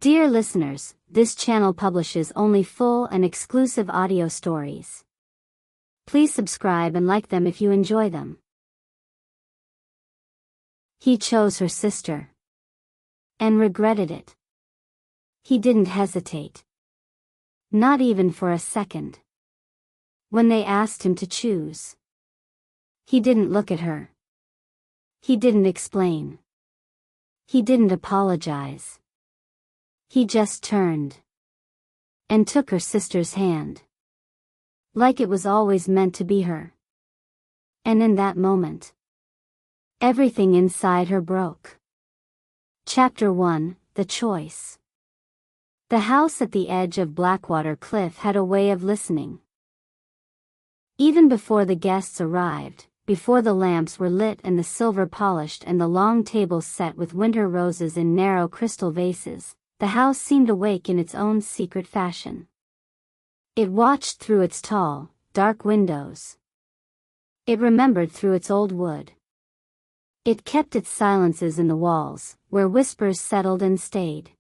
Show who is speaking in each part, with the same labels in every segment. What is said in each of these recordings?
Speaker 1: Dear listeners, this channel publishes only full and exclusive audio stories. Please subscribe and like them if you enjoy them. He chose her sister. And regretted it. He didn't hesitate. Not even for a second. When they asked him to choose. He didn't look at her. He didn't explain. He didn't apologize. He just turned. And took her sister's hand. Like it was always meant to be her. And in that moment, everything inside her broke. Chapter 1, The Choice. The house at the edge of Blackwater Cliff had a way of listening. Even before the guests arrived, before the lamps were lit and the silver polished and the long tables set with winter roses in narrow crystal vases, the house seemed awake in its own secret fashion. It watched through its tall, dark windows. It remembered through its old wood. It kept its silences in the walls, where whispers settled and stayed.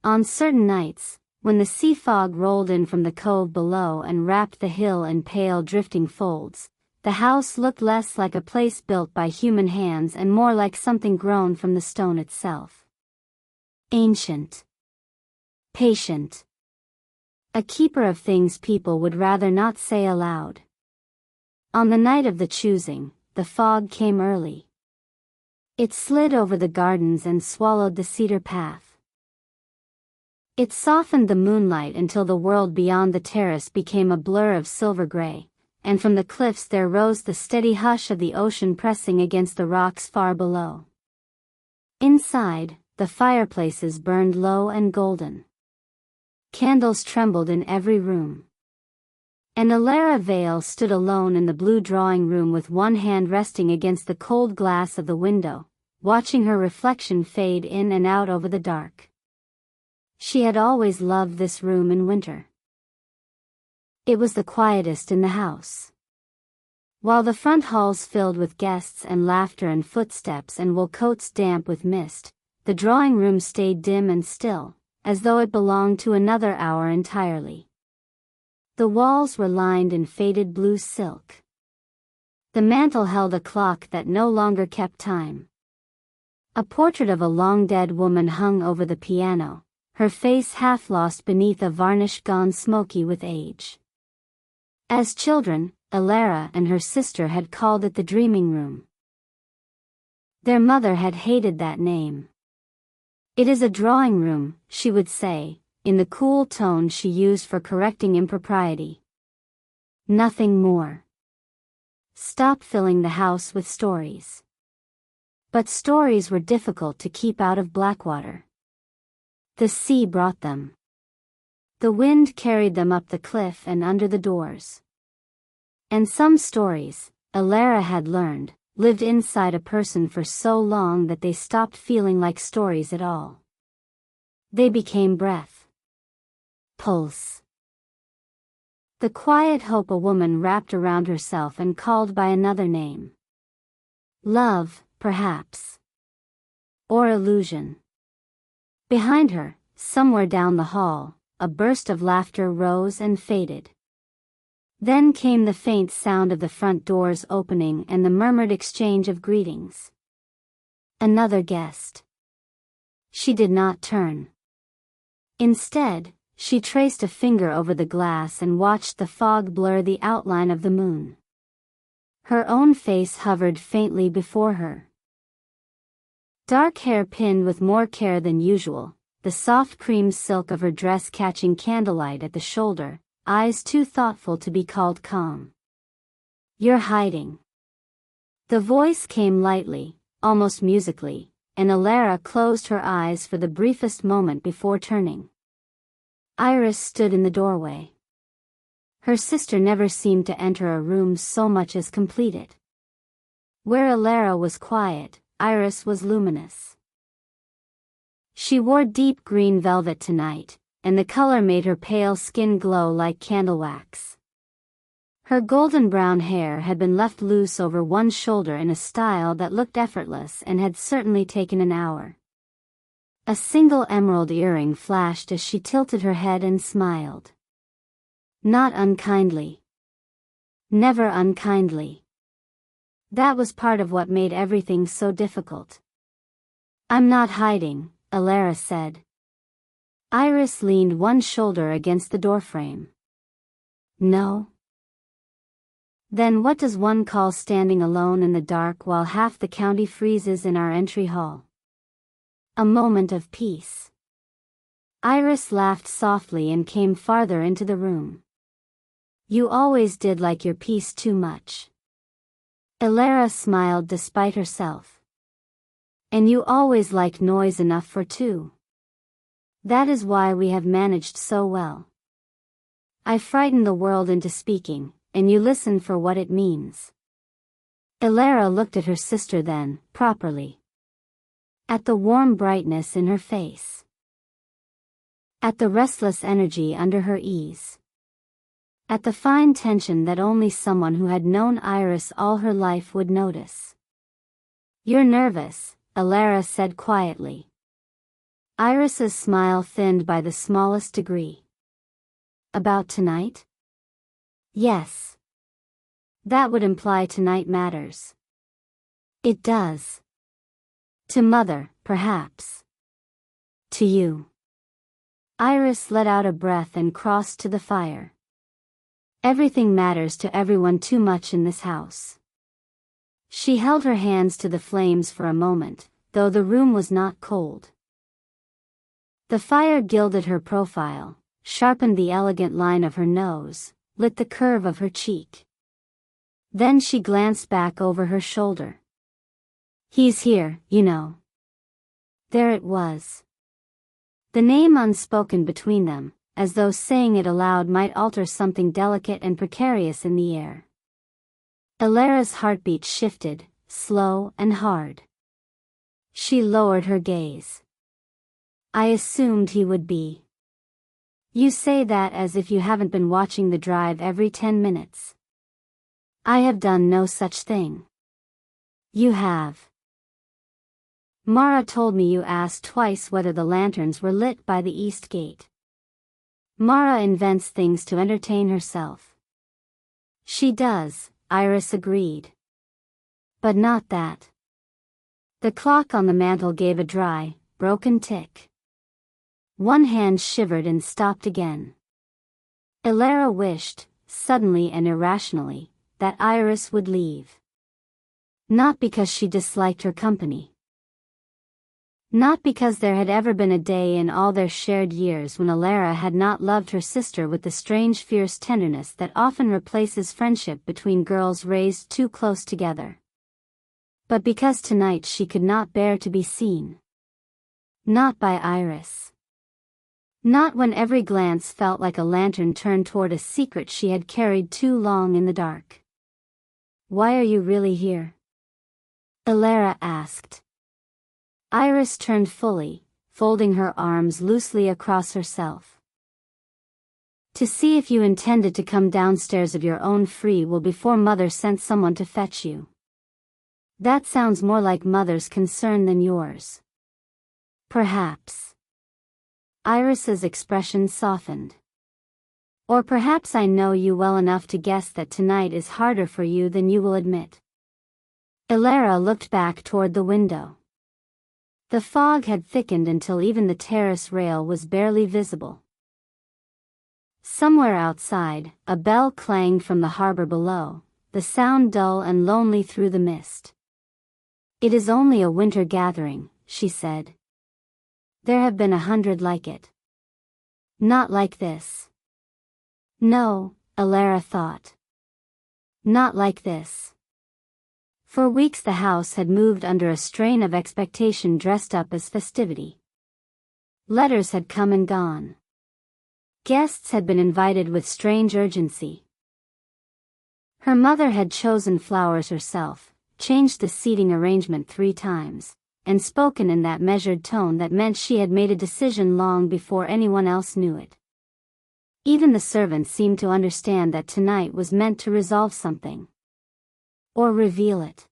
Speaker 1: On certain nights, when the sea fog rolled in from the cove below and wrapped the hill in pale drifting folds, the house looked less like a place built by human hands and more like something grown from the stone itself. Ancient. Patient. A keeper of things people would rather not say aloud. On the night of the choosing, the fog came early. It slid over the gardens and swallowed the cedar path. It softened the moonlight until the world beyond the terrace became a blur of silver gray, and from the cliffs there rose the steady hush of the ocean pressing against the rocks far below. Inside, the fireplaces burned low and golden. Candles trembled in every room. And Alara Vale stood alone in the blue drawing room with one hand resting against the cold glass of the window, watching her reflection fade in and out over the dark. She had always loved this room in winter. It was the quietest in the house. While the front halls filled with guests and laughter and footsteps and wool coats damp with mist, the drawing room stayed dim and still, as though it belonged to another hour entirely. The walls were lined in faded blue silk. The mantel held a clock that no longer kept time. A portrait of a long-dead woman hung over the piano, her face half lost beneath a varnish gone smoky with age. As children, Alara and her sister had called it the dreaming room. Their mother had hated that name. "It is a drawing room," she would say, in the cool tone she used for correcting impropriety. Nothing more. Stop filling the house with stories. But stories were difficult to keep out of Blackwater. The sea brought them. The wind carried them up the cliff and under the doors. And some stories, Alara had learned, lived inside a person for so long that they stopped feeling like stories at all. They became breath. Pulse. The quiet hope a woman wrapped around herself and called by another name. Love, perhaps. Or illusion. Behind her, somewhere down the hall, a burst of laughter rose and faded. Then came the faint sound of the front doors opening and the murmured exchange of greetings. Another guest. She did not turn. Instead, she traced a finger over the glass and watched the fog blur the outline of the moon. Her own face hovered faintly before her. Dark hair pinned with more care than usual, the soft cream silk of her dress catching candlelight at the shoulder, eyes too thoughtful to be called calm. "You're hiding." The voice came lightly, almost musically, and Alara closed her eyes for the briefest moment before turning. Iris stood in the doorway. Her sister never seemed to enter a room so much as complete it. Where Alara was quiet, Iris was luminous. She wore deep green velvet tonight, and the color made her pale skin glow like candle wax. Her golden brown hair had been left loose over one shoulder in a style that looked effortless and had certainly taken an hour. A single emerald earring flashed as she tilted her head and smiled. Not unkindly. Never unkindly. That was part of what made everything so difficult. I'm not hiding, Alara said. Iris leaned one shoulder against the doorframe. No? Then what does one call standing alone in the dark while half the county freezes in our entry hall? A moment of peace. Iris laughed softly and came farther into the room. You always did like your peace too much. Alara smiled despite herself. And you always like noise enough for two. That is why we have managed so well. I frighten the world into speaking, and you listen for what it means. Alara looked at her sister then, properly. At the warm brightness in her face. At the restless energy under her ease. At the fine tension that only someone who had known Iris all her life would notice. You're nervous, Alara said quietly. Iris's smile thinned by the smallest degree. About tonight? Yes. That would imply tonight matters. It does. To Mother, perhaps. To you. Iris let out a breath and crossed to the fire. Everything matters to everyone too much in this house. She held her hands to the flames for a moment, though the room was not cold. The fire gilded her profile, sharpened the elegant line of her nose, lit the curve of her cheek. Then she glanced back over her shoulder. He's here, you know. There it was. The name unspoken between them, as though saying it aloud might alter something delicate and precarious in the air. Alara's heartbeat shifted, slow and hard. She lowered her gaze. I assumed he would be. You say that as if you haven't been watching the drive every 10 minutes. I have done no such thing. You have. Mara told me you asked twice whether the lanterns were lit by the east gate. Mara invents things to entertain herself. She does, Iris agreed. But not that. The clock on the mantel gave a dry, broken tick. One hand shivered and stopped again. Alara wished, suddenly and irrationally, that Iris would leave. Not because she disliked her company. Not because there had ever been a day in all their shared years when Alara had not loved her sister with the strange fierce tenderness that often replaces friendship between girls raised too close together. But because tonight she could not bear to be seen. Not by Iris. Not when every glance felt like a lantern turned toward a secret she had carried too long in the dark. Why are you really here? Alara asked. Iris turned fully, folding her arms loosely across herself. To see if you intended to come downstairs of your own free will before Mother sent someone to fetch you. That sounds more like Mother's concern than yours. Perhaps. Iris's expression softened. Or perhaps I know you well enough to guess that tonight is harder for you than you will admit. Alara looked back toward the window. The fog had thickened until even the terrace rail was barely visible. Somewhere outside, a bell clanged from the harbor below, the sound dull and lonely through the mist. It is only a winter gathering, she said. There have been 100 like it. Not like this. No, Alara thought. Not like this. For weeks the house had moved under a strain of expectation dressed up as festivity. Letters had come and gone. Guests had been invited with strange urgency. Her mother had chosen flowers herself, changed the seating arrangement 3 times, and spoken in that measured tone that meant she had made a decision long before anyone else knew it. Even the servants seemed to understand that tonight was meant to resolve something. Or reveal it.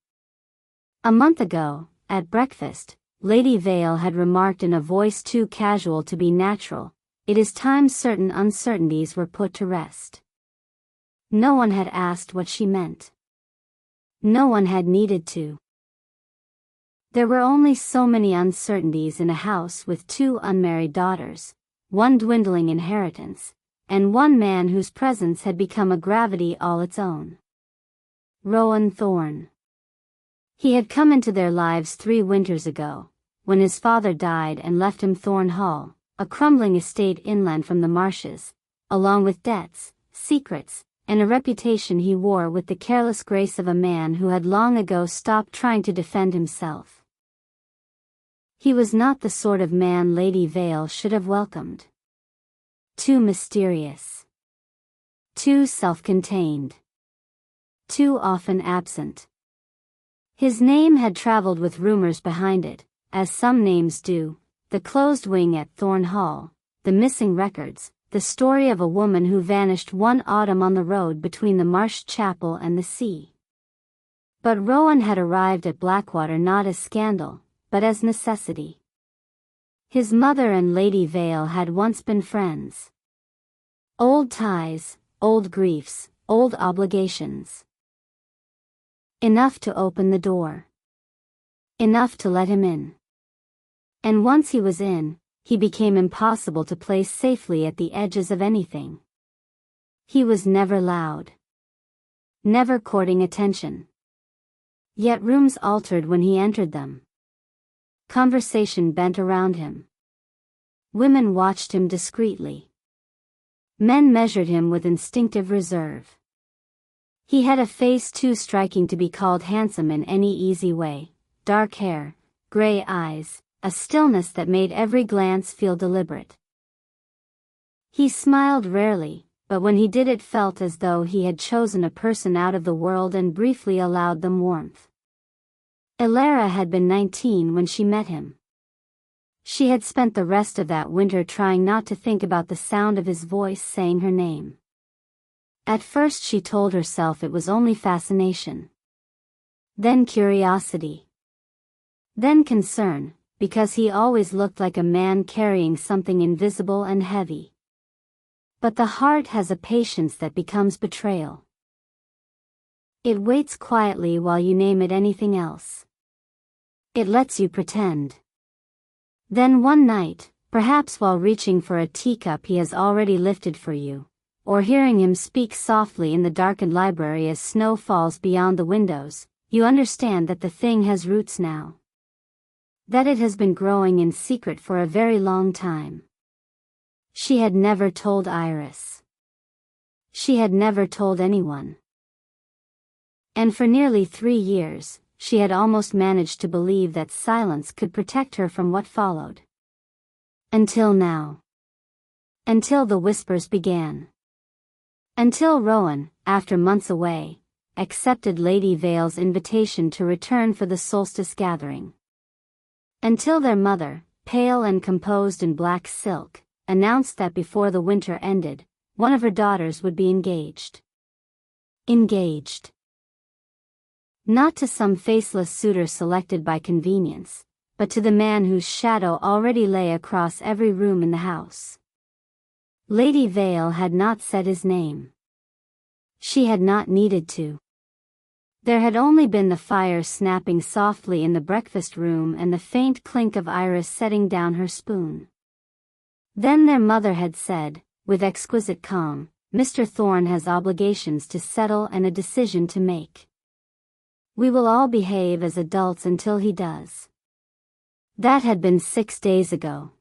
Speaker 1: A month ago, at breakfast, Lady Vale had remarked in a voice too casual to be natural, "It is time certain uncertainties were put to rest." No one had asked what she meant. No one had needed to. There were only so many uncertainties in a house with two unmarried daughters, one dwindling inheritance, and one man whose presence had become a gravity all its own. Rowan Thorne. He had come into their lives 3 winters ago, when his father died and left him Thorne Hall, a crumbling estate inland from the marshes, along with debts, secrets, and a reputation he wore with the careless grace of a man who had long ago stopped trying to defend himself. He was not the sort of man Lady Vale should have welcomed. Too mysterious. Too self-contained. Too often absent. His name had traveled with rumors behind it, as some names do: the closed wing at Thorne Hall, the missing records, the story of a woman who vanished one autumn on the road between the Marsh Chapel and the sea. But Rowan had arrived at Blackwater not as scandal, but as necessity. His mother and Lady Vale had once been friends. Old ties, old griefs, old obligations. Enough to open the door. Enough to let him in. And once he was in, he became impossible to place safely at the edges of anything. He was never loud. Never courting attention. Yet rooms altered when he entered them. Conversation bent around him. Women watched him discreetly. Men measured him with instinctive reserve. He had a face too striking to be called handsome in any easy way: dark hair, gray eyes, a stillness that made every glance feel deliberate. He smiled rarely, but when he did it felt as though he had chosen a person out of the world and briefly allowed them warmth. Elara had been 19 when she met him. She had spent the rest of that winter trying not to think about the sound of his voice saying her name. At first she told herself it was only fascination. Then curiosity. Then concern, because he always looked like a man carrying something invisible and heavy. But the heart has a patience that becomes betrayal. It waits quietly while you name it anything else. It lets you pretend. Then one night, perhaps while reaching for a teacup he has already lifted for you, or hearing him speak softly in the darkened library as snow falls beyond the windows, you understand that the thing has roots now. That it has been growing in secret for a very long time. She had never told Iris. She had never told anyone. And for nearly 3 years, she had almost managed to believe that silence could protect her from what followed. Until now. Until the whispers began. Until Rowan, after months away, accepted Lady Vale's invitation to return for the solstice gathering. Until their mother, pale and composed in black silk, announced that before the winter ended, one of her daughters would be engaged. Engaged. Not to some faceless suitor selected by convenience, but to the man whose shadow already lay across every room in the house. Lady Vale had not said his name. She had not needed to. There had only been the fire snapping softly in the breakfast room and the faint clink of Iris setting down her spoon. Then their mother had said, with exquisite calm, "Mr. Thorne has obligations to settle and a decision to make. We will all behave as adults until he does." That had been 6 days ago.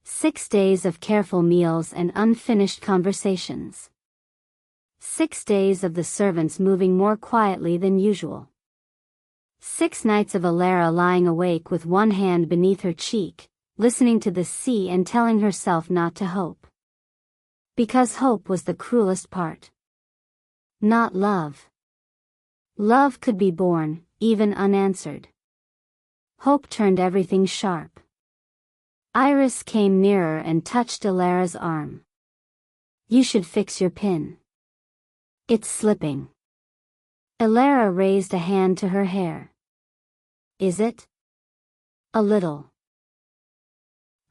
Speaker 1: 6 days of careful meals and unfinished conversations. 6 days of the servants moving more quietly than usual. 6 nights of Elara lying awake with one hand beneath her cheek, listening to the sea and telling herself not to hope. Because hope was the cruelest part. Not love. Love could be born, even unanswered. Hope turned everything sharp. Iris came nearer and touched Elara's arm. "You should fix your pin. It's slipping." Elara raised a hand to her hair. "Is it?" A little.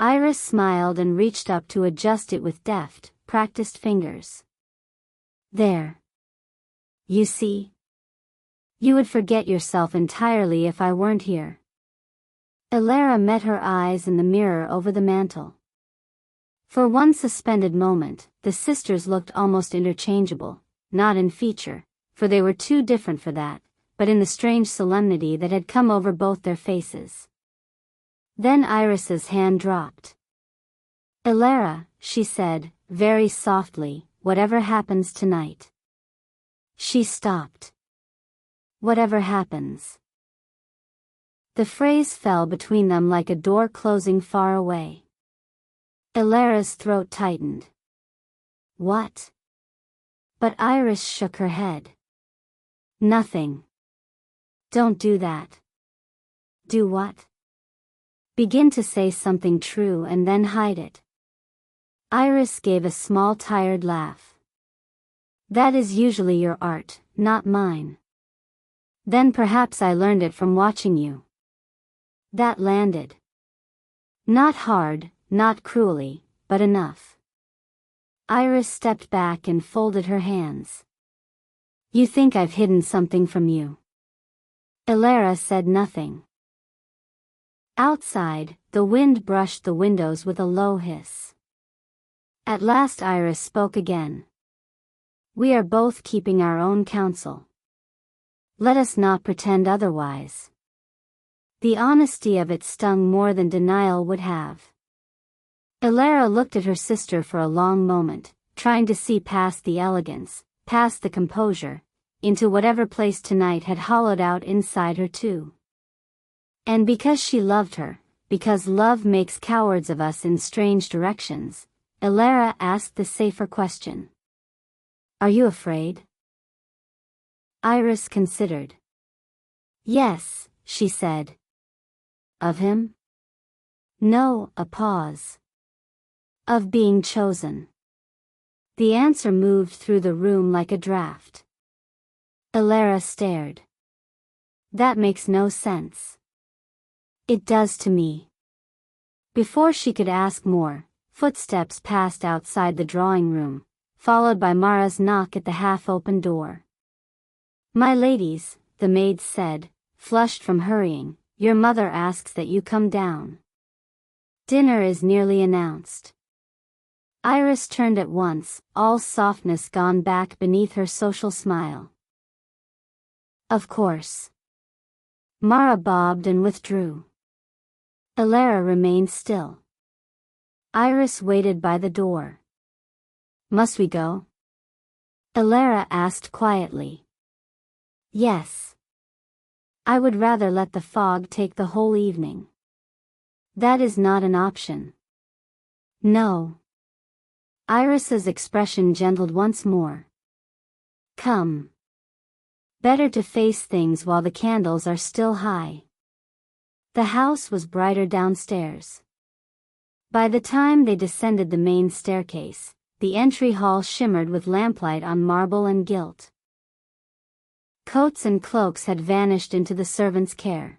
Speaker 1: Iris smiled and reached up to adjust it with deft, practiced fingers. There. You see? You would forget yourself entirely if I weren't here. Elara met her eyes in the mirror over the mantel. For one suspended moment, the sisters looked almost interchangeable, not in feature, for they were too different for that, but in the strange solemnity that had come over both their faces. Then Iris's hand dropped. Elara, she said, very softly, whatever happens tonight. She stopped. Whatever happens. The phrase fell between them like a door closing far away. Elara's throat tightened. What? But Iris shook her head. Nothing. Don't do that. Do what? Begin to say something true and then hide it. Iris gave a small tired laugh. That is usually your art, not mine. Then perhaps I learned it from watching you. That landed. Not hard, not cruelly, but enough. Iris stepped back and folded her hands. You think I've hidden something from you? Elara said nothing. Outside, the wind brushed the windows with a low hiss. At last Iris spoke again. We are both keeping our own counsel. Let us not pretend otherwise. The honesty of it stung more than denial would have. Elara looked at her sister for a long moment, trying to see past the elegance, past the composure, into whatever place tonight had hollowed out inside her too. And because she loved her, because love makes cowards of us in strange directions, Elara asked the safer question. Are you afraid? Iris considered. Yes, she said. Of him? No, a pause. Of being chosen. The answer moved through the room like a draft. Elara stared. That makes no sense. It does to me. Before she could ask more, footsteps passed outside the drawing room, followed by Mara's knock at the half-open door. My ladies, the maid said, flushed from hurrying, your mother asks that you come down. Dinner is nearly announced. Iris turned at once, all softness gone back beneath her social smile. Of course. Mara bobbed and withdrew. Elara remained still. Iris waited by the door. Must we go? Elara asked quietly. Yes. I would rather let the fog take the whole evening. That is not an option. No. Iris's expression gentled once more. Come. Better to face things while the candles are still high. The house was brighter downstairs. By the time they descended the main staircase, the entry hall shimmered with lamplight on marble and gilt. Coats and cloaks had vanished into the servants' care.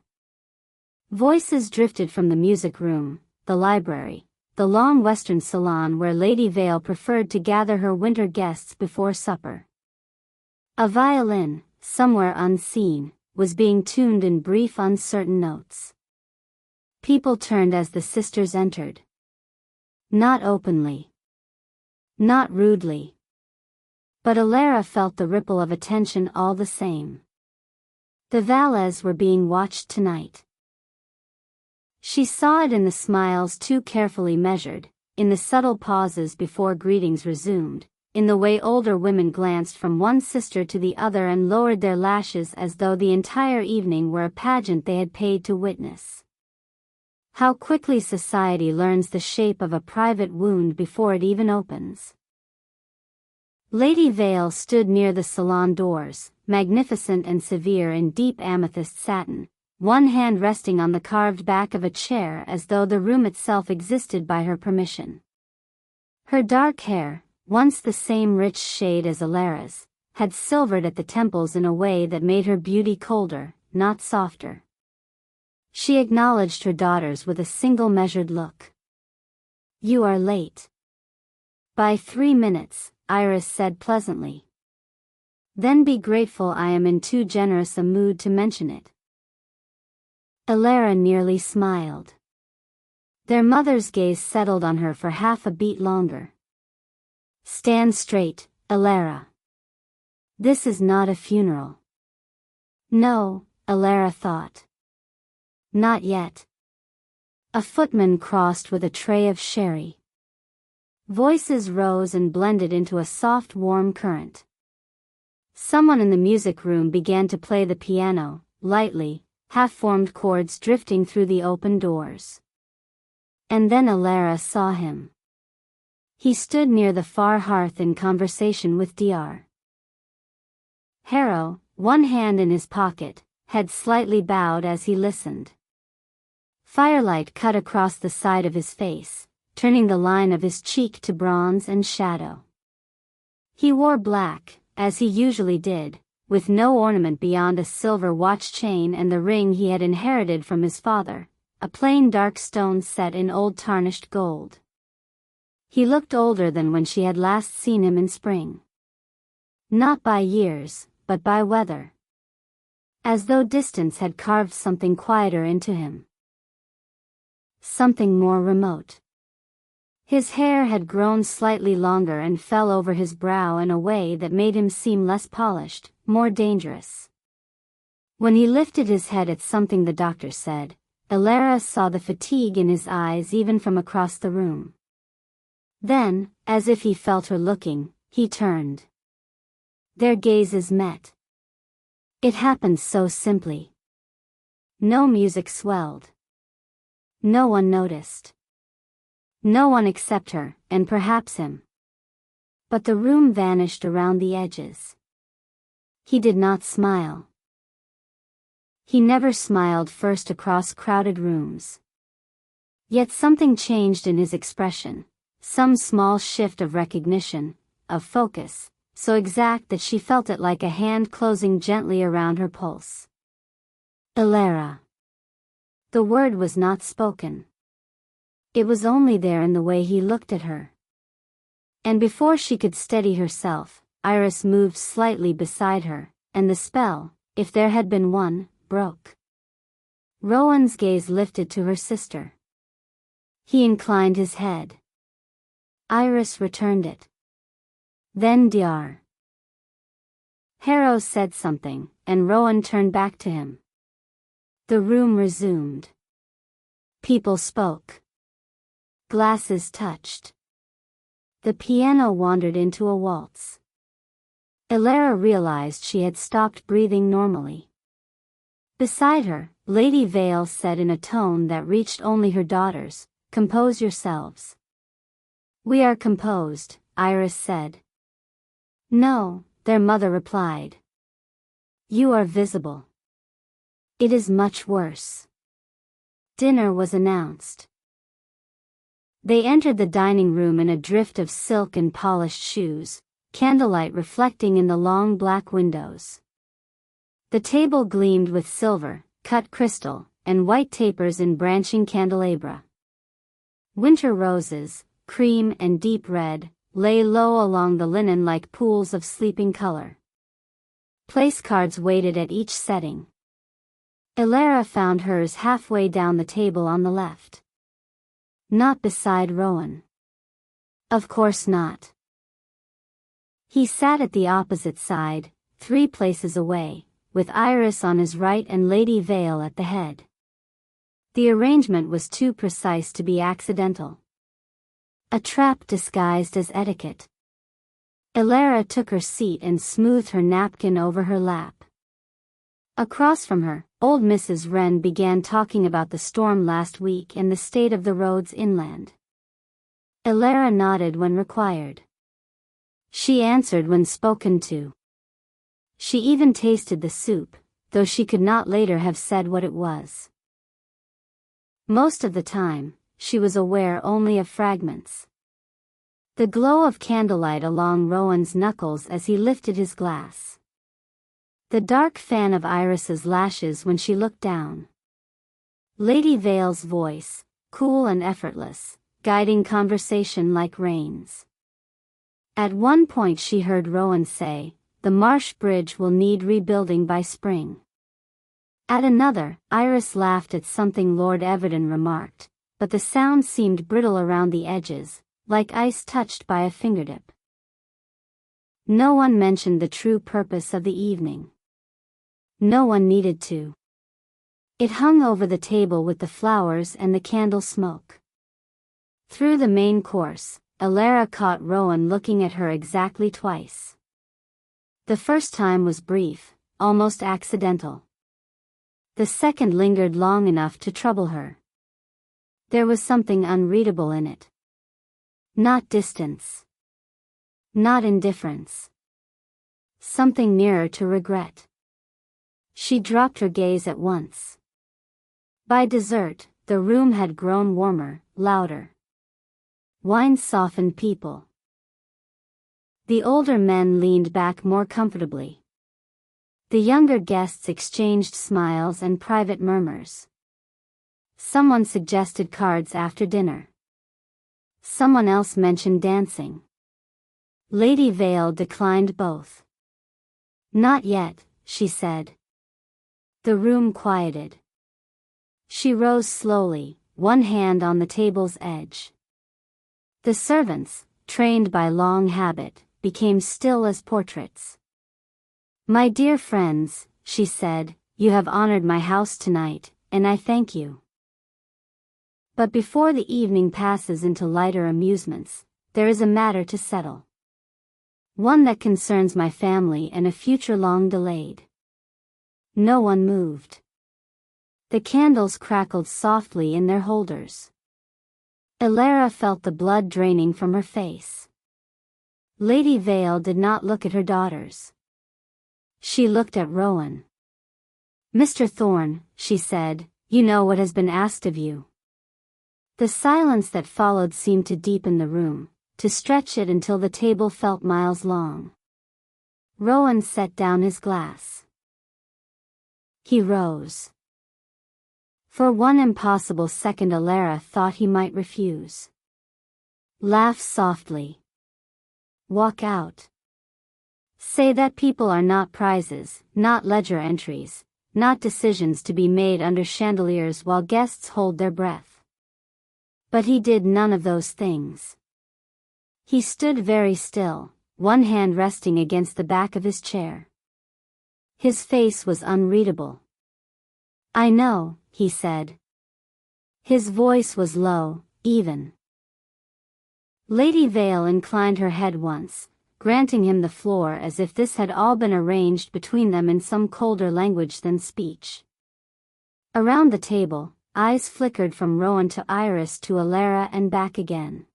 Speaker 1: Voices drifted from the music room, the library, the long western salon where Lady Vale preferred to gather her winter guests before supper. A violin, somewhere unseen, was being tuned in brief uncertain notes. People turned as the sisters entered. Not openly. Not rudely. But Elara felt the ripple of attention all the same. The valets were being watched tonight. She saw it in the smiles too carefully measured, in the subtle pauses before greetings resumed, in the way older women glanced from one sister to the other and lowered their lashes as though the entire evening were a pageant they had paid to witness. How quickly society learns the shape of a private wound before it even opens. Lady Vale stood near the salon doors, magnificent and severe in deep amethyst satin, one hand resting on the carved back of a chair as though the room itself existed by her permission. Her dark hair, once the same rich shade as Elara's, had silvered at the temples in a way that made her beauty colder, not softer. She acknowledged her daughters with a single measured look. "You are late." "By 3 minutes," Iris said pleasantly. "Then be grateful I am in too generous a mood to mention it." Elara nearly smiled. Their mother's gaze settled on her for half a beat longer. "Stand straight, Elara. This is not a funeral." "No," Elara thought. "Not yet." A footman crossed with a tray of sherry. Voices rose and blended into a soft warm current. Someone in the music room began to play the piano, lightly, half-formed chords drifting through the open doors. And then Elara saw him. He stood near the far hearth in conversation with Dr. Harrow, one hand in his pocket, head slightly bowed as he listened. Firelight cut across the side of his face, turning the line of his cheek to bronze and shadow. He wore black, as he usually did, with no ornament beyond a silver watch chain and the ring he had inherited from his father, a plain dark stone set in old tarnished gold. He looked older than when she had last seen him in spring. Not by years, but by weather. As though distance had carved something quieter into him. Something more remote. His hair had grown slightly longer and fell over his brow in a way that made him seem less polished, more dangerous. When he lifted his head at something the doctor said, Elara saw the fatigue in his eyes even from across the room. Then, as if he felt her looking, he turned. Their gazes met. It happened so simply. No music swelled. No one noticed. No one except her, and perhaps him. But the room vanished around the edges. He did not smile. He never smiled first across crowded rooms. Yet something changed in his expression, some small shift of recognition, of focus, so exact that she felt it like a hand closing gently around her pulse. Elara. The word was not spoken. It was only there in the way he looked at her. And before she could steady herself, Iris moved slightly beside her, and the spell, if there had been one, broke. Rowan's gaze lifted to her sister. He inclined his head. Iris returned it. Then Dr. Harrow said something, and Rowan turned back to him. The room resumed. People spoke. Glasses touched. The piano wandered into a waltz. Elara realized she had stopped breathing normally. Beside her, Lady Vale said in a tone that reached only her daughters, "Compose yourselves." "We are composed," Iris said. "No," their mother replied. "You are visible. It is much worse." Dinner was announced. They entered the dining room in a drift of silk and polished shoes, candlelight reflecting in the long black windows. The table gleamed with silver, cut crystal, and white tapers in branching candelabra. Winter roses, cream and deep red, lay low along the linen like pools of sleeping color. Place cards waited at each setting. Elara found hers halfway down the table on the left. Not beside Rowan. Of course not. He sat at the opposite side, 3 places away, with Iris on his right and Lady Vale at the head. The arrangement was too precise to be accidental. A trap disguised as etiquette. Elara took her seat and smoothed her napkin over her lap. Across from her, old Mrs. Wren began talking about the storm last week and the state of the roads inland. Elara nodded when required. She answered when spoken to. She even tasted the soup, though she could not later have said what it was. Most of the time, she was aware only of fragments. The glow of candlelight along Rowan's knuckles as he lifted his glass. The dark fan of Iris's lashes when she looked down. Lady Vale's voice, cool and effortless, guiding conversation like reins. At one point she heard Rowan say, "The marsh bridge will need rebuilding by spring." At another, Iris laughed at something Lord Everton remarked, but the sound seemed brittle around the edges, like ice touched by a fingertip. No one mentioned the true purpose of the evening. No one needed to. It hung over the table with the flowers and the candle smoke. Through the main course, Alara caught Rowan looking at her exactly twice. The first time was brief, almost accidental. The second lingered long enough to trouble her. There was something unreadable in it. Not distance. Not indifference. Something nearer to regret. She dropped her gaze at once. By dessert, the room had grown warmer, louder. Wine softened people. The older men leaned back more comfortably. The younger guests exchanged smiles and private murmurs. Someone suggested cards after dinner. Someone else mentioned dancing. Lady Vale declined both. "Not yet," she said. The room quieted. She rose slowly, one hand on the table's edge. The servants, trained by long habit, became still as portraits. "My dear friends," she said, "you have honored my house tonight, and I thank you. But before the evening passes into lighter amusements, there is a matter to settle. One that concerns my family and a future long delayed." No one moved. The candles crackled softly in their holders. Alara felt the blood draining from her face. Lady Vale did not look at her daughters. She looked at Rowan. "Mr. Thorne," she said, "you know what has been asked of you." The silence that followed seemed to deepen the room, to stretch it until the table felt miles long. Rowan set down his glass. He rose. For one impossible second Alara thought he might refuse. Laugh softly. Walk out. Say that people are not prizes, not ledger entries, not decisions to be made under chandeliers while guests hold their breath. But he did none of those things. He stood very still, one hand resting against the back of his chair. His face was unreadable. "I know," he said. His voice was low, even. Lady Vale inclined her head once, granting him the floor as if this had all been arranged between them in some colder language than speech. Around the table, eyes flickered from Rowan to Iris to Alara and back again.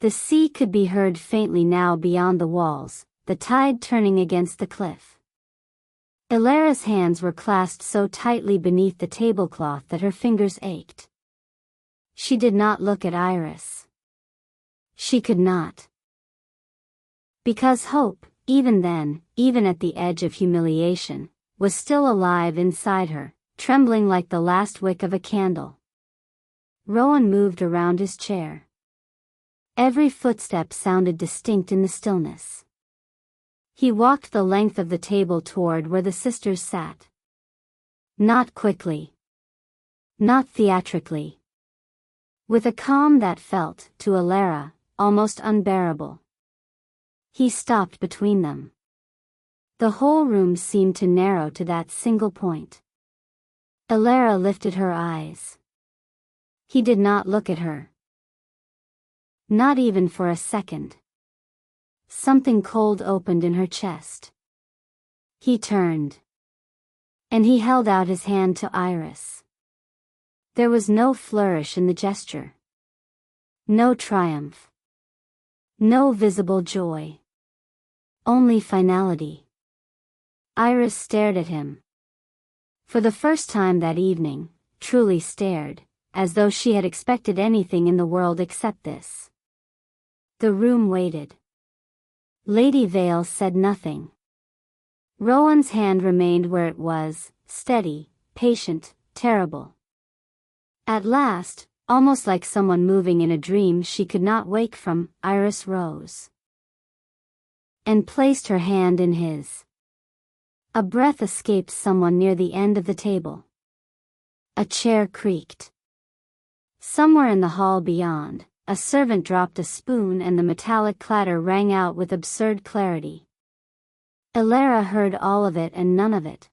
Speaker 1: The sea could be heard faintly now beyond the walls, the tide turning against the cliff. Alara's hands were clasped so tightly beneath the tablecloth that her fingers ached. She did not look at Iris. She could not. Because hope, even then, even at the edge of humiliation, was still alive inside her, trembling like the last wick of a candle. Rowan moved around his chair. Every footstep sounded distinct in the stillness. He walked the length of the table toward where the sisters sat. Not quickly. Not theatrically. With a calm that felt, to Alara, almost unbearable. He stopped between them. The whole room seemed to narrow to that single point. Alara lifted her eyes. He did not look at her. Not even for a second. Something cold opened in her chest. He turned. And he held out his hand to Iris. There was no flourish in the gesture. No triumph. No visible joy. Only finality. Iris stared at him. For the first time that evening, truly stared, as though she had expected anything in the world except this. The room waited. Lady Vale said nothing. Rowan's hand remained where it was, steady, patient, terrible. At last, almost like someone moving in a dream she could not wake from, Iris rose and placed her hand in his. A breath escaped someone near the end of the table. A chair creaked. Somewhere in the hall beyond, a servant dropped a spoon and the metallic clatter rang out with absurd clarity. Elara heard all of it and none of it.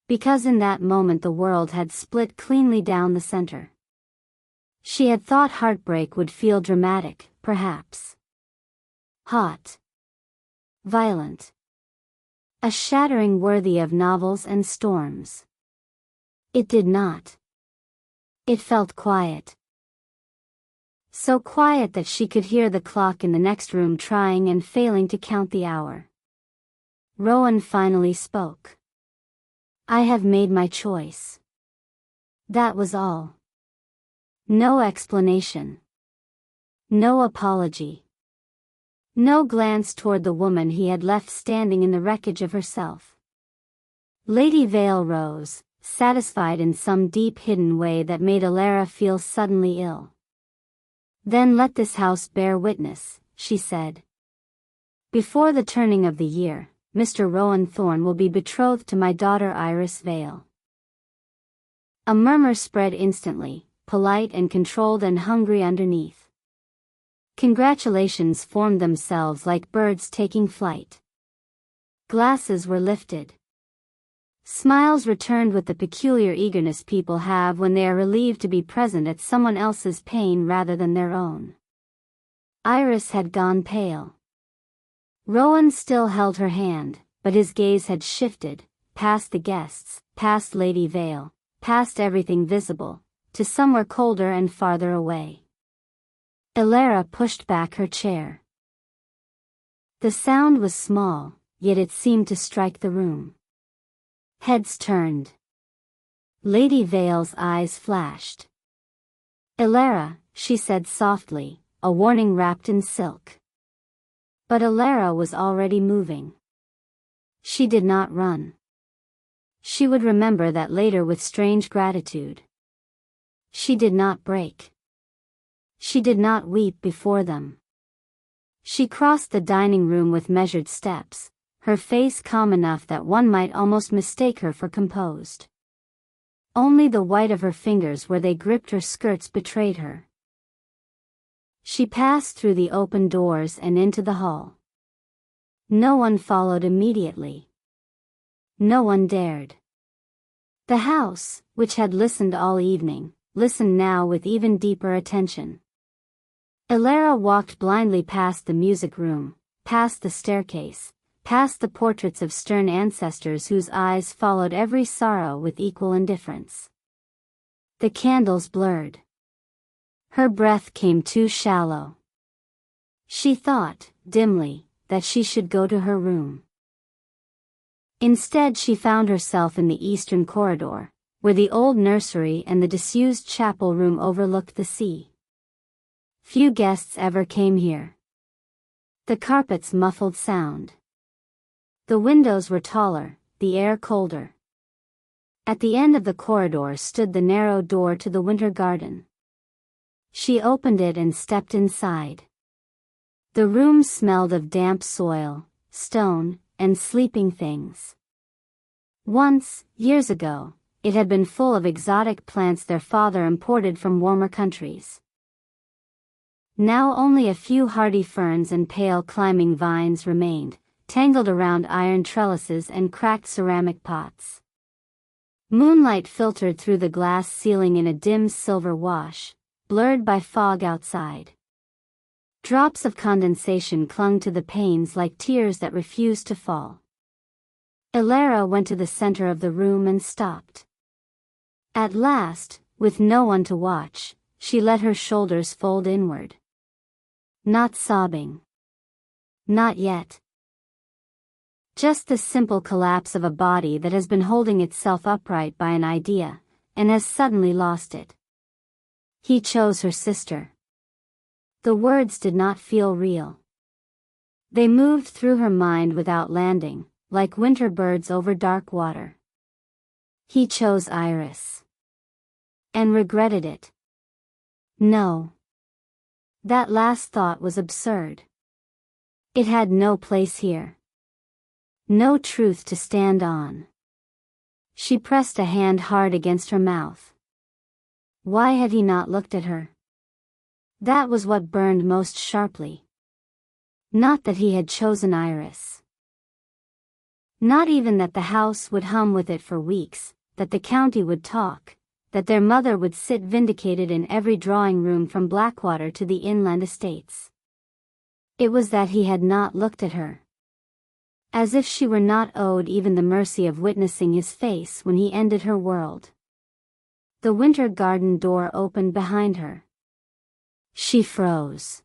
Speaker 1: Because in that moment the world had split cleanly down the center. She had thought heartbreak would feel dramatic, perhaps hot, violent, a shattering worthy of novels and storms. It did not. It felt quiet. So quiet that she could hear the clock in the next room trying and failing to count the hour. Rowan finally spoke. I have made my choice. That was all. No explanation. No apology. No glance toward the woman he had left standing in the wreckage of herself. Lady Vale rose, satisfied in some deep hidden way that made Elara feel suddenly ill. Then let this house bear witness, she said. Before the turning of the year, Mr. Rowan Thorne will be betrothed to my daughter Iris Vale. A murmur spread instantly, polite and controlled and hungry underneath. Congratulations formed themselves like birds taking flight. Glasses were lifted. Smiles returned with the peculiar eagerness people have when they are relieved to be present at someone else's pain rather than their own. Iris had gone pale. Rowan still held her hand, but his gaze had shifted, past the guests, past Lady Vale, past everything visible, to somewhere colder and farther away. Elara pushed back her chair. The sound was small, yet it seemed to strike the room. Heads turned. Lady Vale's eyes flashed. Elara, she said softly, a warning wrapped in silk. But Elara was already moving. She did not run. She would remember that later with strange gratitude. She did not break. She did not weep before them. She crossed the dining room with measured steps, her face calm enough that one might almost mistake her for composed. Only the white of her fingers where they gripped her skirts betrayed her. She passed through the open doors and into the hall. No one followed immediately. No one dared. The house, which had listened all evening, listened now with even deeper attention. Elara walked blindly past the music room, past the staircase, past the portraits of stern ancestors whose eyes followed every sorrow with equal indifference. The candles blurred. Her breath came too shallow. She thought, dimly, that she should go to her room. Instead she found herself in the eastern corridor, where the old nursery and the disused chapel room overlooked the sea. Few guests ever came here. The carpets muffled sound. The windows were taller, the air colder. At the end of the corridor stood the narrow door to the winter garden. She opened it and stepped inside. The room smelled of damp soil, stone, and sleeping things. Once, years ago, it had been full of exotic plants their father imported from warmer countries. Now only a few hardy ferns and pale climbing vines remained, tangled around iron trellises and cracked ceramic pots. Moonlight filtered through the glass ceiling in a dim silver wash, blurred by fog outside. Drops of condensation clung to the panes like tears that refused to fall. Elara went to the center of the room and stopped. At last, with no one to watch, she let her shoulders fold inward. Not sobbing. Not yet. Just the simple collapse of a body that has been holding itself upright by an idea, and has suddenly lost it. He chose her sister. The words did not feel real. They moved through her mind without landing, like winter birds over dark water. He chose Iris. And regretted it. No. That last thought was absurd. It had no place here. No truth to stand on. She pressed a hand hard against her mouth. Why had he not looked at her? That was what burned most sharply. Not that he had chosen Iris. Not even that the house would hum with it for weeks, that the county would talk, that their mother would sit vindicated in every drawing room from Blackwater to the inland estates. It was that he had not looked at her. As if she were not owed even the mercy of witnessing his face when he ended her world. The winter garden door opened behind her. She froze.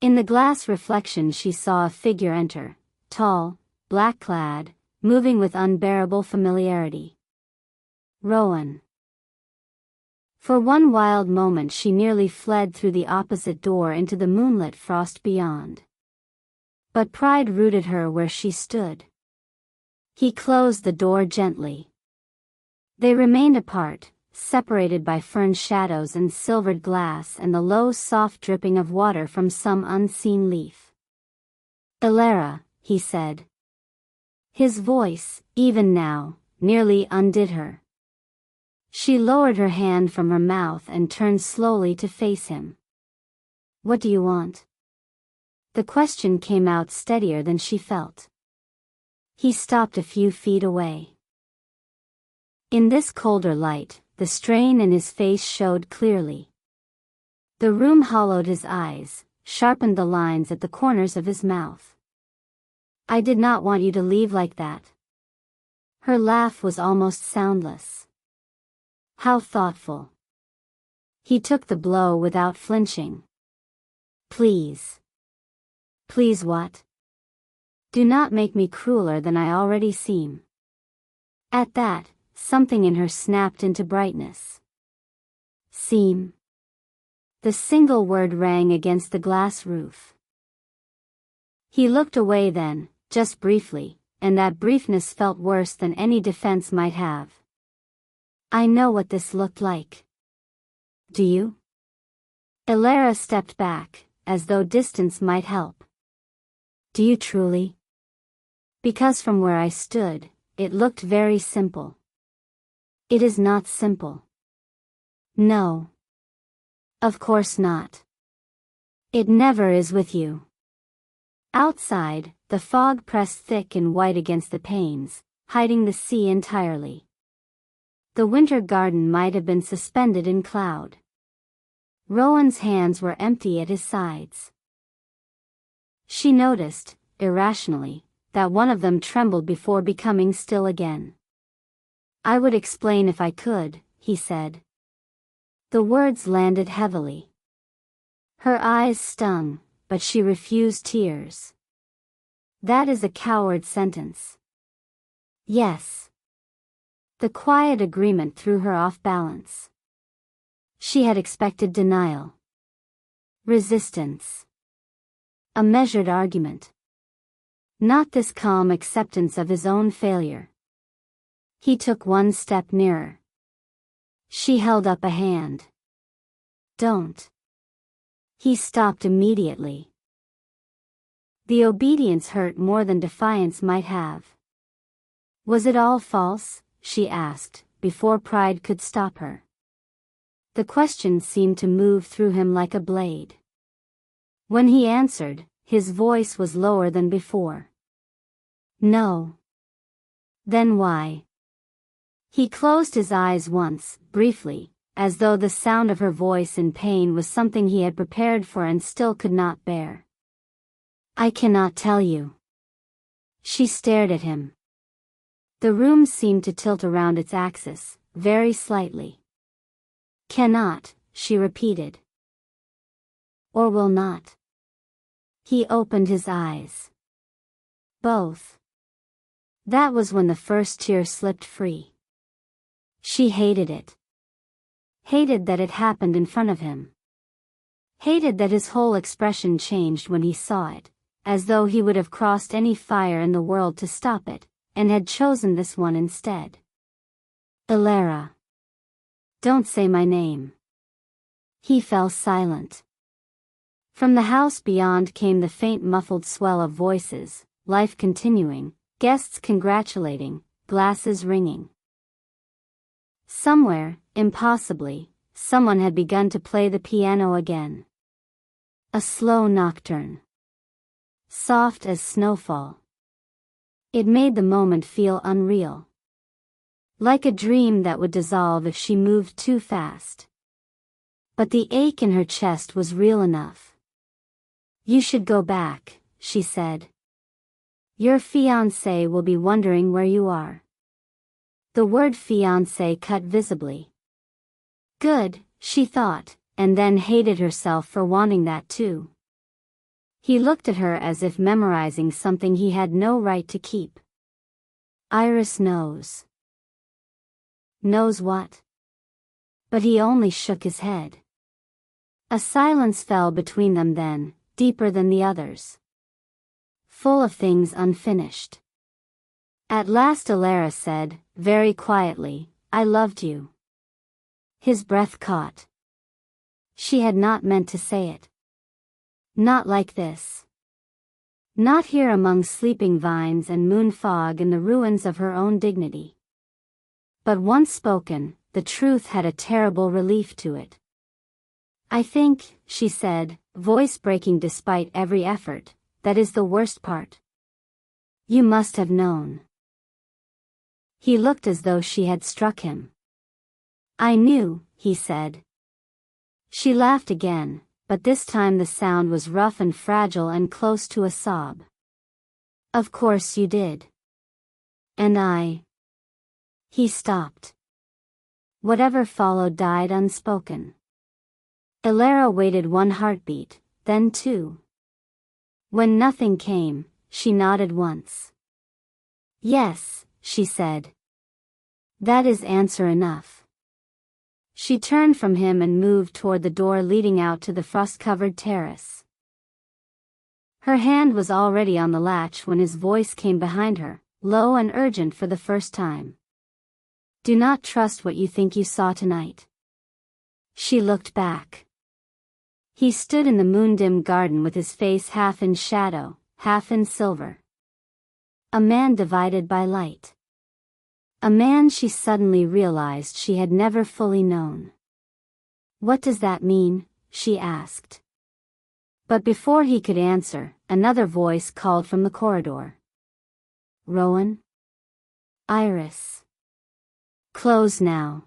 Speaker 1: In the glass reflection she saw a figure enter, tall, black-clad, moving with unbearable familiarity. Rowan. For one wild moment she nearly fled through the opposite door into the moonlit frost beyond. But pride rooted her where she stood. He closed the door gently. They remained apart, separated by fern shadows and silvered glass and the low soft dripping of water from some unseen leaf. "Elara," he said. His voice, even now, nearly undid her. She lowered her hand from her mouth and turned slowly to face him. "What do you want?" The question came out steadier than she felt. He stopped a few feet away. In this colder light, the strain in his face showed clearly. The room hollowed his eyes, sharpened the lines at the corners of his mouth. "I did not want you to leave like that." Her laugh was almost soundless. How thoughtful. He took the blow without flinching. "Please." "Please what?" "Do not make me crueler than I already seem." At that, something in her snapped into brightness. "Seem." The single word rang against the glass roof. He looked away then, just briefly, and that briefness felt worse than any defense might have. "I know what this looked like." "Do you?" Elara stepped back, as though distance might help. "Do you truly?" "Because from where I stood, it looked very simple." "It is not simple." "No. Of course not. It never is with you." Outside, the fog pressed thick and white against the panes, hiding the sea entirely. The winter garden might have been suspended in cloud. Rowan's hands were empty at his sides. She noticed, irrationally, that one of them trembled before becoming still again. "I would explain if I could," he said. The words landed heavily. Her eyes stung, but she refused tears. "That is a coward sentence." "Yes." The quiet agreement threw her off balance. She had expected denial. Resistance. A measured argument. Not this calm acceptance of his own failure. He took one step nearer. She held up a hand. "Don't." He stopped immediately. The obedience hurt more than defiance might have. Was it all false? She asked, before pride could stop her. The question seemed to move through him like a blade. When he answered, his voice was lower than before. "No." "Then why?" He closed his eyes once, briefly, as though the sound of her voice in pain was something he had prepared for and still could not bear. "I cannot tell you." She stared at him. The room seemed to tilt around its axis, very slightly. "Cannot," she repeated. "Or will not?" He opened his eyes. "Both." That was when the first tear slipped free. She hated it. Hated that it happened in front of him. Hated that his whole expression changed when he saw it, as though he would have crossed any fire in the world to stop it, and had chosen this one instead. "Elara." Don't say my name. He fell silent. From the house beyond came the faint muffled swell of voices, life continuing, guests congratulating, glasses ringing. Somewhere, impossibly, someone had begun to play the piano again. A slow nocturne. Soft as snowfall. It made the moment feel unreal. Like a dream that would dissolve if she moved too fast. But the ache in her chest was real enough. You should go back, she said. Your fiancé will be wondering where you are. The word fiancé cut visibly. Good, she thought, and then hated herself for wanting that too. He looked at her as if memorizing something he had no right to keep. Iris knows. Knows what? But he only shook his head. A silence fell between them then, deeper than the others. Full of things unfinished. At last Alara said, very quietly, I loved you. His breath caught. She had not meant to say it. Not like this. Not here among sleeping vines and moon fog in the ruins of her own dignity. But once spoken, the truth had a terrible relief to it. I think, she said, voice breaking despite every effort, that is the worst part. You must have known. He looked as though she had struck him. I knew, he said. She laughed again, but this time the sound was rough and fragile and close to a sob. Of course you did. And I. He stopped. Whatever followed died unspoken. Alara waited one heartbeat, then two. When nothing came, she nodded once. Yes, she said. That is answer enough. She turned from him and moved toward the door leading out to the frost-covered terrace. Her hand was already on the latch when his voice came behind her, low and urgent for the first time. Do not trust what you think you saw tonight. She looked back. He stood in the moon-dimmed garden with his face half in shadow, half in silver. A man divided by light. A man she suddenly realized she had never fully known. What does that mean? She asked. But before he could answer, another voice called from the corridor. Rowan? Iris. Close now.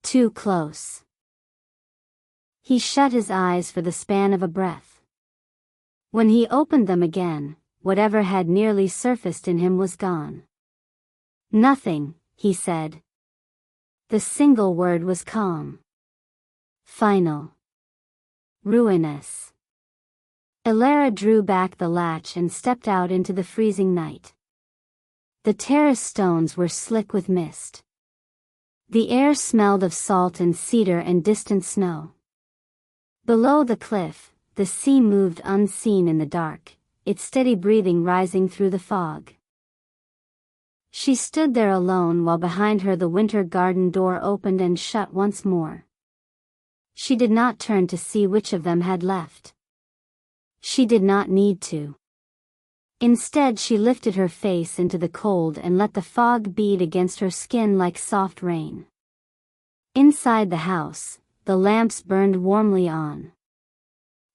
Speaker 1: Too close. He shut his eyes for the span of a breath. When he opened them again, whatever had nearly surfaced in him was gone. Nothing, he said. The single word was calm. Final. Ruinous. Alara drew back the latch and stepped out into the freezing night. The terrace stones were slick with mist. The air smelled of salt and cedar and distant snow. Below the cliff, the sea moved unseen in the dark, its steady breathing rising through the fog. She stood there alone while behind her the winter garden door opened and shut once more. She did not turn to see which of them had left. She did not need to. Instead she lifted her face into the cold and let the fog beat against her skin like soft rain. Inside the house, the lamps burned warmly on.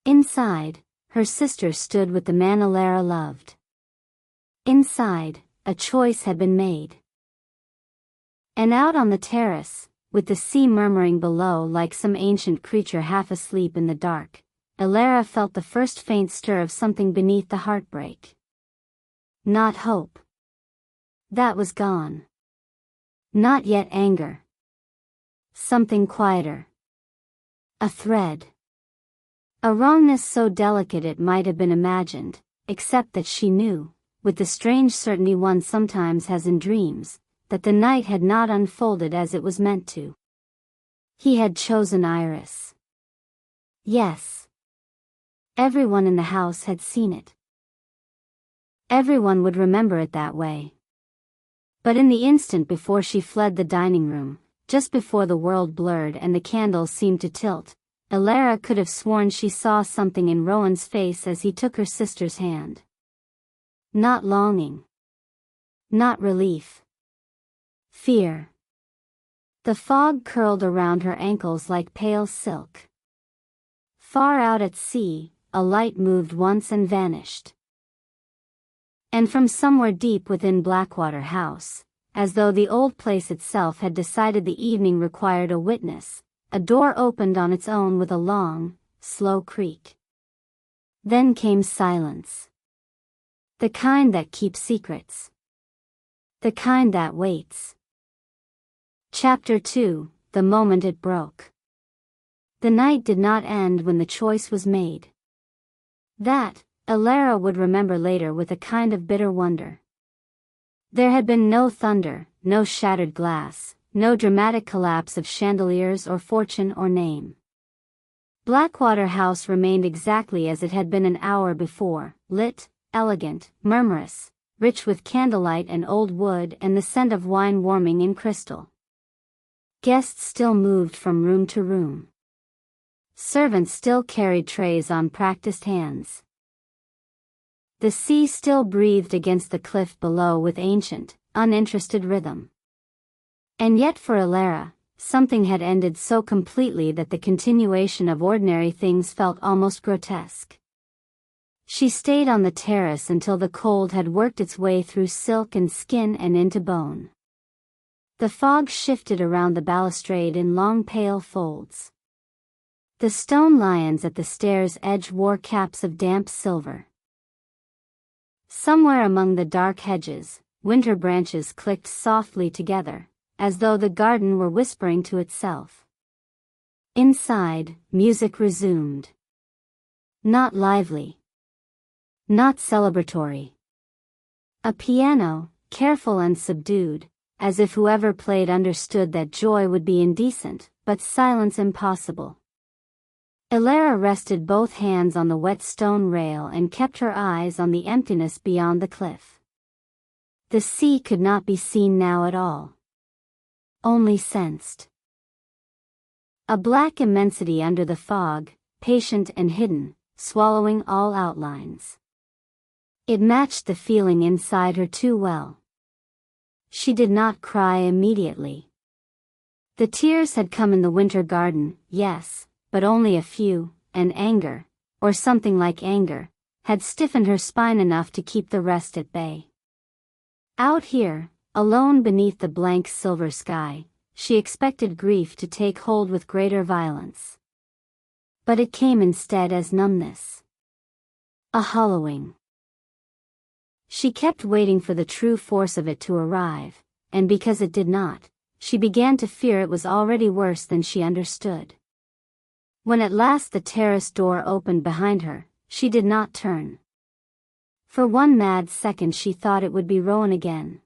Speaker 1: Inside, her sister stood with the man Alara loved. Inside, a choice had been made. And out on the terrace, with the sea murmuring below like some ancient creature half asleep in the dark, Alara felt the first faint stir of something beneath the heartbreak. Not hope. That was gone. Not yet anger. Something quieter. A thread. A wrongness so delicate it might have been imagined, except that she knew, with the strange certainty one sometimes has in dreams, that the night had not unfolded as it was meant to. He had chosen Iris. Yes. Everyone in the house had seen it. Everyone would remember it that way. But in the instant before she fled the dining room, just before the world blurred and the candles seemed to tilt, Elara could have sworn she saw something in Rowan's face as he took her sister's hand. Not longing. Not relief. Fear. The fog curled around her ankles like pale silk. Far out at sea, a light moved once and vanished. And from somewhere deep within Blackwater House, as though the old place itself had decided the evening required a witness, a door opened on its own with a long, slow creak. Then came silence. The kind that keeps secrets. The kind that waits. Chapter 2, The Moment It Broke. The night did not end when the choice was made. That, Elara would remember later with a kind of bitter wonder. There had been no thunder, no shattered glass, no dramatic collapse of chandeliers or fortune or name. Blackwater House remained exactly as it had been an hour before, lit, elegant, murmurous, rich with candlelight and old wood and the scent of wine warming in crystal. Guests still moved from room to room. Servants still carried trays on practiced hands. The sea still breathed against the cliff below with ancient, uninterested rhythm. And yet for Elara, something had ended so completely that the continuation of ordinary things felt almost grotesque. She stayed on the terrace until the cold had worked its way through silk and skin and into bone. The fog shifted around the balustrade in long pale folds. The stone lions at the stairs' edge wore caps of damp silver. Somewhere among the dark hedges, winter branches clicked softly together, as though the garden were whispering to itself. Inside, music resumed. Not lively. Not celebratory. A piano, careful and subdued, as if whoever played understood that joy would be indecent, but silence impossible. Elara rested both hands on the wet stone rail and kept her eyes on the emptiness beyond the cliff. The sea could not be seen now at all. Only sensed. A black immensity under the fog, patient and hidden, swallowing all outlines. It matched the feeling inside her too well. She did not cry immediately. The tears had come in the winter garden, yes, but only a few, and anger, or something like anger, had stiffened her spine enough to keep the rest at bay. Out here, alone beneath the blank silver sky, she expected grief to take hold with greater violence. But it came instead as numbness. A hollowing. She kept waiting for the true force of it to arrive, and because it did not, she began to fear it was already worse than she understood. When at last the terrace door opened behind her, she did not turn. For one mad second she thought it would be Rowan again.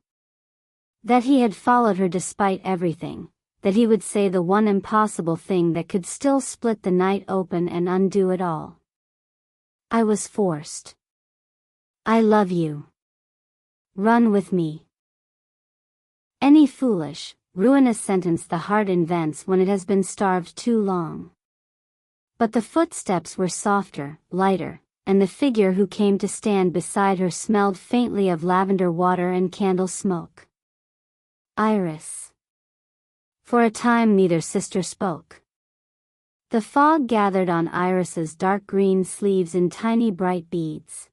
Speaker 1: That he had followed her despite everything, that he would say the one impossible thing that could still split the night open and undo it all. I was forced. I love you. Run with me. Any foolish, ruinous sentence the heart invents when it has been starved too long. But the footsteps were softer, lighter, and the figure who came to stand beside her smelled faintly of lavender water and candle smoke. Iris. For a time neither sister spoke. The fog gathered on Iris's dark green sleeves in tiny bright beads.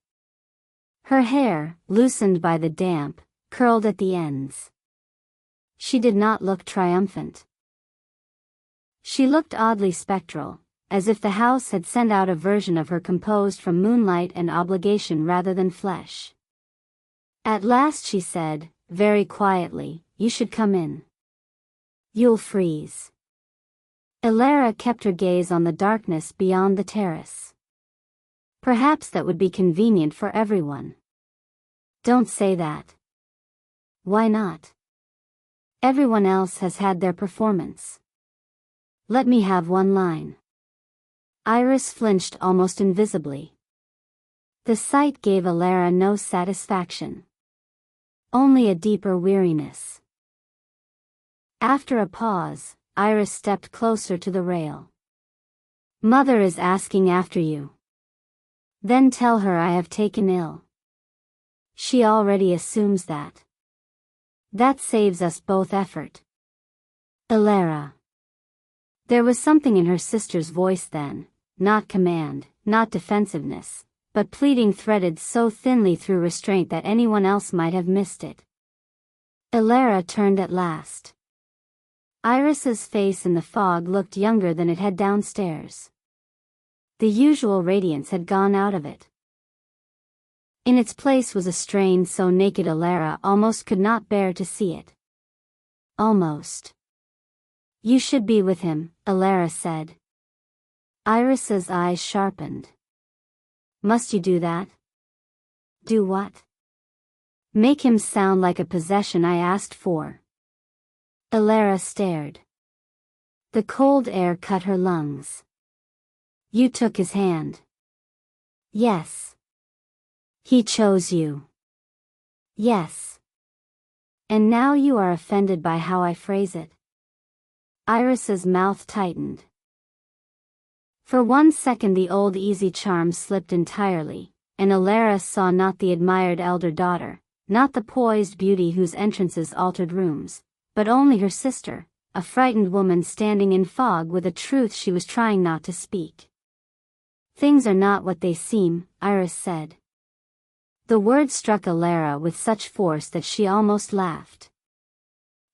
Speaker 1: Her hair, loosened by the damp, curled at the ends. She did not look triumphant. She looked oddly spectral, as if the house had sent out a version of her composed from moonlight and obligation rather than flesh. At last she said, very quietly, "You should come in. You'll freeze." Elara kept her gaze on the darkness beyond the terrace. Perhaps that would be convenient for everyone. Don't say that. Why not? Everyone else has had their performance. Let me have one line. Iris flinched almost invisibly. The sight gave Elara no satisfaction. Only a deeper weariness. After a pause, Iris stepped closer to the rail. Mother is asking after you. Then tell her I have taken ill. She already assumes that. That saves us both effort. Elara. There was something in her sister's voice then, not command, not defensiveness, but pleading threaded so thinly through restraint that anyone else might have missed it. Elara turned at last. Iris's face in the fog looked younger than it had downstairs. The usual radiance had gone out of it. In its place was a strain so naked Elara almost could not bear to see it. Almost. You should be with him, Elara said. Iris's eyes sharpened. Must you do that? Do what? Make him sound like a possession I asked for. Elara stared. The cold air cut her lungs. You took his hand. Yes. He chose you. Yes. And now you are offended by how I phrase it. Iris's mouth tightened. For 1 second the old easy charm slipped entirely, and Elara saw not the admired elder daughter, not the poised beauty whose entrances altered rooms, but only her sister, a frightened woman standing in fog with a truth she was trying not to speak. Things are not what they seem, Iris said. The word struck Elara with such force that she almost laughed.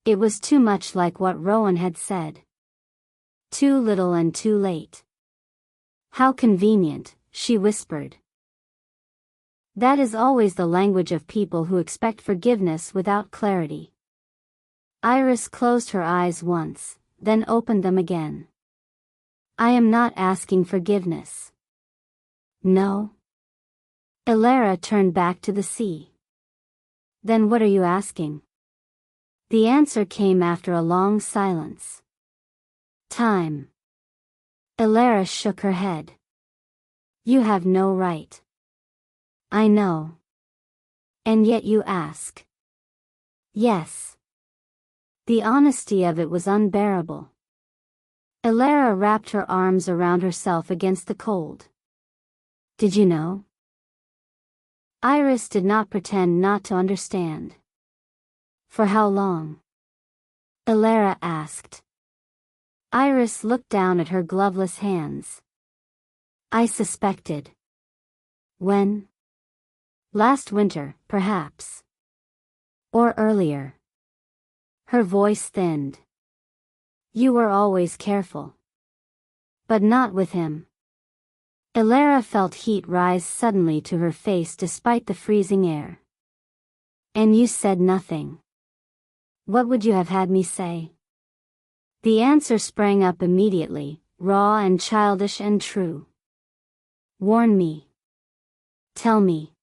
Speaker 1: It was too much like what Rowan had said. Too little and too late. How convenient, she whispered. That is always the language of people who expect forgiveness without clarity. Iris closed her eyes once, then opened them again. I am not asking forgiveness. No. Elara turned back to the sea. Then what are you asking? The answer came after a long silence. Time. Elara shook her head. You have no right. I know. And yet you ask. Yes. The honesty of it was unbearable. Elara wrapped her arms around herself against the cold. Did you know? Iris did not pretend not to understand. For how long? Elara asked. Iris looked down at her gloveless hands. I suspected. When? Last winter, perhaps. Or earlier. Her voice thinned. You were always careful. But not with him. Elara felt heat rise suddenly to her face despite the freezing air. And you said nothing. What would you have had me say? The answer sprang up immediately, raw and childish and true. Warn me. Tell me.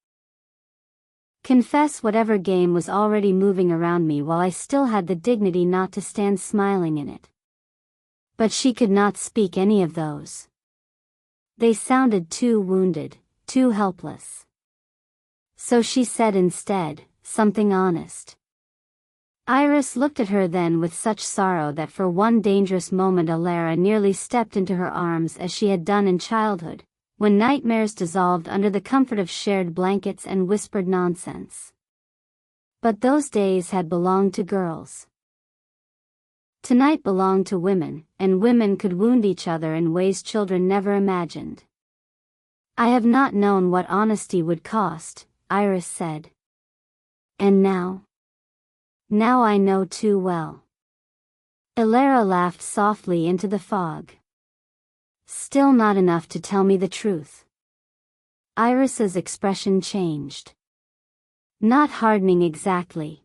Speaker 1: Confess whatever game was already moving around me while I still had the dignity not to stand smiling in it. But she could not speak any of those. They sounded too wounded, too helpless. So she said instead, something honest. Iris looked at her then with such sorrow that for one dangerous moment Elara nearly stepped into her arms as she had done in childhood, when nightmares dissolved under the comfort of shared blankets and whispered nonsense. But those days had belonged to girls. Tonight belonged to women, and women could wound each other in ways children never imagined. I have not known what honesty would cost, Iris said. And now? Now I know too well. Elara laughed softly into the fog. Still not enough to tell me the truth. Iris's expression changed. Not hardening exactly.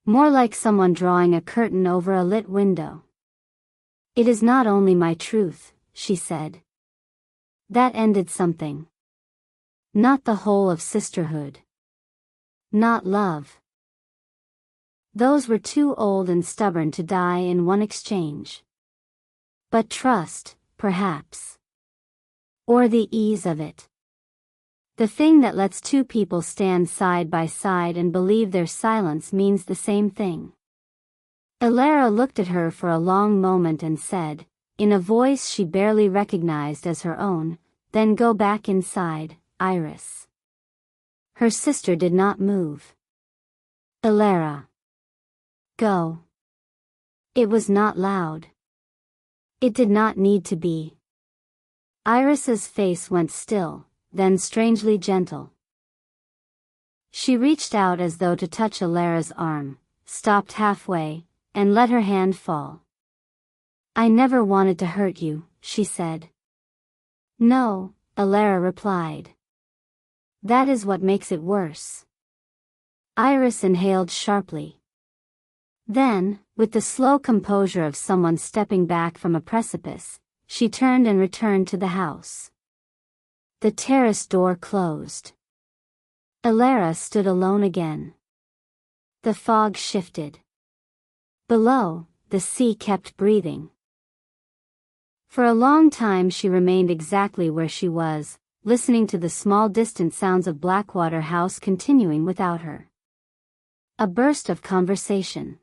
Speaker 1: More like someone drawing a curtain over a lit window. It is not only my truth, she said. That ended something. Not the whole of sisterhood. Not love. Those were too old and stubborn to die in one exchange. But trust, perhaps. Or the ease of it. The thing that lets two people stand side by side and believe their silence means the same thing. Elara looked at her for a long moment and said, in a voice she barely recognized as her own, "Then go back inside, Iris." Her sister did not move. "Elara. Go." It was not loud. It did not need to be. Iris's face went still, then strangely gentle. She reached out as though to touch Elara's arm, stopped halfway, and let her hand fall. "I never wanted to hurt you," she said. "No," Elara replied. "That is what makes it worse." Iris inhaled sharply. Then, with the slow composure of someone stepping back from a precipice, she turned and returned to the house. The terrace door closed. Elara stood alone again. The fog shifted. Below, the sea kept breathing. For a long time she remained exactly where she was, listening to the small distant sounds of Blackwater House continuing without her. A burst of conversation.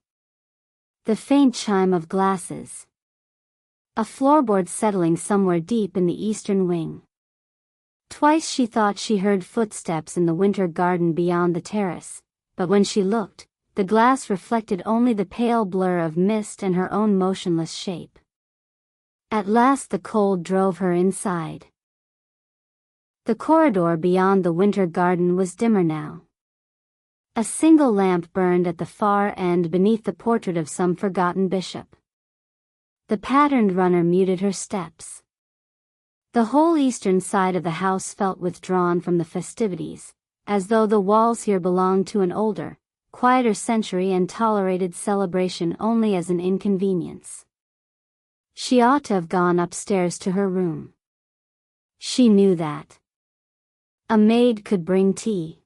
Speaker 1: The faint chime of glasses. A floorboard settling somewhere deep in the eastern wing. Twice she thought she heard footsteps in the winter garden beyond the terrace, but when she looked, the glass reflected only the pale blur of mist and her own motionless shape. At last the cold drove her inside. The corridor beyond the winter garden was dimmer now. A single lamp burned at the far end beneath the portrait of some forgotten bishop. The patterned runner muted her steps. The whole eastern side of the house felt withdrawn from the festivities, as though the walls here belonged to an older, quieter century and tolerated celebration only as an inconvenience. She ought to have gone upstairs to her room. She knew that. A maid could bring tea.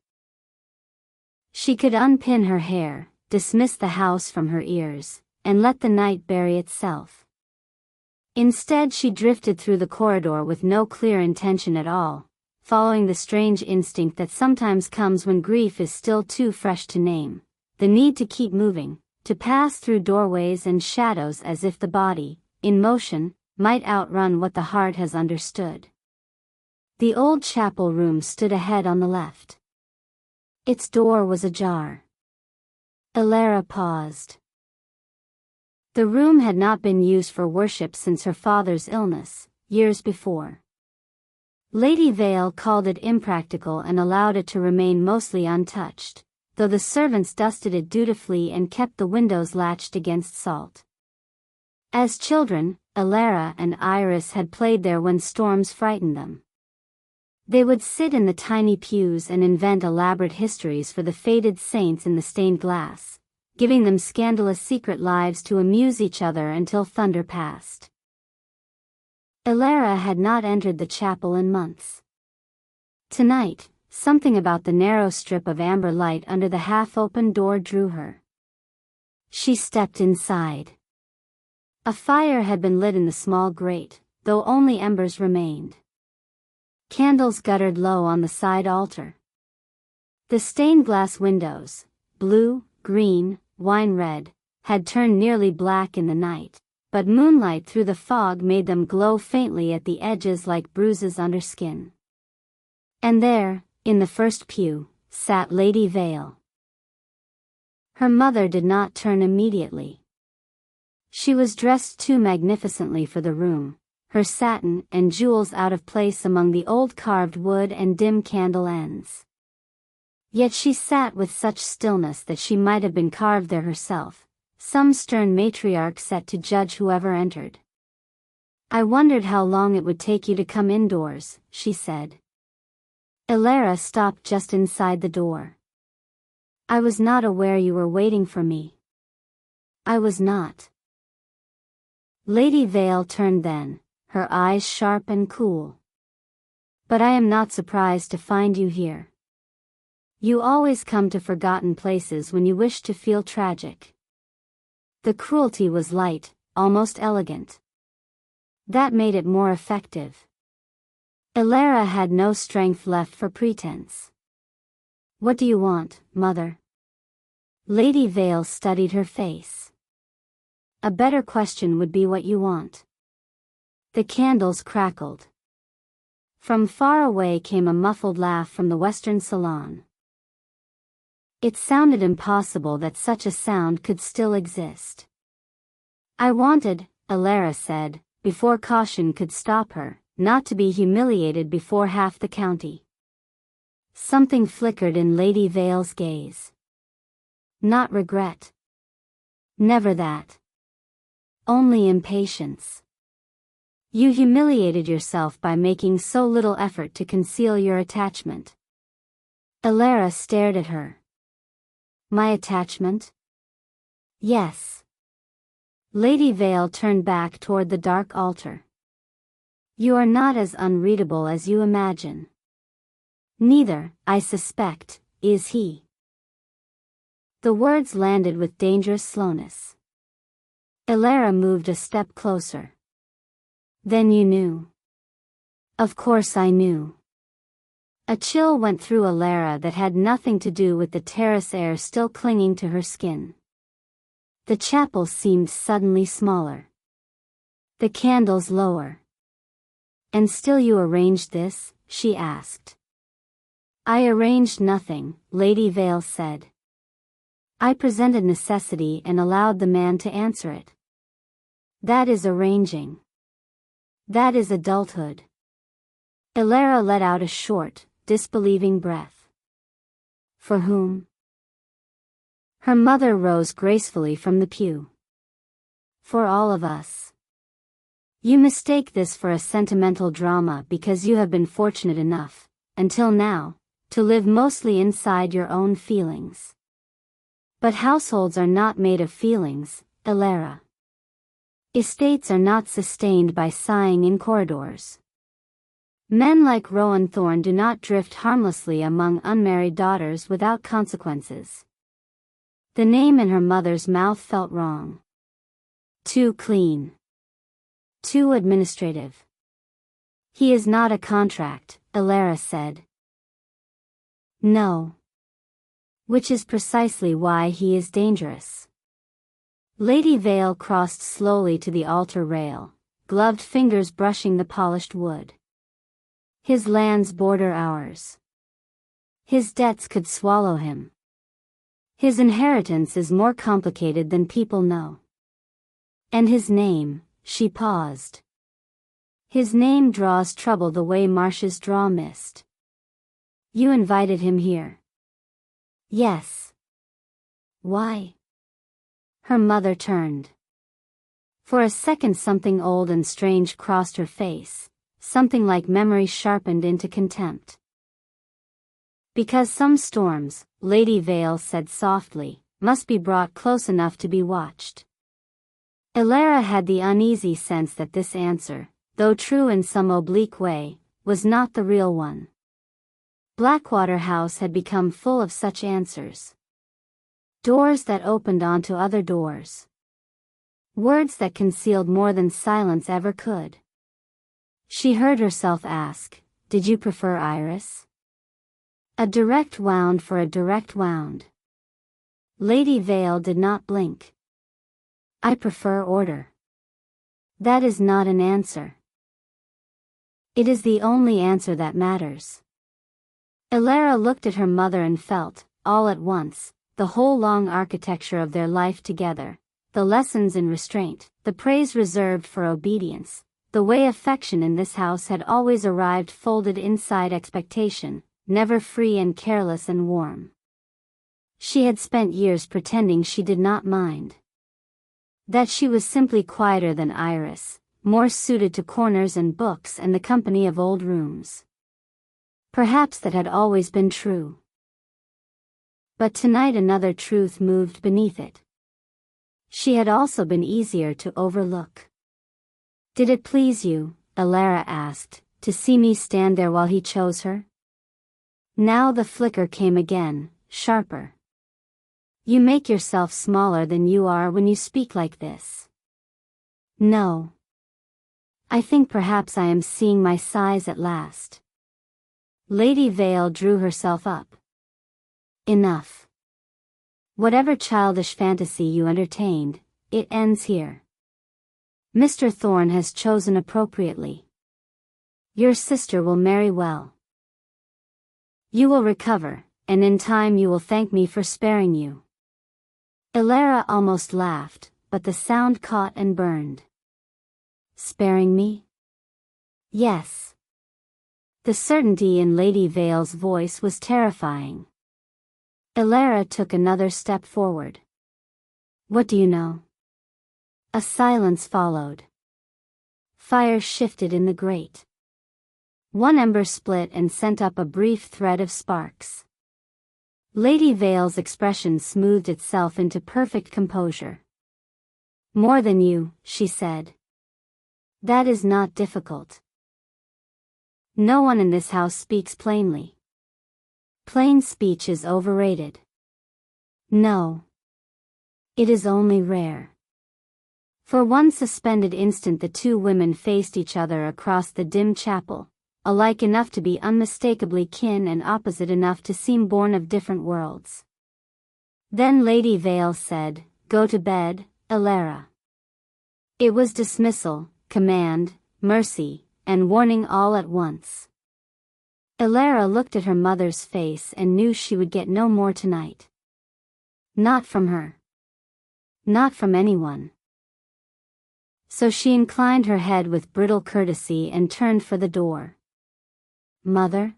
Speaker 1: She could unpin her hair, dismiss the house from her ears, and let the night bury itself. Instead she drifted through the corridor with no clear intention at all, following the strange instinct that sometimes comes when grief is still too fresh to name, the need to keep moving, to pass through doorways and shadows as if the body, in motion, might outrun what the heart has understood. The old chapel room stood ahead on the left. Its door was ajar. Elara paused. The room had not been used for worship since her father's illness, years before. Lady Vale called it impractical and allowed it to remain mostly untouched, though the servants dusted it dutifully and kept the windows latched against salt. As children, Elara and Iris had played there when storms frightened them. They would sit in the tiny pews and invent elaborate histories for the faded saints in the stained glass, giving them scandalous secret lives to amuse each other until thunder passed. Elara had not entered the chapel in months. Tonight, something about the narrow strip of amber light under the half-open door drew her. She stepped inside. A fire had been lit in the small grate, though only embers remained. Candles guttered low on the side altar. The stained glass windows, blue, green, wine red, had turned nearly black in the night, but moonlight through the fog made them glow faintly at the edges like bruises under skin. And there, in the first pew, sat Lady Vale. Her mother did not turn immediately. She was dressed too magnificently for the room, her satin and jewels out of place among the old carved wood and dim candle ends. Yet she sat with such stillness that she might have been carved there herself, some stern matriarch set to judge whoever entered. "I wondered how long it would take you to come indoors," she said. Elara stopped just inside the door. "I was not aware you were waiting for me." "I was not." Lady Vale turned then, her eyes sharp and cool. "But I am not surprised to find you here. You always come to forgotten places when you wish to feel tragic." The cruelty was light, almost elegant. That made it more effective. Elara had no strength left for pretense. "What do you want, mother?" Lady Vale studied her face. A better question would be what you want. The candles crackled. From far away came a muffled laugh from the western salon. It sounded impossible that such a sound could still exist. I wanted, Alara said, before caution could stop her, not to be humiliated before half the county. Something flickered in Lady Vale's gaze. Not regret. Never that. Only impatience. You humiliated yourself by making so little effort to conceal your attachment. Alara stared at her. My attachment? Yes. Lady Vale turned back toward the dark altar. You are not as unreadable as you imagine. Neither, I suspect, is he. The words landed with dangerous slowness. Alara moved a step closer. Then you knew. Of course I knew. A chill went through Alara that had nothing to do with the terrace air still clinging to her skin. The chapel seemed suddenly smaller. The candles lower. And still you arranged this? She asked. I arranged nothing, Lady Vale said. I presented necessity and allowed the man to answer it. That is arranging. That is adulthood. Alara let out a short, disbelieving breath. For whom? Her mother rose gracefully from the pew. For all of us. You mistake this for a sentimental drama because you have been fortunate enough, until now, to live mostly inside your own feelings. But households are not made of feelings, Alara. Estates are not sustained by sighing in corridors. Men like Rowan Thorne do not drift harmlessly among unmarried daughters without consequences. The name in her mother's mouth felt wrong. Too clean. Too administrative. He is not a contract, Alara said. No. Which is precisely why he is dangerous. Lady Vale crossed slowly to the altar rail, gloved fingers brushing the polished wood. His lands border ours. His debts could swallow him. His inheritance is more complicated than people know. And his name, she paused. His name draws trouble the way marshes draw mist. You invited him here. Yes. Why? Her mother turned. For a second something old and strange crossed her face, something like memory sharpened into contempt. Because some storms, Lady Vale said softly, must be brought close enough to be watched. Alara had the uneasy sense that this answer, though true in some oblique way, was not the real one. Blackwater House had become full of such answers. Doors that opened onto other doors. Words that concealed more than silence ever could. She heard herself ask, did you prefer Iris? A direct wound for a direct wound. Lady Vale did not blink. I prefer order. That is not an answer. It is the only answer that matters. Alara looked at her mother and felt, all at once, the whole long architecture of their life together, the lessons in restraint, the praise reserved for obedience, the way affection in this house had always arrived folded inside expectation, never free and careless and warm. She had spent years pretending she did not mind. That she was simply quieter than Iris, more suited to corners and books and the company of old rooms. Perhaps that had always been true. But tonight another truth moved beneath it. She had also been easier to overlook. Did it please you, Alara asked, to see me stand there while he chose her? Now the flicker came again, sharper. You make yourself smaller than you are when you speak like this. No. I think perhaps I am seeing my size at last. Lady Vale drew herself up. Enough. Whatever childish fantasy you entertained, it ends here. Mr. Thorne has chosen appropriately. Your sister will marry well. You will recover, and in time you will thank me for sparing you." Elara almost laughed, but the sound caught and burned. "Sparing me?" "Yes." The certainty in Lady Vale's voice was terrifying. Elara took another step forward. "What do you know?" A silence followed. Fire shifted in the grate. One ember split and sent up a brief thread of sparks. Lady Vale's expression smoothed itself into perfect composure. "More than you," she said. "That is not difficult. No one in this house speaks plainly. Plain speech is overrated. No. It is only rare." For one suspended instant the two women faced each other across the dim chapel, alike enough to be unmistakably kin and opposite enough to seem born of different worlds. Then Lady Vale said, "Go to bed, Elara." It was dismissal, command, mercy, and warning all at once. Elara looked at her mother's face and knew she would get no more tonight. Not from her. Not from anyone. So she inclined her head with brittle courtesy and turned for the door. "Mother?"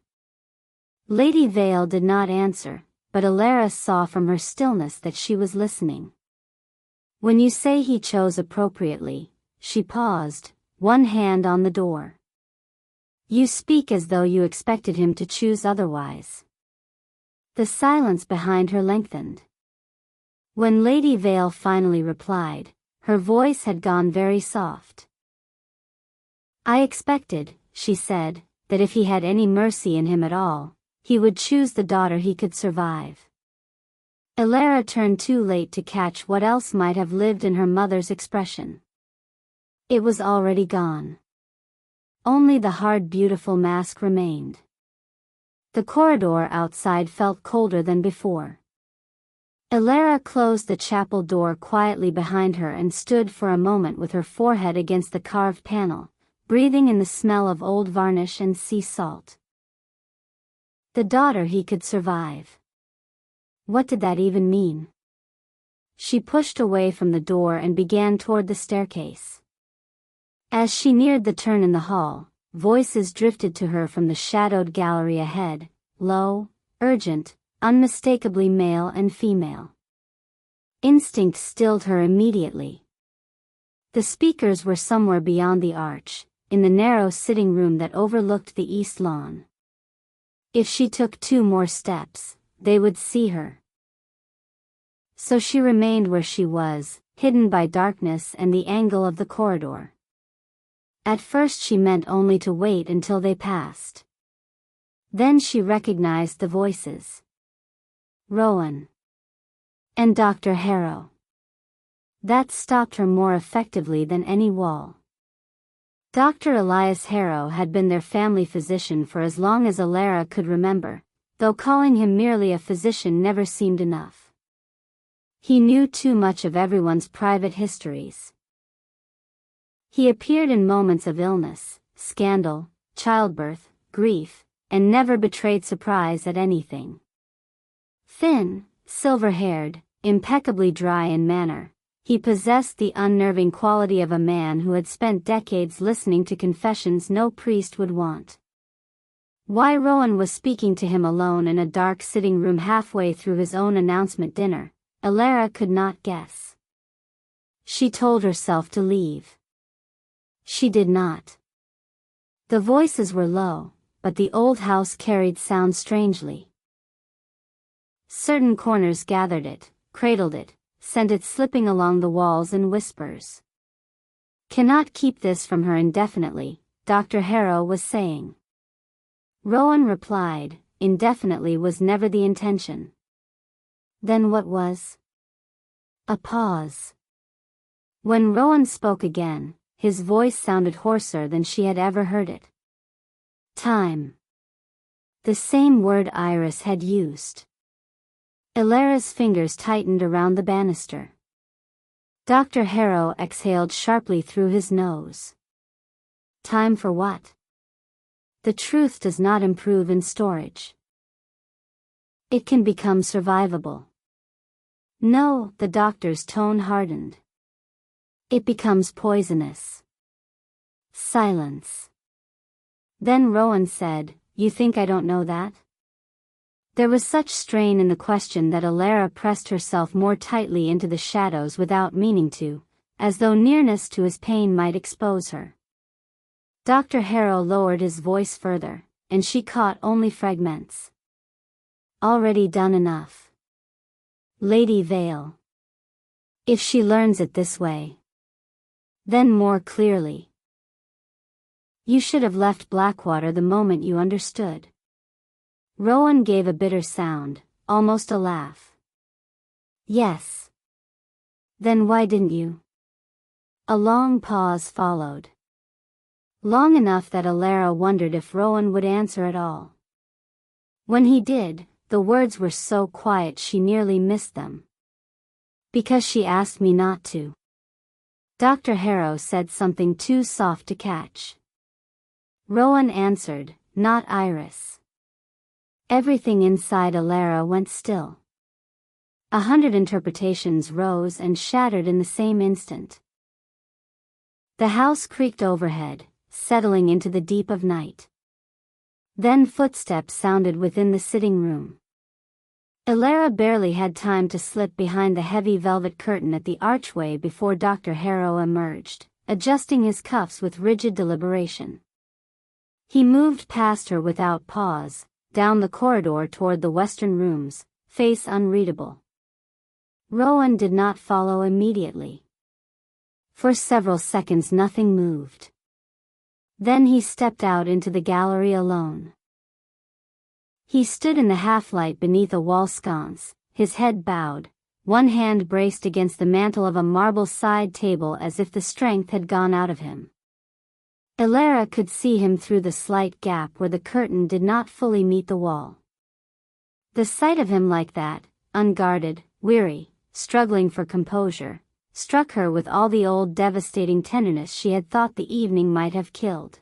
Speaker 1: Lady Vale did not answer, but Elara saw from her stillness that she was listening. "When you say he chose appropriately," she paused, one hand on the door. "You speak as though you expected him to choose otherwise." The silence behind her lengthened. When Lady Vale finally replied, her voice had gone very soft. "I expected," she said, "that if he had any mercy in him at all, he would choose the daughter he could survive." Elara turned too late to catch what else might have lived in her mother's expression. It was already gone. Only the hard beautiful mask remained. The corridor outside felt colder than before. Elara closed the chapel door quietly behind her and stood for a moment with her forehead against the carved panel, breathing in the smell of old varnish and sea salt. The daughter he could survive. What did that even mean? She pushed away from the door and began toward the staircase. As she neared the turn in the hall, voices drifted to her from the shadowed gallery ahead, low, urgent, unmistakably male and female. Instinct stilled her immediately. The speakers were somewhere beyond the arch, in the narrow sitting room that overlooked the east lawn. If she took 2 more steps, they would see her. So she remained where she was, hidden by darkness and the angle of the corridor. At first she meant only to wait until they passed. Then she recognized the voices. Rowan. And Dr. Harrow. That stopped her more effectively than any wall. Dr. Elias Harrow had been their family physician for as long as Elara could remember, though calling him merely a physician never seemed enough. He knew too much of everyone's private histories. He appeared in moments of illness, scandal, childbirth, grief, and never betrayed surprise at anything. Thin, silver-haired, impeccably dry in manner, he possessed the unnerving quality of a man who had spent decades listening to confessions no priest would want. Why Rowan was speaking to him alone in a dark sitting room halfway through his own announcement dinner, Elara could not guess. She told herself to leave. She did not. The voices were low, but the old house carried sound strangely. Certain corners gathered it, cradled it, sent it slipping along the walls in whispers. "Cannot keep this from her indefinitely," Dr. Harrow was saying. Rowan replied, "Indefinitely was never the intention." Then what was? A pause. When Rowan spoke again, his voice sounded hoarser than she had ever heard it. "Time." The same word Iris had used. Elara's fingers tightened around the banister. Dr. Harrow exhaled sharply through his nose. Time for what? The truth does not improve in storage. It can become survivable. No, the doctor's tone hardened. It becomes poisonous. Silence. Then Rowan said, "You think I don't know that?" There was such strain in the question that Alara pressed herself more tightly into the shadows without meaning to, as though nearness to his pain might expose her. Dr. Harrow lowered his voice further, and she caught only fragments. Already done enough. Lady Vale. If she learns it this way. Then more clearly. You should have left Blackwater the moment you understood. Rowan gave a bitter sound, almost a laugh. Yes. Then why didn't you? A long pause followed. Long enough that Alara wondered if Rowan would answer at all. When he did, the words were so quiet she nearly missed them. Because she asked me not to. Dr. Harrow said something too soft to catch. Rowan answered, not Iris. Everything inside Alara went still. 100 interpretations rose and shattered in the same instant. The house creaked overhead, settling into the deep of night. Then footsteps sounded within the sitting room. Alara barely had time to slip behind the heavy velvet curtain at the archway before Dr. Harrow emerged, adjusting his cuffs with rigid deliberation. He moved past her without pause, down the corridor toward the western rooms, face unreadable. Rowan did not follow immediately. For several seconds nothing moved. Then he stepped out into the gallery alone. He stood in the half-light beneath a wall sconce, his head bowed, one hand braced against the mantel of a marble side table as if the strength had gone out of him. Alara could see him through the slight gap where the curtain did not fully meet the wall. The sight of him like that, unguarded, weary, struggling for composure, struck her with all the old devastating tenderness she had thought the evening might have killed.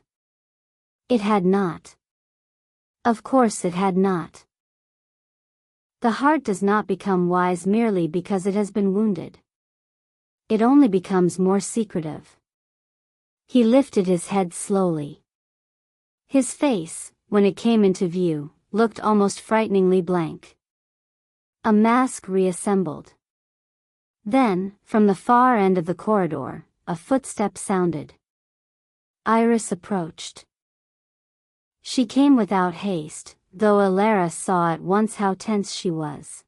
Speaker 1: It had not. Of course it had not. The heart does not become wise merely because it has been wounded. It only becomes more secretive. He lifted his head slowly. His face, when it came into view, looked almost frighteningly blank. A mask reassembled. Then, from the far end of the corridor, a footstep sounded. Iris approached. She came without haste, though Alara saw at once how tense she was.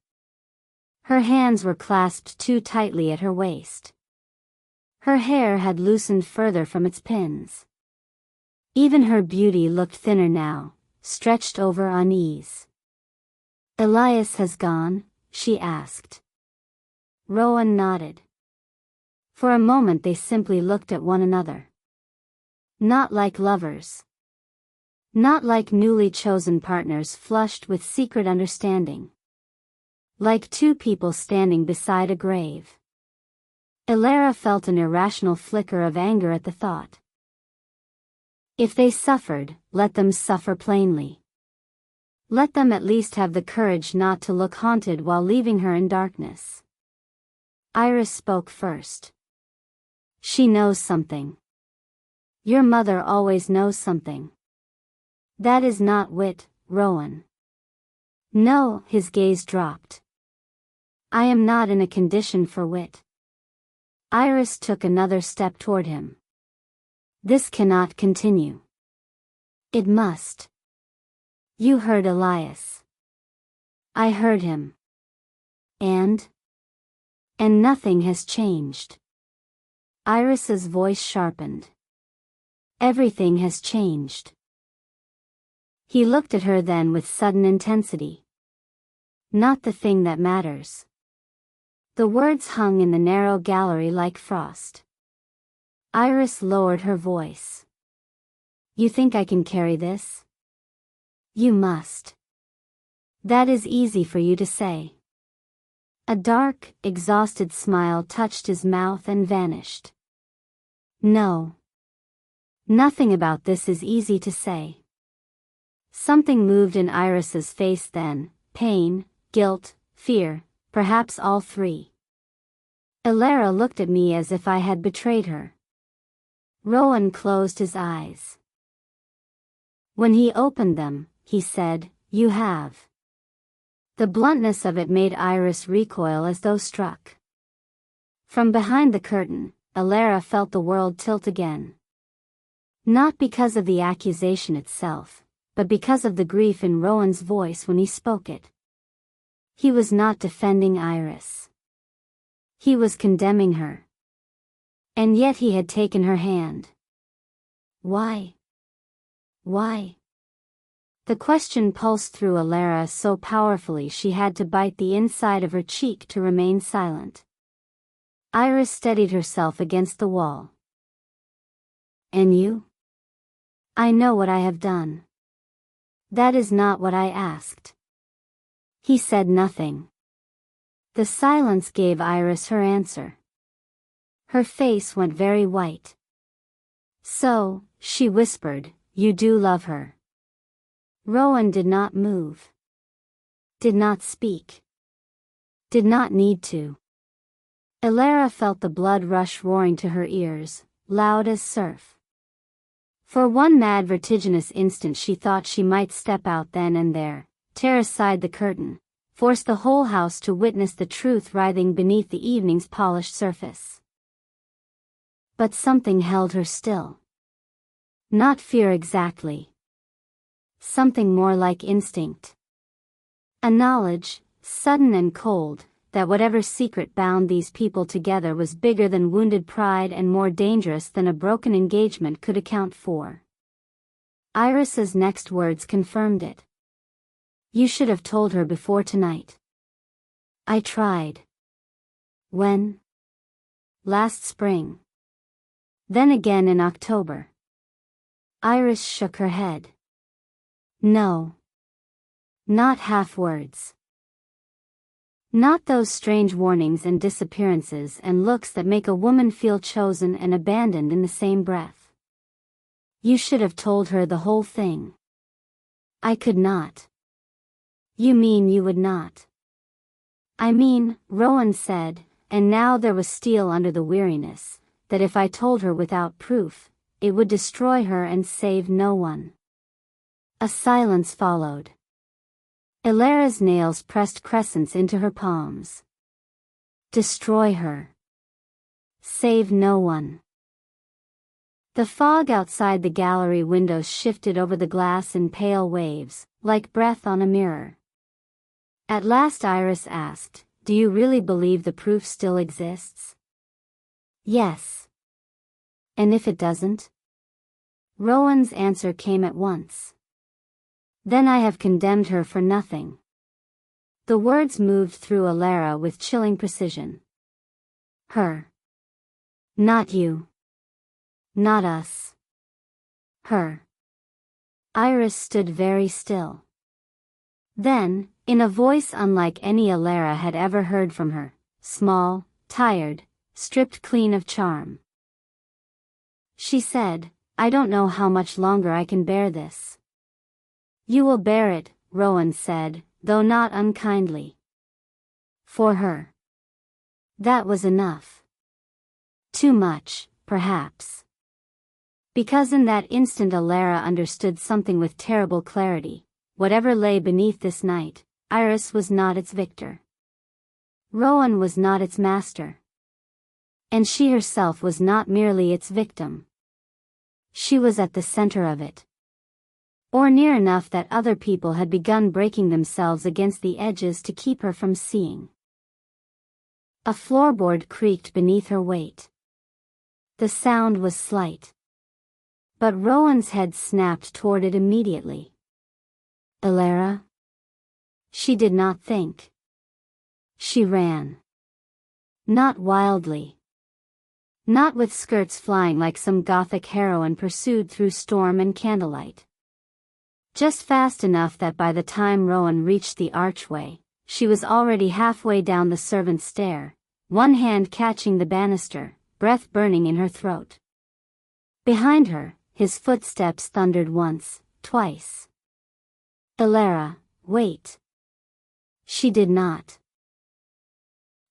Speaker 1: Her hands were clasped too tightly at her waist. Her hair had loosened further from its pins. Even her beauty looked thinner now, stretched over unease. Elias has gone? She asked. Rowan nodded. For a moment they simply looked at one another. Not like lovers. Not like newly chosen partners flushed with secret understanding. Like two people standing beside a grave. Alara felt an irrational flicker of anger at the thought. If they suffered, let them suffer plainly. Let them at least have the courage not to look haunted while leaving her in darkness. Iris spoke first. She knows something. Your mother always knows something. That is not wit, Rowan. No, his gaze dropped. I am not in a condition for wit. Iris took another step toward him. This cannot continue. It must. You heard Elias. I heard him. And nothing has changed. Iris's voice sharpened. Everything has changed. He looked at her then with sudden intensity. Not the thing that matters. The words hung in the narrow gallery like frost. Iris lowered her voice. You think I can carry this? You must. That is easy for you to say. A dark, exhausted smile touched his mouth and vanished. No. Nothing about this is easy to say. Something moved in Iris's face then, pain, guilt, fear, perhaps all three. Elara looked at me as if I had betrayed her. Rowan closed his eyes. When he opened them, he said, "You have." The bluntness of it made Iris recoil as though struck. From behind the curtain, Elara felt the world tilt again. Not because of the accusation itself, but because of the grief in Rowan's voice when he spoke it. He was not defending Iris. He was condemning her. And yet he had taken her hand. Why? Why? The question pulsed through Elara so powerfully she had to bite the inside of her cheek to remain silent. Iris steadied herself against the wall. "And you?" "I know what I have done." "That is not what I asked." He said nothing. The silence gave Iris her answer. Her face went very white. "So," she whispered, "you do love her." Rowan did not move. Did not speak. Did not need to. Elara felt the blood rush roaring to her ears, loud as surf. For one mad vertiginous instant she thought she might step out then and there, tear aside the curtain, force the whole house to witness the truth writhing beneath the evening's polished surface. But something held her still. Not fear exactly. Something more like instinct. A knowledge, sudden and cold, that whatever secret bound these people together was bigger than wounded pride and more dangerous than a broken engagement could account for. Iris's next words confirmed it. "You should have told her before tonight." "I tried." "When?" "Last spring. Then again in October." Iris shook her head. "No. Not half words. Not those strange warnings and disappearances and looks that make a woman feel chosen and abandoned in the same breath. You should have told her the whole thing." "I could not." "You mean you would not?" "I mean," Rowan said, and now there was steel under the weariness, "that if I told her without proof, it would destroy her and save no one." A silence followed. Elara's nails pressed crescents into her palms. Destroy her. Save no one. The fog outside the gallery windows shifted over the glass in pale waves, like breath on a mirror. At last Iris asked, "Do you really believe the proof still exists?" "Yes." "And if it doesn't?" Rowan's answer came at once. "Then I have condemned her for nothing." The words moved through Elara with chilling precision. Her. Not you. Not us. Her. Iris stood very still. Then, in a voice unlike any Elara had ever heard from her, small, tired, stripped clean of charm, she said, "I don't know how much longer I can bear this." "You will bear it," Rowan said, though not unkindly. For her. That was enough. Too much, perhaps. Because in that instant Elara understood something with terrible clarity. Whatever lay beneath this night, Iris was not its victor. Rowan was not its master. And she herself was not merely its victim. She was at the center of it. Or near enough that other people had begun breaking themselves against the edges to keep her from seeing. A floorboard creaked beneath her weight. The sound was slight. But Rowan's head snapped toward it immediately. Elara? She did not think. She ran. Not wildly. Not with skirts flying like some gothic heroine pursued through storm and candlelight. Just fast enough that by the time Rowan reached the archway, she was already halfway down the servant's stair, one hand catching the banister, breath burning in her throat. Behind her, his footsteps thundered once, twice. "Elara, wait." She did not.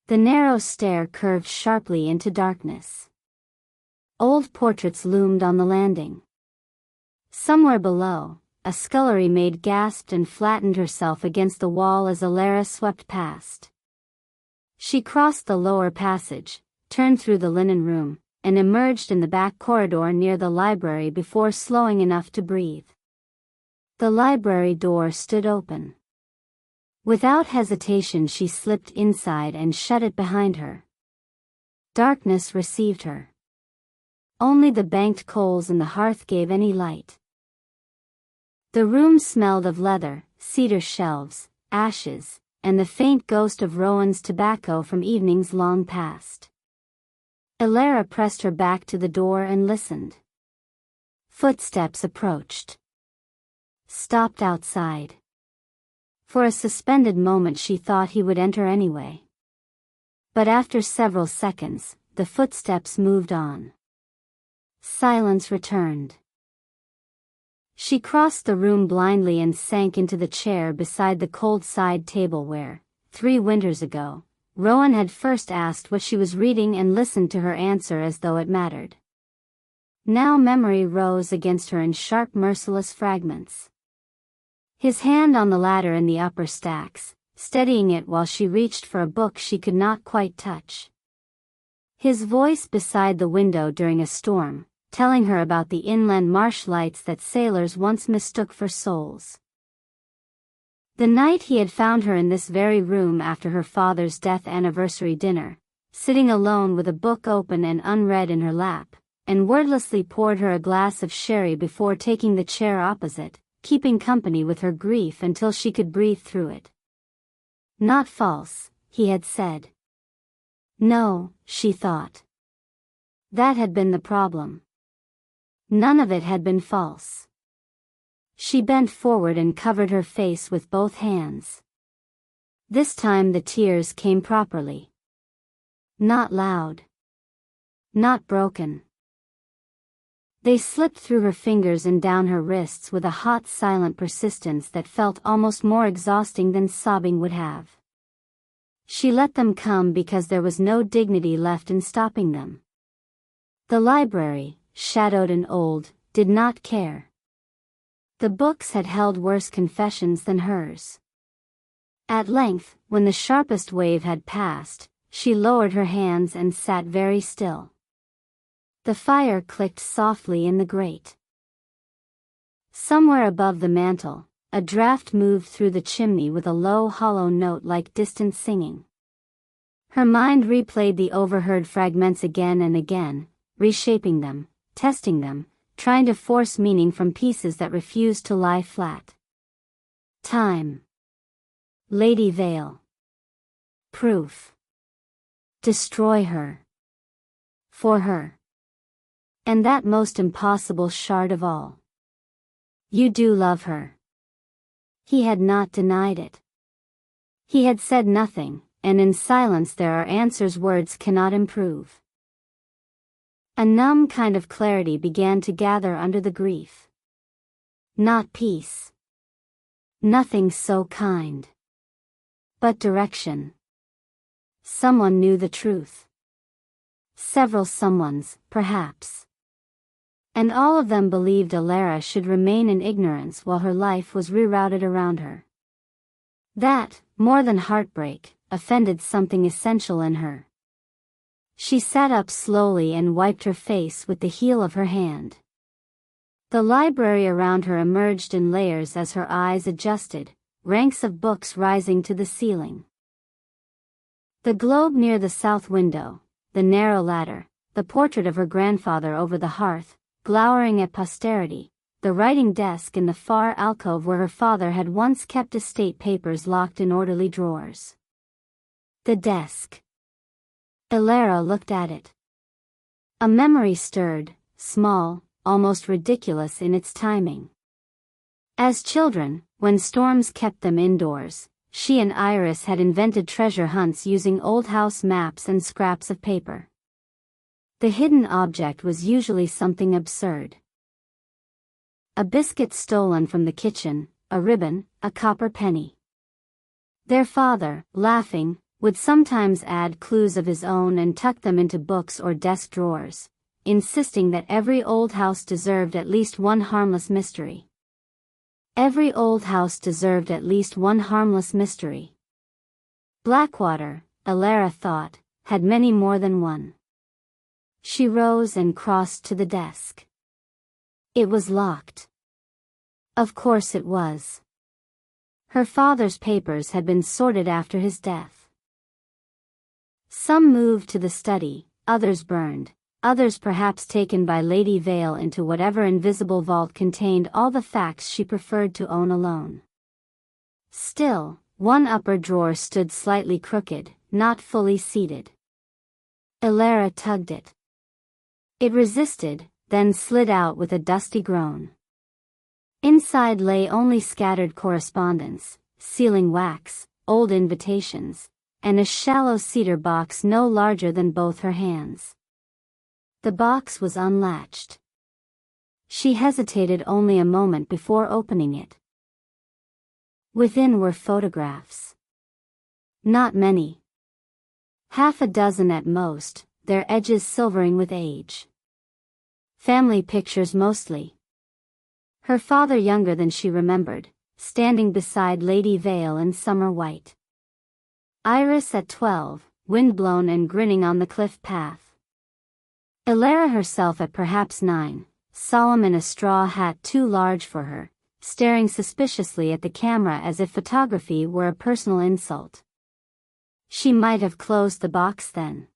Speaker 1: The narrow stair curved sharply into darkness. Old portraits loomed on the landing. Somewhere below, a scullery maid gasped and flattened herself against the wall as Elara swept past. She crossed the lower passage, turned through the linen room, and emerged in the back corridor near the library before slowing enough to breathe. The library door stood open. Without hesitation she slipped inside and shut it behind her. Darkness received her. Only the banked coals in the hearth gave any light. The room smelled of leather, cedar shelves, ashes, and the faint ghost of Rowan's tobacco from evenings long past. Elara pressed her back to the door and listened. Footsteps approached. Stopped outside. For a suspended moment she thought he would enter anyway. But after several seconds, the footsteps moved on. Silence returned. She crossed the room blindly and sank into the chair beside the cold side table where, 3 winters ago, Rowan had first asked what she was reading and listened to her answer as though it mattered. Now memory rose against her in sharp merciless fragments. His hand on the ladder in the upper stacks, steadying it while she reached for a book she could not quite touch. His voice beside the window during a storm, telling her about the inland marsh lights that sailors once mistook for souls. The night he had found her in this very room after her father's death anniversary dinner, sitting alone with a book open and unread in her lap, and wordlessly poured her a glass of sherry before taking the chair opposite, keeping company with her grief until she could breathe through it. Not false, he had said. No, she thought. That had been the problem. None of it had been false. She bent forward and covered her face with both hands. This time the tears came properly. Not loud. Not broken. They slipped through her fingers and down her wrists with a hot silent persistence that felt almost more exhausting than sobbing would have. She let them come because there was no dignity left in stopping them. The library, shadowed and old, did not care. The books had held worse confessions than hers. At length, when the sharpest wave had passed, she lowered her hands and sat very still. The fire clicked softly in the grate. Somewhere above the mantel, a draught moved through the chimney with a low hollow note like distant singing. Her mind replayed the overheard fragments again and again, reshaping them, testing them, trying to force meaning from pieces that refused to lie flat. Time. Lady Vale. Proof. Destroy her. For her. And that most impossible shard of all. You do love her. He had not denied it. He had said nothing, and in silence there are answers words cannot improve. A numb kind of clarity began to gather under the grief. Not peace. Nothing so kind. But direction. Someone knew the truth. Several someones, perhaps. And all of them believed Elara should remain in ignorance while her life was rerouted around her. That, more than heartbreak, offended something essential in her. She sat up slowly and wiped her face with the heel of her hand. The library around her emerged in layers as her eyes adjusted, ranks of books rising to the ceiling. The globe near the south window, the narrow ladder, the portrait of her grandfather over the hearth, glowering at posterity, the writing desk in the far alcove where her father had once kept estate papers locked in orderly drawers. The desk. Elara looked at it. A memory stirred, small, almost ridiculous in its timing. As children, when storms kept them indoors, she and Iris had invented treasure hunts using old house maps and scraps of paper. The hidden object was usually something absurd. A biscuit stolen from the kitchen, a ribbon, a copper penny. Their father, laughing, would sometimes add clues of his own and tuck them into books or desk drawers, insisting that every old house deserved at least one harmless mystery. Every old house deserved at least one harmless mystery. Blackwater, Elara thought, had many more than one. She rose and crossed to the desk. It was locked. Of course it was. Her father's papers had been sorted after his death. Some moved to the study, others burned, others perhaps taken by Lady Vale into whatever invisible vault contained all the facts she preferred to own alone. Still, one upper drawer stood slightly crooked, not fully seated. Elara tugged it. It resisted, then slid out with a dusty groan. Inside lay only scattered correspondence, sealing wax, old invitations, and a shallow cedar box no larger than both her hands. The box was unlatched. She hesitated only a moment before opening it. Within were photographs. Not many. Half a dozen at most, their edges silvering with age. Family pictures mostly. Her father younger than she remembered, standing beside Lady Vale in summer white. Iris at 12, windblown and grinning on the cliff path. Elara herself at perhaps 9, solemn in a straw hat too large for her, staring suspiciously at the camera as if photography were a personal insult. She might have closed the box then.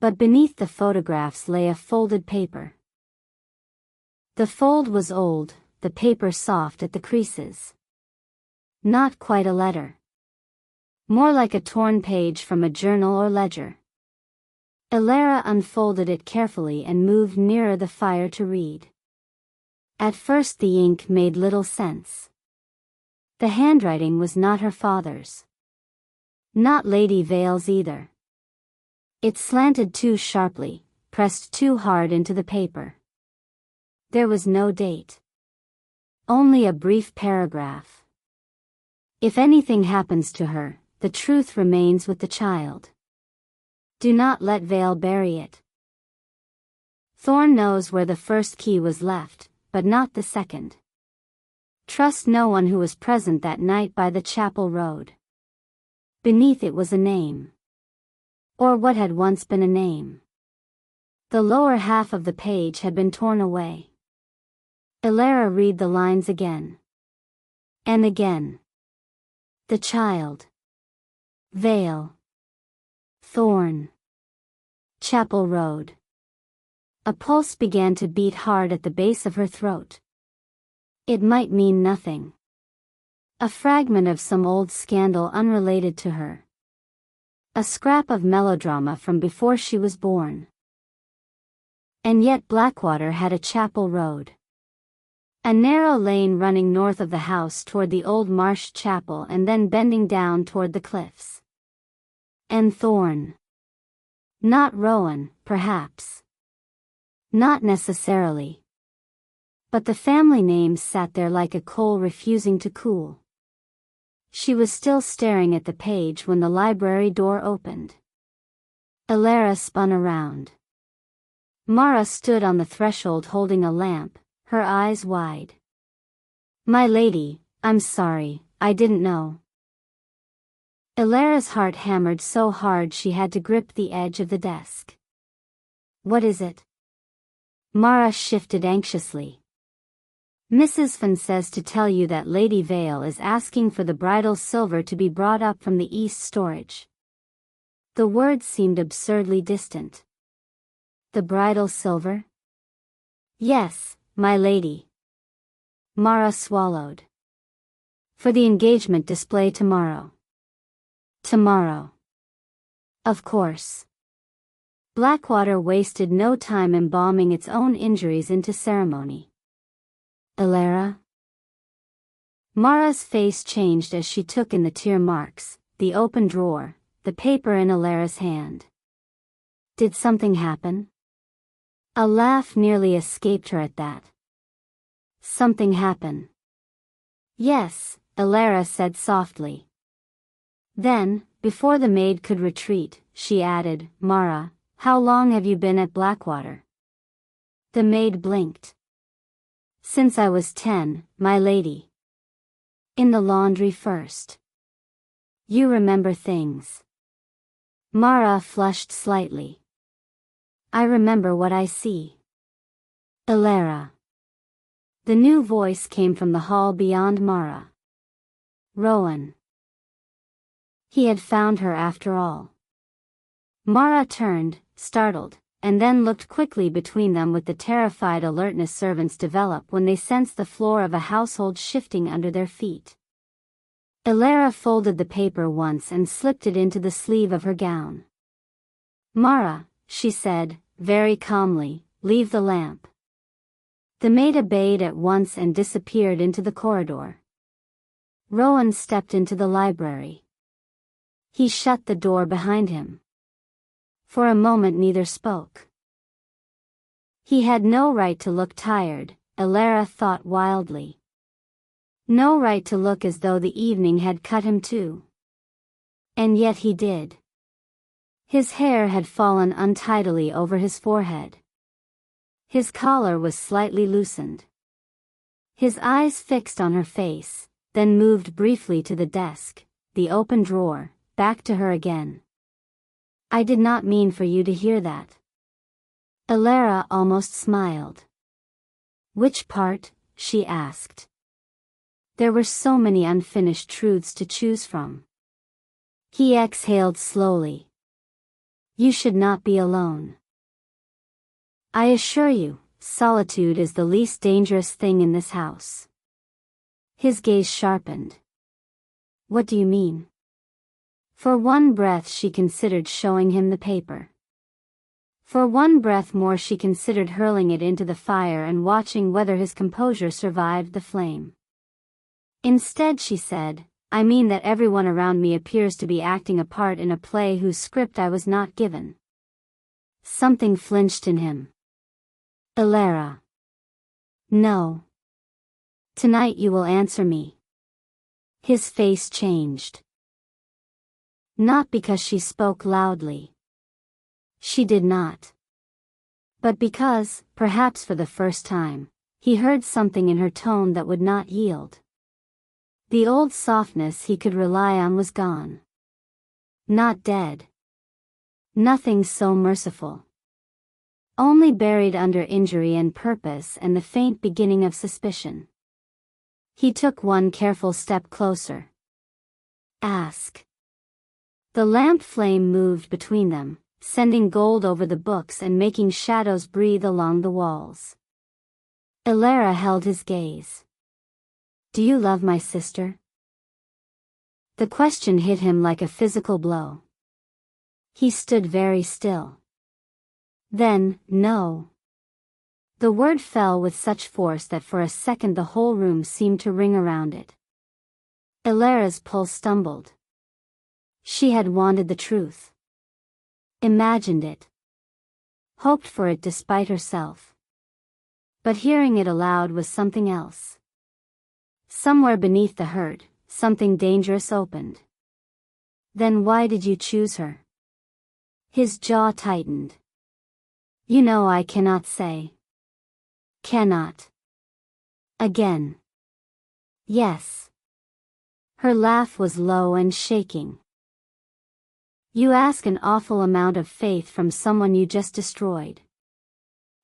Speaker 1: But beneath the photographs lay a folded paper. The fold was old, the paper soft at the creases. Not quite a letter. More like a torn page from a journal or ledger. Elara unfolded it carefully and moved nearer the fire to read. At first the ink made little sense. The handwriting was not her father's. Not Lady Vale's either. It slanted too sharply, pressed too hard into the paper. There was no date. Only a brief paragraph. If anything happens to her, the truth remains with the child. Do not let Vale bury it. Thorn knows where the first key was left, but not the second. Trust no one who was present that night by the chapel road. Beneath it was a name. Or what had once been a name. The lower half of the page had been torn away. Elara read the lines again. And again. The child. Vale. Thorn. Chapel Road. A pulse began to beat hard at the base of her throat. It might mean nothing. A fragment of some old scandal unrelated to her. A scrap of melodrama from before she was born. And yet Blackwater had a chapel road. A narrow lane running north of the house toward the old marsh chapel and then bending down toward the cliffs. And Thorn. Not Rowan, perhaps. Not necessarily. But the family name sat there like a coal refusing to cool. She was still staring at the page when the library door opened. Elara spun around. Mara stood on the threshold holding a lamp, her eyes wide. "My lady, I'm sorry, I didn't know." Elara's heart hammered so hard she had to grip the edge of the desk. "What is it?" Mara shifted anxiously. "Mrs. Finn says to tell you that Lady Vale is asking for the bridal silver to be brought up from the east storage." The words seemed absurdly distant. "The bridal silver?" "Yes, my lady." Mara swallowed. "For the engagement display tomorrow." "Tomorrow." Of course. Blackwater wasted no time embalming its own injuries into ceremony. "Elara?" Mara's face changed as she took in the tear marks, the open drawer, the paper in Alara's hand. Did something happen? A laugh nearly escaped her at that. Something happened. Yes, Alara said softly. Then, before the maid could retreat, she added, Mara, how long have you been at Blackwater? The maid blinked. Since I was 10, my lady. In the laundry first. You remember things. Mara flushed slightly. I remember what I see. Alara. The new voice came from the hall beyond Mara. Rowan. He had found her after all. Mara turned, startled, and then looked quickly between them with the terrified alertness servants develop when they sense the floor of a household shifting under their feet. Alara folded the paper once and slipped it into the sleeve of her gown. Mara, she said, very calmly, leave the lamp. The maid obeyed at once and disappeared into the corridor. Rowan stepped into the library. He shut the door behind him. For a moment neither spoke. He had no right to look tired, Alara thought wildly. No right to look as though the evening had cut him too. And yet he did. His hair had fallen untidily over his forehead. His collar was slightly loosened. His eyes fixed on her face, then moved briefly to the desk, the open drawer, back to her again. I did not mean for you to hear that. Alara almost smiled. Which part? She asked. There were so many unfinished truths to choose from. He exhaled slowly. You should not be alone. I assure you, solitude is the least dangerous thing in this house. His gaze sharpened. What do you mean? For one breath she considered showing him the paper. For one breath more she considered hurling it into the fire and watching whether his composure survived the flame. Instead she said, I mean that everyone around me appears to be acting a part in a play whose script I was not given. Something flinched in him. Alara. No. Tonight you will answer me. His face changed. Not because she spoke loudly. She did not. But because, perhaps for the first time, he heard something in her tone that would not yield. The old softness he could rely on was gone. Not dead. Nothing so merciful. Only buried under injury and purpose and the faint beginning of suspicion. He took one careful step closer. Ask. The lamp flame moved between them, sending gold over the books and making shadows breathe along the walls. Alara held his gaze. Do you love my sister? The question hit him like a physical blow. He stood very still. Then, no. The word fell with such force that for a second the whole room seemed to ring around it. Alara's pulse stumbled. She had wanted the truth. Imagined it. Hoped for it despite herself. But hearing it aloud was something else. Somewhere beneath the hurt, something dangerous opened. Then why did you choose her? His jaw tightened. You know I cannot say. Cannot. Again. Yes. Her laugh was low and shaking. You ask an awful amount of faith from someone you just destroyed.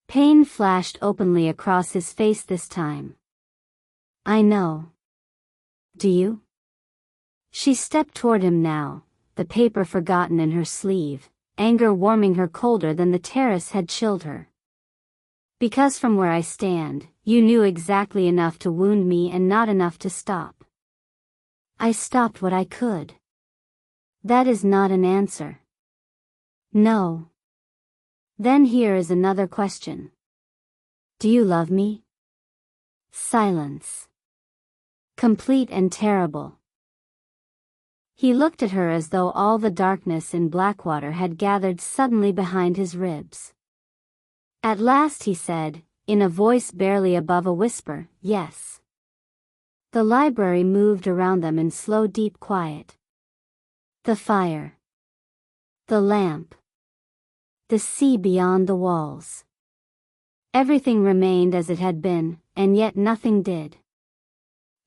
Speaker 1: Pain flashed openly across his face this time. I know. Do you? She stepped toward him now, the paper forgotten in her sleeve, anger warming her colder than the terrace had chilled her. Because from where I stand, you knew exactly enough to wound me and not enough to stop. I stopped what I could. That is not an answer. No. Then here is another question. Do you love me? Silence. Complete and terrible. He looked at her as though all the darkness in Blackwater had gathered suddenly behind his ribs. At last he said, in a voice barely above a whisper, "Yes." The library moved around them in slow deep quiet. The fire. The lamp. The sea beyond the walls. Everything remained as it had been, and yet nothing did.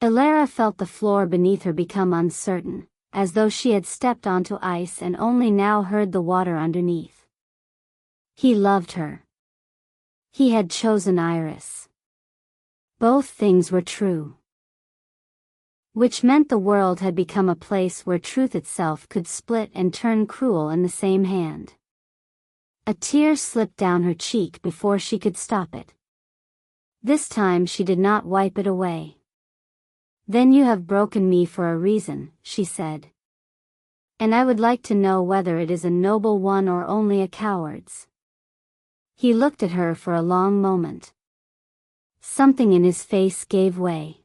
Speaker 1: Elara felt the floor beneath her become uncertain, as though she had stepped onto ice and only now heard the water underneath. He loved her. He had chosen Iris. Both things were true. Which meant the world had become a place where truth itself could split and turn cruel in the same hand. A tear slipped down her cheek before she could stop it. This time she did not wipe it away. "Then you have broken me for a reason," she said. "And I would like to know whether it is a noble one or only a coward's." He looked at her for a long moment. Something in his face gave way.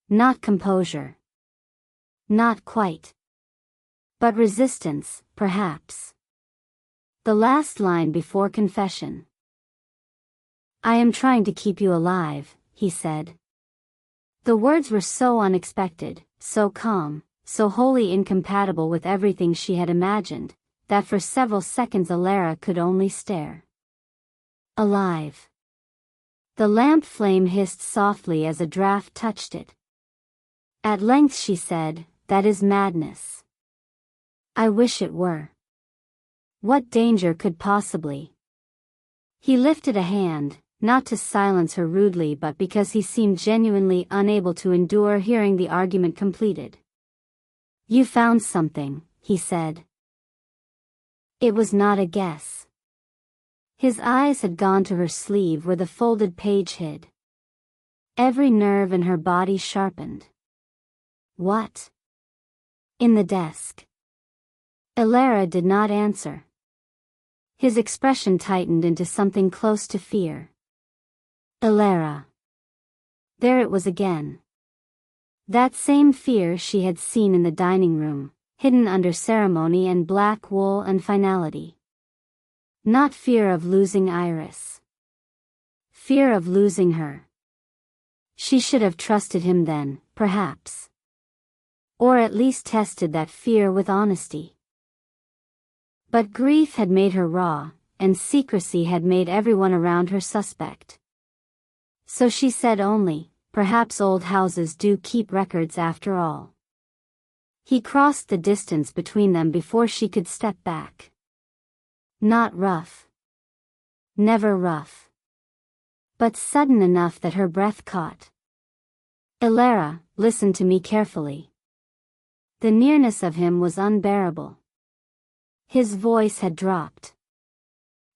Speaker 1: Not composure. Not quite. But resistance, perhaps. The last line before confession. "I am trying to keep you alive," he said. The words were so unexpected, so calm, so wholly incompatible with everything she had imagined, that for several seconds Elara could only stare. Alive. The lamp flame hissed softly as a draft touched it. At length she said, "That is madness. I wish it were. What danger could possibly—" He lifted a hand, not to silence her rudely but because he seemed genuinely unable to endure hearing the argument completed. "You found something," he said. It was not a guess. His eyes had gone to her sleeve where the folded page hid. Every nerve in her body sharpened. "What?" "In the desk." Elara did not answer. His expression tightened into something close to fear. "Elara." There it was again. That same fear she had seen in the dining room, hidden under ceremony and black wool and finality. Not fear of losing Iris. Fear of losing her. She should have trusted him then, perhaps. Or at least tested that fear with honesty. But grief had made her raw, and secrecy had made everyone around her suspect. So she said only, "Perhaps old houses do keep records after all." He crossed the distance between them before she could step back. Not rough. Never rough. But sudden enough that her breath caught. "Elara, listen to me carefully." The nearness of him was unbearable. His voice had dropped.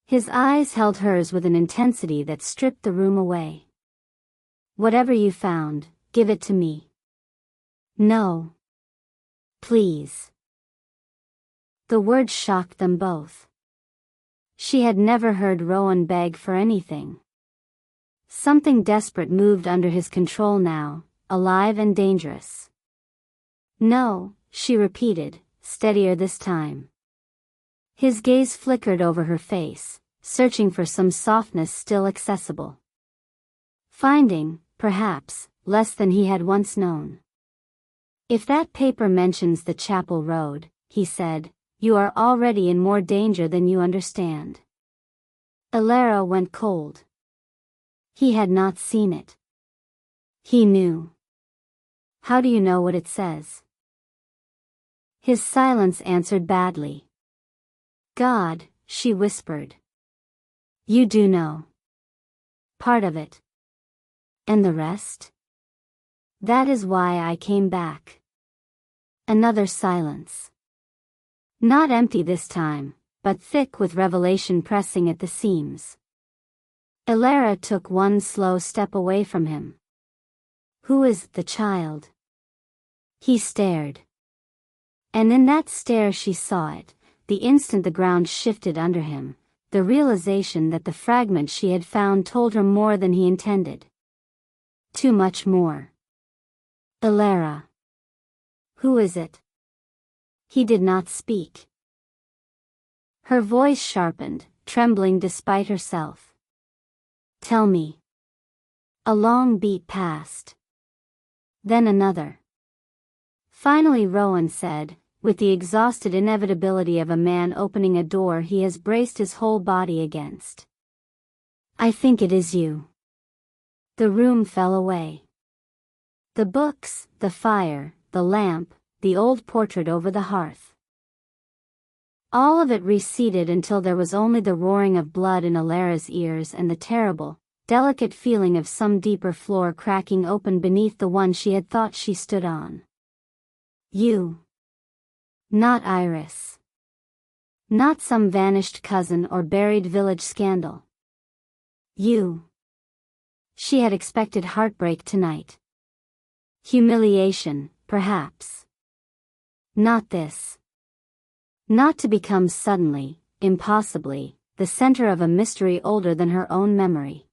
Speaker 1: His eyes held hers with an intensity that stripped the room away. "Whatever you found, give it to me." "No. Please." The words shocked them both. She had never heard Rowan beg for anything. Something desperate moved under his control now, alive and dangerous. "No," she repeated, steadier this time. His gaze flickered over her face, searching for some softness still accessible. Finding, perhaps, less than he had once known. "If that paper mentions the Chapel Road," he said, "you are already in more danger than you understand." Elara went cold. He had not seen it. He knew. "How do you know what it says?" His silence answered badly. "God," she whispered. "You do know. Part of it. And the rest?" "That is why I came back." Another silence. Not empty this time, but thick with revelation pressing at the seams. Elara took one slow step away from him. "Who is the child?" He stared. And in that stare she saw it, the instant the ground shifted under him, the realization that the fragment she had found told her more than he intended. Too much more. Elara. Who is it? He did not speak. Her voice sharpened, trembling despite herself. Tell me. A long beat passed. Then another. Finally Rowan said, with the exhausted inevitability of a man opening a door he has braced his whole body against. I think it is you. The room fell away. The books, the fire, the lamp, the old portrait over the hearth. All of it receded until there was only the roaring of blood in Alara's ears and the terrible, delicate feeling of some deeper floor cracking open beneath the one she had thought she stood on. You. Not Iris. Not some vanished cousin or buried village scandal. You. She had expected heartbreak tonight. Humiliation, perhaps. Not this. Not to become suddenly, impossibly, the center of a mystery older than her own memory.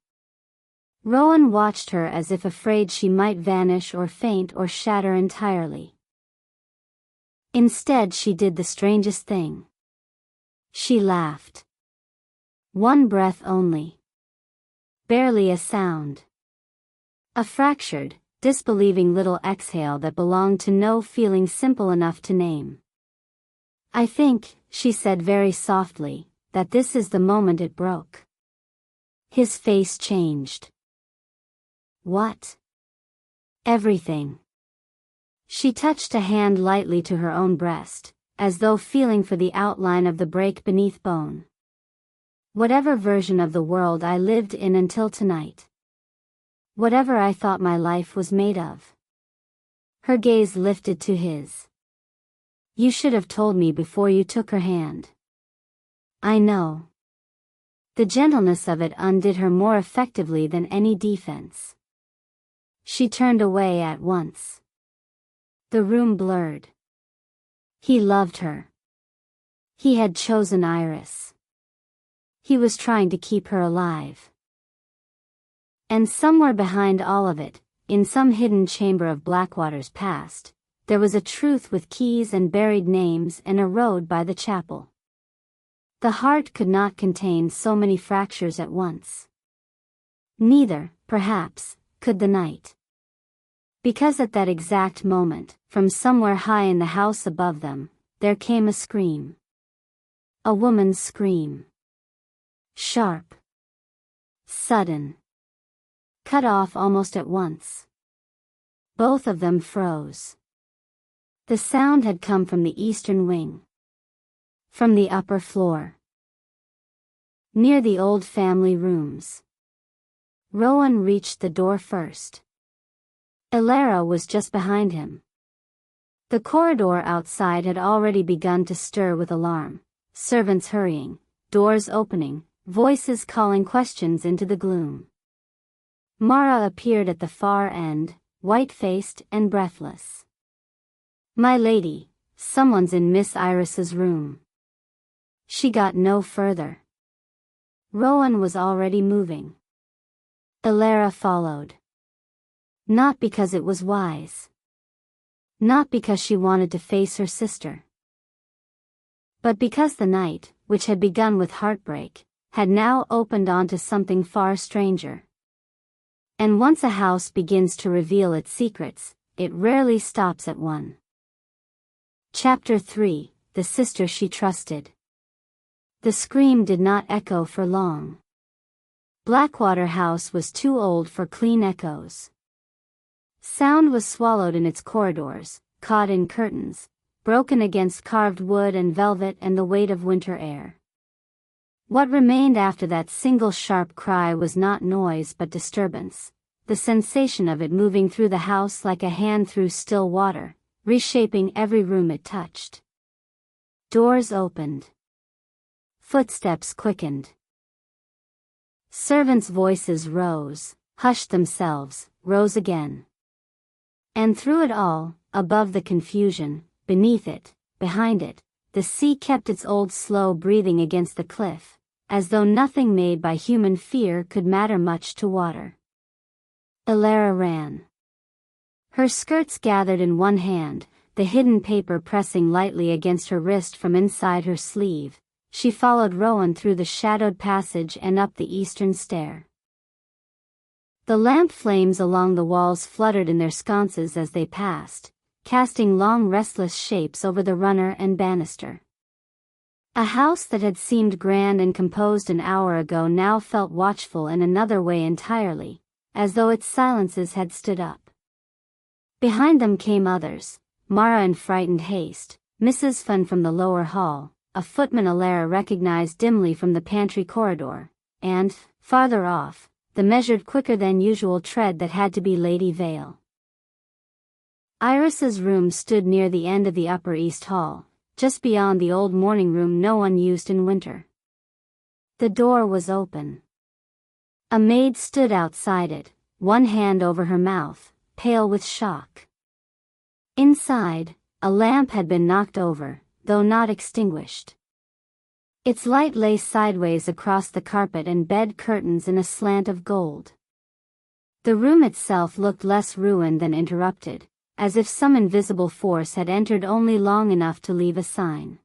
Speaker 1: Rowan watched her as if afraid she might vanish or faint or shatter entirely. Instead she did the strangest thing. She laughed. One breath only. Barely a sound. A fractured, disbelieving little exhale that belonged to no feeling simple enough to name. I think, she said very softly, that this is the moment it broke. His face changed. What? Everything. She touched a hand lightly to her own breast, as though feeling for the outline of the break beneath bone. Whatever version of the world I lived in until tonight. Whatever I thought my life was made of. Her gaze lifted to his. You should have told me before you took her hand. I know. The gentleness of it undid her more effectively than any defense. She turned away at once. The room blurred. He loved her. He had chosen Iris. He was trying to keep her alive. And somewhere behind all of it, in some hidden chamber of Blackwater's past, there was a truth with keys and buried names and a road by the chapel. The heart could not contain so many fractures at once. Neither, perhaps, could the night. Because at that exact moment, from somewhere high in the house above them, there came a scream. A woman's scream. Sharp. Sudden. Cut off almost at once. Both of them froze. The sound had come from the eastern wing. From the upper floor. Near the old family rooms. Rowan reached the door first. Elara was just behind him. The corridor outside had already begun to stir with alarm, servants hurrying, doors opening, voices calling questions into the gloom. Mara appeared at the far end, white-faced and breathless. My lady, someone's in Miss Iris's room. She got no further. Rowan was already moving. Elara followed. Not because it was wise. Not because she wanted to face her sister. But because the night, which had begun with heartbreak, had now opened onto something far stranger. And once a house begins to reveal its secrets, it rarely stops at one. Chapter 3, The Sister She Trusted. The scream did not echo for long. Blackwater House was too old for clean echoes. Sound was swallowed in its corridors, caught in curtains, broken against carved wood and velvet and the weight of winter air. What remained after that single sharp cry was not noise but disturbance, the sensation of it moving through the house like a hand through still water, reshaping every room it touched. Doors opened. Footsteps quickened. Servants' voices rose, hushed themselves, rose again. And through it all, above the confusion, beneath it, behind it, the sea kept its old slow breathing against the cliff, as though nothing made by human fear could matter much to water. Elara ran. Her skirts gathered in one hand, the hidden paper pressing lightly against her wrist from inside her sleeve. She followed Rowan through the shadowed passage and up the eastern stair. The lamp flames along the walls fluttered in their sconces as they passed, casting long restless shapes over the runner and banister. A house that had seemed grand and composed an hour ago now felt watchful in another way entirely, as though its silences had stood up. Behind them came others, Mara in frightened haste, Mrs. Fun from the lower hall, a footman Alara recognized dimly from the pantry corridor, and, farther off, the measured quicker-than-usual tread that had to be Lady Vale. Iris's room stood near the end of the upper east hall, just beyond the old morning room no one used in winter. The door was open. A maid stood outside it, one hand over her mouth, pale with shock. Inside, a lamp had been knocked over, though not extinguished. Its light lay sideways across the carpet and bed curtains in a slant of gold. The room itself looked less ruined than interrupted, as if some invisible force had entered only long enough to leave a sign.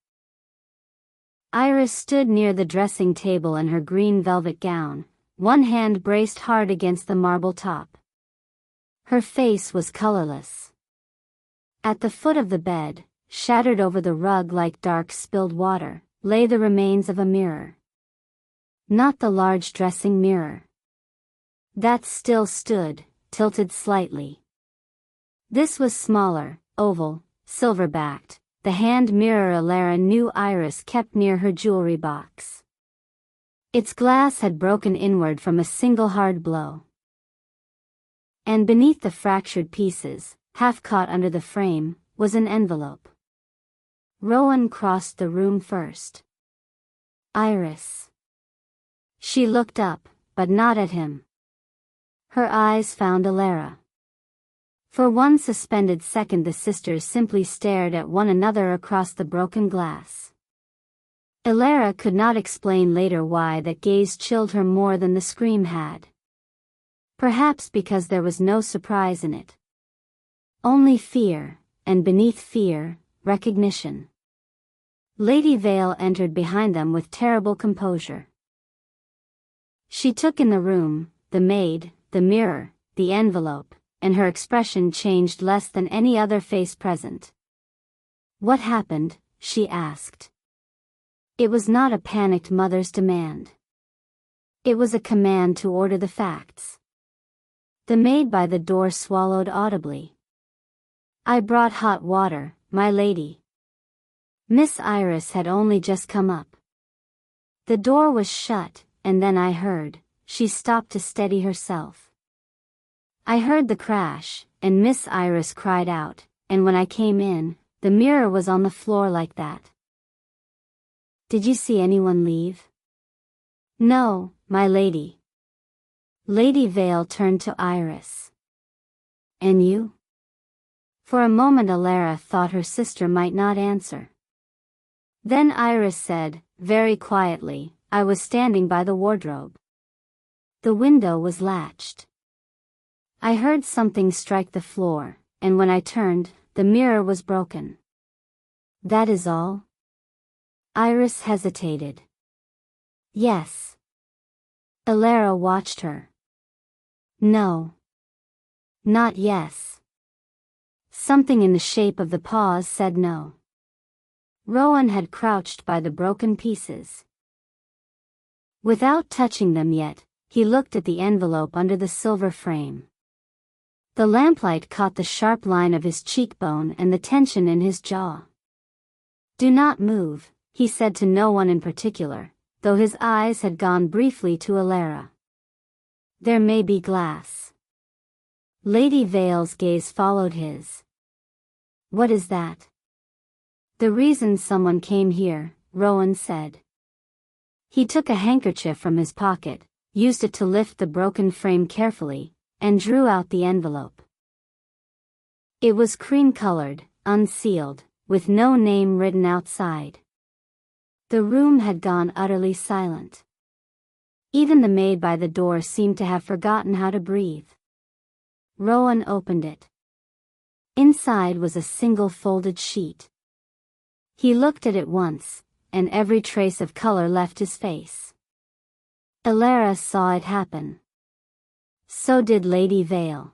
Speaker 1: Iris stood near the dressing table in her green velvet gown, one hand braced hard against the marble top. Her face was colorless. At the foot of the bed, shattered over the rug like dark spilled water, lay the remains of a mirror. Not the large dressing mirror. That still stood, tilted slightly. This was smaller, oval, silver-backed, the hand mirror Alara knew Iris kept near her jewelry box. Its glass had broken inward from a single hard blow. And beneath the fractured pieces, half caught under the frame, was an envelope. Rowan crossed the room first. Iris. She looked up, but not at him. Her eyes found Alara. For one suspended second the sisters simply stared at one another across the broken glass. Alara could not explain later why that gaze chilled her more than the scream had. Perhaps because there was no surprise in it. Only fear, and beneath fear, recognition. Lady Vale entered behind them with terrible composure. She took in the room, the maid, the mirror, the envelope, and her expression changed less than any other face present. "What happened?" she asked. It was not a panicked mother's demand. It was a command to order the facts. The maid by the door swallowed audibly. "I brought hot water, my lady." Miss Iris had only just come up. The door was shut, and then I heard. She stopped to steady herself. I heard the crash, and Miss Iris cried out, and when I came in, the mirror was on the floor like that. "Did you see anyone leave?" "No, my lady." Lady Vale turned to Iris. "And you?" For a moment Alara thought her sister might not answer. Then Iris said, very quietly, "I was standing by the wardrobe. The window was latched. I heard something strike the floor, and when I turned, the mirror was broken." "That is all?" Iris hesitated. "Yes." Alara watched her. "No. Not yes." Something in the shape of the pause said no. Rowan had crouched by the broken pieces. Without touching them yet, he looked at the envelope under the silver frame. The lamplight caught the sharp line of his cheekbone and the tension in his jaw. "Do not move," he said to no one in particular, though his eyes had gone briefly to Alara. "There may be glass." Lady Vale's gaze followed his. "What is that?" "The reason someone came here," Rowan said. He took a handkerchief from his pocket, used it to lift the broken frame carefully, and drew out the envelope. It was cream-colored, unsealed, with no name written outside. The room had gone utterly silent. Even the maid by the door seemed to have forgotten how to breathe. Rowan opened it. Inside was a single folded sheet. He looked at it once, and every trace of color left his face. Alara saw it happen. So did Lady Vale.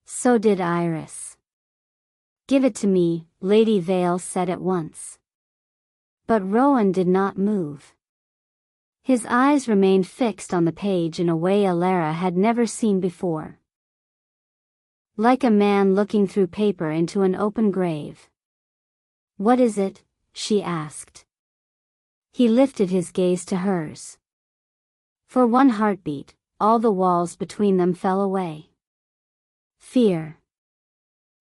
Speaker 1: So did Iris. "Give it to me," Lady Vale said at once. But Rowan did not move. His eyes remained fixed on the page in a way Alara had never seen before. Like a man looking through paper into an open grave. "What is it?" she asked. He lifted his gaze to hers. For one heartbeat, all the walls between them fell away. Fear.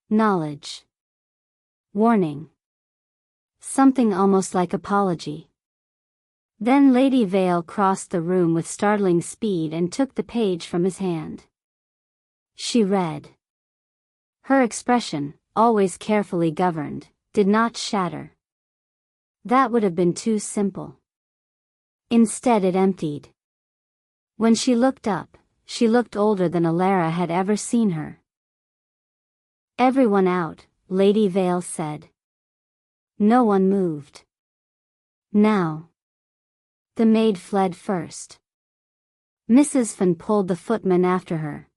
Speaker 1: Knowledge. Warning. Something almost like apology. Then Lady Vale crossed the room with startling speed and took the page from his hand. She read. Her expression, always carefully governed, did not shatter. That would have been too simple. Instead it emptied. When she looked up, she looked older than Alara had ever seen her. "Everyone out," Lady Vale said. No one moved. Now. The maid fled first. Mrs. Finn pulled the footman after her.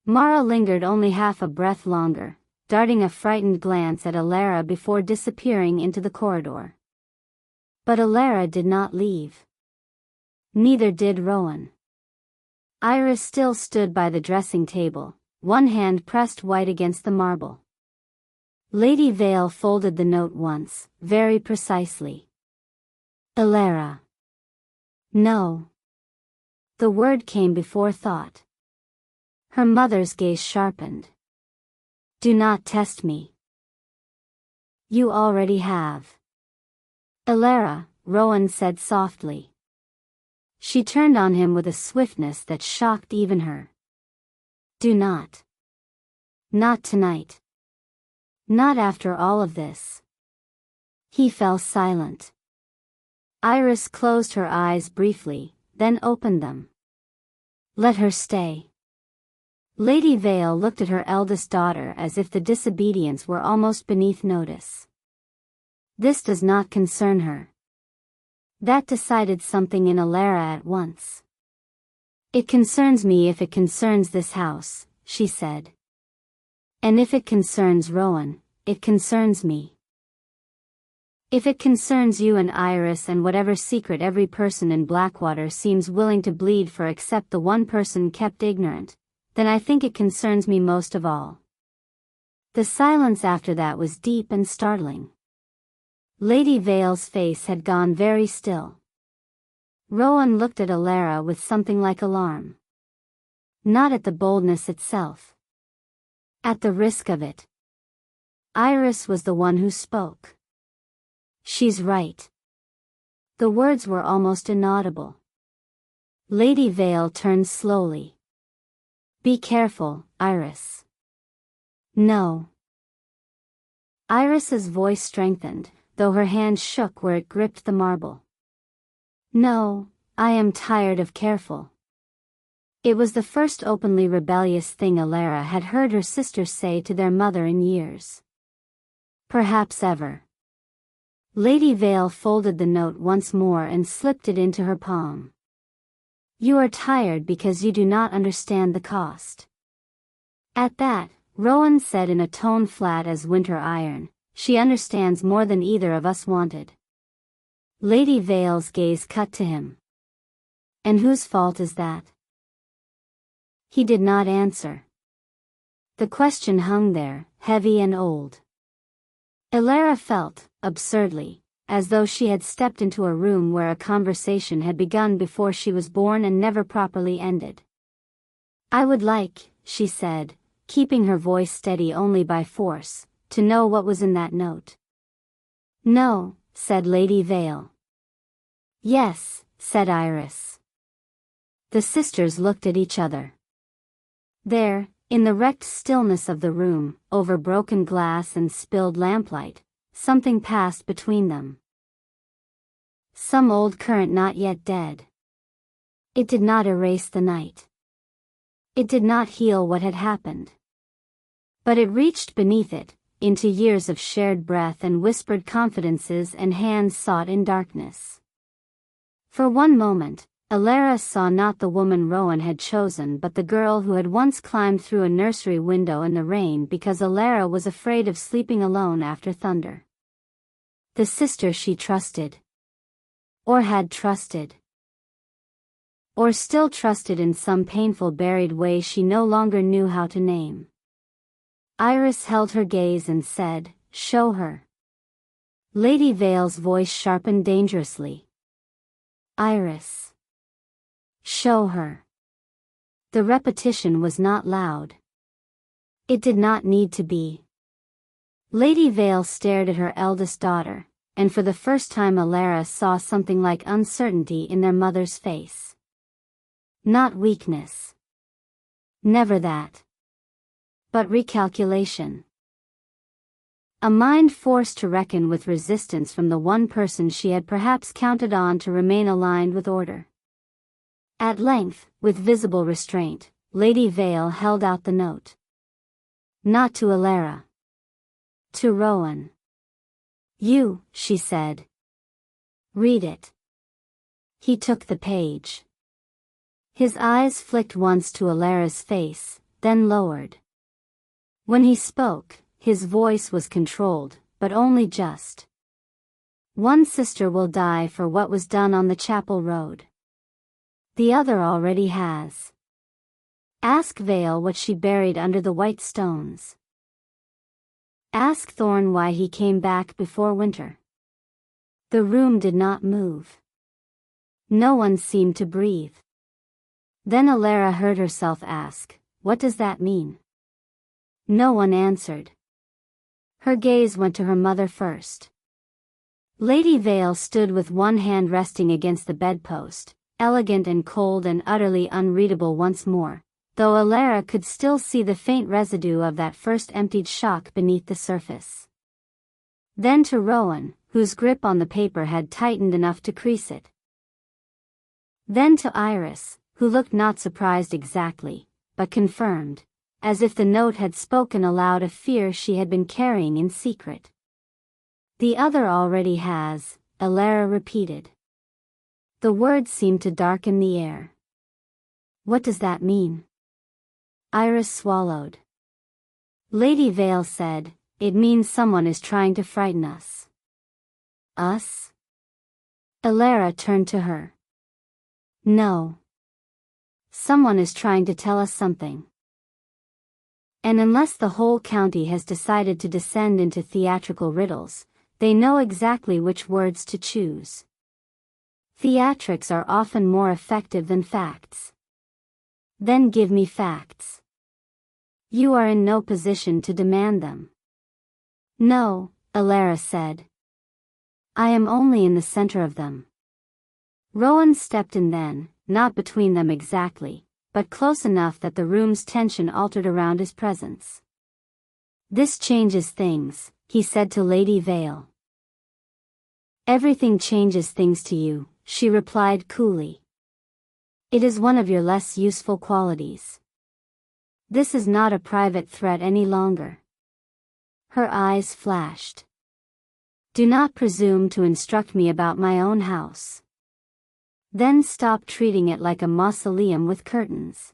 Speaker 1: Mara lingered only half a breath longer, darting a frightened glance at Alara before disappearing into the corridor. But Alara did not leave. Neither did Rowan. Iris still stood by the dressing table, one hand pressed white against the marble. Lady Vale folded the note once, very precisely. Alara. No. The word came before thought. Her mother's gaze sharpened. "Do not test me." "You already have." "Alara," Rowan said softly. She turned on him with a swiftness that shocked even her. "Do not. Not tonight. Not after all of this." He fell silent. Iris closed her eyes briefly, then opened them. "Let her stay." Lady Vale looked at her eldest daughter as if the disobedience were almost beneath notice. "This does not concern her." That decided something in Alara at once. "It concerns me if it concerns this house," she said. "And if it concerns Rowan, it concerns me. If it concerns you and Iris and whatever secret every person in Blackwater seems willing to bleed for except the one person kept ignorant, then I think it concerns me most of all." The silence after that was deep and startling. Lady Vale's face had gone very still. Rowan looked at Alara with something like alarm. Not at the boldness itself. At the risk of it. Iris was the one who spoke. "She's right." The words were almost inaudible. Lady Vale turned slowly. "Be careful, Iris." "No." Iris's voice strengthened, though her hand shook where it gripped the marble. "No, I am tired of careful." It was the first openly rebellious thing Alara had heard her sisters say to their mother in years. Perhaps ever. Lady Vale folded the note once more and slipped it into her palm. "You are tired because you do not understand the cost." At that, Rowan said in a tone flat as winter iron, "She understands more than either of us wanted." Lady Vale's gaze cut to him. "And whose fault is that?" He did not answer. The question hung there, heavy and old. Alara felt, absurdly, as though she had stepped into a room where a conversation had begun before she was born and never properly ended. "I would like," she said, keeping her voice steady only by force, "to know what was in that note." "No," said Lady Vale. "Yes," said Iris. The sisters looked at each other. There, in the wrecked stillness of the room, over broken glass and spilled lamplight, something passed between them. Some old current not yet dead. It did not erase the night. It did not heal what had happened. But it reached beneath it, into years of shared breath and whispered confidences and hands sought in darkness. For one moment, Alara saw not the woman Rowan had chosen but the girl who had once climbed through a nursery window in the rain because Alara was afraid of sleeping alone after thunder. The sister she trusted. Or had trusted. Or still trusted in some painful buried way she no longer knew how to name. Iris held her gaze and said, "Show her." Lady Vale's voice sharpened dangerously. "Iris. Show her." The repetition was not loud. It did not need to be. Lady Vale stared at her eldest daughter, and for the first time Alara saw something like uncertainty in their mother's face. Not weakness. Never that. But recalculation. A mind forced to reckon with resistance from the one person she had perhaps counted on to remain aligned with order. At length, with visible restraint, Lady Vale held out the note. Not to Alara. To Rowan. "You," she said. "Read it." He took the page. His eyes flicked once to Alara's face, then lowered. When he spoke, his voice was controlled, but only just. "One sister will die for what was done on the chapel road. The other already has. Ask Vale what she buried under the white stones. Ask Thorn why he came back before winter." The room did not move. No one seemed to breathe. Then Alara heard herself ask, "What does that mean?" No one answered. Her gaze went to her mother first. Lady Vale stood with one hand resting against the bedpost, elegant and cold and utterly unreadable once more, though Alara could still see the faint residue of that first emptied shock beneath the surface. Then to Rowan, whose grip on the paper had tightened enough to crease it. Then to Iris, who looked not surprised exactly, but confirmed, as if the note had spoken aloud a fear she had been carrying in secret. "The other already has," Alara repeated. The words seemed to darken the air. "What does that mean?" Iris swallowed. Lady Vale said, "It means someone is trying to frighten us." "Us?" Alara turned to her. "No. Someone is trying to tell us something. And unless the whole county has decided to descend into theatrical riddles, they know exactly which words to choose. Theatrics are often more effective than facts. Then give me facts. You are in no position to demand them." "No," Alara said. "I am only in the center of them." Rowan stepped in then, not between them exactly, but close enough that the room's tension altered around his presence. "This changes things," he said to Lady Vale. "Everything changes things to you," she replied coolly. "It is one of your less useful qualities. This is not a private threat any longer." Her eyes flashed. "Do not presume to instruct me about my own house. Then stop treating it like a mausoleum with curtains."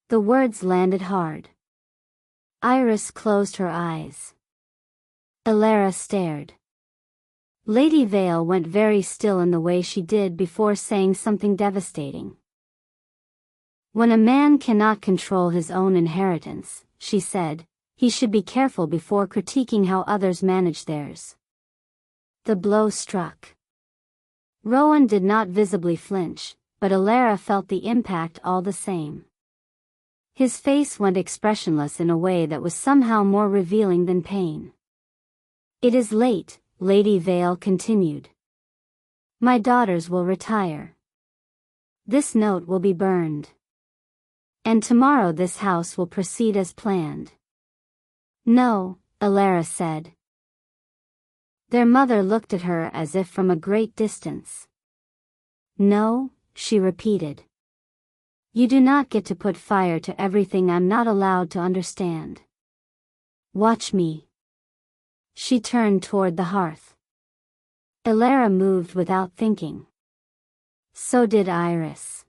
Speaker 1: The words landed hard. Iris closed her eyes. Alara stared. Lady Vale went very still in the way she did before saying something devastating. "When a man cannot control his own inheritance," she said, "he should be careful before critiquing how others manage theirs." The blow struck. Rowan did not visibly flinch, but Alara felt the impact all the same. His face went expressionless in a way that was somehow more revealing than pain. "It is late," Lady Vale continued. "My daughters will retire. This note will be burned. And tomorrow this house will proceed as planned." "No," Alara said. Their mother looked at her as if from a great distance. "No," she repeated. "You do not get to put fire to everything I'm not allowed to understand." Watch me. She turned toward the hearth. Elara moved without thinking. So did Iris.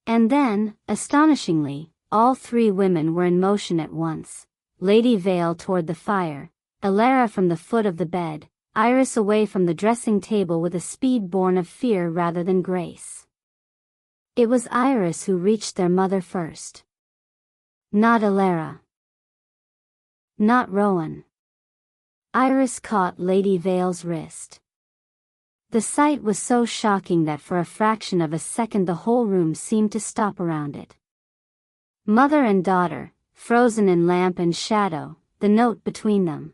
Speaker 1: And then, astonishingly, all three women were in motion at once. Lady Vale toward the fire, Elara from the foot of the bed, Iris away from the dressing table with a speed born of fear rather than grace. It was Iris who reached their mother first. Not Elara. Not Rowan. Iris caught Lady Vale's wrist. The sight was so shocking that for a fraction of a second the whole room seemed to stop around it. Mother and daughter, frozen in lamp and shadow, the note between them.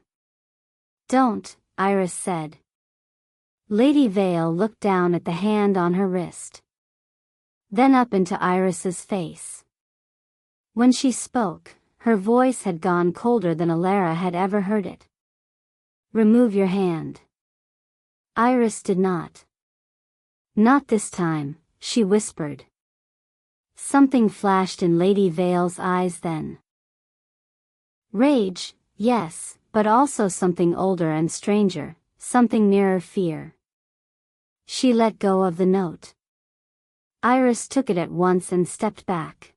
Speaker 1: Don't, Iris said. Lady Vale looked down at the hand on her wrist. Then up into Iris's face. When she spoke, her voice had gone colder than Elara had ever heard it. Remove your hand. Iris did not. Not this time, she whispered. Something flashed in Lady Vale's eyes then. Rage, yes, but also something older and stranger, something nearer fear. She let go of the note. Iris took it at once and stepped back.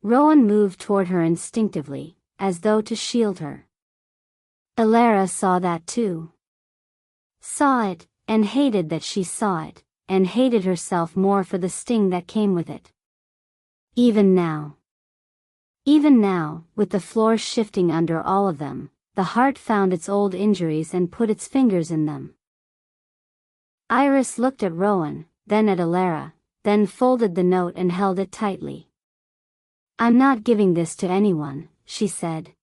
Speaker 1: Rowan moved toward her instinctively, as though to shield her. Elara saw that too. Saw it, and hated that she saw it, and hated herself more for the sting that came with it. Even now, with the floor shifting under all of them, the heart found its old injuries and put its fingers in them. Iris looked at Rowan, then at Elara, then folded the note and held it tightly. I'm not giving this to anyone, she said.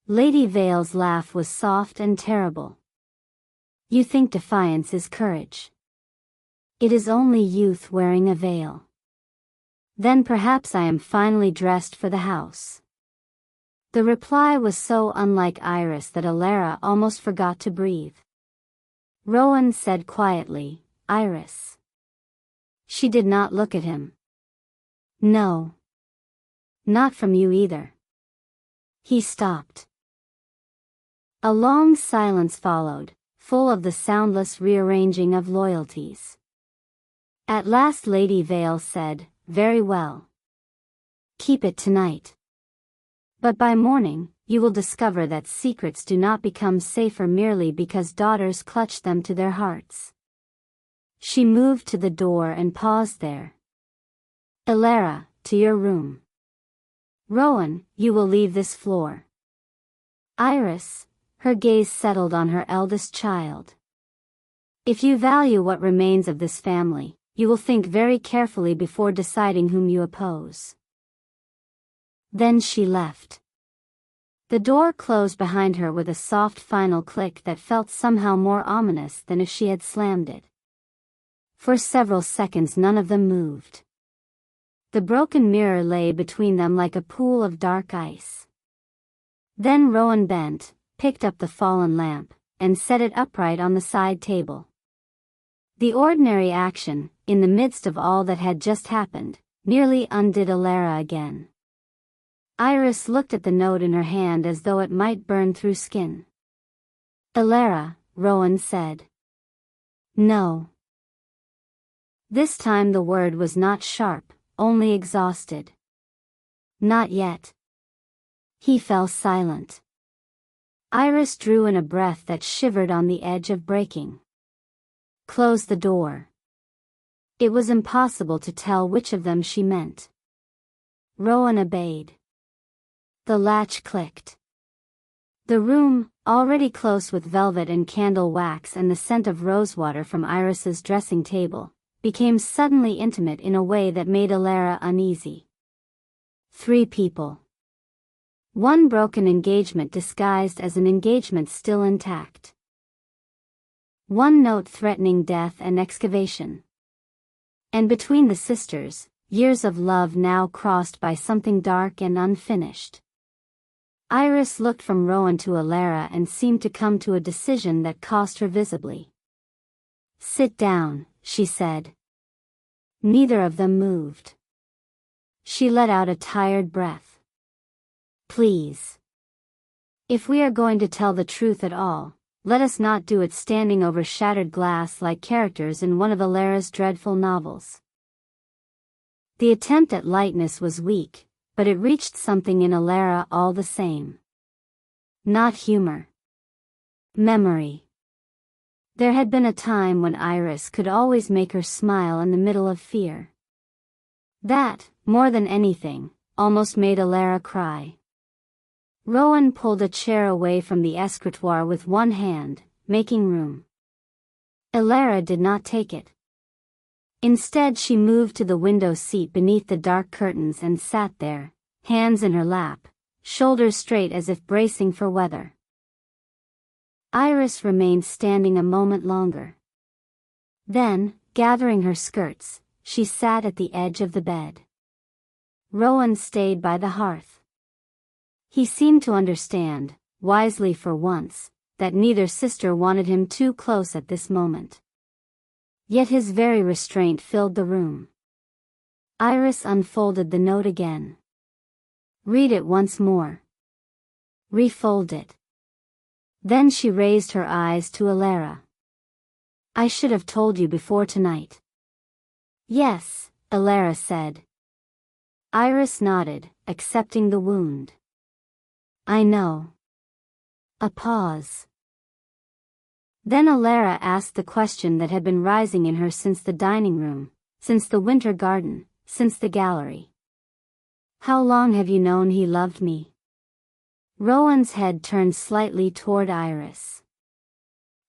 Speaker 1: Lady Vale's laugh was soft and terrible. You think defiance is courage. It is only youth wearing a veil. Then perhaps I am finally dressed for the house. The reply was so unlike Iris that Elara almost forgot to breathe. Rowan said quietly, Iris. She did not look at him. No. Not from you either. He stopped. A long silence followed, full of the soundless rearranging of loyalties. At last Lady Vale said, Very well. Keep it tonight. But by morning, you will discover that secrets do not become safer merely because daughters clutch them to their hearts. She moved to the door and paused there. Elara, to your room. Rowan, you will leave this floor. Iris, her gaze settled on her eldest child. If you value what remains of this family, you will think very carefully before deciding whom you oppose. Then she left. The door closed behind her with a soft final click that felt somehow more ominous than if she had slammed it. For several seconds none of them moved. The broken mirror lay between them like a pool of dark ice. Then Rowan bent, picked up the fallen lamp, and set it upright on the side table. The ordinary action, in the midst of all that had just happened, nearly undid Elara again. Iris looked at the note in her hand as though it might burn through skin. Elara, Rowan said. No. This time the word was not sharp, only exhausted. Not yet. He fell silent. Iris drew in a breath that shivered on the edge of breaking. Close the door. It was impossible to tell which of them she meant. Rowan obeyed. The latch clicked. The room, already close with velvet and candle wax and the scent of rosewater from Iris's dressing table, became suddenly intimate in a way that made Elara uneasy. 3 people. One broken engagement disguised as an engagement still intact. One note threatening death and excavation. And between the sisters, years of love now crossed by something dark and unfinished. Iris looked from Rowan to Elara and seemed to come to a decision that cost her visibly. Sit down, she said. Neither of them moved. She let out a tired breath. Please. If we are going to tell the truth at all, let us not do it standing over shattered glass like characters in one of Alara's dreadful novels. The attempt at lightness was weak, but it reached something in Alara all the same. Not humor. Memory. There had been a time when Iris could always make her smile in the middle of fear. That, more than anything, almost made Alara cry. Rowan pulled a chair away from the escritoire with one hand, making room. Alara did not take it. Instead, she moved to the window seat beneath the dark curtains and sat there, hands in her lap, shoulders straight as if bracing for weather. Iris remained standing a moment longer. Then, gathering her skirts, she sat at the edge of the bed. Rowan stayed by the hearth. He seemed to understand, wisely for once, that neither sister wanted him too close at this moment. Yet his very restraint filled the room. Iris unfolded the note again. Read it once more. Refold it. Then she raised her eyes to Alara. I should have told you before tonight. Yes, Alara said. Iris nodded, accepting the wound. I know. A pause. Then Alara asked the question that had been rising in her since the dining room, since the winter garden, since the gallery. How long have you known he loved me? Rowan's head turned slightly toward Iris.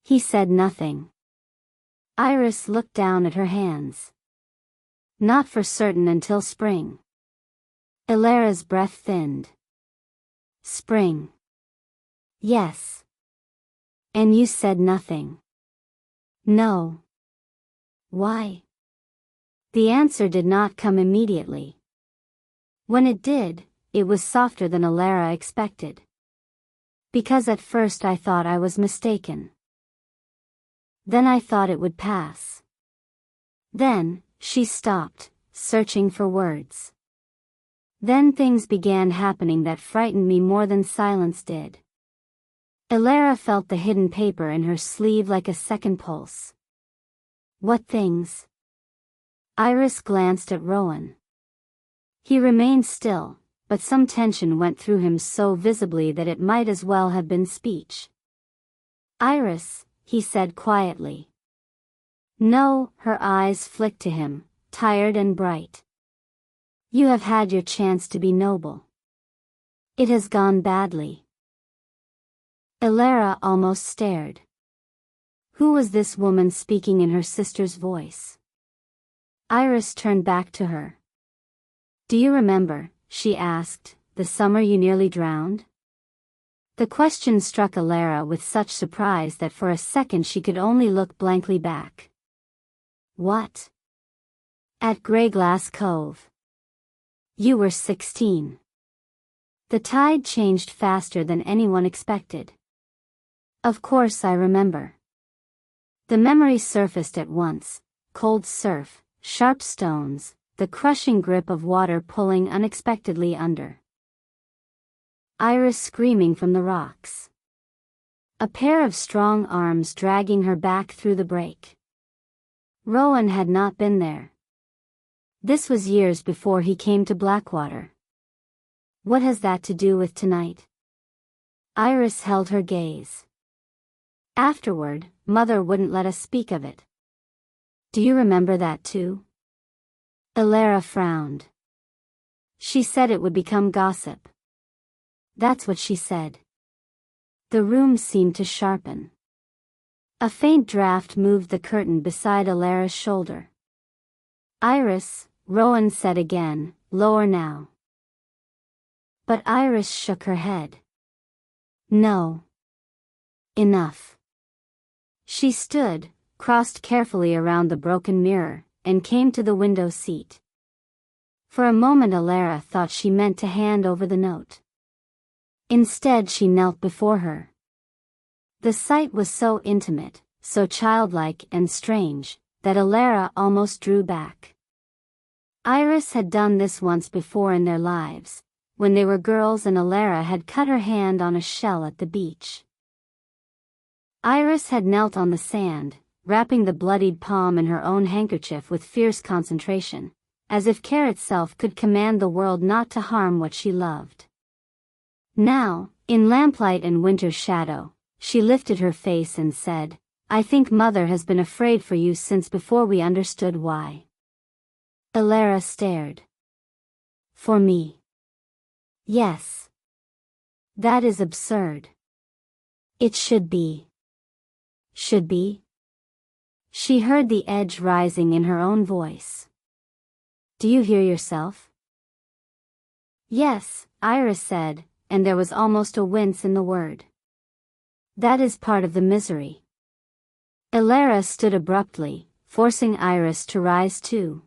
Speaker 1: He said nothing. Iris looked down at her hands. Not for certain until spring. Alara's breath thinned. Spring. Yes. And you said nothing. No. Why? The answer did not come immediately. When it did, it was softer than Alara expected. Because at first I thought I was mistaken. Then I thought it would pass. Then, she stopped, searching for words. Then things began happening that frightened me more than silence did. Alara felt the hidden paper in her sleeve like a second pulse. What things? Iris glanced at Rowan. He remained still, but some tension went through him so visibly that it might as well have been speech. Iris, he said quietly. No, her eyes flicked to him, tired and bright. You have had your chance to be noble. It has gone badly. Alara almost stared. Who was this woman speaking in her sister's voice? Iris turned back to her. Do you remember, she asked, the summer you nearly drowned? The question struck Alara with such surprise that for a second she could only look blankly back. What? At Greyglass Cove. You were 16. The tide changed faster than anyone expected. Of course I remember. The memory surfaced at once, cold surf, sharp stones, the crushing grip of water pulling unexpectedly under. Iris screaming from the rocks. A pair of strong arms dragging her back through the break. Rowan had not been there. This was years before he came to Blackwater. What has that to do with tonight? Iris held her gaze. Afterward, Mother wouldn't let us speak of it. Do you remember that too? Alara frowned. She said it would become gossip. That's what she said. The room seemed to sharpen. A faint draft moved the curtain beside Alara's shoulder. Iris, Rowan said again, lower now. But Iris shook her head. No. Enough. She stood, crossed carefully around the broken mirror, and came to the window seat. For a moment Alara thought she meant to hand over the note. Instead she knelt before her. The sight was so intimate, so childlike and strange, that Alara almost drew back. Iris had done this once before in their lives, when they were girls and Alara had cut her hand on a shell at the beach. Iris had knelt on the sand, wrapping the bloodied palm in her own handkerchief with fierce concentration, as if care itself could command the world not to harm what she loved. Now, in lamplight and winter's shadow, she lifted her face and said, "I think Mother has been afraid for you since before we understood why." Alara stared. "For me?" "Yes. That is absurd." "It should be." "Should be?" She heard the edge rising in her own voice. "Do you hear yourself?" "Yes," Iris said, and there was almost a wince in the word. "That is part of the misery." Alara stood abruptly, forcing Iris to rise too.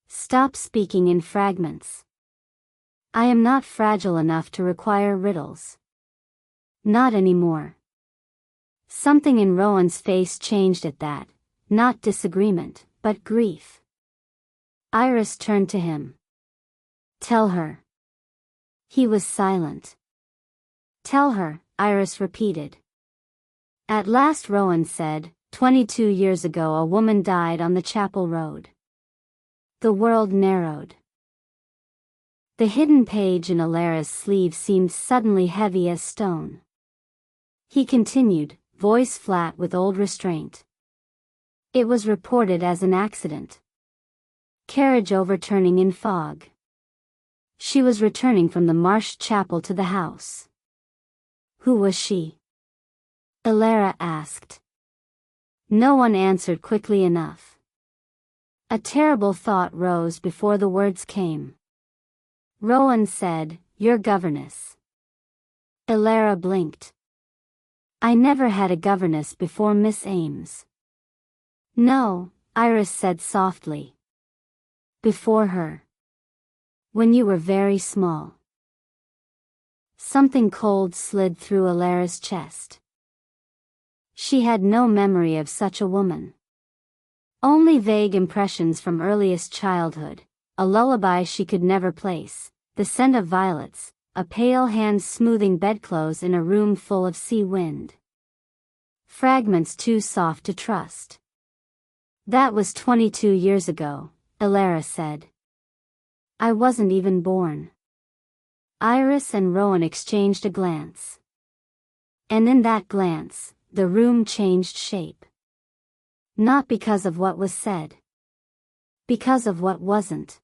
Speaker 1: "Stop speaking in fragments. I am not fragile enough to require riddles. Not anymore." Something in Rowan's face changed at that, not disagreement, but grief. Iris turned to him. "Tell her." He was silent. "Tell her," Iris repeated. At last Rowan said, 22 years ago a woman died on the Chapel Road." The world narrowed. The hidden page in Alara's sleeve seemed suddenly heavy as stone. He continued, voice flat with old restraint. "It was reported as an accident. Carriage overturning in fog. She was returning from the Marsh Chapel to the house." "Who was she?" Alara asked. No one answered quickly enough. A terrible thought rose before the words came. Rowan said, "Your governess." Alara blinked. "I never had a governess before Miss Ames." "No," Iris said softly. "Before her. When you were very small." Something cold slid through Alara's chest. She had no memory of such a woman. Only vague impressions from earliest childhood, a lullaby she could never place, the scent of violets, a pale hand smoothing bedclothes in a room full of sea wind. Fragments too soft to trust. "That was 22 years ago," Alara said. "I wasn't even born." Iris and Rowan exchanged a glance. And in that glance, the room changed shape. Not because of what was said. Because of what wasn't.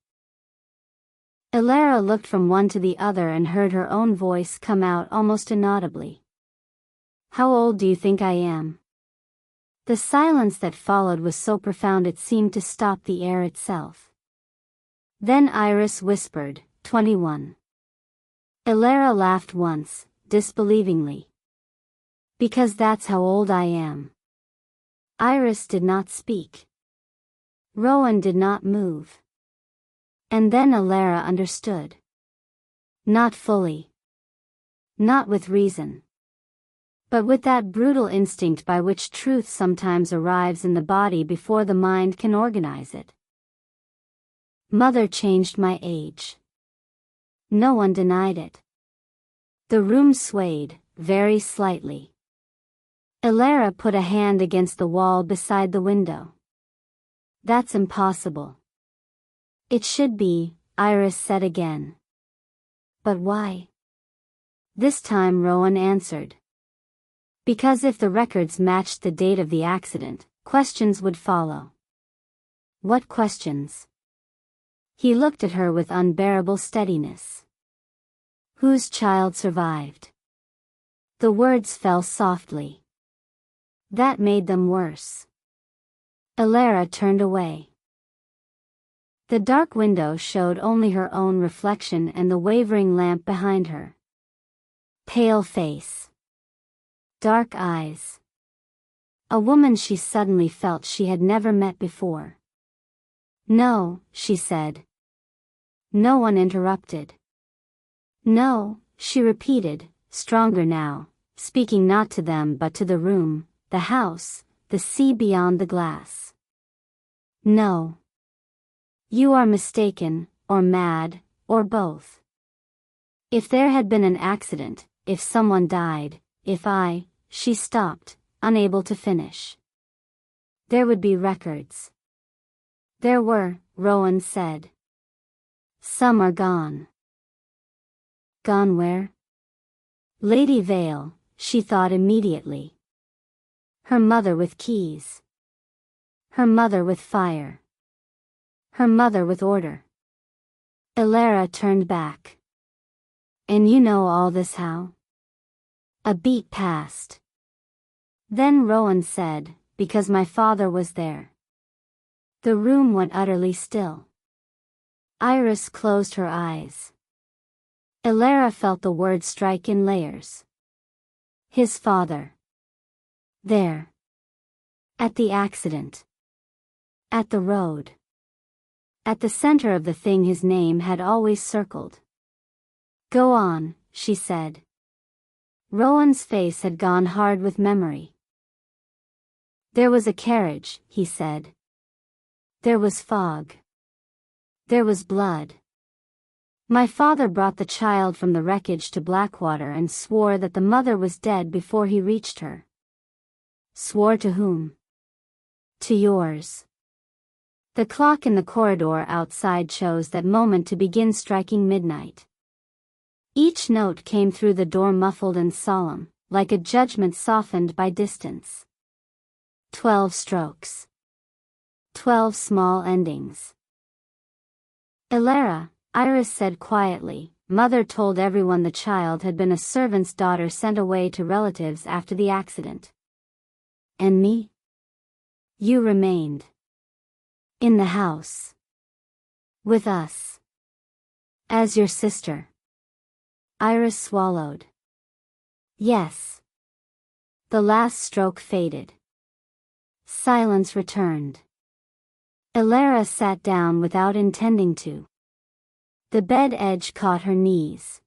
Speaker 1: Alara looked from one to the other and heard her own voice come out almost inaudibly. "How old do you think I am?" The silence that followed was so profound it seemed to stop the air itself. Then Iris whispered, 21. Alara laughed once, disbelievingly. "Because that's how old I am." Iris did not speak. Rowan did not move. And then Alara understood. Not fully. Not with reason. But with that brutal instinct by which truth sometimes arrives in the body before the mind can organize it. Mother changed my age. No one denied it. The room swayed, very slightly. Alara put a hand against the wall beside the window. "That's impossible." "It should be," Iris said again. "But why?" This time Rowan answered. "Because if the records matched the date of the accident, questions would follow." "What questions?" He looked at her with unbearable steadiness. "Whose child survived?" The words fell softly. That made them worse. Alara turned away. The dark window showed only her own reflection and the wavering lamp behind her. Pale face. Dark eyes. A woman she suddenly felt she had never met before. "No," she said. No one interrupted. "No," she repeated, stronger now, speaking not to them but to the room, the house, the sea beyond the glass. "No. You are mistaken, or mad, or both." If there had been an accident, if someone died, she stopped, unable to finish. There would be records. There were, Rowan said. Some are gone. Gone where? Lady Vale, she thought immediately. Her mother with keys. Her mother with fire. Her mother with order. Ilara turned back. And you know all this how? A beat passed. Then Rowan said, because my father was there. The room went utterly still. Iris closed her eyes. Ilara felt the words strike in layers. His father. There. At the accident. At the road. At the center of the thing his name had always circled. Go on, she said. Rowan's face had gone hard with memory. There was a carriage, he said. There was fog. There was blood. My father brought the child from the wreckage to Blackwater and swore that the mother was dead before he reached her. Swore to whom? To yours. The clock in the corridor outside chose that moment to begin striking midnight. Each note came through the door muffled and solemn, like a judgment softened by distance. 12 strokes. 12 small endings. Ilara, Iris said quietly, mother told everyone the child had been a servant's daughter sent away to relatives after the accident. And me? You remained. In the house. With us. As your sister. Iris swallowed. Yes. The last stroke faded. Silence returned. Ilara sat down without intending to. The bed edge caught her knees.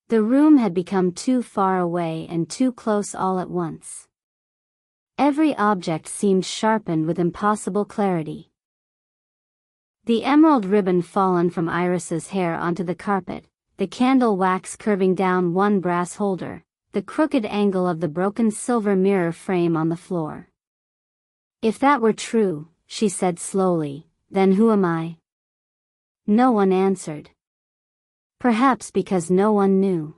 Speaker 1: The room had become too far away and too close all at once. Every object seemed sharpened with impossible clarity. The emerald ribbon fallen from Iris's hair onto the carpet, the candle wax curving down one brass holder, the crooked angle of the broken silver mirror frame on the floor. If that were true, she said slowly, then who am I? No one answered. Perhaps because no one knew.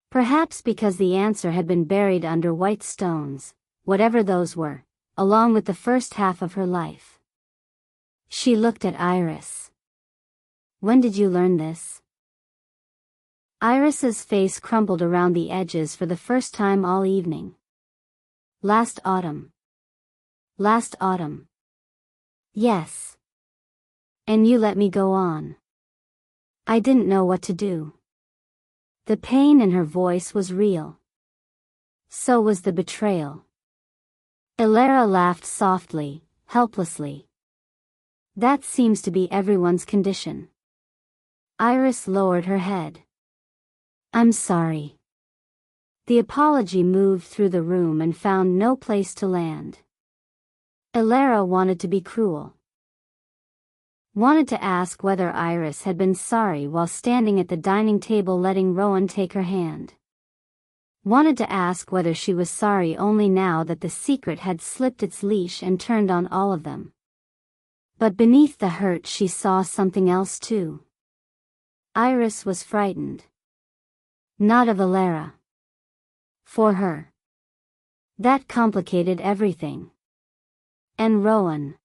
Speaker 1: Perhaps because the answer had been buried under white stones, whatever those were, along with the first half of her life. She looked at Iris. When did you learn this? Iris's face crumpled around the edges for the first time all evening. Last autumn. Last autumn. Yes. And you let me go on. I didn't know what to do. The pain in her voice was real. So was the betrayal. Ilara laughed softly, helplessly. That seems to be everyone's condition. Iris lowered her head. I'm sorry. The apology moved through the room and found no place to land. Ilara wanted to be cruel. Wanted to ask whether Iris had been sorry while standing at the dining table letting Rowan take her hand. Wanted to ask whether she was sorry only now that the secret had slipped its leash and turned on all of them. But beneath the hurt she saw something else too. Iris was frightened. Not of Ilara. For her. That complicated everything. And Rowan.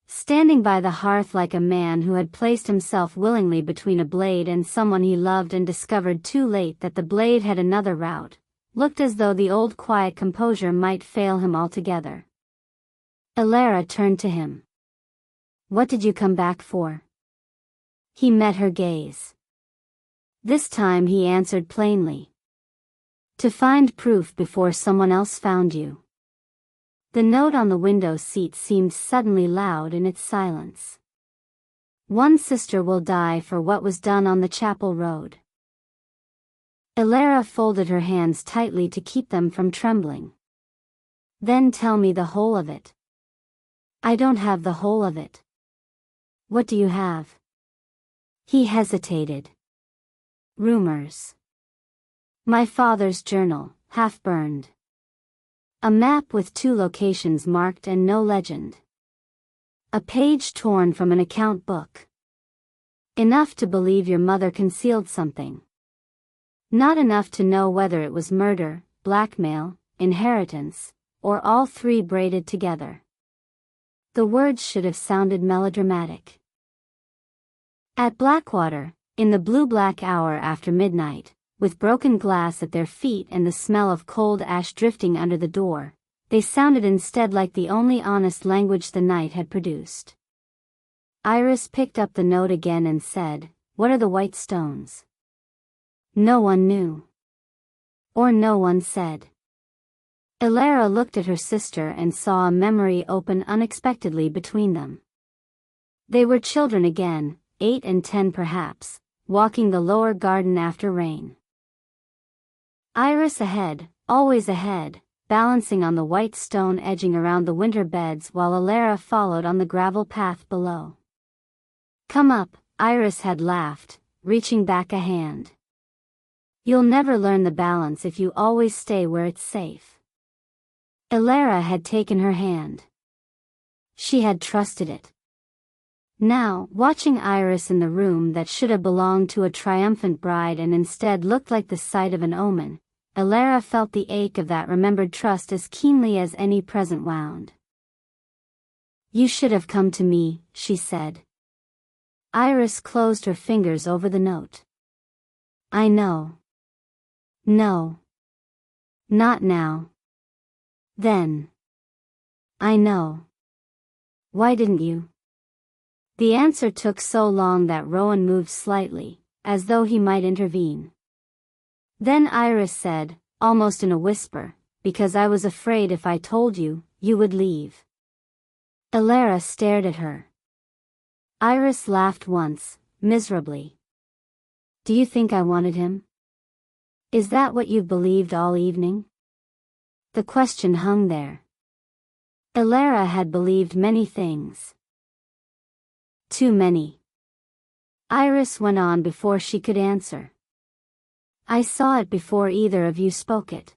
Speaker 1: Standing by the hearth like a man who had placed himself willingly between a blade and someone he loved and discovered too late that the blade had another route, looked as though the old quiet composure might fail him altogether. Ilara turned to him. What did you come back for? He met her gaze. This time he answered plainly. To find proof before someone else found you. The note on the window seat seemed suddenly loud in its silence. One sister will die for what was done on the chapel road. Ilara folded her hands tightly to keep them from trembling. Then tell me the whole of it. I don't have the whole of it. What do you have? He hesitated. Rumors. My father's journal, half burned. A map with 2 locations marked and no legend. A page torn from an account book. Enough to believe your mother concealed something. Not enough to know whether it was murder, blackmail, inheritance, or all 3 braided together. The words should have sounded melodramatic. At Blackwater, in the blue-black hour after midnight, with broken glass at their feet and the smell of cold ash drifting under the door, they sounded instead like the only honest language the night had produced. Iris picked up the note again and said, "What are the white stones?" No one knew. Or no one said. Elara looked at her sister and saw a memory open unexpectedly between them. They were children again, 8 and 10 perhaps, walking the lower garden after rain. Iris ahead, always ahead, balancing on the white stone edging around the winter beds while Elara followed on the gravel path below. "Come up," Iris had laughed, reaching back a hand. "You'll never learn the balance if you always stay where it's safe." Elara had taken her hand. She had trusted it. Now, watching Iris in the room that should have belonged to a triumphant bride and instead looked like the sight of an omen, Elara felt the ache of that remembered trust as keenly as any present wound. "You should have come to me," she said. Iris closed her fingers over the note. "I know." "No. Not now." "Then." "I know." "Why didn't you?" The answer took so long that Rowan moved slightly, as though he might intervene. Then Iris said, almost in a whisper, "Because I was afraid if I told you, you would leave." Elara stared at her. Iris laughed once, miserably. "Do you think I wanted him? Is that what you've believed all evening?" The question hung there. Elara had believed many things. Too many. Iris went on before she could answer. "I saw it before either of you spoke it.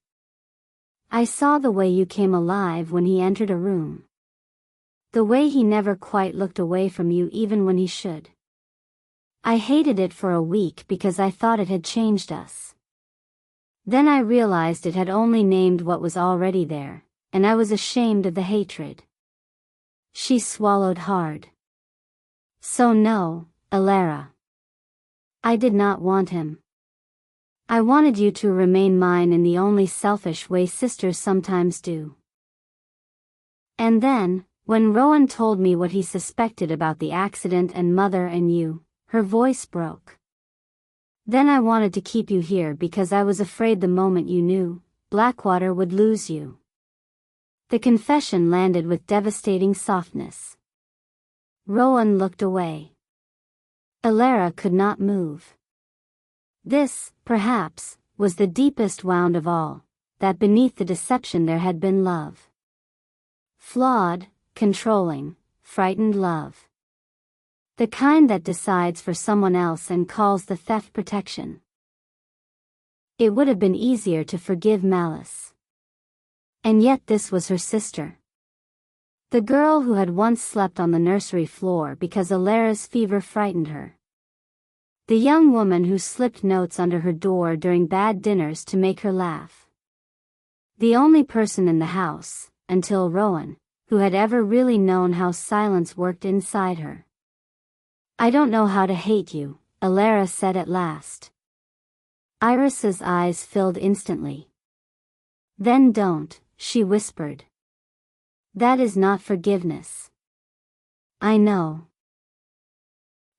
Speaker 1: I saw the way you came alive when he entered a room. The way he never quite looked away from you even when he should. I hated it for a week because I thought it had changed us. Then I realized it had only named what was already there, and I was ashamed of the hatred." She swallowed hard. "So no, Elara. I did not want him. I wanted you to remain mine in the only selfish way sisters sometimes do." And then, when Rowan told me what he suspected about the accident and mother and you, her voice broke. "Then I wanted to keep you here because I was afraid the moment you knew, Blackwater would lose you." The confession landed with devastating softness. Rowan looked away. Elara could not move. This, perhaps, was the deepest wound of all, that beneath the deception there had been love. Flawed, controlling, frightened love. The kind that decides for someone else and calls the theft protection. It would have been easier to forgive malice. And yet this was her sister. The girl who had once slept on the nursery floor because Elara's fever frightened her. The young woman who slipped notes under her door during bad dinners to make her laugh. The only person in the house, until Rowan, who had ever really known how silence worked inside her. "I don't know how to hate you," Elara said at last. Iris's eyes filled instantly. "Then don't," she whispered. "That is not forgiveness." "I know."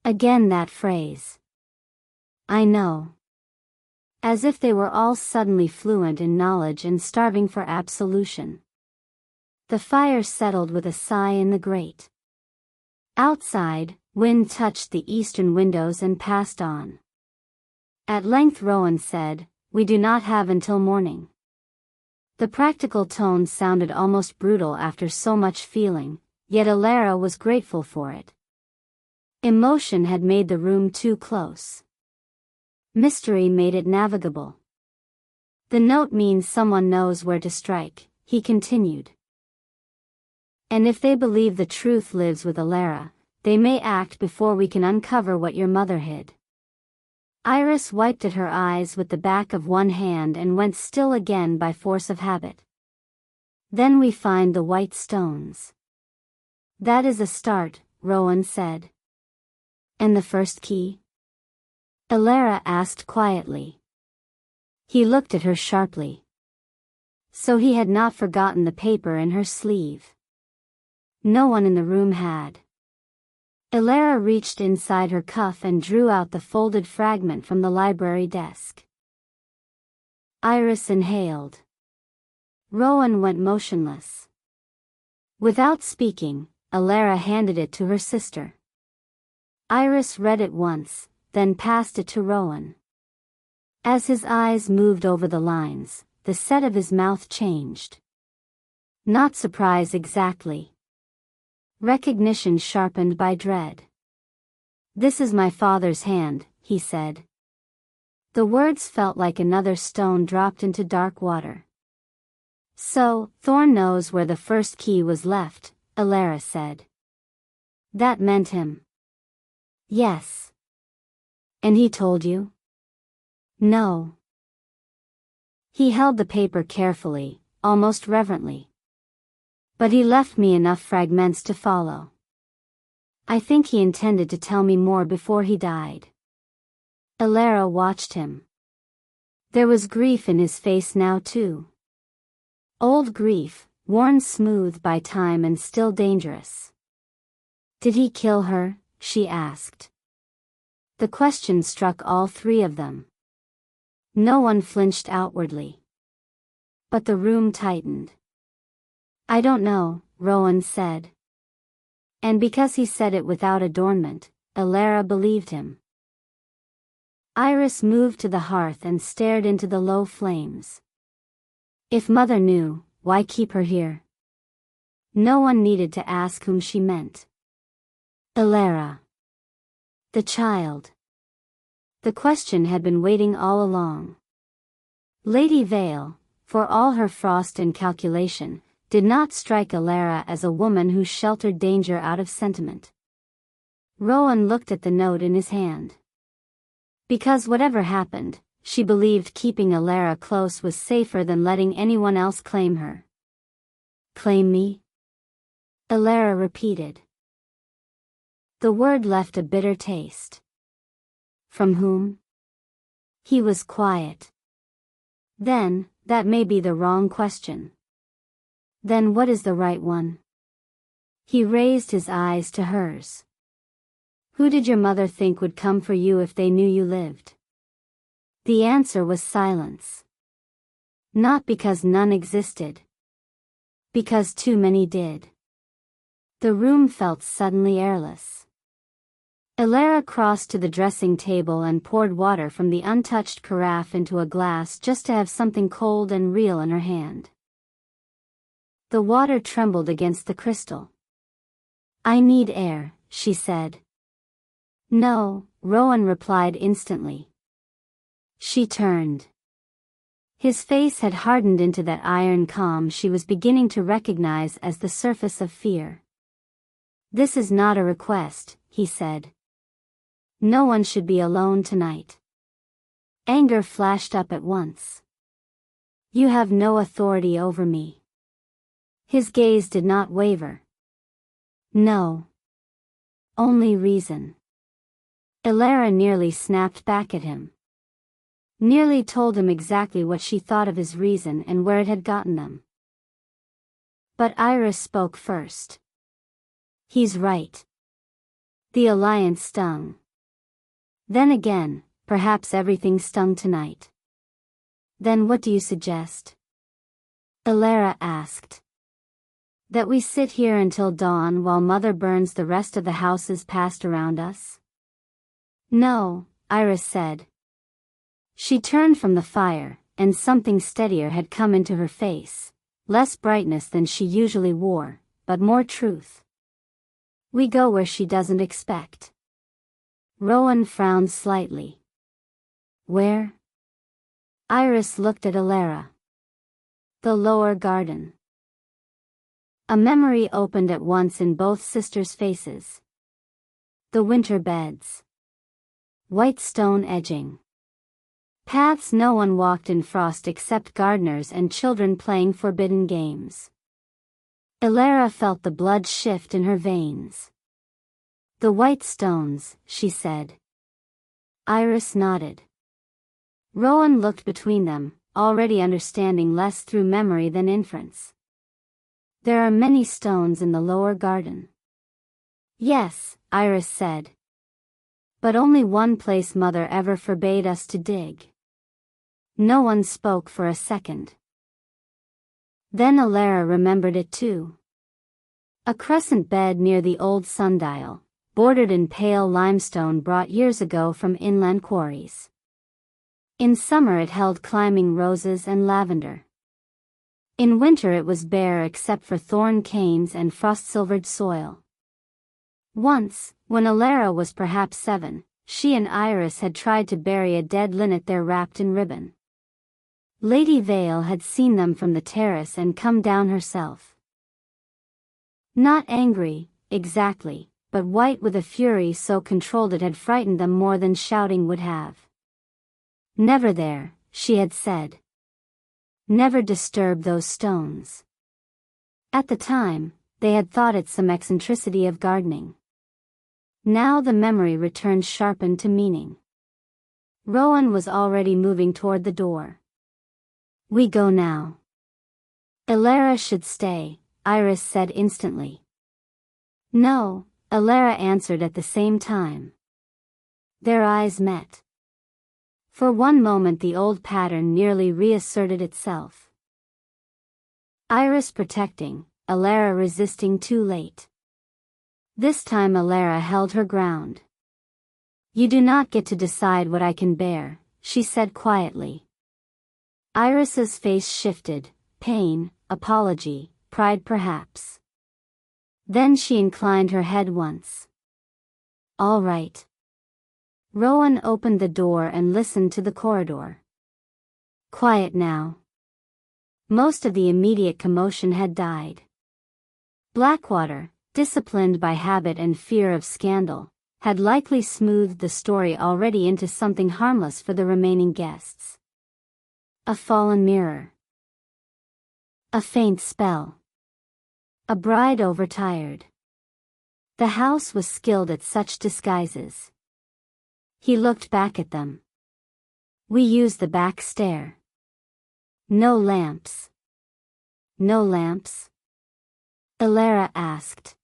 Speaker 1: Again that phrase. "I know." As if they were all suddenly fluent in knowledge and starving for absolution. The fire settled with a sigh in the grate. Outside, wind touched the eastern windows and passed on. At length Rowan said, "We do not have until morning." The practical tone sounded almost brutal after so much feeling, yet Elara was grateful for it. Emotion had made the room too close. Mystery made it navigable. The note means someone knows where to strike, he continued. And if they believe the truth lives with Alara, they may act before we can uncover what your mother hid. Iris wiped at her eyes with the back of one hand and went still again by force of habit. Then we find the white stones. That is a start, Rowan said. And the first key? Alara asked quietly. He looked at her sharply. So he had not forgotten the paper in her sleeve. No one in the room had. Alara reached inside her cuff and drew out the folded fragment from the library desk. Iris inhaled. Rowan went motionless. Without speaking, Alara handed it to her sister. Iris read it once, then passed it to Rowan. As his eyes moved over the lines, the set of his mouth changed. Not surprise exactly. Recognition sharpened by dread. This is my father's hand, he said. The words felt like another stone dropped into dark water. So, Thorn knows where the first key was left, Alara said. That meant him. Yes. And he told you? No. He held the paper carefully, almost reverently. But he left me enough fragments to follow. I think he intended to tell me more before he died. Alara watched him. There was grief in his face now too. Old grief, worn smooth by time and still dangerous. Did he kill her? She asked. The question struck all three of them. No one flinched outwardly. But the room tightened. I don't know, Rowan said. And because he said it without adornment, Alara believed him. Iris moved to the hearth and stared into the low flames. If Mother knew, why keep her here? No one needed to ask whom she meant. Alara. The child. The question had been waiting all along. Lady Vale, for all her frost and calculation, did not strike Alara as a woman who sheltered danger out of sentiment. Rowan looked at the note in his hand. Because whatever happened, she believed keeping Alara close was safer than letting anyone else claim her. Claim me? Alara repeated. The word left a bitter taste. From whom? He was quiet. Then, that may be the wrong question. Then what is the right one? He raised his eyes to hers. Who did your mother think would come for you if they knew you lived? The answer was silence. Not because none existed. Because too many did. The room felt suddenly airless. Alara crossed to the dressing table and poured water from the untouched carafe into a glass just to have something cold and real in her hand. The water trembled against the crystal. I need air, she said. No, Rowan replied instantly. She turned. His face had hardened into that iron calm she was beginning to recognize as the surface of fear. This is not a request, he said. No one should be alone tonight. Anger flashed up at once. You have no authority over me. His gaze did not waver. No. Only reason. Alara nearly snapped back at him. Nearly told him exactly what she thought of his reason and where it had gotten them. But Iris spoke first. He's right. The alliance stung. Then again, perhaps everything stung tonight. Then what do you suggest? Alara asked. That we sit here until dawn while Mother burns the rest of the houses past around us? No, Iris said. She turned from the fire, and something steadier had come into her face, less brightness than she usually wore, but more truth. We go where she doesn't expect. Rowan frowned slightly. Where? Iris looked at Alara. The lower garden. A memory opened at once in both sisters' faces. The winter beds. White stone edging. Paths no one walked in frost except gardeners and children playing forbidden games. Alara felt the blood shift in her veins. The white stones, she said. Iris nodded. Rowan looked between them, already understanding less through memory than inference. There are many stones in the lower garden. Yes, Iris said. But only one place Mother ever forbade us to dig. No one spoke for a second. Then Alara remembered it too. A crescent bed near the old sundial, bordered in pale limestone brought years ago from inland quarries. In summer it held climbing roses and lavender. In winter it was bare except for thorn canes and frost-silvered soil. Once, when Alara was perhaps 7, she and Iris had tried to bury a dead linnet there wrapped in ribbon. Lady Vale had seen them from the terrace and come down herself. Not angry, exactly, but white with a fury so controlled it had frightened them more than shouting would have. Never there, she had said. Never disturb those stones. At the time, they had thought it some eccentricity of gardening. Now the memory returned sharpened to meaning. Rowan was already moving toward the door. We go now. Alara should stay, Iris said instantly. No, Alara answered at the same time. Their eyes met. For one moment the old pattern nearly reasserted itself. Iris protecting, Alara resisting too late. This time Alara held her ground. You do not get to decide what I can bear, she said quietly. Iris's face shifted, pain, apology, pride perhaps. Then she inclined her head once. All right. Rowan opened the door and listened to the corridor. Quiet now. Most of the immediate commotion had died. Blackwater, disciplined by habit and fear of scandal, had likely smoothed the story already into something harmless for the remaining guests. A fallen mirror. A faint spell. A bride overtired. The house was skilled at such disguises. He looked back at them. We use the back stair. No lamps. No lamps? Alara asked.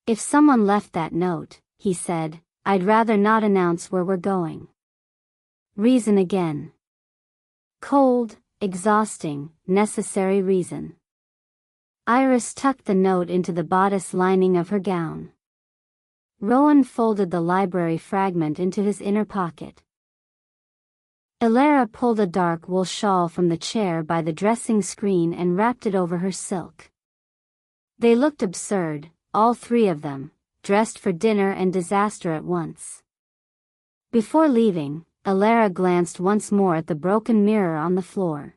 Speaker 1: If someone left that note, he said, I'd rather not announce where we're going. Reason again. Cold, exhausting, necessary reason. Iris tucked the note into the bodice lining of her gown. Rowan folded the library fragment into his inner pocket. Alara pulled a dark wool shawl from the chair by the dressing screen and wrapped it over her silk. They looked absurd, all three of them, dressed for dinner and disaster at once. Before leaving, Alara glanced once more at the broken mirror on the floor.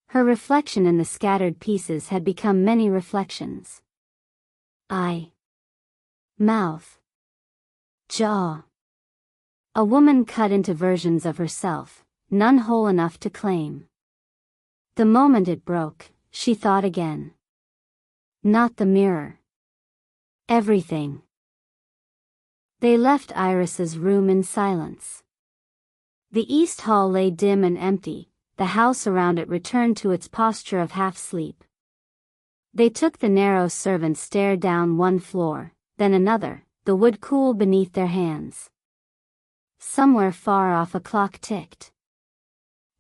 Speaker 1: Her reflection in the scattered pieces had become many reflections. Eye. Mouth. Jaw. A woman cut into versions of herself, none whole enough to claim. The moment it broke, she thought again. Not the mirror. Everything. They left Iris's room in silence. The east hall lay dim and empty, the house around it returned to its posture of half-sleep. They took the narrow servant stair down one floor, then another, the wood cool beneath their hands. Somewhere far off a clock ticked.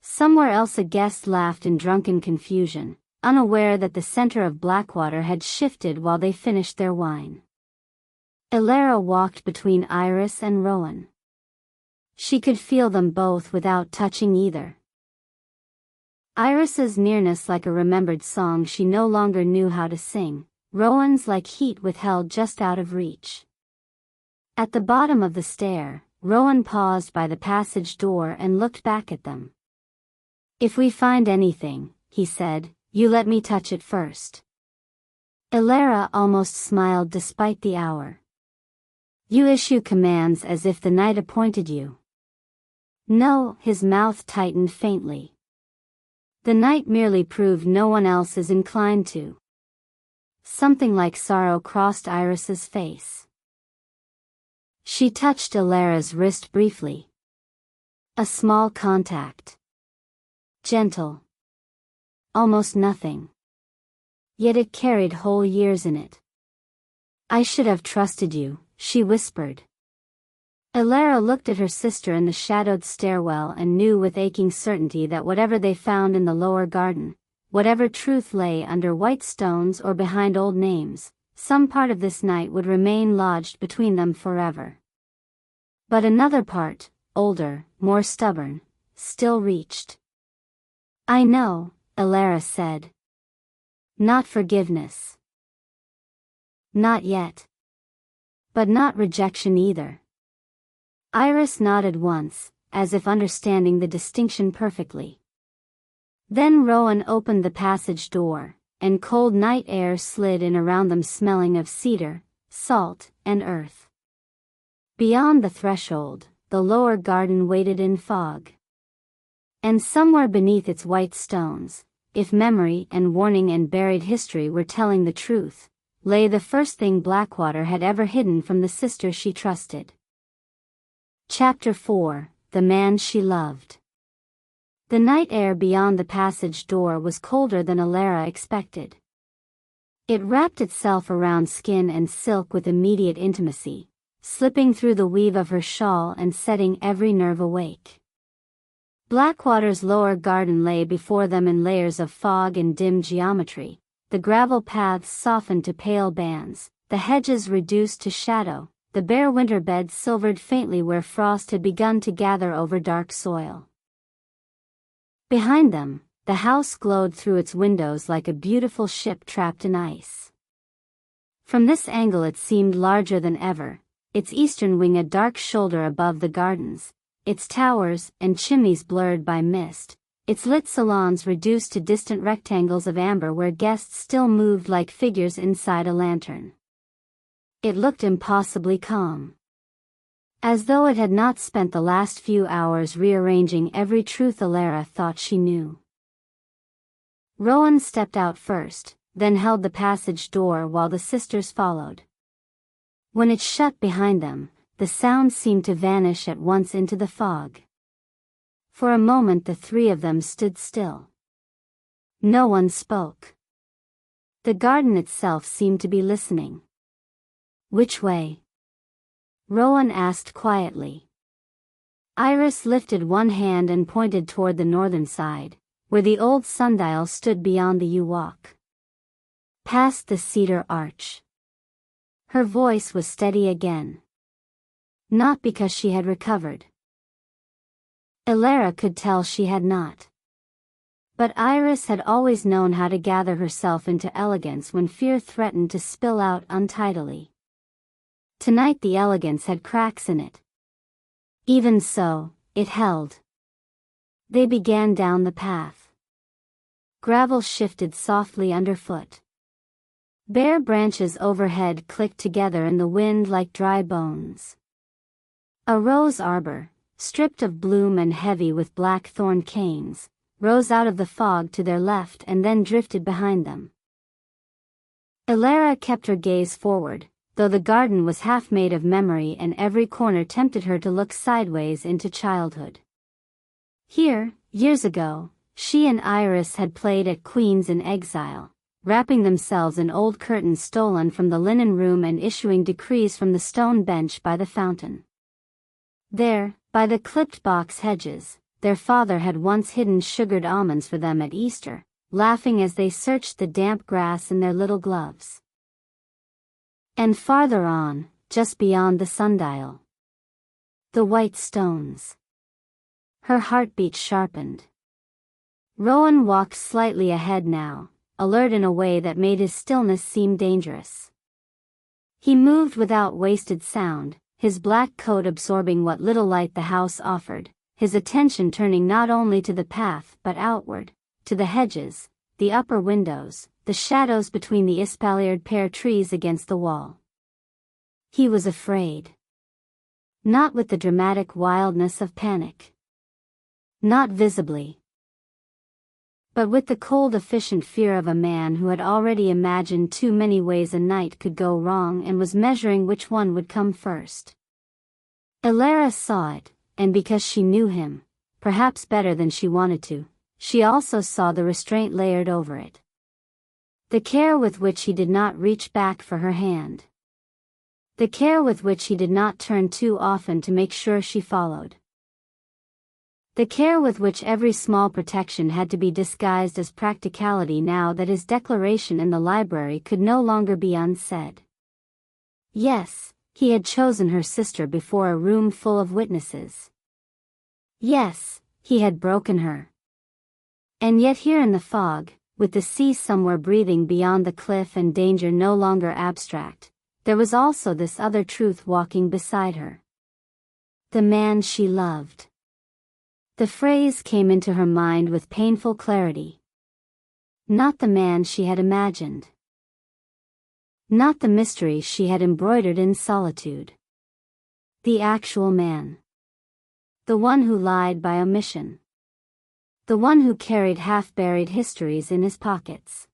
Speaker 1: Somewhere else a guest laughed in drunken confusion, unaware that the center of Blackwater had shifted while they finished their wine. Alara walked between Iris and Rowan. She could feel them both without touching either. Iris's nearness like a remembered song she no longer knew how to sing, Rowan's like heat withheld just out of reach. At the bottom of the stair, Rowan paused by the passage door and looked back at them. "If we find anything," he said, "you let me touch it first." Elara almost smiled despite the hour. "You issue commands as if the night appointed you." "No," his mouth tightened faintly. "The night merely proved no one else is inclined to." Something like sorrow crossed Iris's face. She touched Elara's wrist briefly. A small contact. Gentle. Almost nothing. Yet it carried whole years in it. "I should have trusted you," she whispered. Elara looked at her sister in the shadowed stairwell and knew with aching certainty that whatever they found in the lower garden, whatever truth lay under white stones or behind old names, some part of this night would remain lodged between them forever. But another part, older, more stubborn, still reached. "I know," Elara said. "Not forgiveness. Not yet. But not rejection either." Iris nodded once, as if understanding the distinction perfectly. Then Rowan opened the passage door, and cold night air slid in around them, smelling of cedar, salt, and earth. Beyond the threshold, the lower garden waited in fog. And somewhere beneath its white stones, if memory and warning and buried history were telling the truth, lay the first thing Blackwater had ever hidden from the sister she trusted. Chapter 4: The Man She Loved. The night air beyond the passage door was colder than Elara expected. It wrapped itself around skin and silk with immediate intimacy, slipping through the weave of her shawl and setting every nerve awake. Blackwater's lower garden lay before them in layers of fog and dim geometry, the gravel paths softened to pale bands, the hedges reduced to shadow, the bare winter beds silvered faintly where frost had begun to gather over dark soil. Behind them, the house glowed through its windows like a beautiful ship trapped in ice. From this angle it seemed larger than ever, its eastern wing a dark shoulder above the gardens, its towers and chimneys blurred by mist, its lit salons reduced to distant rectangles of amber where guests still moved like figures inside a lantern. It looked impossibly calm. As though it had not spent the last few hours rearranging every truth Elara thought she knew. Rowan stepped out first, then held the passage door while the sisters followed. When it shut behind them, the sound seemed to vanish at once into the fog. For a moment the three of them stood still. No one spoke. The garden itself seemed to be listening. "Which way?" Rowan asked quietly. Iris lifted one hand and pointed toward the northern side, where the old sundial stood beyond the yew walk. "Past the cedar arch." Her voice was steady again. Not because she had recovered. Elara could tell she had not. But Iris had always known how to gather herself into elegance when fear threatened to spill out untidily. Tonight the elegance had cracks in it. Even so, it held. They began down the path. Gravel shifted softly underfoot. Bare branches overhead clicked together in the wind like dry bones. A rose arbor, stripped of bloom and heavy with black-thorned canes, rose out of the fog to their left and then drifted behind them. Elara kept her gaze forward, though the garden was half made of memory and every corner tempted her to look sideways into childhood. Here, years ago, she and Iris had played at Queens in exile, wrapping themselves in old curtains stolen from the linen room and issuing decrees from the stone bench by the fountain. There, by the clipped box hedges, their father had once hidden sugared almonds for them at Easter, laughing as they searched the damp grass in their little gloves. And farther on, just beyond the sundial, the white stones. Her heartbeat sharpened. Rowan walked slightly ahead now, alert in a way that made his stillness seem dangerous. He moved without wasted sound, his black coat absorbing what little light the house offered, his attention turning not only to the path but outward, to the hedges, the upper windows, the shadows between the espaliered pear trees against the wall. He was afraid. Not with the dramatic wildness of panic. Not visibly. But with the cold efficient fear of a man who had already imagined too many ways a night could go wrong and was measuring which one would come first. Elara saw it, and because she knew him, perhaps better than she wanted to, she also saw the restraint layered over it. The care with which he did not reach back for her hand. The care with which he did not turn too often to make sure she followed. The care with which every small protection had to be disguised as practicality now that his declaration in the library could no longer be unsaid. Yes, he had chosen her sister before a room full of witnesses. Yes, he had broken her. And yet here in the fog, with the sea somewhere breathing beyond the cliff and danger no longer abstract, there was also this other truth walking beside her. The man she loved. The phrase came into her mind with painful clarity. Not the man she had imagined. Not the mystery she had embroidered in solitude. The actual man. The one who lied by omission. The one who carried half-buried histories in his pockets.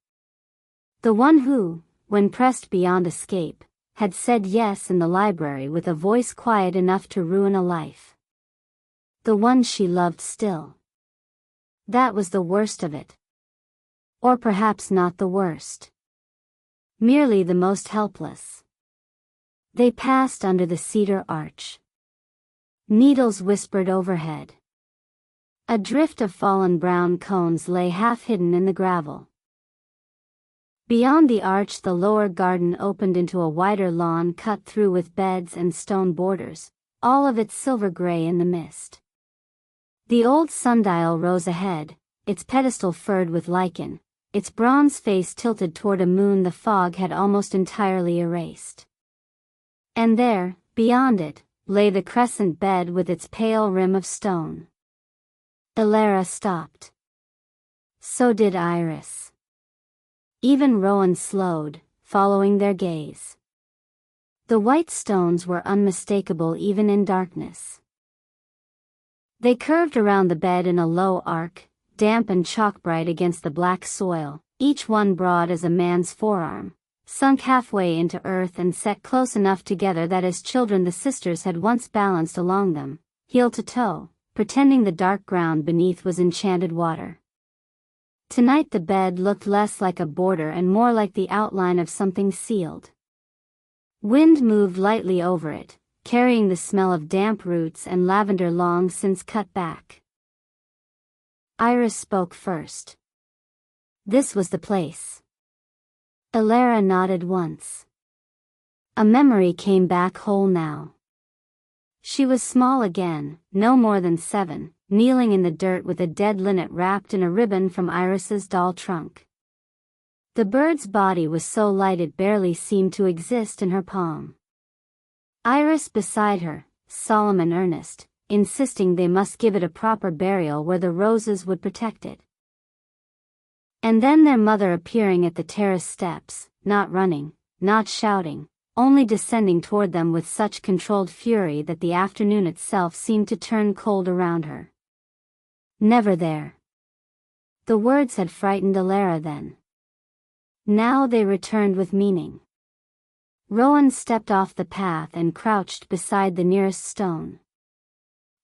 Speaker 1: The one who, when pressed beyond escape, had said yes in the library with a voice quiet enough to ruin a life. The one she loved still. That was the worst of it. Or perhaps not the worst. Merely the most helpless. They passed under the cedar arch. Needles whispered overhead. A drift of fallen brown cones lay half hidden in the gravel. Beyond the arch the lower garden opened into a wider lawn cut through with beds and stone borders, all of it silver gray in the mist. The old sundial rose ahead, its pedestal furred with lichen, its bronze face tilted toward a moon the fog had almost entirely erased. And there, beyond it, lay the crescent bed with its pale rim of stone. Elara stopped. So did Iris. Even Rowan slowed, following their gaze. The white stones were unmistakable even in darkness. They curved around the bed in a low arc, damp and chalk-bright against the black soil, each one broad as a man's forearm, sunk halfway into earth and set close enough together that as children the sisters had once balanced along them, heel to toe, pretending the dark ground beneath was enchanted water. Tonight the bed looked less like a border and more like the outline of something sealed. Wind moved lightly over it, carrying the smell of damp roots and lavender long since cut back. Iris spoke first. This was the place. Elara nodded once. A memory came back whole now. She was small again, no more than 7, kneeling in the dirt with a dead linnet wrapped in a ribbon from Iris's doll trunk. The bird's body was so light it barely seemed to exist in her palm. Iris beside her, solemn and earnest, insisting they must give it a proper burial where the roses would protect it. And then their mother appearing at the terrace steps, not running, not shouting, only descending toward them with such controlled fury that the afternoon itself seemed to turn cold around her. Never there. The words had frightened Elara then. Now they returned with meaning. Rowan stepped off the path and crouched beside the nearest stone.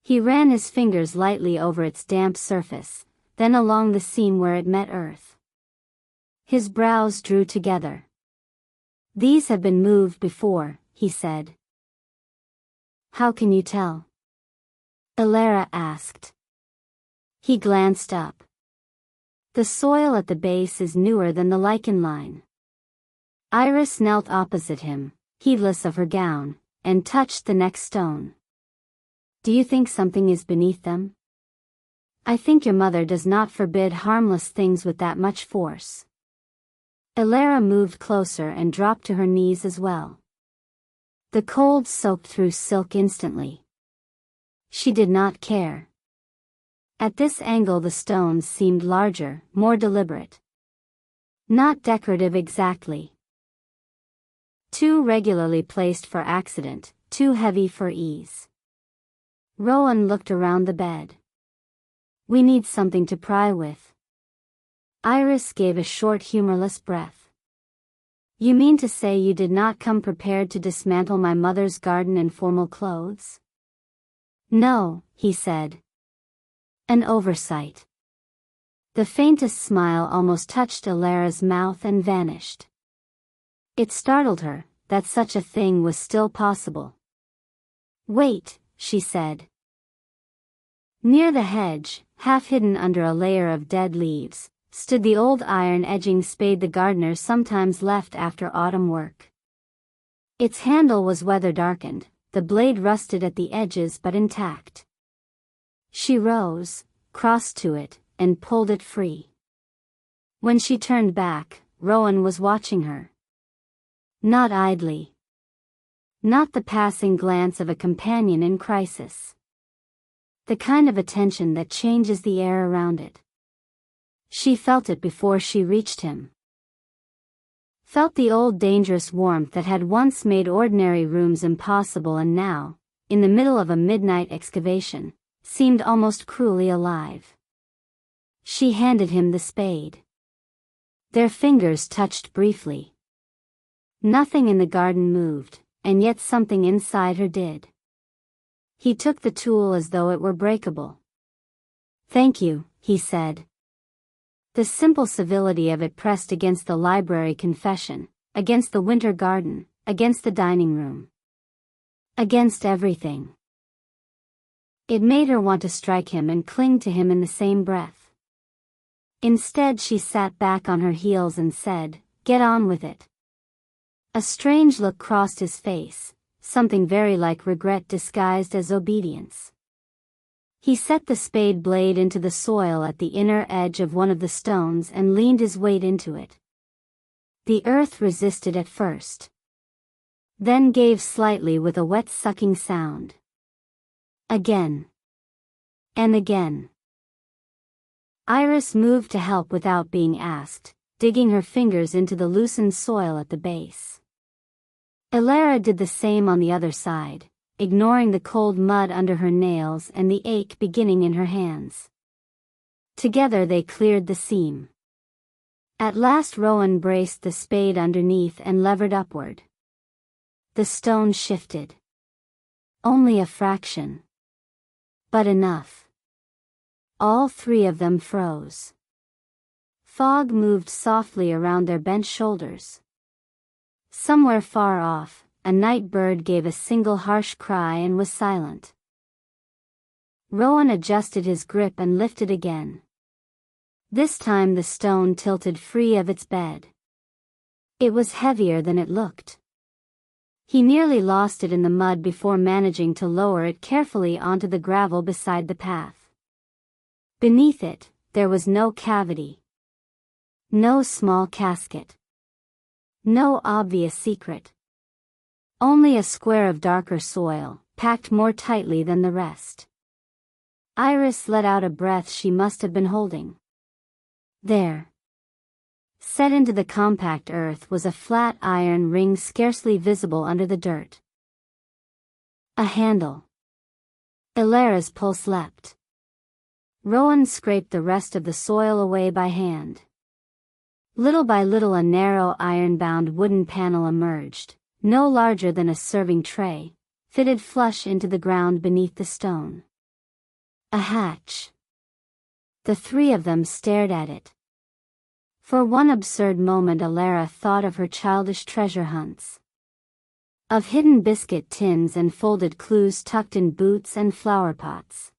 Speaker 1: He ran his fingers lightly over its damp surface, then along the seam where it met earth. His brows drew together. These have been moved before, he said. How can you tell? Elara asked. He glanced up. The soil at the base is newer than the lichen line. Iris knelt opposite him, heedless of her gown, and touched the next stone. Do you think something is beneath them? I think your mother does not forbid harmless things with that much force. Elara moved closer and dropped to her knees as well. The cold soaked through silk instantly. She did not care. At this angle the stones seemed larger, more deliberate. Not decorative exactly. Too regularly placed for accident, too heavy for ease. Rowan looked around the bed. We need something to pry with. Iris gave a short humorless breath. You mean to say you did not come prepared to dismantle my mother's garden in formal clothes? No, he said. An oversight. The faintest smile almost touched Alara's mouth and vanished. It startled her, that such a thing was still possible. Wait, she said. Near the hedge, half hidden under a layer of dead leaves, stood the old iron edging spade the gardener sometimes left after autumn work. Its handle was weather-darkened, the blade rusted at the edges but intact. She rose, crossed to it, and pulled it free. When she turned back, Rowan was watching her. Not idly. Not the passing glance of a companion in crisis. The kind of attention that changes the air around it. She felt it before she reached him. Felt the old dangerous warmth that had once made ordinary rooms impossible and now, in the middle of a midnight excavation, seemed almost cruelly alive. She handed him the spade. Their fingers touched briefly. Nothing in the garden moved, and yet something inside her did. He took the tool as though it were breakable. Thank you, he said. The simple civility of it pressed against the library confession, against the winter garden, against the dining room. Against everything. It made her want to strike him and cling to him in the same breath. Instead she sat back on her heels and said, "Get on with it." A strange look crossed his face, something very like regret disguised as obedience. He set the spade blade into the soil at the inner edge of one of the stones and leaned his weight into it. The earth resisted at first. Then gave slightly with a wet sucking sound. Again. And again. Iris moved to help without being asked, digging her fingers into the loosened soil at the base. Alara did the same on the other side, ignoring the cold mud under her nails and the ache beginning in her hands. Together they cleared the seam. At last Rowan braced the spade underneath and levered upward. The stone shifted. Only a fraction. But enough. All three of them froze. Fog moved softly around their bent shoulders. Somewhere far off, a night bird gave a single harsh cry and was silent. Rowan adjusted his grip and lifted again. This time the stone tilted free of its bed. It was heavier than it looked. He nearly lost it in the mud before managing to lower it carefully onto the gravel beside the path. Beneath it, there was no cavity. No small casket. No obvious secret. Only a square of darker soil, packed more tightly than the rest. Iris let out a breath she must have been holding. There. Set into the compact earth was a flat iron ring scarcely visible under the dirt. A handle. Alara's pulse leapt. Rowan scraped the rest of the soil away by hand. Little by little a narrow iron-bound wooden panel emerged, no larger than a serving tray, fitted flush into the ground beneath the stone. A hatch. The three of them stared at it. For one absurd moment Alara thought of her childish treasure hunts. Of hidden biscuit tins and folded clues tucked in boots and flower pots.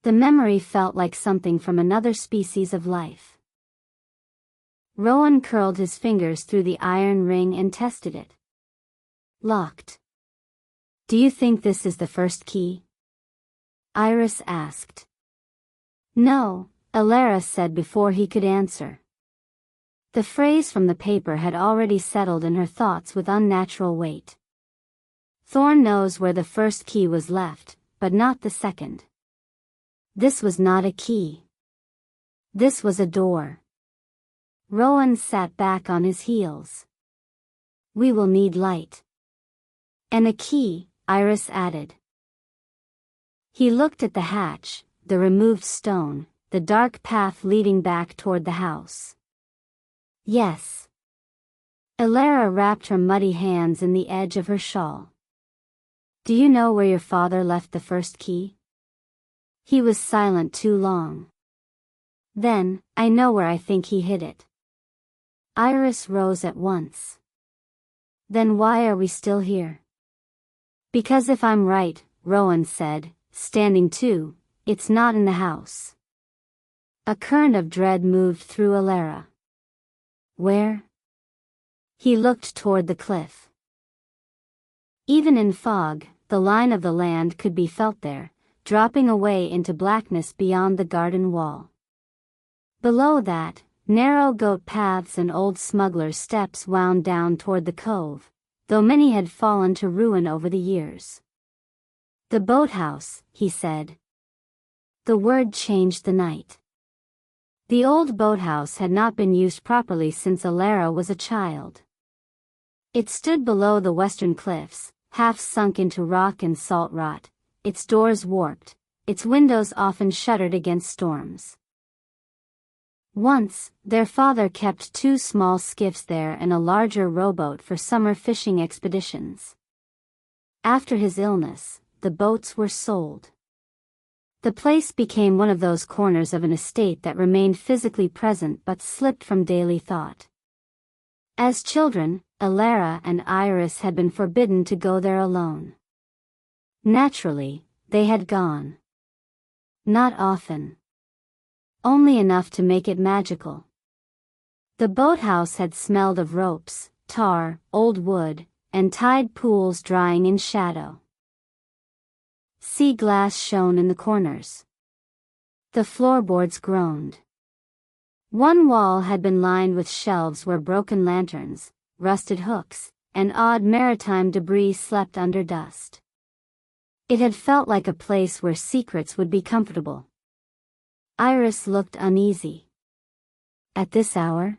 Speaker 1: The memory felt like something from another species of life. Rowan curled his fingers through the iron ring and tested it. Locked. Do you think this is the first key? Iris asked. No, Alara said before he could answer. The phrase from the paper had already settled in her thoughts with unnatural weight. Thorn knows where the first key was left, but not the second. This was not a key. This was a door. Rowan sat back on his heels. We will need light. And a key, Iris added. He looked at the hatch, the removed stone, the dark path leading back toward the house. Yes. Elara wrapped her muddy hands in the edge of her shawl. Do you know where your father left the first key? He was silent too long. Then, I know where I think he hid it. Iris rose at once. Then why are we still here? Because if I'm right, Rowan said, standing too, it's not in the house. A current of dread moved through Elara. Where? He looked toward the cliff. Even in fog, the line of the land could be felt there, dropping away into blackness beyond the garden wall. Below that, narrow goat paths and old smugglers' steps wound down toward the cove, though many had fallen to ruin over the years. The boathouse, he said. The word changed the night. The old boathouse had not been used properly since Elara was a child. It stood below the western cliffs, half sunk into rock and salt rot, its doors warped, its windows often shuttered against storms. Once, their father kept 2 small skiffs there and a larger rowboat for summer fishing expeditions. After his illness, the boats were sold. The place became one of those corners of an estate that remained physically present but slipped from daily thought. As children, Elara and Iris had been forbidden to go there alone. Naturally, they had gone. Not often. Only enough to make it magical. The boathouse had smelled of ropes, tar, old wood, and tide pools drying in shadow. Sea glass shone in the corners. The floorboards groaned. One wall had been lined with shelves where broken lanterns, rusted hooks, and odd maritime debris slept under dust. It had felt like a place where secrets would be comfortable. Iris looked uneasy. At this hour?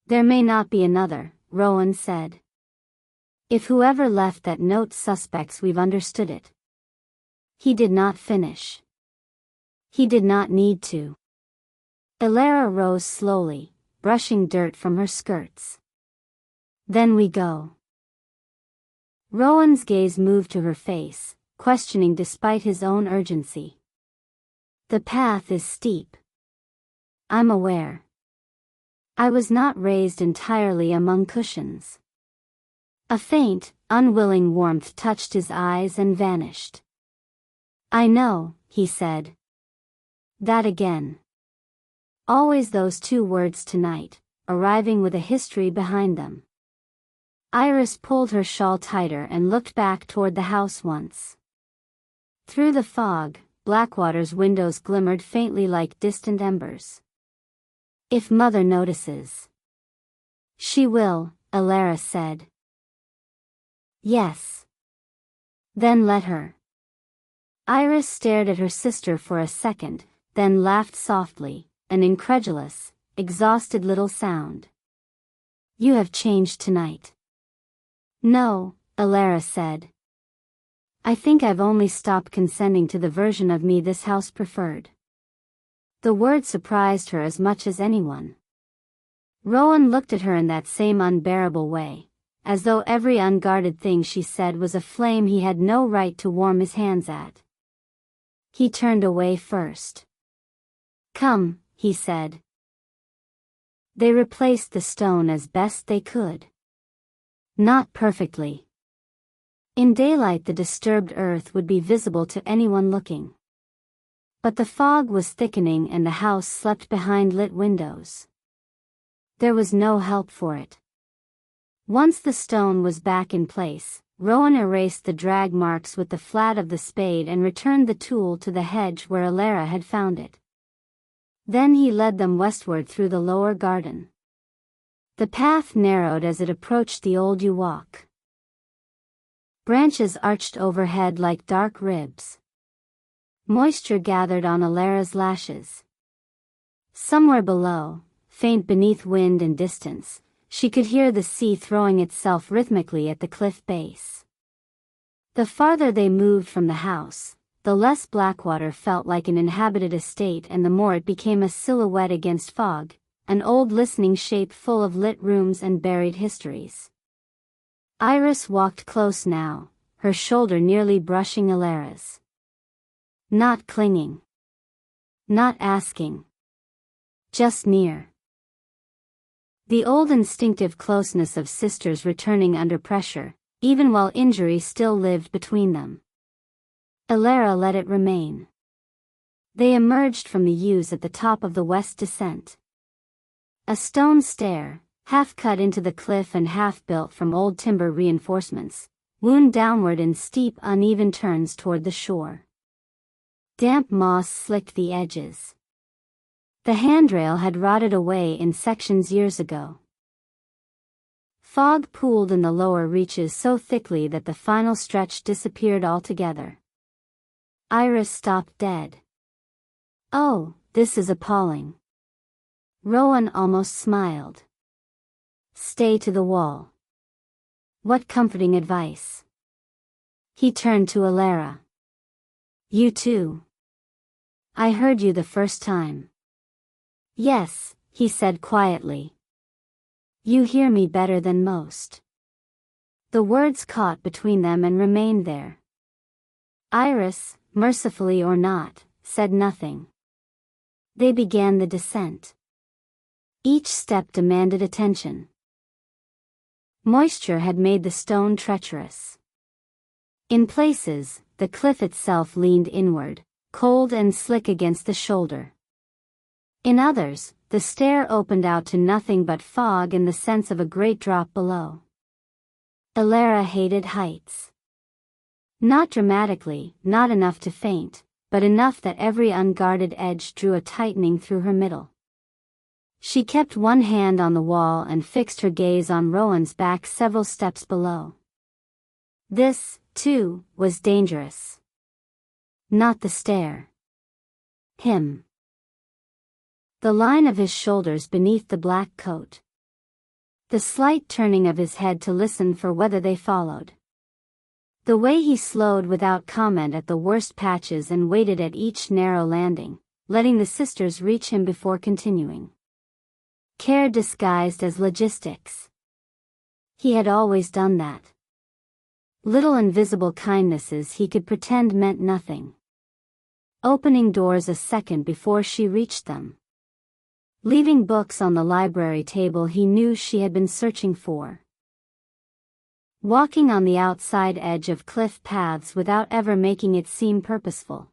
Speaker 1: There may not be another, Rowan said. If whoever left that note suspects we've understood it. He did not finish. He did not need to. Elara rose slowly, brushing dirt from her skirts. Then we go. Rowan's gaze moved to her face, questioning despite his own urgency. The path is steep. I'm aware. I was not raised entirely among cushions. A faint, unwilling warmth touched his eyes and vanished. I know, he said. That again. Always those 2 words tonight, arriving with a history behind them. Iris pulled her shawl tighter and looked back toward the house once. Through the fog, Blackwater's windows glimmered faintly like distant embers. If Mother notices. She will, Elara said. Yes. Then let her. Iris stared at her sister for a second, then laughed softly, an incredulous, exhausted little sound. You have changed tonight. No, Elara said. I think I've only stopped consenting to the version of me this house preferred. The word surprised her as much as anyone. Rowan looked at her in that same unbearable way, as though every unguarded thing she said was a flame he had no right to warm his hands at. He turned away first. Come, he said. They replaced the stone as best they could. Not perfectly. In daylight the disturbed earth would be visible to anyone looking. But the fog was thickening and the house slept behind lit windows. There was no help for it. Once the stone was back in place, Rowan erased the drag marks with the flat of the spade and returned the tool to the hedge where Elara had found it. Then he led them westward through the lower garden. The path narrowed as it approached the old yew walk. Branches arched overhead like dark ribs. Moisture gathered on Alara's lashes. Somewhere below, faint beneath wind and distance, she could hear the sea throwing itself rhythmically at the cliff base. The farther they moved from the house, the less Blackwater felt like an inhabited estate and the more it became a silhouette against fog, an old listening shape full of lit rooms and buried histories. Iris walked close now, her shoulder nearly brushing Alara's. Not clinging. Not asking. Just near. The old instinctive closeness of sisters returning under pressure, even while injury still lived between them. Alara let it remain. They emerged from the yews at the top of the west descent. A stone stair, half cut into the cliff and half built from old timber reinforcements, wound downward in steep uneven turns toward the shore. Damp moss slicked the edges. The handrail had rotted away in sections years ago. Fog pooled in the lower reaches so thickly that the final stretch disappeared altogether. Iris stopped dead. "Oh, this is appalling." Rowan almost smiled. "Stay to the wall." What comforting advice. He turned to Alara. "You too." "I heard you the first time." "Yes," he said quietly. "You hear me better than most." The words caught between them and remained there. Iris, mercifully or not, said nothing. They began the descent. Each step demanded attention. Moisture had made the stone treacherous. In places, the cliff itself leaned inward, cold and slick against the shoulder. In others, the stair opened out to nothing but fog and the sense of a great drop below. Alara hated heights. Not dramatically, not enough to faint, but enough that every unguarded edge drew a tightening through her middle. She kept one hand on the wall and fixed her gaze on Rowan's back several steps below. This, too, was dangerous. Not the stair. Him. The line of his shoulders beneath the black coat. The slight turning of his head to listen for whether they followed. The way he slowed without comment at the worst patches and waited at each narrow landing, letting the sisters reach him before continuing. Care disguised as logistics. He had always done that. Little invisible kindnesses he could pretend meant nothing. Opening doors a second before she reached them. Leaving books on the library table he knew she had been searching for. Walking on the outside edge of cliff paths without ever making it seem purposeful.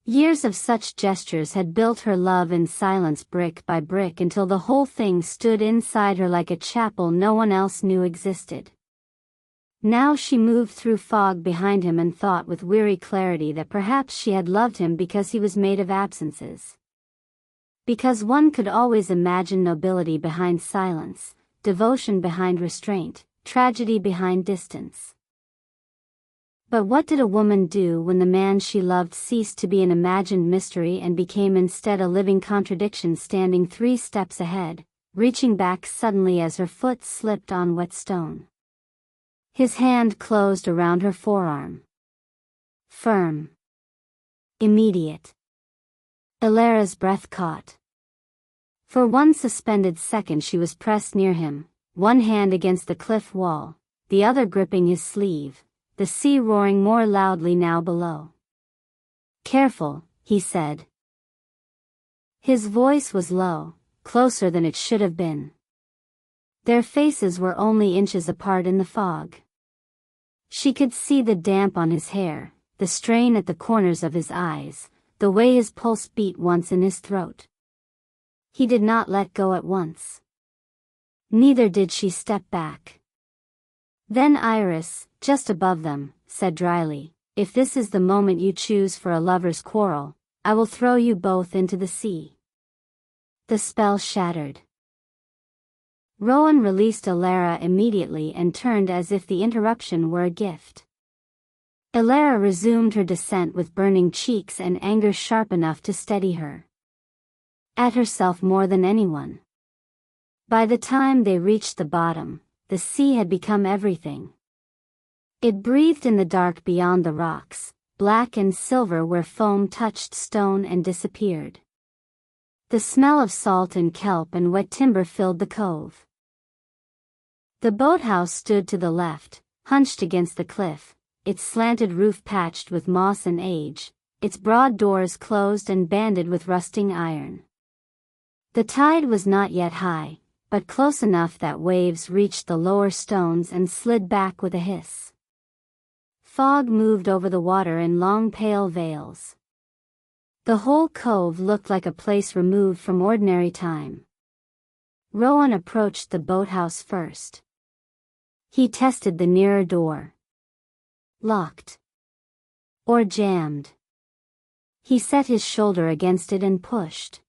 Speaker 1: Years of such gestures had built her love in silence brick by brick until the whole thing stood inside her like a chapel no one else knew existed. Now she moved through fog behind him and thought with weary clarity that perhaps she had loved him because he was made of absences. Because one could always imagine nobility behind silence, devotion behind restraint, tragedy behind distance. But what did a woman do when the man she loved ceased to be an imagined mystery and became instead a living contradiction standing 3 steps ahead, reaching back suddenly as her foot slipped on wet stone? His hand closed around her forearm. Firm. Immediate. Alara's breath caught. For one suspended second she was pressed near him, one hand against the cliff wall, the other gripping his sleeve, the sea roaring more loudly now below. "Careful," he said. His voice was low, closer than it should have been. Their faces were only inches apart in the fog. She could see the damp on his hair, the strain at the corners of his eyes, the way his pulse beat once in his throat. He did not let go at once. Neither did she step back. Then Iris, just above them, said dryly, "If this is the moment you choose for a lover's quarrel, I will throw you both into the sea." The spell shattered. Rowan released Alara immediately and turned as if the interruption were a gift. Alara resumed her descent with burning cheeks and anger sharp enough to steady her. At herself more than anyone. By the time they reached the bottom, the sea had become everything. It breathed in the dark beyond the rocks, black and silver where foam touched stone and disappeared. The smell of salt and kelp and wet timber filled the cove. The boathouse stood to the left, hunched against the cliff, its slanted roof patched with moss and age, its broad doors closed and banded with rusting iron. The tide was not yet high, but close enough that waves reached the lower stones and slid back with a hiss. Fog moved over the water in long pale veils. The whole cove looked like a place removed from ordinary time. Rowan approached the boathouse first. He tested the nearer door. Locked. Or jammed. He set his shoulder against it and pushed.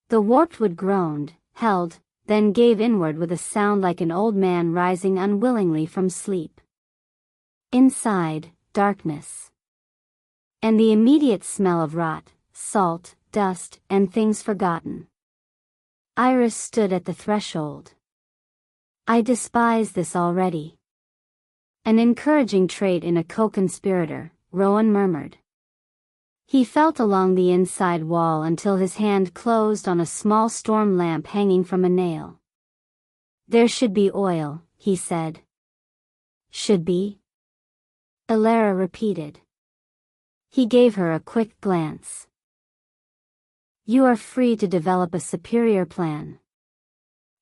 Speaker 1: The warped wood groaned, held, then gave inward with a sound like an old man rising unwillingly from sleep. Inside, darkness. And the immediate smell of rot, salt, dust, and things forgotten. Iris stood at the threshold. I despise this already. An encouraging trait in a co-conspirator, Rowan murmured. He felt along the inside wall until his hand closed on a small storm lamp hanging from a nail. There should be oil, he said. Should be? Alara repeated. He gave her a quick glance. You are free to develop a superior plan.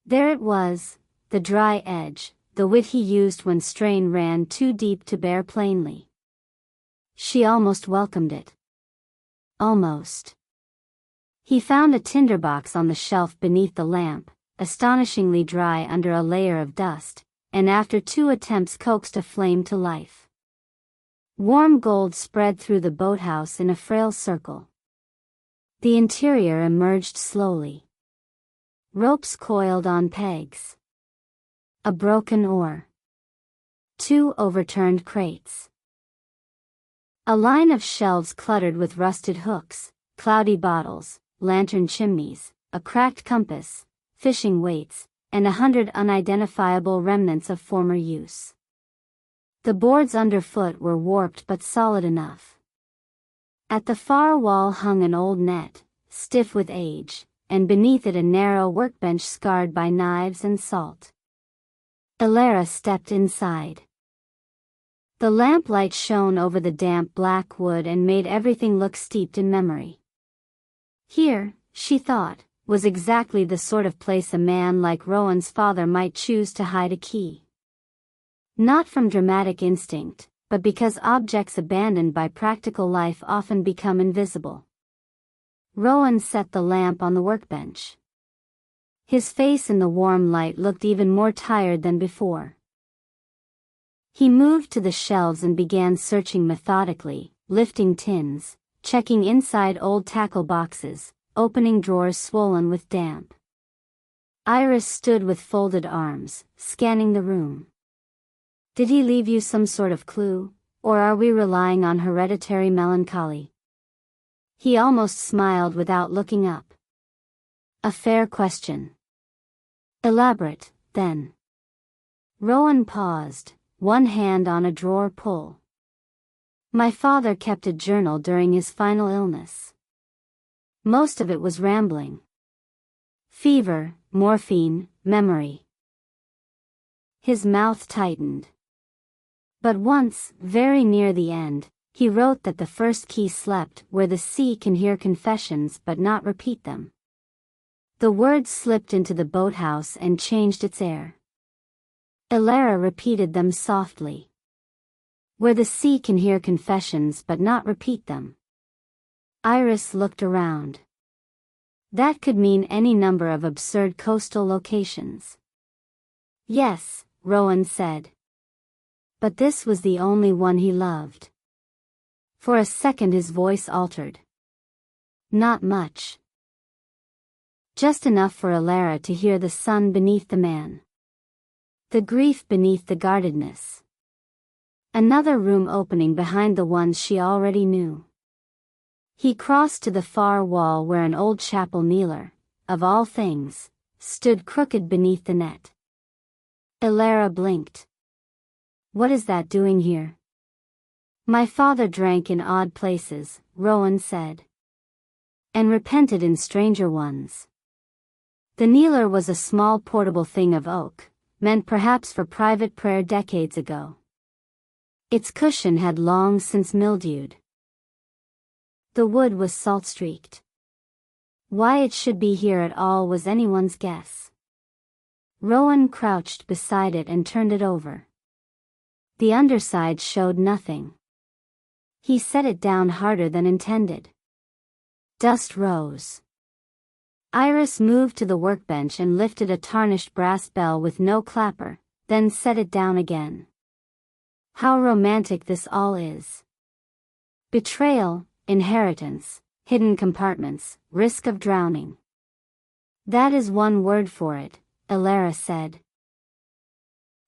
Speaker 1: There it was, the dry edge, the wit he used when strain ran too deep to bear plainly. She almost welcomed it. Almost. He found a tinderbox on the shelf beneath the lamp, astonishingly dry under a layer of dust, and after 2 attempts coaxed a flame to life. Warm gold spread through the boathouse in a frail circle. The interior emerged slowly. Ropes coiled on pegs. A broken oar. 2 overturned crates. A line of shelves cluttered with rusted hooks, cloudy bottles, lantern chimneys, a cracked compass, fishing weights, and 100 unidentifiable remnants of former use. The boards underfoot were warped but solid enough. At the far wall hung an old net, stiff with age, and beneath it a narrow workbench scarred by knives and salt. Alara stepped inside. The lamplight shone over the damp black wood and made everything look steeped in memory. Here, she thought, was exactly the sort of place a man like Rowan's father might choose to hide a key. Not from dramatic instinct, but because objects abandoned by practical life often become invisible. Rowan set the lamp on the workbench. His face in the warm light looked even more tired than before. He moved to the shelves and began searching methodically, lifting tins, checking inside old tackle boxes, opening drawers swollen with damp. Iris stood with folded arms, scanning the room. Did he leave you some sort of clue, or are we relying on hereditary melancholy? He almost smiled without looking up. A fair question. Elaborate, then. Rowan paused, one hand on a drawer pull. My father kept a journal during his final illness. Most of it was rambling. Fever, morphine, memory. His mouth tightened. But once, very near the end, he wrote that the first key slept where the sea can hear confessions but not repeat them. The words slipped into the boathouse and changed its air. Alara repeated them softly. Where the sea can hear confessions but not repeat them. Iris looked around. That could mean any number of absurd coastal locations. Yes, Rowan said. But this was the only one he loved. For a second his voice altered. Not much. Just enough for Alara to hear the sun beneath the man. The grief beneath the guardedness. Another room opening behind the ones she already knew. He crossed to the far wall where an old chapel kneeler, of all things, stood crooked beneath the net. Alara blinked. What is that doing here? My father drank in odd places, Rowan said. And repented in stranger ones. The kneeler was a small portable thing of oak, meant perhaps for private prayer decades ago. Its cushion had long since mildewed. The wood was salt-streaked. Why it should be here at all was anyone's guess. Rowan crouched beside it and turned it over. The underside showed nothing. He set it down harder than intended. Dust rose. Iris moved to the workbench and lifted a tarnished brass bell with no clapper, then set it down again. How romantic this all is. Betrayal, inheritance, hidden compartments, risk of drowning. That is one word for it, Alara said.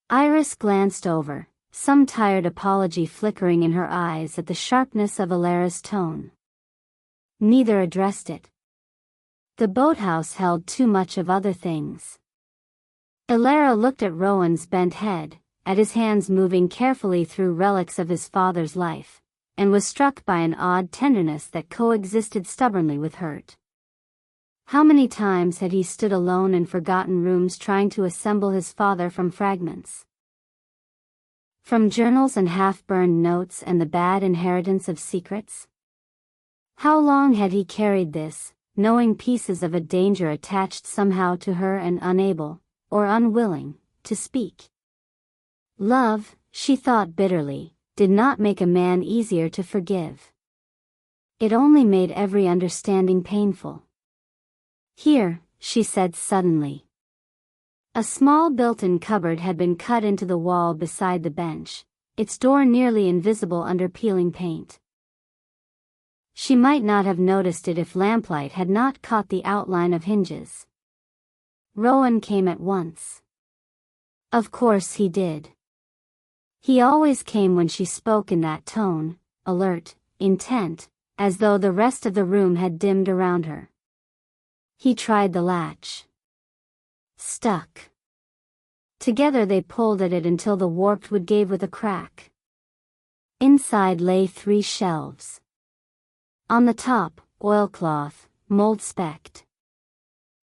Speaker 1: Iris glanced over, some tired apology flickering in her eyes at the sharpness of Alara's tone. Neither addressed it. The boathouse held too much of other things. Alara looked at Rowan's bent head, at his hands moving carefully through relics of his father's life, and was struck by an odd tenderness that coexisted stubbornly with hurt. How many times had he stood alone in forgotten rooms trying to assemble his father from fragments? From journals and half-burned notes and the bad inheritance of secrets? How long had he carried this, knowing pieces of a danger attached somehow to her and unable, or unwilling, to speak? Love, she thought bitterly, did not make a man easier to forgive. It only made every understanding painful. Here, she said suddenly. A small built-in cupboard had been cut into the wall beside the bench, its door nearly invisible under peeling paint. She might not have noticed it if lamplight had not caught the outline of hinges. Rowan came at once. Of course he did. He always came when she spoke in that tone, alert, intent, as though the rest of the room had dimmed around her. He tried the latch. Stuck. Together they pulled at it until the warped wood gave with a crack. Inside lay 3 shelves. On the top, oilcloth, mold-specked.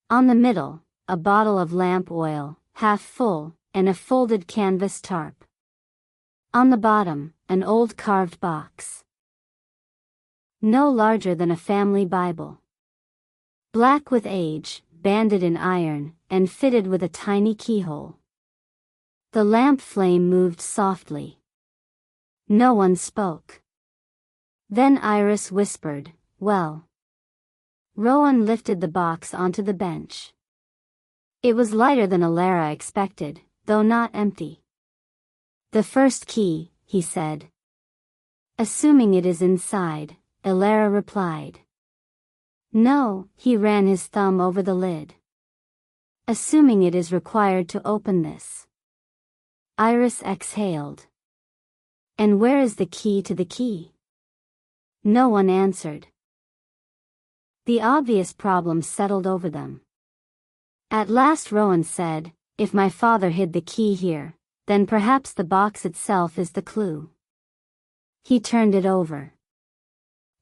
Speaker 1: On the middle, a bottle of lamp oil, half full, and a folded canvas tarp. On the bottom, an old carved box. No larger than a family Bible. Black with age, banded in iron, and fitted with a tiny keyhole. The lamp flame moved softly. No one spoke. Then Iris whispered, "Well." Rowan lifted the box onto the bench. It was lighter than Alara expected, though not empty. "The first key," he said. "Assuming it is inside," Alara replied. "No," he ran his thumb over the lid. "Assuming it is required to open this." Iris exhaled. "And where is the key to the key?" No one answered. The obvious problem settled over them. At last Rowan said, "If my father hid the key here, then perhaps the box itself is the clue." He turned it over.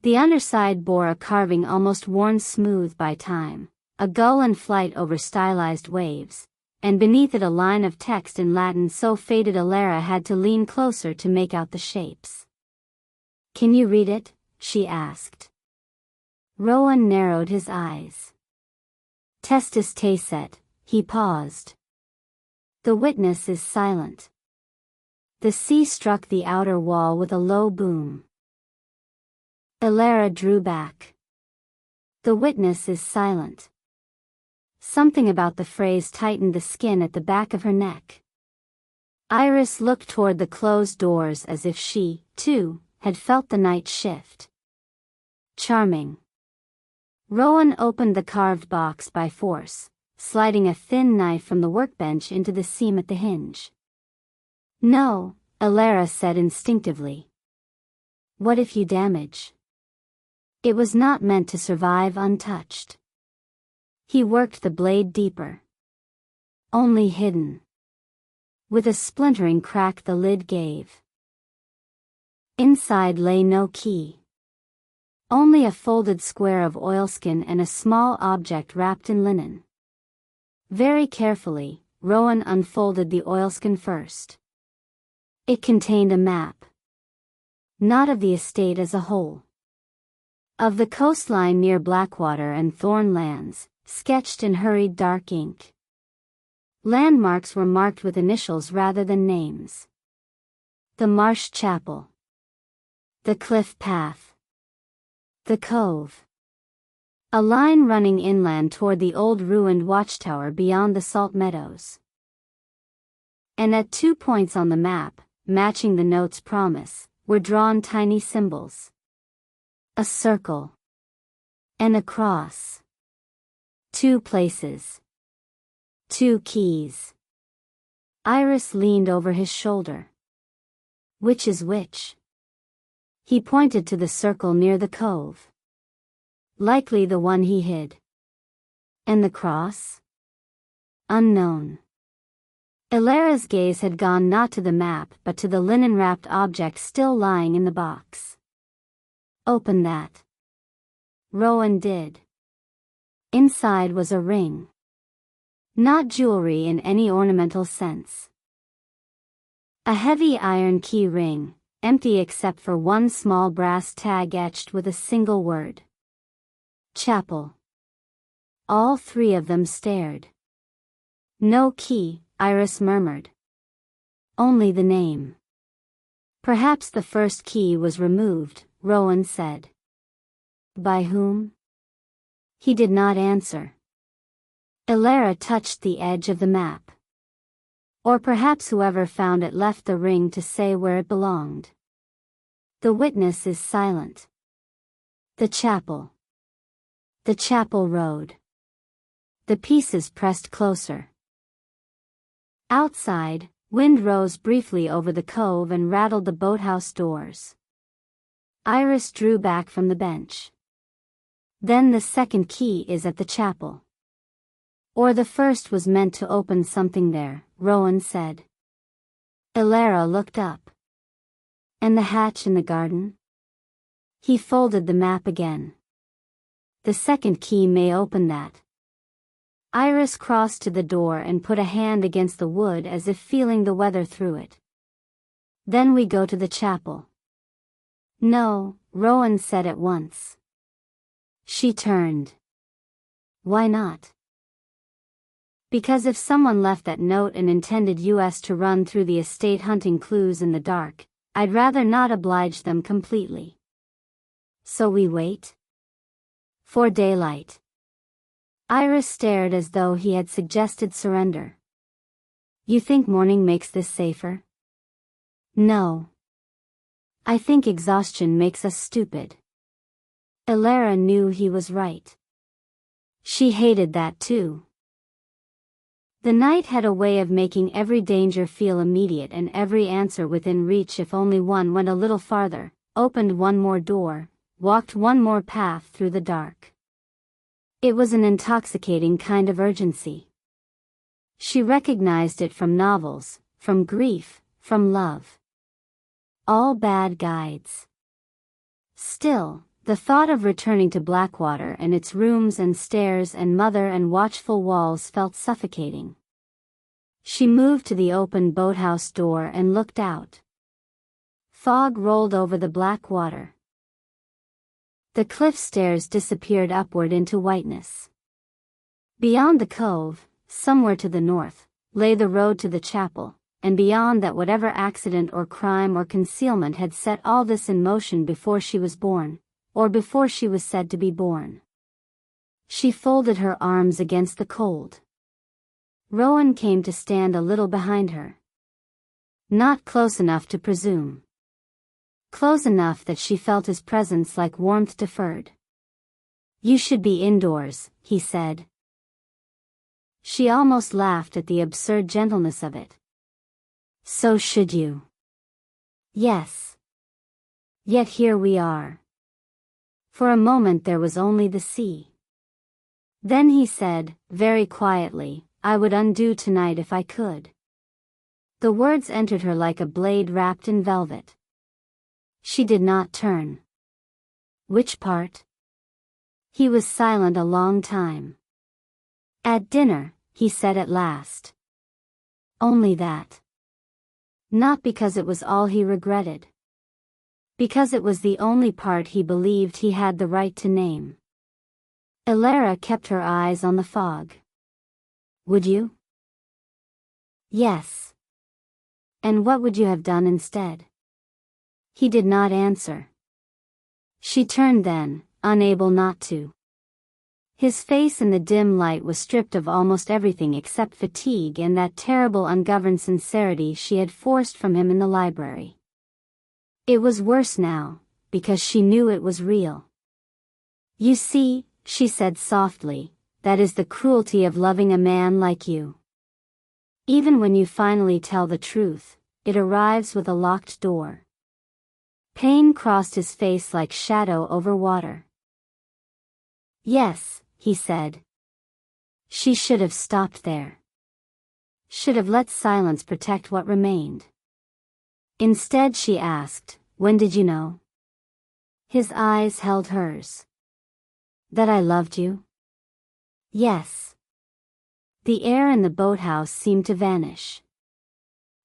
Speaker 1: The underside bore a carving almost worn smooth by time, a gull in flight over stylized waves, and beneath it a line of text in Latin so faded Alara had to lean closer to make out the shapes. "Can you read it?" she asked. Rowan narrowed his eyes. "Testis tacet," he paused. "The witness is silent." The sea struck the outer wall with a low boom. Alara drew back. "The witness is silent." Something about the phrase tightened the skin at the back of her neck. Iris looked toward the closed doors as if she, too, had felt the night shift. Charming. Rowan opened the carved box by force, sliding a thin knife from the workbench into the seam at the hinge. No, Alara said instinctively. What if you damage? It was not meant to survive untouched. He worked the blade deeper. Only hidden. With a splintering crack the lid gave. Inside lay no key. Only a folded square of oilskin and a small object wrapped in linen. Very carefully, Rowan unfolded the oilskin first. It contained a map. Not of the estate as a whole. Of the coastline near Blackwater and Thorn Lands, sketched in hurried dark ink. Landmarks were marked with initials rather than names. The Marsh Chapel. The Cliff Path. The Cove. A line running inland toward the old ruined watchtower beyond the salt meadows. And at 2 points on the map, matching the note's promise, were drawn tiny symbols. A circle. And a cross. 2 places. 2 keys. Iris leaned over his shoulder. Which is which? He pointed to the circle near the cove. Likely the one he hid. And the cross? Unknown. Alara's gaze had gone not to the map but to the linen-wrapped object still lying in the box. Open that. Rowan did. Inside was a ring. Not jewelry in any ornamental sense. A heavy iron key ring, empty except for one small brass tag etched with a single word. Chapel. All 3 of them stared. No key, Iris murmured. Only the name. Perhaps the first key was removed, Rowan said. By whom? He did not answer. Alara touched the edge of the map. Or perhaps whoever found it left the ring to say where it belonged. The witness is silent. The chapel. The chapel road. The pieces pressed closer. Outside, wind rose briefly over the cove and rattled the boathouse doors. Iris drew back from the bench. Then the second key is at the chapel. Or the first was meant to open something there, Rowan said. Alara looked up. And the hatch in the garden? He folded the map again. The second key may open that. Iris crossed to the door and put a hand against the wood as if feeling the weather through it. Then we go to the chapel. No, Rowan said at once. She turned. Why not? Because if someone left that note and intended us to run through the estate hunting clues in the dark, I'd rather not oblige them completely. So we wait? For daylight. Iris stared as though he had suggested surrender. You think morning makes this safer? No. I think exhaustion makes us stupid. Alara knew he was right. She hated that too. The night had a way of making every danger feel immediate and every answer within reach if only one went a little farther, opened one more door, walked one more path through the dark. It was an intoxicating kind of urgency. She recognized it from novels, from grief, from love. All bad guides. Still, the thought of returning to Blackwater and its rooms and stairs and mother and watchful walls felt suffocating. She moved to the open boathouse door and looked out. Fog rolled over the black water. The cliff stairs disappeared upward into whiteness. Beyond the cove, somewhere to the north, lay the road to the chapel, and beyond that whatever accident or crime or concealment had set all this in motion before she was born, or before she was said to be born. She folded her arms against the cold. Rowan came to stand a little behind her. Not close enough to presume. Close enough that she felt his presence like warmth deferred. You should be indoors, he said. She almost laughed at the absurd gentleness of it. So should you. Yes. Yet here we are. For a moment there was only the sea. Then he said, very quietly, I would undo tonight if I could. The words entered her like a blade wrapped in velvet. She did not turn. Which part? He was silent a long time. At dinner, he said at last. Only that. Not because it was all he regretted. Because it was the only part he believed he had the right to name. Elara kept her eyes on the fog. Would you? Yes. And what would you have done instead? He did not answer. She turned then, unable not to. His face in the dim light was stripped of almost everything except fatigue and that terrible ungoverned sincerity she had forced from him in the library. It was worse now, because she knew it was real. You see, she said softly, that is the cruelty of loving a man like you. Even when you finally tell the truth, it arrives with a locked door. Pain crossed his face like shadow over water. Yes, he said. She should have stopped there. Should have let silence protect what remained. Instead she asked, when did you know? His eyes held hers. That I loved you? Yes. The air in the boathouse seemed to vanish.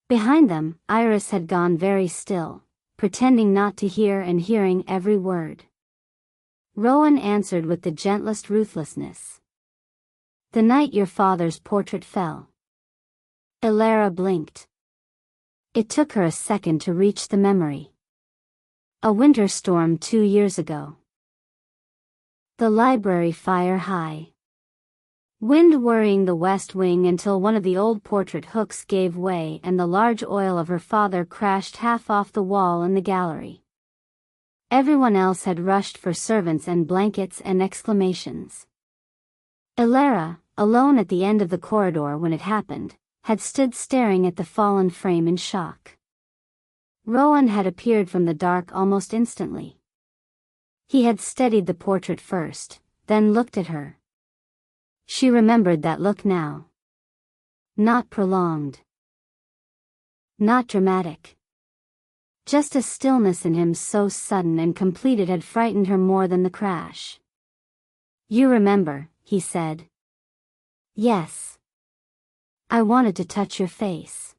Speaker 1: Behind them, Iris had gone very still, pretending not to hear and hearing every word. Rowan answered with the gentlest ruthlessness. The night your father's portrait fell. Elara blinked. It took her a second to reach the memory. A winter storm 2 years ago. The library fire high. Wind worrying the west wing until one of the old portrait hooks gave way and the large oil of her father crashed half off the wall in the gallery. Everyone else had rushed for servants and blankets and exclamations. Elara, alone at the end of the corridor when it happened, had stood staring at the fallen frame in shock. Rowan had appeared from the dark almost instantly. He had steadied the portrait first, then looked at her. She remembered that look now. Not prolonged. Not dramatic. Just a stillness in him so sudden and complete it had frightened her more than the crash. You remember, he said. Yes. I wanted to touch your face.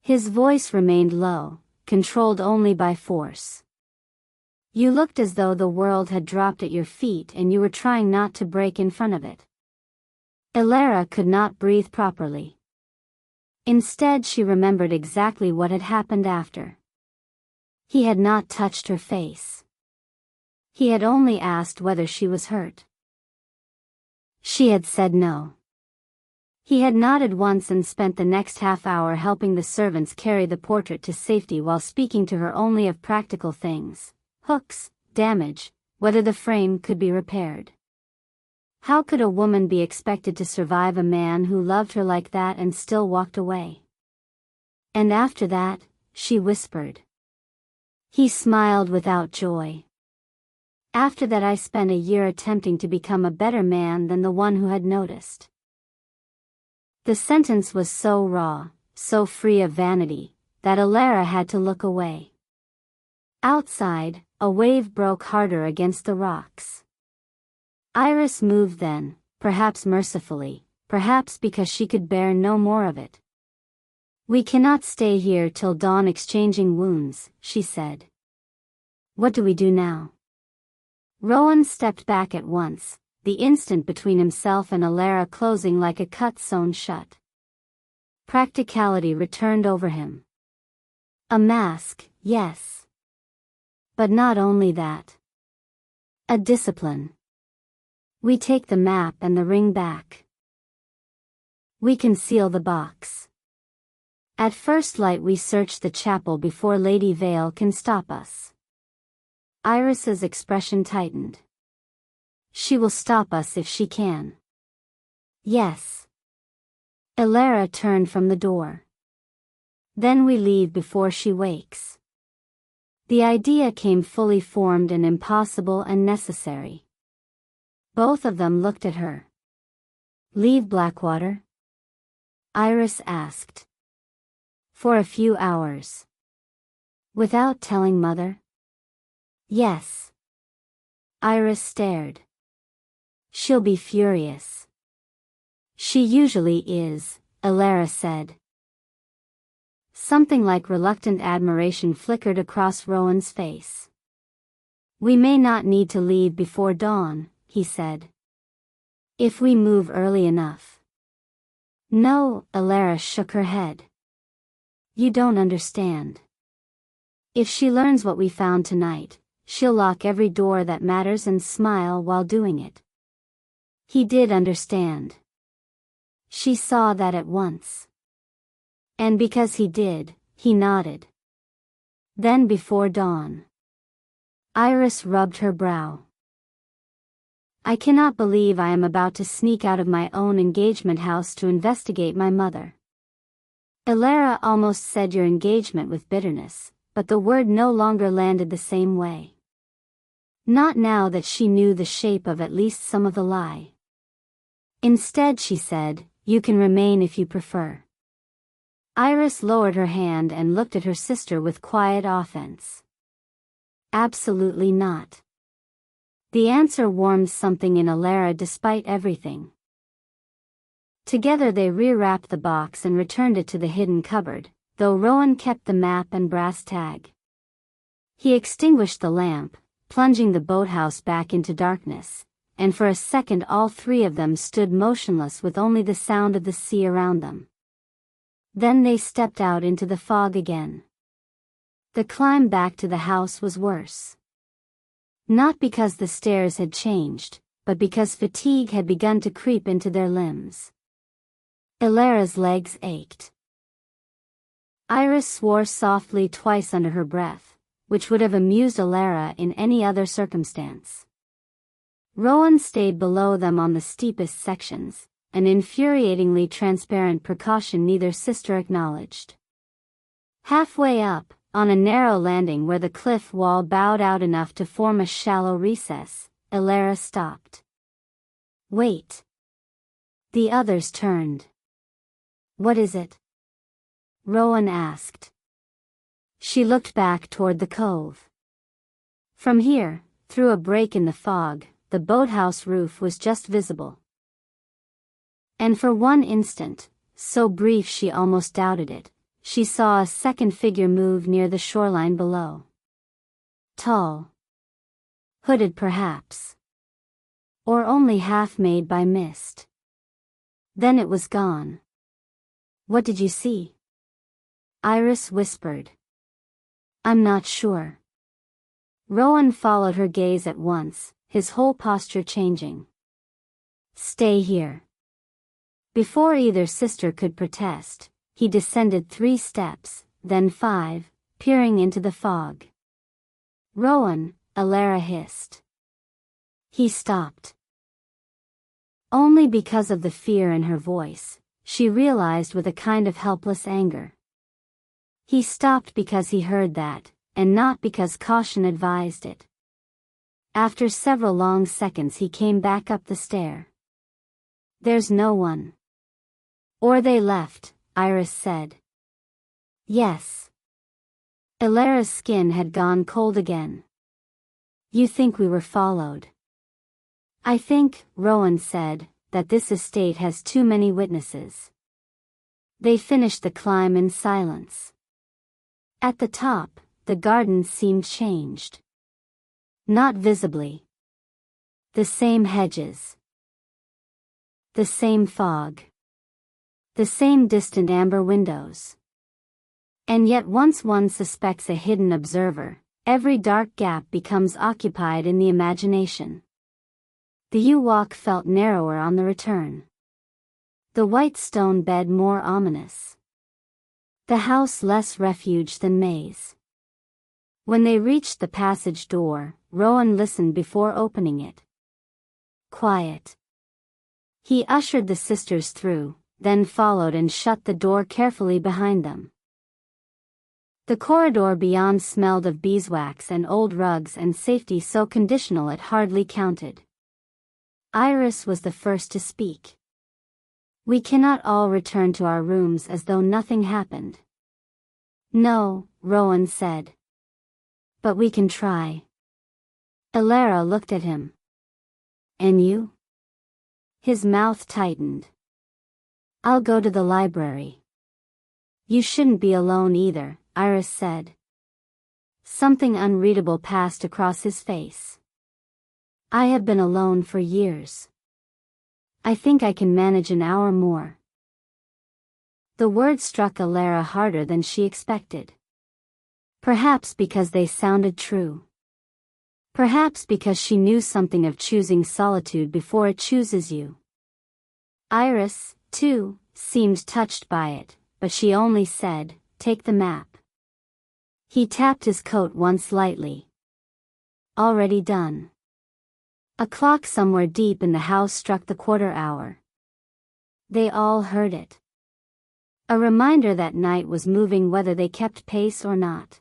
Speaker 1: His voice remained low, controlled only by force. You looked as though the world had dropped at your feet and you were trying not to break in front of it. Elara could not breathe properly. Instead she remembered exactly what had happened after. He had not touched her face. He had only asked whether she was hurt. She had said no. He had nodded once and spent the next half hour helping the servants carry the portrait to safety while speaking to her only of practical things, hooks, damage, whether the frame could be repaired. How could a woman be expected to survive a man who loved her like that and still walked away? And after that, she whispered. He smiled without joy. After that I spent a year attempting to become a better man than the one who had noticed. The sentence was so raw, so free of vanity, that Elara had to look away. Outside, a wave broke harder against the rocks. Iris moved then, perhaps mercifully, perhaps because she could bear no more of it. We cannot stay here till dawn exchanging wounds, she said. What do we do now? Rowan stepped back at once, the instant between himself and Elara closing like a cut sewn shut. Practicality returned over him. A mask, yes. But not only that. A discipline. We take the map and the ring back. We conceal the box. At first light we search the chapel before Lady Vale can stop us. Iris's expression tightened. She will stop us if she can. Yes. Elara turned from the door. Then we leave before she wakes. The idea came fully formed and impossible and necessary. Both of them looked at her. Leave Blackwater? Iris asked. For a few hours. Without telling Mother? Yes. Iris stared. She'll be furious. She usually is, Elara said. Something like reluctant admiration flickered across Rowan's face. We may not need to leave before dawn, he said. If we move early enough. No, Elara shook her head. You don't understand. If she learns what we found tonight, she'll lock every door that matters and smile while doing it. He did understand. She saw that at once. And because he did, he nodded. Then before dawn. Iris rubbed her brow. I cannot believe I am about to sneak out of my own engagement house to investigate my mother. Elara almost said your engagement with bitterness, but the word no longer landed the same way. Not now that she knew the shape of at least some of the lie. Instead she said, you can remain if you prefer. Iris lowered her hand and looked at her sister with quiet offense. Absolutely not. The answer warmed something in Elara despite everything. Together they rewrapped the box and returned it to the hidden cupboard, though Rowan kept the map and brass tag. He extinguished the lamp, plunging the boathouse back into darkness, and for a second all three of them stood motionless with only the sound of the sea around them. Then they stepped out into the fog again. The climb back to the house was worse. Not because the stairs had changed, but because fatigue had begun to creep into their limbs. Elara's legs ached. Iris swore softly twice under her breath, which would have amused Elara in any other circumstance. Rowan stayed below them on the steepest sections, an infuriatingly transparent precaution neither sister acknowledged. Halfway up, on a narrow landing where the cliff wall bowed out enough to form a shallow recess, Elara stopped. Wait. The others turned. What is it? Rowan asked. She looked back toward the cove. From here, through a break in the fog, the boathouse roof was just visible. And for one instant, so brief she almost doubted it, she saw a second figure move near the shoreline below. Tall. Hooded perhaps. Or only half made by mist. Then it was gone. What did you see? Iris whispered. I'm not sure. Rowan followed her gaze at once, his whole posture changing. Stay here. Before either sister could protest, he descended 3 steps, then 5, peering into the fog. Rowan, Elara hissed. He stopped. Only because of the fear in her voice, she realized with a kind of helpless anger. He stopped because he heard that, and not because caution advised it. After several long seconds he came back up the stair. There's no one. Or they left, Iris said. Yes. Elara's skin had gone cold again. You think we were followed? I think, Rowan said, that this estate has too many witnesses. They finished the climb in silence. At the top, the garden seemed changed. Not visibly. The same hedges. The same fog. The same distant amber windows. And yet once one suspects a hidden observer, every dark gap becomes occupied in the imagination. The U-walk felt narrower on the return. The white stone bed more ominous. The house less refuge than maze. When they reached the passage door, Rowan listened before opening it. quiet. He ushered the sisters through, then followed and shut the door carefully behind them. The corridor beyond smelled of beeswax and old rugs and safety so conditional it hardly counted. Iris was the first to speak. "We cannot all return to our rooms as though nothing happened." "No," Rowan said. "But we can try." Elara looked at him. "And you?" His mouth tightened. "I'll go to the library." "You shouldn't be alone either," Iris said. Something unreadable passed across his face. "I have been alone for years. I think I can manage an hour more." The word struck Elara harder than she expected. Perhaps because they sounded true. Perhaps because she knew something of choosing solitude before it chooses you. Iris, too, seemed touched by it, but she only said, "Take the map." He tapped his coat once lightly. "Already done." A clock somewhere deep in the house struck the quarter hour. They all heard it. A reminder that night was moving whether they kept pace or not.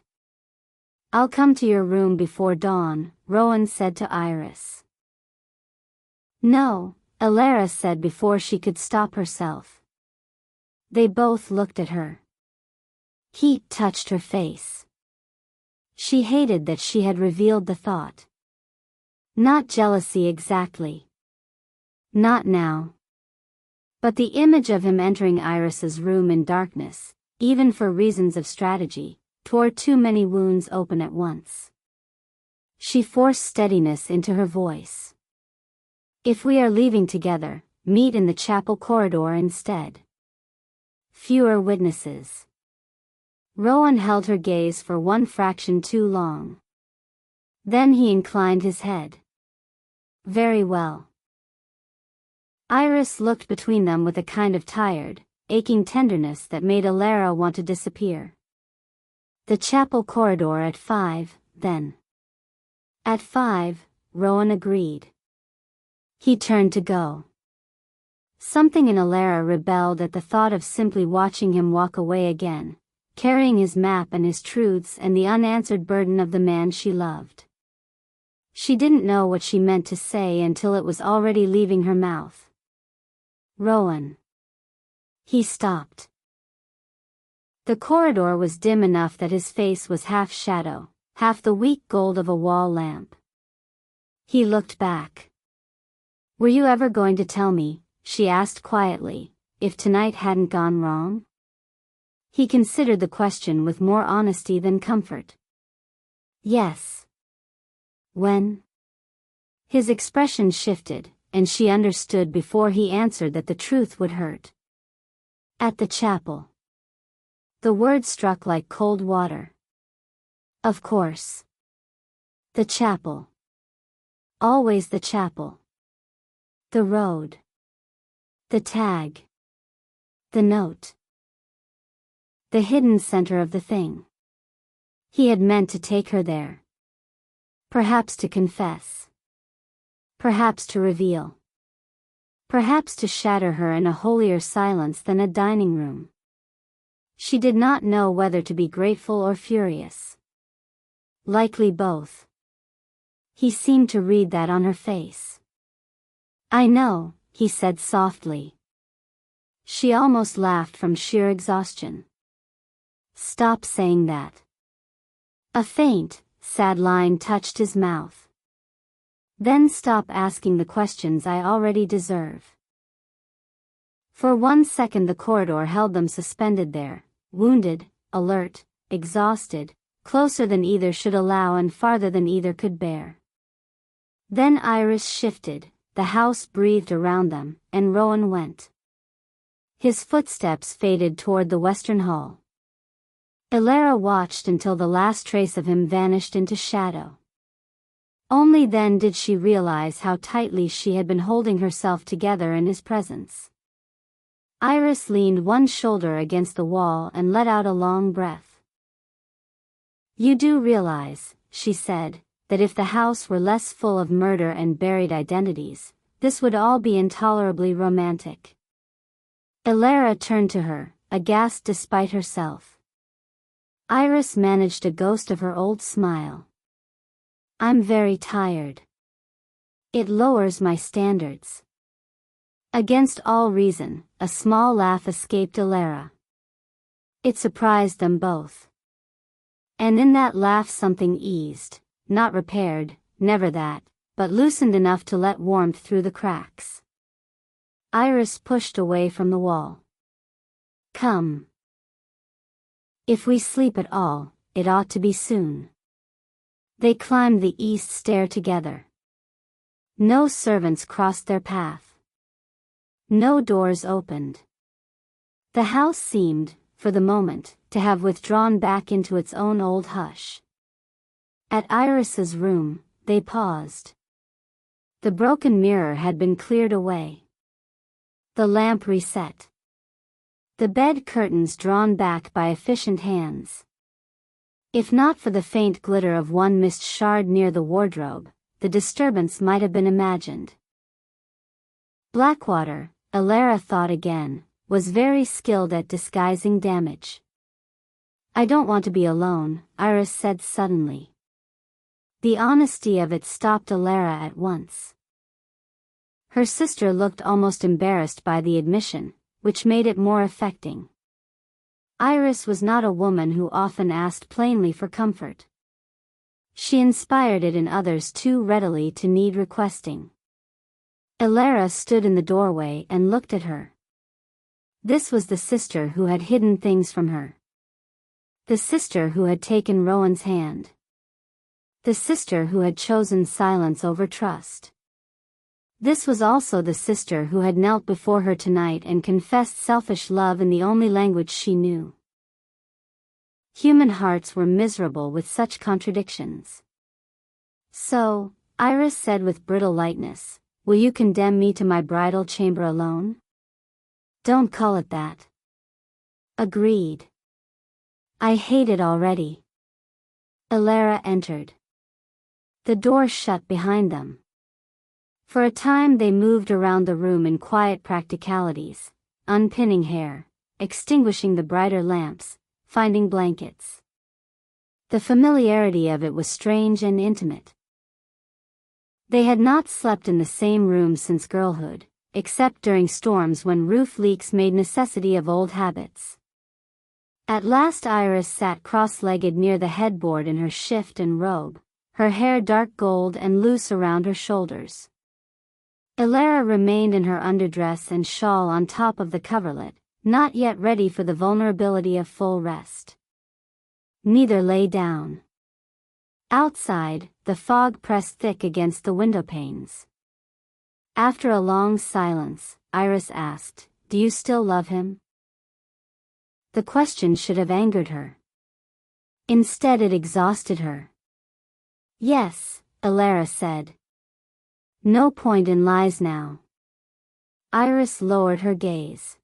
Speaker 1: "I'll come to your room before dawn," Rowan said to Iris. "No," Elara said before she could stop herself. They both looked at her. Heat touched her face. She hated that she had revealed the thought. Not jealousy exactly. Not now. But the image of him entering Iris's room in darkness, even for reasons of strategy, tore too many wounds open at once. She forced steadiness into her voice. "If we are leaving together, meet in the chapel corridor instead. Fewer witnesses." Rowan held her gaze for one fraction too long. Then he inclined his head. "Very well." Iris looked between them with a kind of tired, aching tenderness that made Elara want to disappear. "The chapel corridor at 5, then." "At 5, Rowan agreed. He turned to go. Something in Elara rebelled at the thought of simply watching him walk away again, carrying his map and his truths and the unanswered burden of the man she loved. She didn't know what she meant to say until it was already leaving her mouth. "Rowan." He stopped. The corridor was dim enough that his face was half shadow, half the weak gold of a wall lamp. He looked back. "Were you ever going to tell me," she asked quietly, "if tonight hadn't gone wrong?" He considered the question with more honesty than comfort. "Yes." "When?" His expression shifted, and she understood before he answered that the truth would hurt. "At the chapel." The word struck like cold water. "Of course. The chapel. Always the chapel. The road. The tag. The note. The hidden center of the thing. He had meant to take her there. Perhaps to confess. Perhaps to reveal. Perhaps to shatter her in a holier silence than a dining room. She did not know whether to be grateful or furious. Likely both. He seemed to read that on her face. "I know," he said softly. She almost laughed from sheer exhaustion. "Stop saying that." A faint, sad line touched his mouth. "Then stop asking the questions I already deserve." For 1 second the corridor held them suspended there, wounded, alert, exhausted, closer than either should allow and farther than either could bear. Then Iris shifted, the house breathed around them, and Rowan went. His footsteps faded toward the western hall. Elara watched until the last trace of him vanished into shadow. Only then did she realize how tightly she had been holding herself together in his presence. Iris leaned one shoulder against the wall and let out a long breath. "You do realize," she said, "that if the house were less full of murder and buried identities, This would all be intolerably romantic. Elara turned to her, aghast despite herself. Iris managed a ghost of her old smile. I'm very tired. It lowers my standards. Against all reason, a small laugh escaped Elara. It surprised them both. And in that laugh something eased, not repaired, never that, but loosened enough to let warmth through the cracks. Iris pushed away from the wall. Come. If we sleep at all, it ought to be soon. They climbed the east stair together. No servants crossed their path. No doors opened. The house seemed, for the moment, to have withdrawn back into its own old hush. At Iris's room, they paused. The broken mirror had been cleared away. The lamp reset. The bed curtains drawn back by efficient hands. If not for the faint glitter of one missed shard near the wardrobe, the disturbance might have been imagined. Blackwater, Elara thought again, was very skilled at disguising damage. I don't want to be alone, Iris said suddenly. The honesty of it stopped Elara at once. Her sister looked almost embarrassed by the admission, which made it more affecting. Iris was not a woman who often asked plainly for comfort. She inspired it in others too readily to need requesting. Elara stood in the doorway and looked at her. This was the sister who had hidden things from her. The sister who had taken Rowan's hand. The sister who had chosen silence over trust. This was also the sister who had knelt before her tonight and confessed selfish love in the only language she knew. Human hearts were miserable with such contradictions. So, Iris said with brittle lightness, will you condemn me to my bridal chamber alone? Don't call it that. Agreed. I hate it already. Elara entered. The door shut behind them. For a time they moved around the room in quiet practicalities, unpinning hair, extinguishing the brighter lamps, finding blankets. The familiarity of it was strange and intimate. They had not slept in the same room since girlhood, except during storms when roof leaks made necessity of old habits. At last Iris sat cross-legged near the headboard in her shift and robe, her hair dark gold and loose around her shoulders. Elara remained in her underdress and shawl on top of the coverlet, not yet ready for the vulnerability of full rest. Neither lay down. Outside, the fog pressed thick against the windowpanes. After a long silence, Iris asked, do you still love him? The question should have angered her. Instead it exhausted her. Yes, Elara said. No point in lies now. Iris lowered her gaze.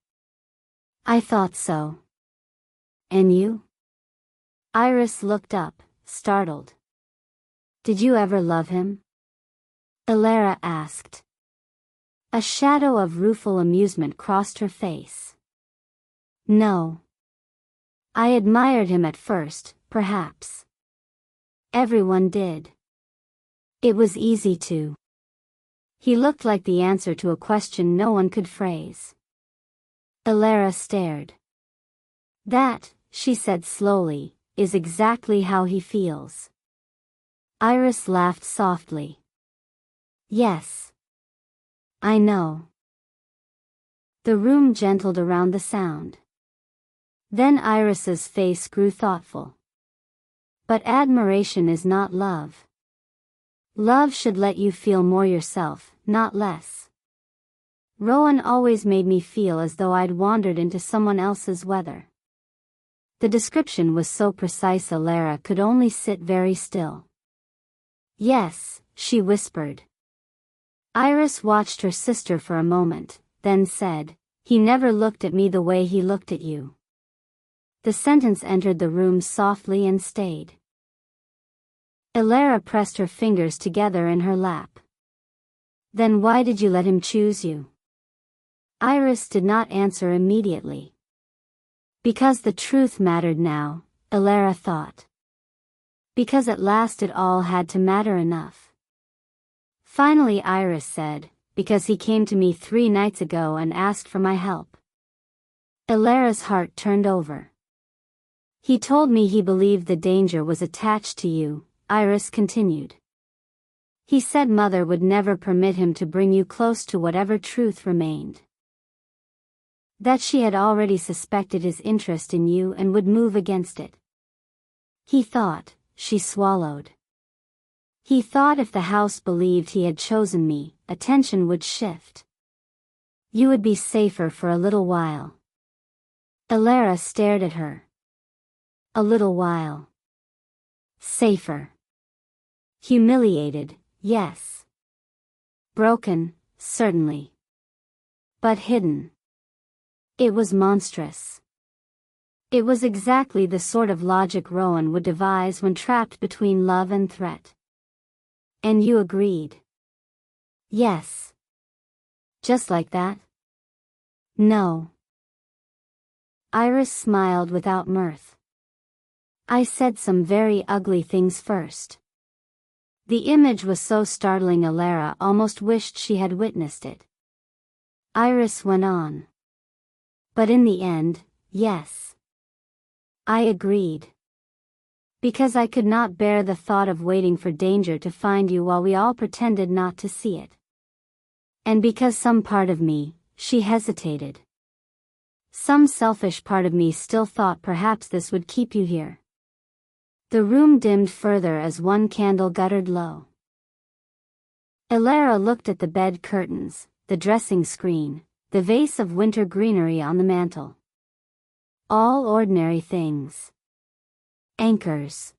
Speaker 1: I thought so. And you? Iris looked up, startled. Did you ever love him? Elara asked. A shadow of rueful amusement crossed her face. No. I admired him at first, perhaps. Everyone did. It was easy to. He looked like the answer to a question no one could phrase. Elara stared. That, she said slowly, is exactly how he feels. Iris laughed softly. Yes. I know. The room gentled around the sound. Then Iris's face grew thoughtful. But admiration is not love. Love should let you feel more yourself, not less. Rowan always made me feel as though I'd wandered into someone else's weather. The description was so precise Elara could only sit very still. Yes, she whispered. Iris watched her sister for a moment, then said, he never looked at me the way he looked at you. The sentence entered the room softly and stayed. Elara pressed her fingers together in her lap. Then why did you let him choose you? Iris did not answer immediately. Because the truth mattered now, Elara thought. Because at last it all had to matter enough. Finally Iris said, because he came to me 3 nights ago and asked for my help. Elara's heart turned over. He told me he believed the danger was attached to you, Iris continued. He said Mother would never permit him to bring you close to whatever truth remained. That she had already suspected his interest in you and would move against it. He thought, she swallowed. He thought if the house believed he had chosen me, attention would shift. You would be safer for a little while. Elara stared at her. A little while. Safer. Humiliated, yes. Broken, certainly. But hidden. It was monstrous. It was exactly the sort of logic Rowan would devise when trapped between love and threat. And you agreed? Yes. Just like that? No. Iris smiled without mirth. I said some very ugly things first. The image was so startling Elara almost wished she had witnessed it. Iris went on. But in the end, yes. I agreed. Because I could not bear the thought of waiting for danger to find you while we all pretended not to see it. And because some part of me, she hesitated. Some selfish part of me still thought perhaps this would keep you here. The room dimmed further as one candle guttered low. Elara looked at the bed curtains, the dressing screen, the vase of winter greenery on the mantel. All ordinary things. Anchors.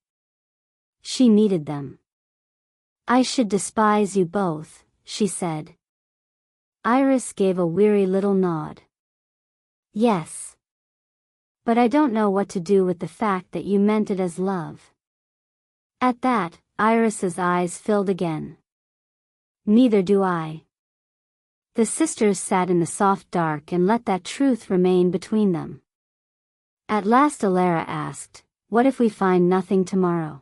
Speaker 1: She needed them. I should despise you both, she said. Iris gave a weary little nod. Yes. But I don't know what to do with the fact that you meant it as love. At that, Iris's eyes filled again. Neither do I. The sisters sat in the soft dark and let that truth remain between them. At last Elara asked, what if we find nothing tomorrow?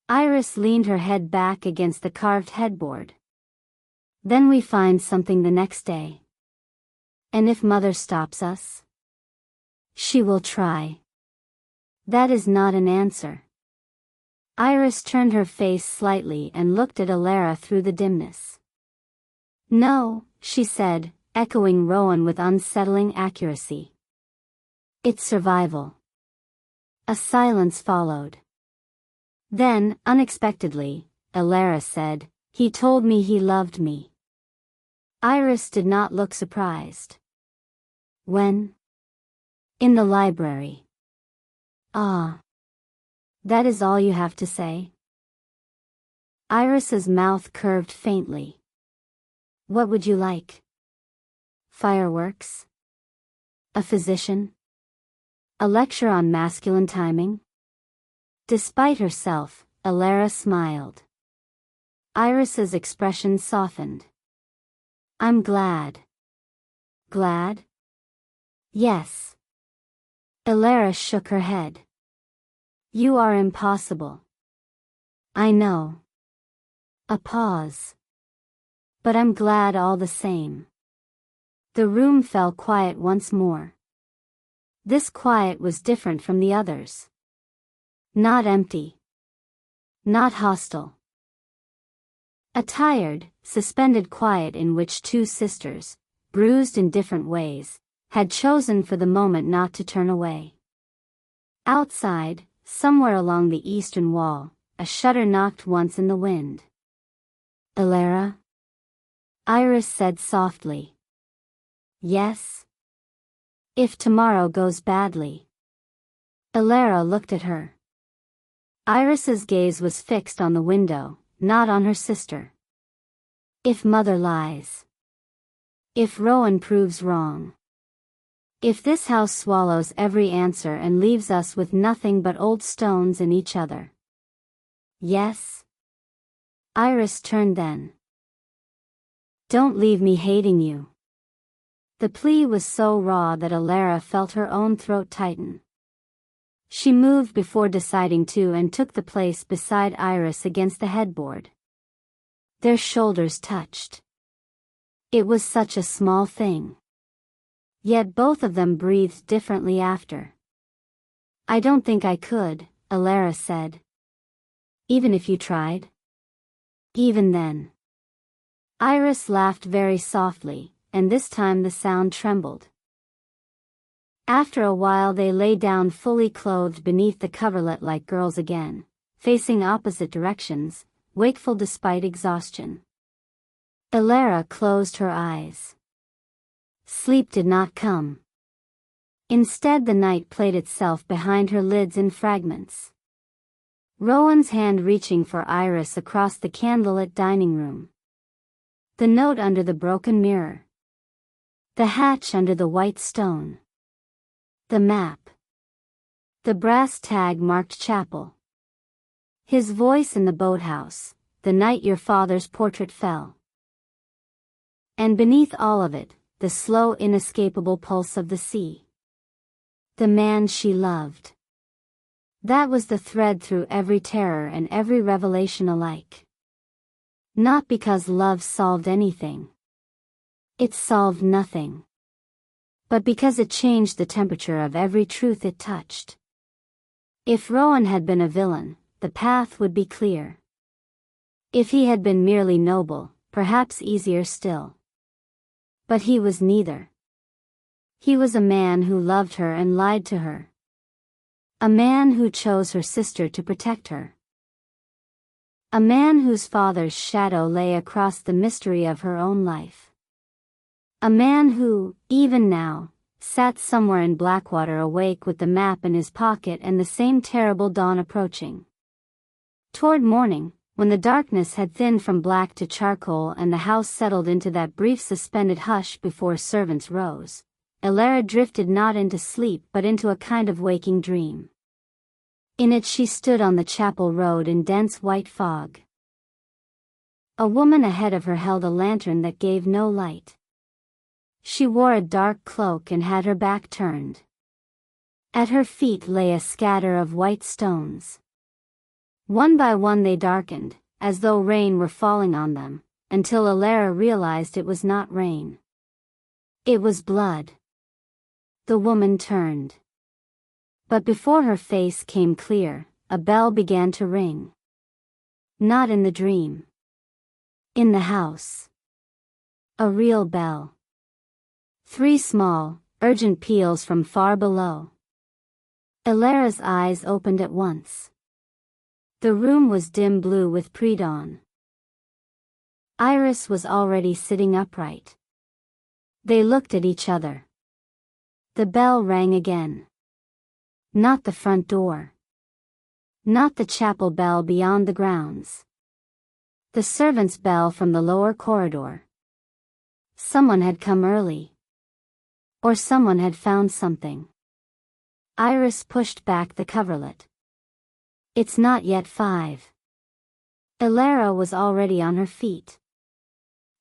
Speaker 1: Iris leaned her head back against the carved headboard. Then we find something the next day. And if Mother stops us? She will try. That is not an answer. Iris turned her face slightly and looked at Elara through the dimness. No, she said, echoing Rowan with unsettling accuracy. It's survival. A silence followed. Then, unexpectedly, Elara said, he told me he loved me. Iris did not look surprised. When? In the library. Ah. That is all you have to say? Iris's mouth curved faintly. What would you like? Fireworks? A physician? A lecture on masculine timing? Despite herself, Elara smiled. Iris's expression softened. I'm glad. Glad? Yes. Elara shook her head. You are impossible. I know. A pause. But I'm glad all the same. The room fell quiet once more. This quiet was different from the others. Not empty. Not hostile. A tired, suspended quiet in which 2 sisters, bruised in different ways, had chosen for the moment not to turn away. Outside, somewhere along the eastern wall, a shutter knocked once in the wind. Elara? Iris said softly. Yes? If tomorrow goes badly. Elara looked at her. Iris's gaze was fixed on the window, not on her sister. If Mother lies. If Rowan proves wrong. If this house swallows every answer and leaves us with nothing but old stones in each other. Yes? Iris turned then. Don't leave me hating you." The plea was so raw that Alara felt her own throat tighten. She moved before deciding to and took the place beside Iris against the headboard. Their shoulders touched. It was such a small thing. Yet both of them breathed differently after. "I don't think I could," Alara said. "Even if you tried?" "Even then." Iris laughed very softly, and this time the sound trembled. After a while they lay down fully clothed beneath the coverlet like girls again, facing opposite directions, wakeful despite exhaustion. Alara closed her eyes. Sleep did not come. Instead the night played itself behind her lids in fragments. Rowan's hand reaching for Iris across the candlelit dining room. The note under the broken mirror. The hatch under the white stone. The map. The brass tag marked chapel. His voice in the boathouse, the night your father's portrait fell. And beneath all of it, the slow inescapable pulse of the sea. The man she loved. That was the thread through every terror and every revelation alike. Not because love solved anything. It solved nothing. But because it changed the temperature of every truth it touched. If Rowan had been a villain, the path would be clear. If he had been merely noble, perhaps easier still. But he was neither. He was a man who loved her and lied to her. A man who chose her sister to protect her. A man whose father's shadow lay across the mystery of her own life. A man who, even now, sat somewhere in Blackwater awake with the map in his pocket and the same terrible dawn approaching. Toward morning, when the darkness had thinned from black to charcoal and the house settled into that brief suspended hush before servants rose, Alara drifted not into sleep but into a kind of waking dream. In it she stood on the chapel road in dense white fog. A woman ahead of her held a lantern that gave no light. She wore a dark cloak and had her back turned. At her feet lay a scatter of white stones. One by one they darkened, as though rain were falling on them, until Alara realized it was not rain. It was blood. The woman turned. But before her face came clear, a bell began to ring. Not in the dream. In the house. A real bell. 3 small, urgent peals from far below. Alara's eyes opened at once. The room was dim blue with pre-dawn. Iris was already sitting upright. They looked at each other. The bell rang again. Not the front door. Not the chapel bell beyond the grounds. The servant's bell from the lower corridor. Someone had come early. Or someone had found something. Iris pushed back the coverlet. It's not yet 5. Alara was already on her feet.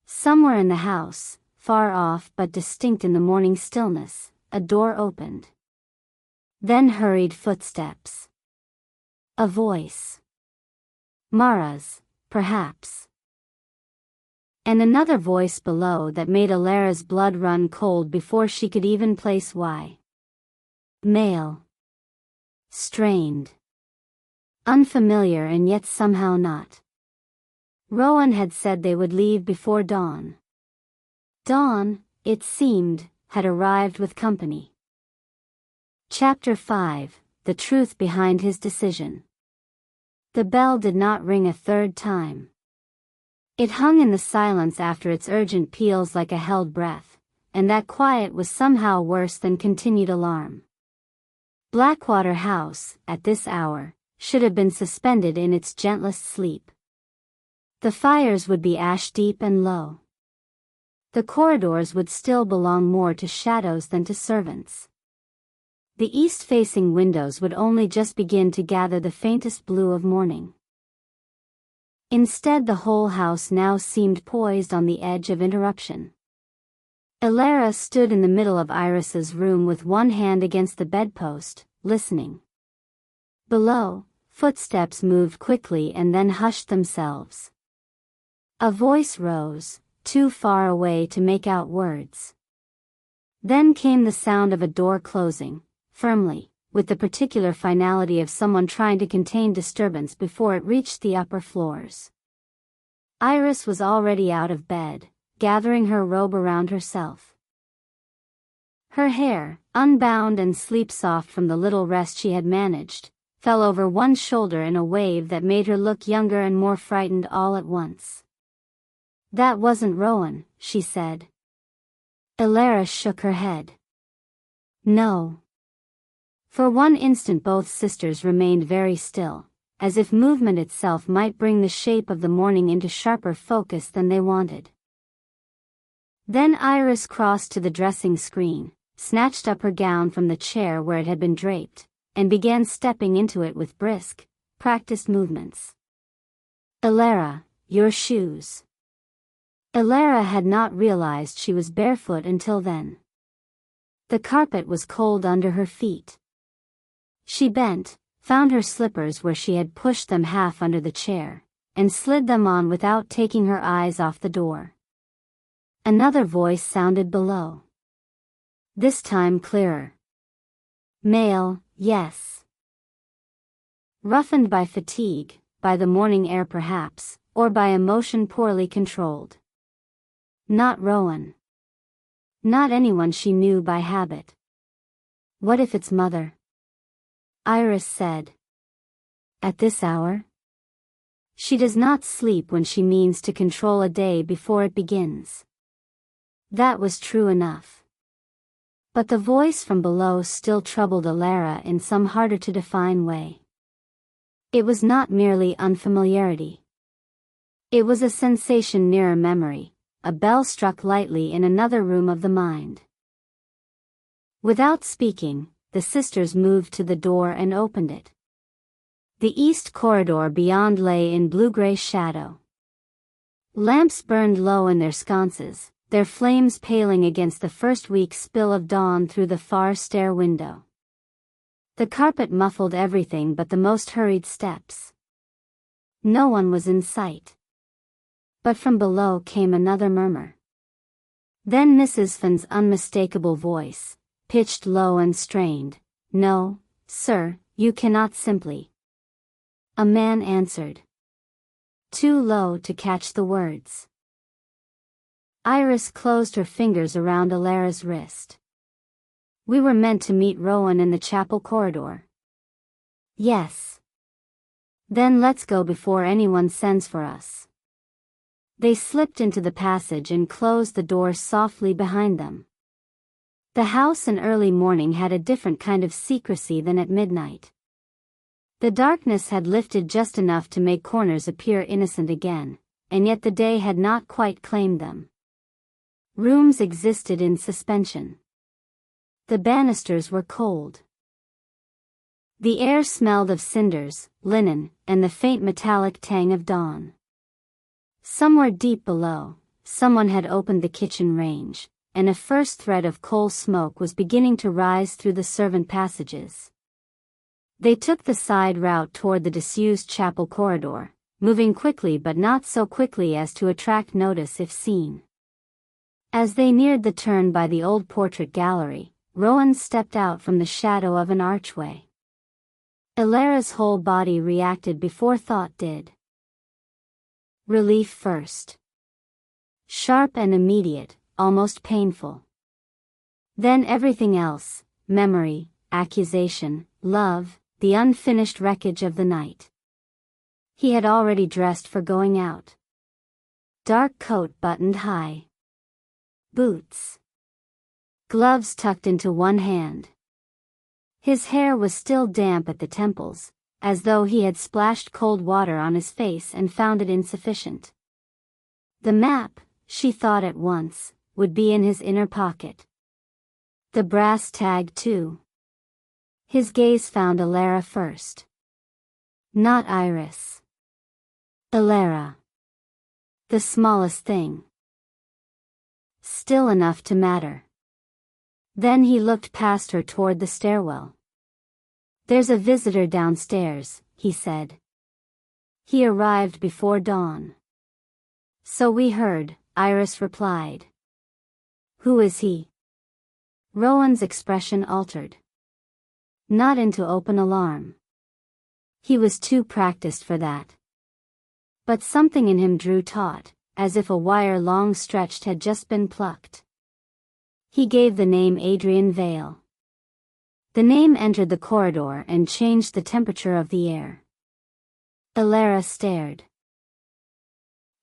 Speaker 1: Somewhere in the house, far off but distinct in the morning stillness, a door opened. Then hurried footsteps. A voice. Mara's, perhaps. And another voice below that made Alara's blood run cold before she could even place why. Male. Strained. Unfamiliar and yet somehow not. Rowan had said they would leave before dawn. Dawn, it seemed, had arrived with company. Chapter 5, The Truth Behind His Decision. The bell did not ring a third time. It hung in the silence after its urgent peals like a held breath, and that quiet was somehow worse than continued alarm. Blackwater House, at this hour, should have been suspended in its gentlest sleep. The fires would be ash-deep and low. The corridors would still belong more to shadows than to servants. The east-facing windows would only just begin to gather the faintest blue of morning. Instead, the whole house now seemed poised on the edge of interruption. Elara stood in the middle of Iris's room with one hand against the bedpost, listening. Below, footsteps moved quickly and then hushed themselves. A voice rose, too far away to make out words. Then came the sound of a door closing, firmly, with the particular finality of someone trying to contain disturbance before it reached the upper floors. Iris was already out of bed, gathering her robe around herself. Her hair, unbound and sleep-soft from the little rest she had managed, fell over one shoulder in a wave that made her look younger and more frightened all at once. "That wasn't Rowan," she said. Elara shook her head. "No." For one instant both sisters remained very still, as if movement itself might bring the shape of the morning into sharper focus than they wanted. Then Iris crossed to the dressing screen, snatched up her gown from the chair where it had been draped, and began stepping into it with brisk, practiced movements. "Elara, your shoes." Elara had not realized she was barefoot until then. The carpet was cold under her feet. She bent, found her slippers where she had pushed them half under the chair, and slid them on without taking her eyes off the door. Another voice sounded below. This time clearer. "Male, yes." Roughened by fatigue, by the morning air perhaps, or by emotion poorly controlled. Not Rowan. Not anyone she knew by habit. What if it's mother? Iris said. At this hour? She does not sleep when she means to control a day before it begins. That was true enough. But the voice from below still troubled Elara in some harder-to-define way. It was not merely unfamiliarity. It was a sensation nearer memory, a bell struck lightly in another room of the mind. Without speaking, the sisters moved to the door and opened it. The east corridor beyond lay in blue-gray shadow. Lamps burned low in their sconces, their flames paling against the first weak spill of dawn through the far stair window. The carpet muffled everything but the most hurried steps. No one was in sight. But from below came another murmur. Then Mrs. Finn's unmistakable voice, pitched low and strained. "No, sir, you cannot simply." A man answered. Too low to catch the words. Iris closed her fingers around Elara's wrist. "We were meant to meet Rowan in the chapel corridor." "Yes." "Then let's go before anyone sends for us." They slipped into the passage and closed the door softly behind them. The house in early morning had a different kind of secrecy than at midnight. The darkness had lifted just enough to make corners appear innocent again, and yet the day had not quite claimed them. Rooms existed in suspension. The banisters were cold. The air smelled of cinders, linen, and the faint metallic tang of dawn. Somewhere deep below, someone had opened the kitchen range, and a first thread of coal smoke was beginning to rise through the servant passages. They took the side route toward the disused chapel corridor, moving quickly but not so quickly as to attract notice if seen. As they neared the turn by the old portrait gallery, Rowan stepped out from the shadow of an archway. Elara's whole body reacted before thought did. Relief first. Sharp and immediate, almost painful. Then everything else, memory, accusation, love, the unfinished wreckage of the night. He had already dressed for going out. Dark coat buttoned high. Boots. Gloves tucked into one hand. His hair was still damp at the temples, as though he had splashed cold water on his face and found it insufficient. The map, she thought at once, would be in his inner pocket. The brass tag too. His gaze found Elara first. Not Iris. Alara. The smallest thing. Still enough to matter. Then he looked past her toward the stairwell. There's a visitor downstairs, he said. He arrived before dawn. So we heard, Iris replied. Who is he? Rowan's expression altered. Not into open alarm. He was too practiced for that. But something in him drew taut, as if a wire long stretched had just been plucked. He gave the name Adrian Vale. The name entered the corridor and changed the temperature of the air. Alara stared.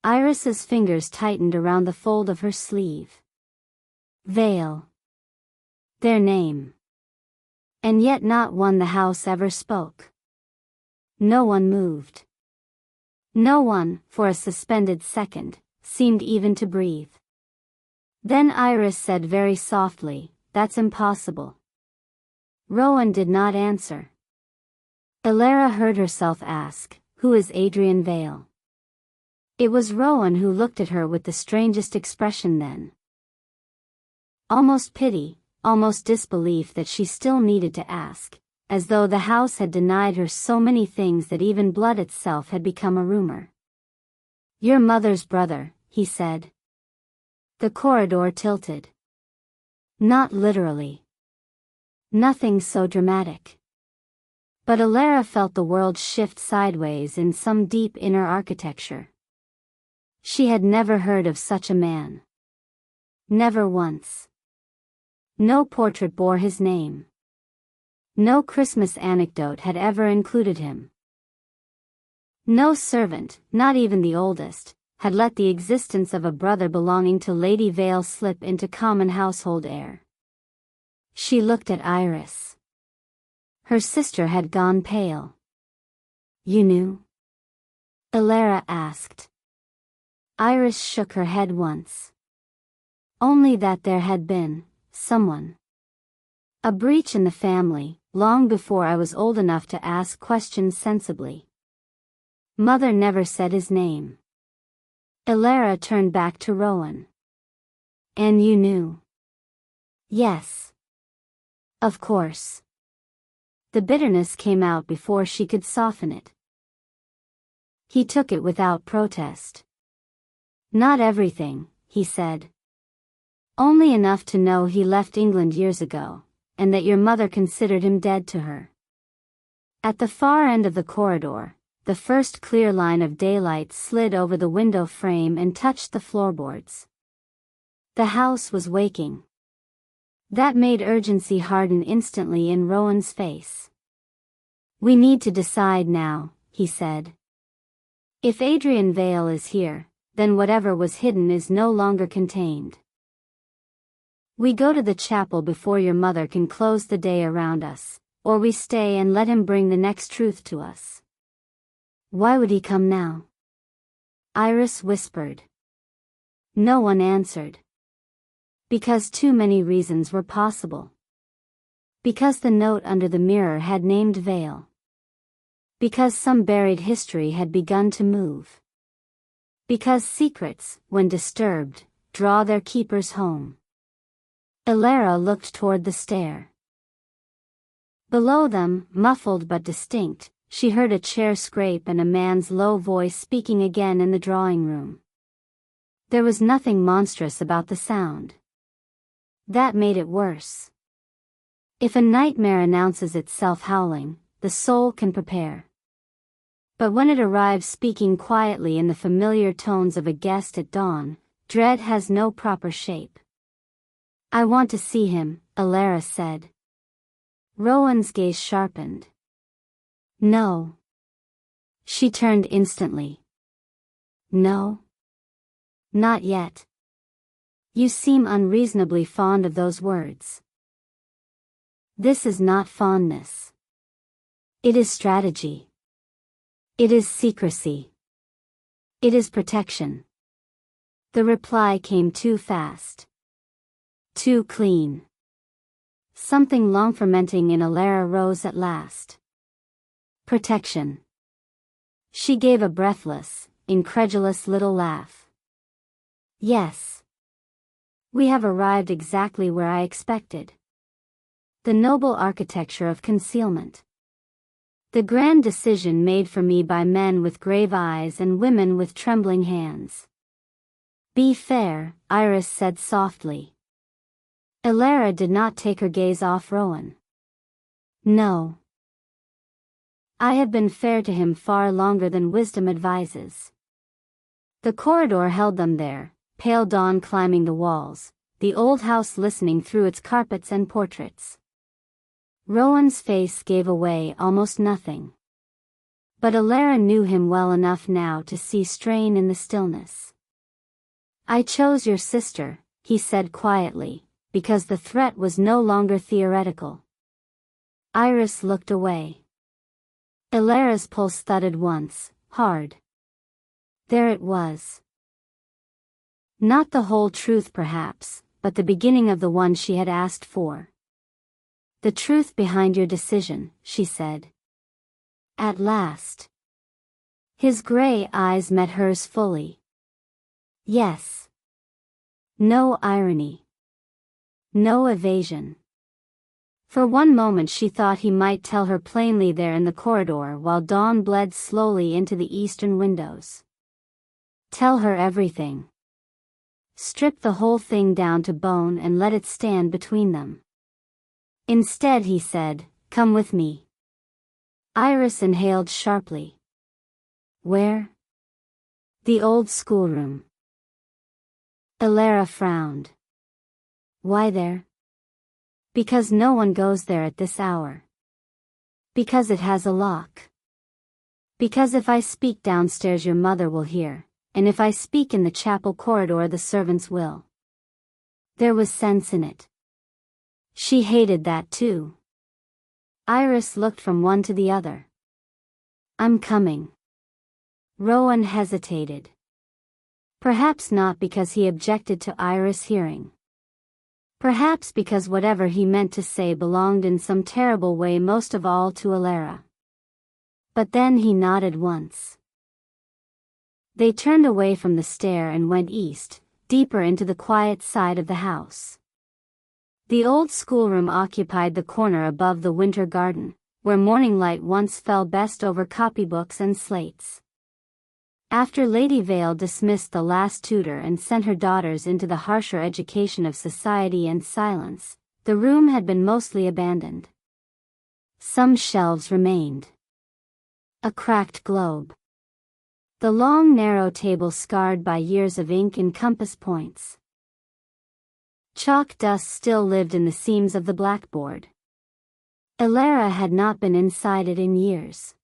Speaker 1: Iris's fingers tightened around the fold of her sleeve. Vale. Their name. And yet not one the house ever spoke. No one moved. No one, for a suspended second, seemed even to breathe. Then Iris said very softly, "That's impossible." Rowan did not answer. Alara heard herself ask, "Who is Adrian Vale?" It was Rowan who looked at her with the strangest expression then. Almost pity, almost disbelief that she still needed to ask, as though the house had denied her so many things that even blood itself had become a rumor. "Your mother's brother," he said. The corridor tilted. Not literally. Nothing so dramatic. But Alara felt the world shift sideways in some deep inner architecture. She had never heard of such a man. Never once. No portrait bore his name. No Christmas anecdote had ever included him. No servant, not even the oldest, had let the existence of a brother belonging to Lady Vale slip into common household air. She looked at Iris. Her sister had gone pale. "You knew?" Alara asked. Iris shook her head once. Only that there had been someone. A breach in the family, long before I was old enough to ask questions sensibly. Mother never said his name. Alara turned back to Rowan. "And you knew?" "Yes. Of course." The bitterness came out before she could soften it. He took it without protest. "Not everything," he said. "Only enough to know he left England years ago, and that your mother considered him dead to her." At the far end of the corridor, the first clear line of daylight slid over the window frame and touched the floorboards. The house was waking. That made urgency harden instantly in Rowan's face. "We need to decide now," he said. "If Adrian Vale is here, then whatever was hidden is no longer contained. We go to the chapel before your mother can close the day around us, or we stay and let him bring the next truth to us." "Why would he come now?" Iris whispered. No one answered. Because too many reasons were possible. Because the note under the mirror had named Vale. Because some buried history had begun to move. Because secrets, when disturbed, draw their keepers home. Alara looked toward the stair. Below them, muffled but distinct, she heard a chair scrape and a man's low voice speaking again in the drawing room. There was nothing monstrous about the sound. That made it worse. If a nightmare announces itself howling, the soul can prepare. But when it arrives speaking quietly in the familiar tones of a guest at dawn, dread has no proper shape. "I want to see him," Alara said. Rowan's gaze sharpened. "No." She turned instantly. "No? Not yet. You seem unreasonably fond of those words." "This is not fondness. It is strategy. It is secrecy. It is protection." The reply came too fast. Too clean. Something long fermenting in Alara rose at last. Protection. She gave a breathless, incredulous little laugh. Yes. We have arrived exactly where I expected. The noble architecture of concealment. The grand decision made for me by men with grave eyes and women with trembling hands. Be fair, Iris said softly. Elara did not take her gaze off Rowan. No. I have been fair to him far longer than wisdom advises. The corridor held them there, pale dawn climbing the walls, the old house listening through its carpets and portraits. Rowan's face gave away almost nothing. But Elara knew him well enough now to see strain in the stillness. I chose your sister, he said quietly, because the threat was no longer theoretical. Iris looked away. Elara's pulse thudded once, hard. There it was. Not the whole truth perhaps, but the beginning of the one she had asked for. The truth behind your decision, she said. At last. His gray eyes met hers fully. Yes. No irony. No evasion. For one moment she thought he might tell her plainly there in the corridor while dawn bled slowly into the eastern windows. Tell her everything. Strip the whole thing down to bone and let it stand between them. Instead he said, "Come with me." Iris inhaled sharply. Where? The old schoolroom. Elara frowned. Why there? Because no one goes there at this hour. Because it has a lock. Because if I speak downstairs your mother will hear, and if I speak in the chapel corridor the servants will. There was sense in it. She hated that too. Iris looked from one to the other. I'm coming. Rowan hesitated. Perhaps not because he objected to Iris hearing. Perhaps because whatever he meant to say belonged in some terrible way most of all to Elara. But then he nodded once. They turned away from the stair and went east, deeper into the quiet side of the house. The old schoolroom occupied the corner above the winter garden, where morning light once fell best over copybooks and slates. After Lady Vale dismissed the last tutor and sent her daughters into the harsher education of society and silence, the room had been mostly abandoned. Some shelves remained. A cracked globe. The long narrow table scarred by years of ink and compass points. Chalk dust still lived in the seams of the blackboard. Elara had not been inside it in years.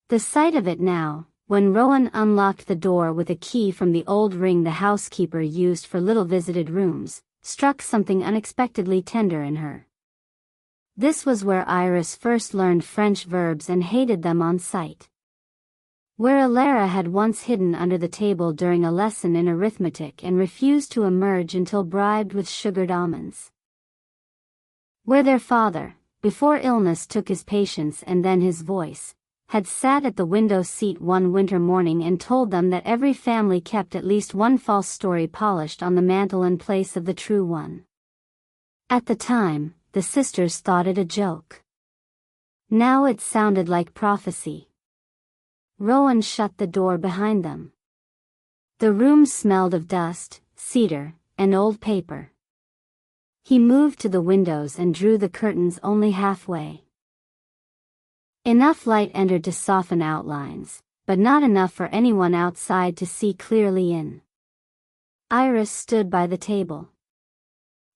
Speaker 1: The sight of it now, when Rowan unlocked the door with a key from the old ring the housekeeper used for little visited rooms, struck something unexpectedly tender in her. This was where Iris first learned French verbs and hated them on sight. Where Elara had once hidden under the table during a lesson in arithmetic and refused to emerge until bribed with sugared almonds. Where their father, before illness took his patience and then his voice, had sat at the window seat one winter morning and told them that every family kept at least one false story polished on the mantel in place of the true one. At the time, the sisters thought it a joke. Now it sounded like prophecy. Rowan shut the door behind them. The room smelled of dust, cedar, and old paper. He moved to the windows and drew the curtains only halfway. Enough light entered to soften outlines, but not enough for anyone outside to see clearly in. Iris stood by the table.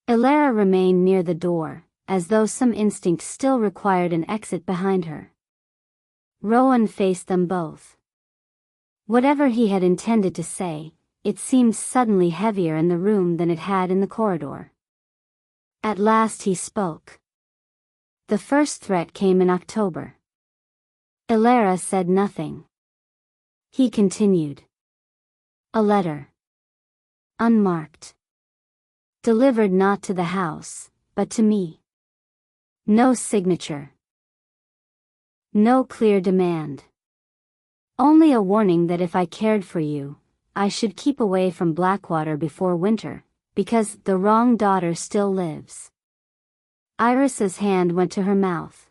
Speaker 1: Elara remained near the door, as though some instinct still required an exit behind her. Rowan faced them both. Whatever he had intended to say, it seemed suddenly heavier in the room than it had in the corridor. At last he spoke. The first threat came in October. Elara said nothing. He continued. A letter. Unmarked. Delivered not to the house, but to me. No signature. No clear demand. Only a warning that if I cared for you, I should keep away from Blackwater before winter, because the wrong daughter still lives. Iris's hand went to her mouth.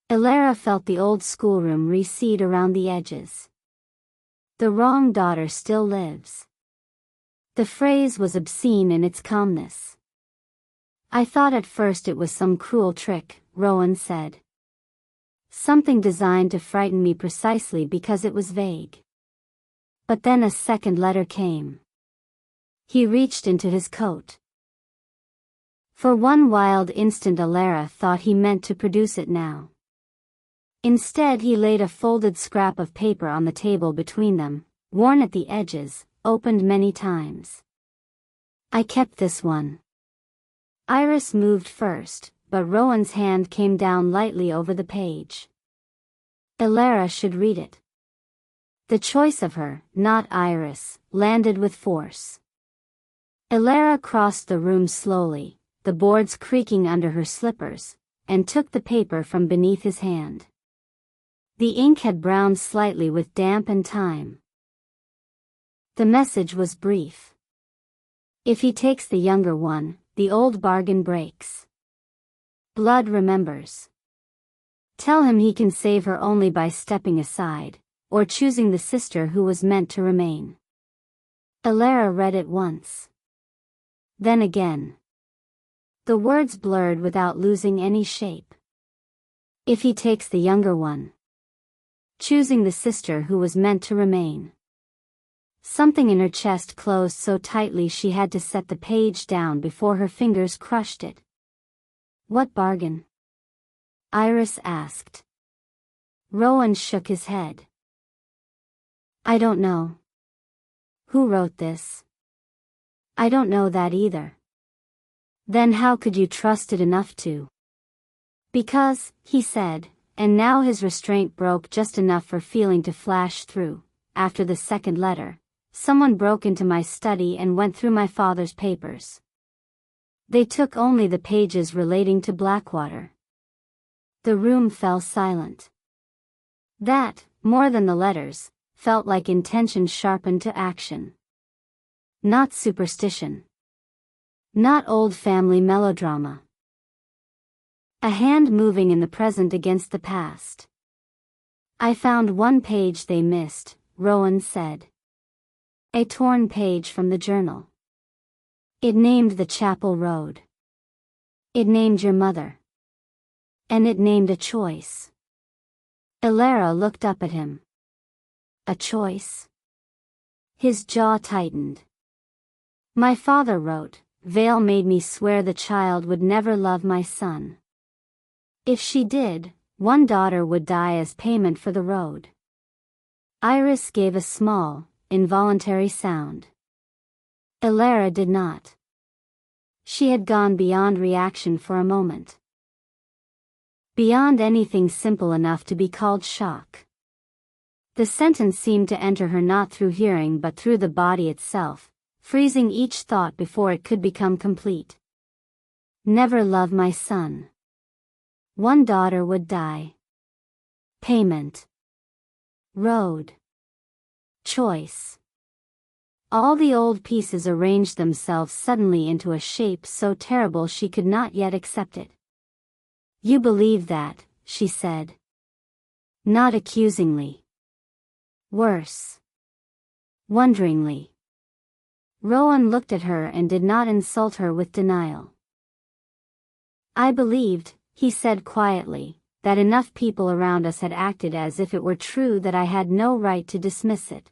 Speaker 1: Elara felt the old schoolroom recede around the edges. The wrong daughter still lives. The phrase was obscene in its calmness. I thought at first it was some cruel trick, Rowan said. Something designed to frighten me precisely because it was vague. But then a second letter came. He reached into his coat. For one wild instant Elara thought he meant to produce it now. Instead he laid a folded scrap of paper on the table between them, worn at the edges, opened many times. I kept this one. Iris moved first, but Rowan's hand came down lightly over the page. Elara should read it. The choice of her, not Iris, landed with force. Elara crossed the room slowly, the boards creaking under her slippers, and took the paper from beneath his hand. The ink had browned slightly with damp and time. The message was brief. If he takes the younger one, the old bargain breaks. Blood remembers. Tell him he can save her only by stepping aside, or choosing the sister who was meant to remain. Elara read it once. Then again. The words blurred without losing any shape. If he takes the younger one. Choosing the sister who was meant to remain. Something in her chest closed so tightly she had to set the page down before her fingers crushed it. What bargain? Iris asked. Rowan shook his head. I don't know. Who wrote this? I don't know that either. Then how could you trust it enough to? Because, he said, and now his restraint broke just enough for feeling to flash through. After the second letter, someone broke into my study and went through my father's papers. They took only the pages relating to Blackwater. The room fell silent. That, more than the letters, felt like intention sharpened to action. Not superstition. Not old family melodrama. A hand moving in the present against the past. I found one page they missed, Rowan said. A torn page from the journal. It named the chapel road. It named your mother. And it named a choice. Elara looked up at him. A choice? His jaw tightened. My father wrote, Vale made me swear the child would never love my son. If she did, one daughter would die as payment for the road. Iris gave a small, involuntary sound. Elara did not. She had gone beyond reaction for a moment. Beyond anything simple enough to be called shock. The sentence seemed to enter her not through hearing but through the body itself, freezing each thought before it could become complete. Never love my son. One daughter would die. Payment. Road. Choice. All the old pieces arranged themselves suddenly into a shape so terrible she could not yet accept it. You believe that, she said. Not accusingly. Worse. Wonderingly. Rowan looked at her and did not insult her with denial. I believed, he said quietly, that enough people around us had acted as if it were true that I had no right to dismiss it.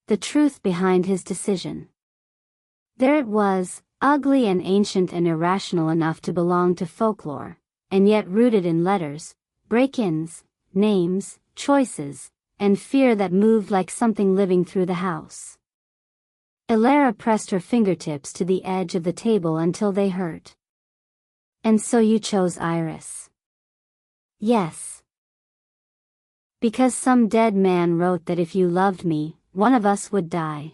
Speaker 1: The truth behind his decision. There it was, ugly and ancient and irrational enough to belong to folklore, and yet rooted in letters, break-ins, names, choices, and fear that moved like something living through the house. Elara pressed her fingertips to the edge of the table until they hurt. And so you chose Iris? Yes. Because some dead man wrote that if you loved me, one of us would die.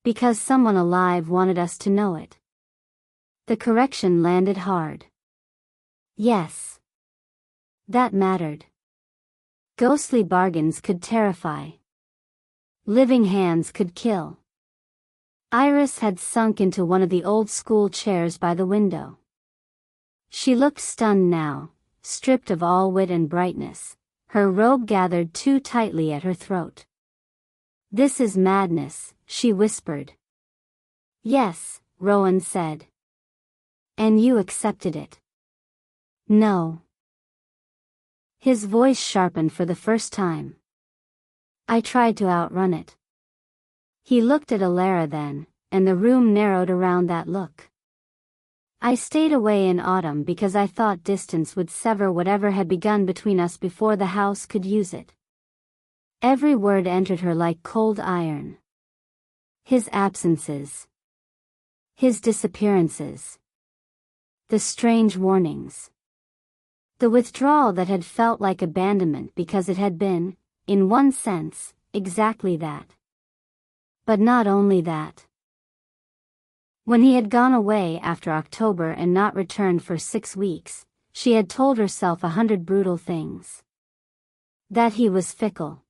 Speaker 1: Because someone alive wanted us to know it. The correction landed hard. Yes. That mattered. Ghostly bargains could terrify. Living hands could kill. Iris had sunk into one of the old school chairs by the window. She looked stunned now, stripped of all wit and brightness, her robe gathered too tightly at her throat. "This is madness," she whispered. "Yes," Rowan said. "And you accepted it." "No." His voice sharpened for the first time. "I tried to outrun it." He looked at Alara then, and the room narrowed around that look. "I stayed away in autumn because I thought distance would sever whatever had begun between us before the house could use it." Every word entered her like cold iron. His absences. His disappearances. The strange warnings. The withdrawal that had felt like abandonment because it had been, in one sense, exactly that. But not only that. When he had gone away after October and not returned for 6 weeks, she had told herself 100 brutal things. That he was fickle.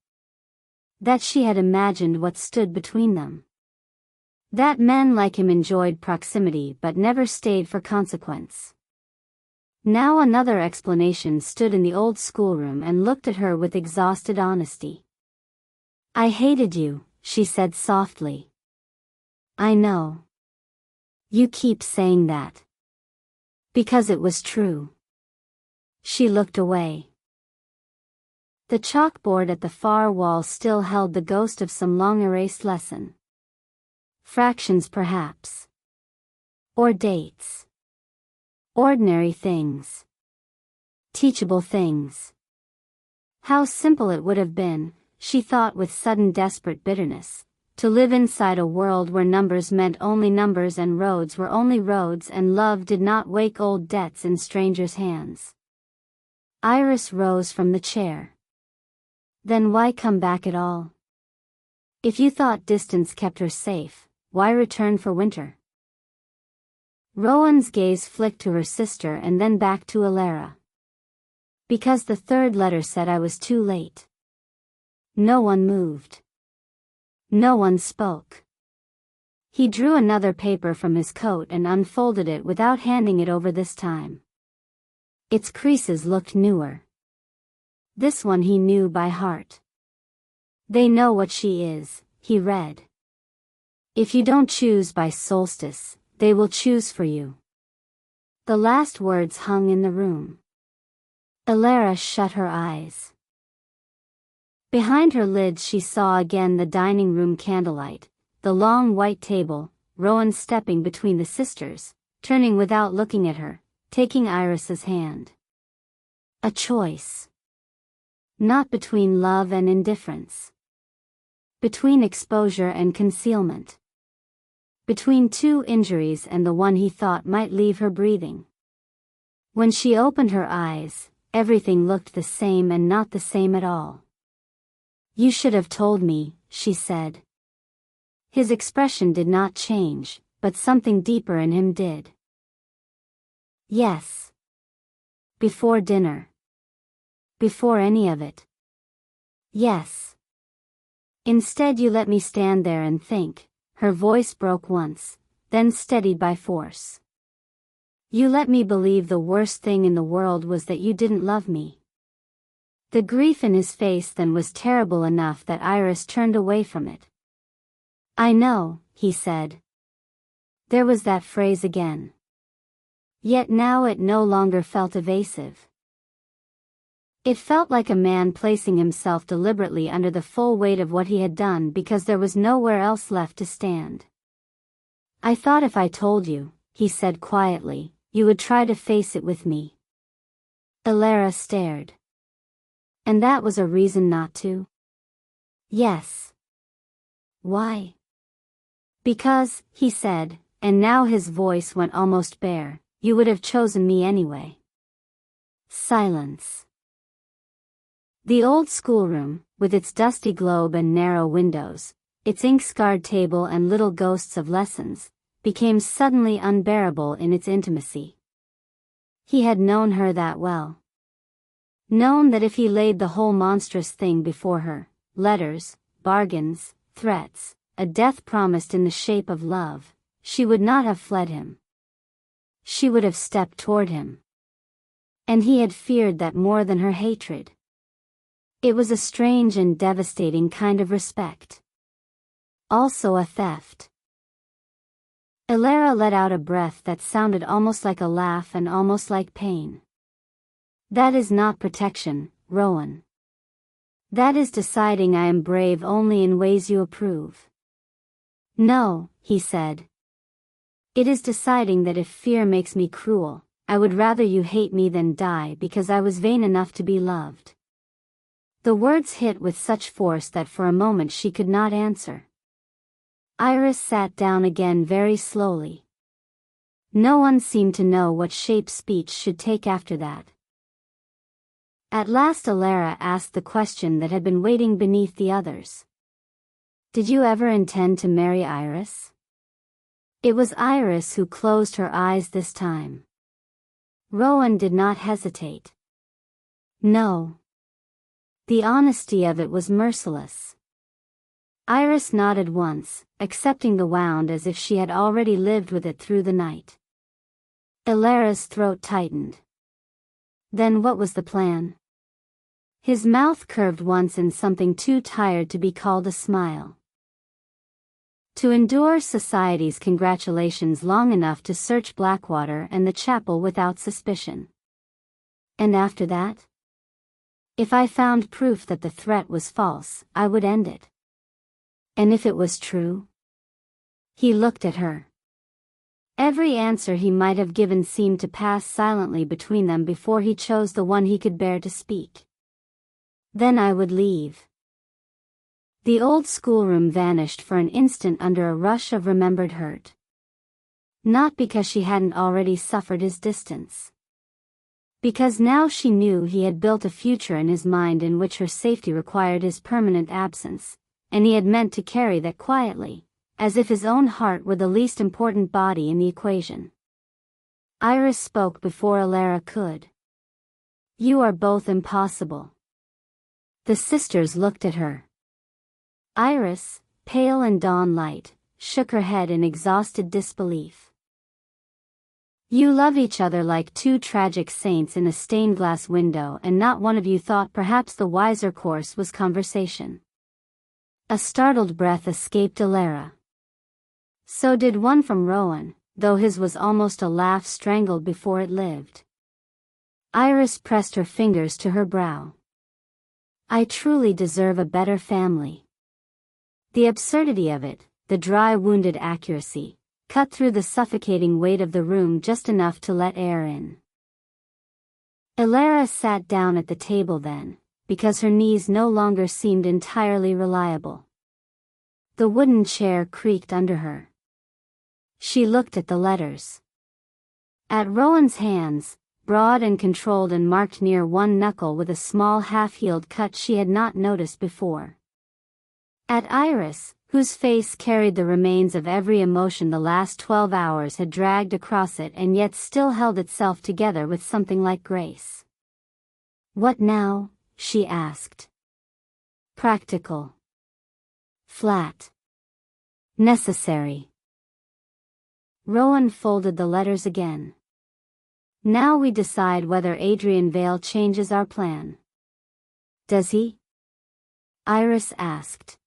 Speaker 1: That she had imagined what stood between them. That men like him enjoyed proximity but never stayed for consequence. Now another explanation stood in the old schoolroom and looked at her with exhausted honesty. "I hated you," she said softly. "I know. You keep saying that." "Because it was true." She looked away. The chalkboard at the far wall still held the ghost of some long-erased lesson. Fractions perhaps. Or dates. Ordinary things. Teachable things. How simple it would have been, she thought with sudden desperate bitterness, to live inside a world where numbers meant only numbers and roads were only roads and love did not wake old debts in strangers' hands. Iris rose from the chair. "Then why come back at all? If you thought distance kept her safe, why return for winter?" Rowan's gaze flicked to her sister and then back to Alara. "Because the third letter said I was too late." No one moved. No one spoke. He drew another paper from his coat and unfolded it without handing it over this time. Its creases looked newer. This one he knew by heart. "They know what she is," he read. "If you don't choose by solstice, they will choose for you." The last words hung in the room. Alara shut her eyes. Behind her lids she saw again the dining room candlelight, the long white table, Rowan stepping between the sisters, turning without looking at her, taking Iris's hand. A choice. Not between love and indifference. Between exposure and concealment. Between 2 injuries and the one he thought might leave her breathing. When she opened her eyes, everything looked the same and not the same at all. "You should have told me," she said. His expression did not change, but something deeper in him did. "Yes. Before dinner. Before any of it. Yes. Instead you let me stand there and think." Her voice broke once, then steadied by force. "You let me believe the worst thing in the world was that you didn't love me." The grief in his face then was terrible enough that Iris turned away from it. "I know," he said. There was that phrase again. Yet now it no longer felt evasive. It felt like a man placing himself deliberately under the full weight of what he had done because there was nowhere else left to stand. "I thought if I told you," he said quietly, "you would try to face it with me." Alara stared. "And that was a reason not to?" "Yes." "Why?" "Because," he said, and now his voice went almost bare, "you would have chosen me anyway." Silence. The old schoolroom, with its dusty globe and narrow windows, its ink-scarred table and little ghosts of lessons, became suddenly unbearable in its intimacy. He had known her that well. Known that if he laid the whole monstrous thing before her, letters, bargains, threats, a death promised in the shape of love, she would not have fled him. She would have stepped toward him. And he had feared that more than her hatred. It was a strange and devastating kind of respect. Also a theft. Elara let out a breath that sounded almost like a laugh and almost like pain. That is not protection, Rowan. That is deciding I am brave only in ways you approve. No, he said. It is deciding that if fear makes me cruel, I would rather you hate me than die because I was vain enough to be loved. The words hit with such force that for a moment she could not answer. Iris sat down again very slowly. No one seemed to know what shape speech should take after that. At last Elara asked the question that had been waiting beneath the others. Did you ever intend to marry Iris? It was Iris who closed her eyes this time. Rowan did not hesitate. No. The honesty of it was merciless. Iris nodded once, accepting the wound as if she had already lived with it through the night. Elara's throat tightened. Then what was the plan? His mouth curved once in something too tired to be called a smile. To endure society's congratulations long enough to search Blackwater and the chapel without suspicion. And after that? If I found proof that the threat was false, I would end it. And if it was true? He looked at her. Every answer he might have given seemed to pass silently between them before he chose the one he could bear to speak. Then I would leave. The old schoolroom vanished for an instant under a rush of remembered hurt. Not because she hadn't already suffered his distance. Because now she knew he had built a future in his mind in which her safety required his permanent absence. And he had meant to carry that quietly, as if his own heart were the least important body in the equation. Iris spoke before Elara could. You are both impossible. The sisters looked at her. Iris, pale and dawn-light, shook her head in exhausted disbelief. You love each other like two tragic saints in a stained-glass window, and not one of you thought perhaps the wiser course was conversation. A startled breath escaped Elara. So did one from Rowan, though his was almost a laugh strangled before it lived. Iris pressed her fingers to her brow. I truly deserve a better family. The absurdity of it, the dry wounded accuracy, cut through the suffocating weight of the room just enough to let air in. Elara sat down at the table then, because her knees no longer seemed entirely reliable. The wooden chair creaked under her. She looked at the letters. At Rowan's hands, broad and controlled and marked near one knuckle with a small half-healed cut she had not noticed before. At Iris, whose face carried the remains of every emotion the last 12 hours had dragged across it and yet still held itself together with something like grace. What now? She asked. Practical. Flat. Necessary. Rowan folded the letters again. Now we decide whether Adrian Vale changes our plan. Does he? Iris asked.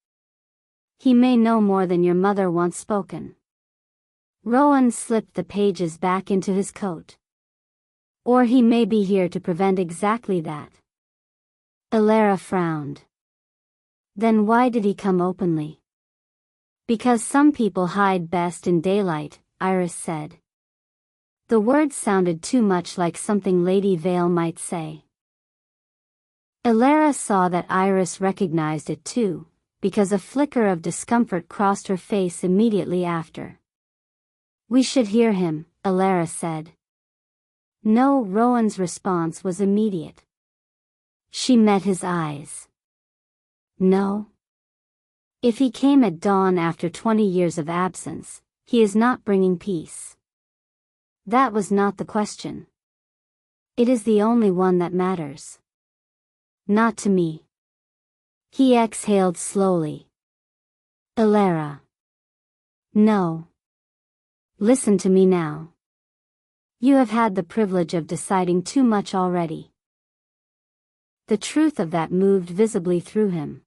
Speaker 1: He may know more than your mother once spoken. Rowan slipped the pages back into his coat. Or he may be here to prevent exactly that. Elara frowned. Then why did he come openly? Because some people hide best in daylight, Iris said. The words sounded too much like something Lady Vale might say. Elara saw that Iris recognized it too, because a flicker of discomfort crossed her face immediately after. We should hear him, Elara said. No, Rowan's response was immediate. She met his eyes. No. If he came at dawn after 20 years of absence, he is not bringing peace. That was not the question. It is the only one that matters. Not to me. He exhaled slowly. Elara. No. Listen to me now. You have had the privilege of deciding too much already. The truth of that moved visibly through him.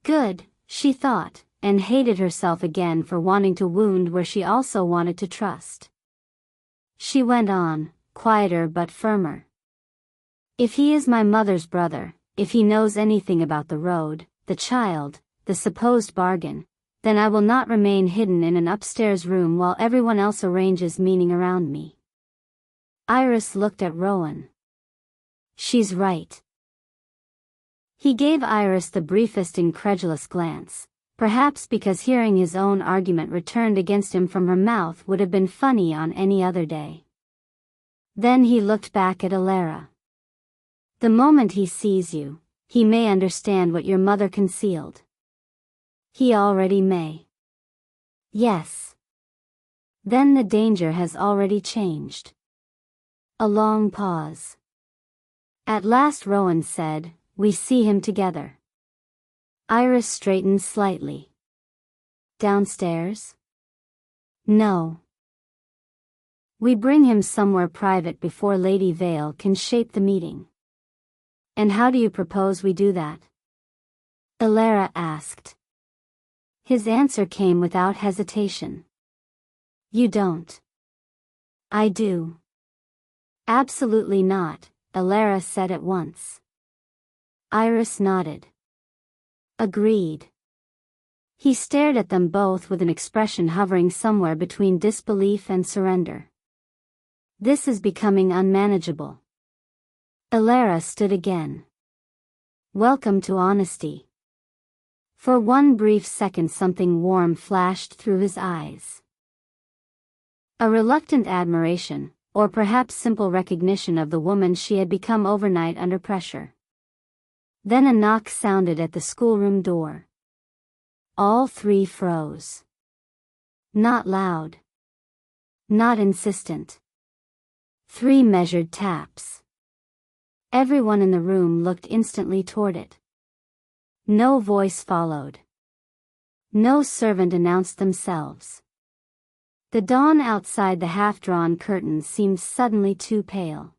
Speaker 1: Good, she thought, and hated herself again for wanting to wound where she also wanted to trust. She went on, quieter but firmer. If he is my mother's brother, if he knows anything about the road, the child, the supposed bargain, then I will not remain hidden in an upstairs room while everyone else arranges meaning around me. Iris looked at Rowan. She's right. He gave Iris the briefest incredulous glance, perhaps because hearing his own argument returned against him from her mouth would have been funny on any other day. Then he looked back at Elara. The moment he sees you, he may understand what your mother concealed. He already may. Yes. Then the danger has already changed. A long pause. At last Rowan said, "We see him together." Iris straightened slightly. Downstairs? No. We bring him somewhere private before Lady Vale can shape the meeting. And how do you propose we do that? Elara asked. His answer came without hesitation. You don't. I do. Absolutely not, Elara said at once. Iris nodded. Agreed. He stared at them both with an expression hovering somewhere between disbelief and surrender. This is becoming unmanageable. Elara stood again. Welcome to honesty. For one brief second something warm flashed through his eyes. A reluctant admiration, or perhaps simple recognition of the woman she had become overnight under pressure. Then a knock sounded at the schoolroom door. All three froze. Not loud. Not insistent. 3 measured taps. Everyone in the room looked instantly toward it. No voice followed. No servant announced themselves. The dawn outside the half-drawn curtains seemed suddenly too pale.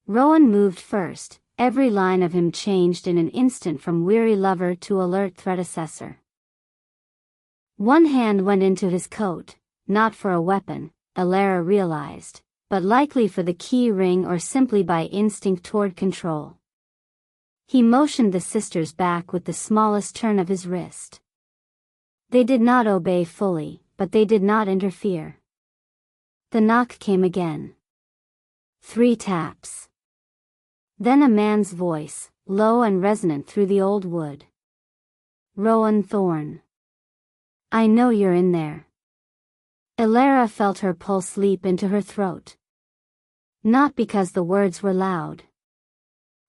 Speaker 1: Rowan moved first, every line of him changed in an instant from weary lover to alert threat assessor. One hand went into his coat, not for a weapon, Elara realized, but likely for the key ring or simply by instinct toward control. He motioned the sisters back with the smallest turn of his wrist. They did not obey fully, but they did not interfere. The knock came again. 3 taps. Then a man's voice, low and resonant through the old wood. Rowan Thorne. I know you're in there. Elara felt her pulse leap into her throat. Not because the words were loud.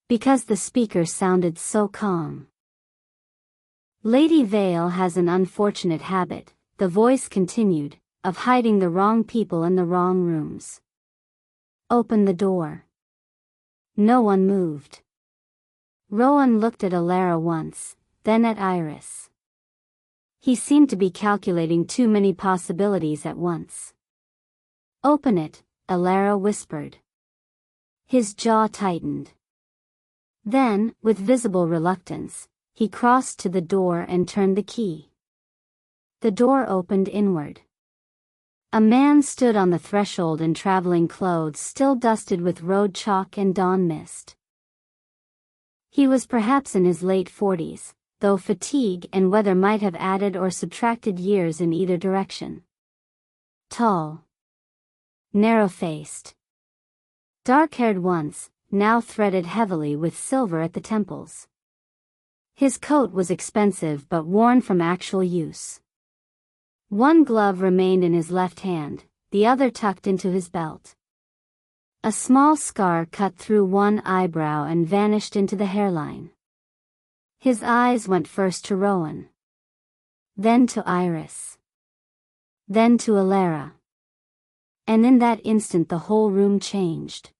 Speaker 1: Because the speaker sounded so calm. Lady Vale has an unfortunate habit, the voice continued, of hiding the wrong people in the wrong rooms. Open the door. No one moved. Rowan looked at Elara once, then at Iris. He seemed to be calculating too many possibilities at once. Open it, Elara whispered. His jaw tightened. Then, with visible reluctance, he crossed to the door and turned the key. The door opened inward. A man stood on the threshold in traveling clothes still dusted with road chalk and dawn mist. He was perhaps in his late 40s, though fatigue and weather might have added or subtracted years in either direction. Tall. Narrow-faced. Dark-haired once, now threaded heavily with silver at the temples. His coat was expensive but worn from actual use. One glove remained in his left hand, the other tucked into his belt. A small scar cut through one eyebrow and vanished into the hairline. His eyes went first to Rowan. Then to Iris. Then to Elara. And in that instant the whole room changed.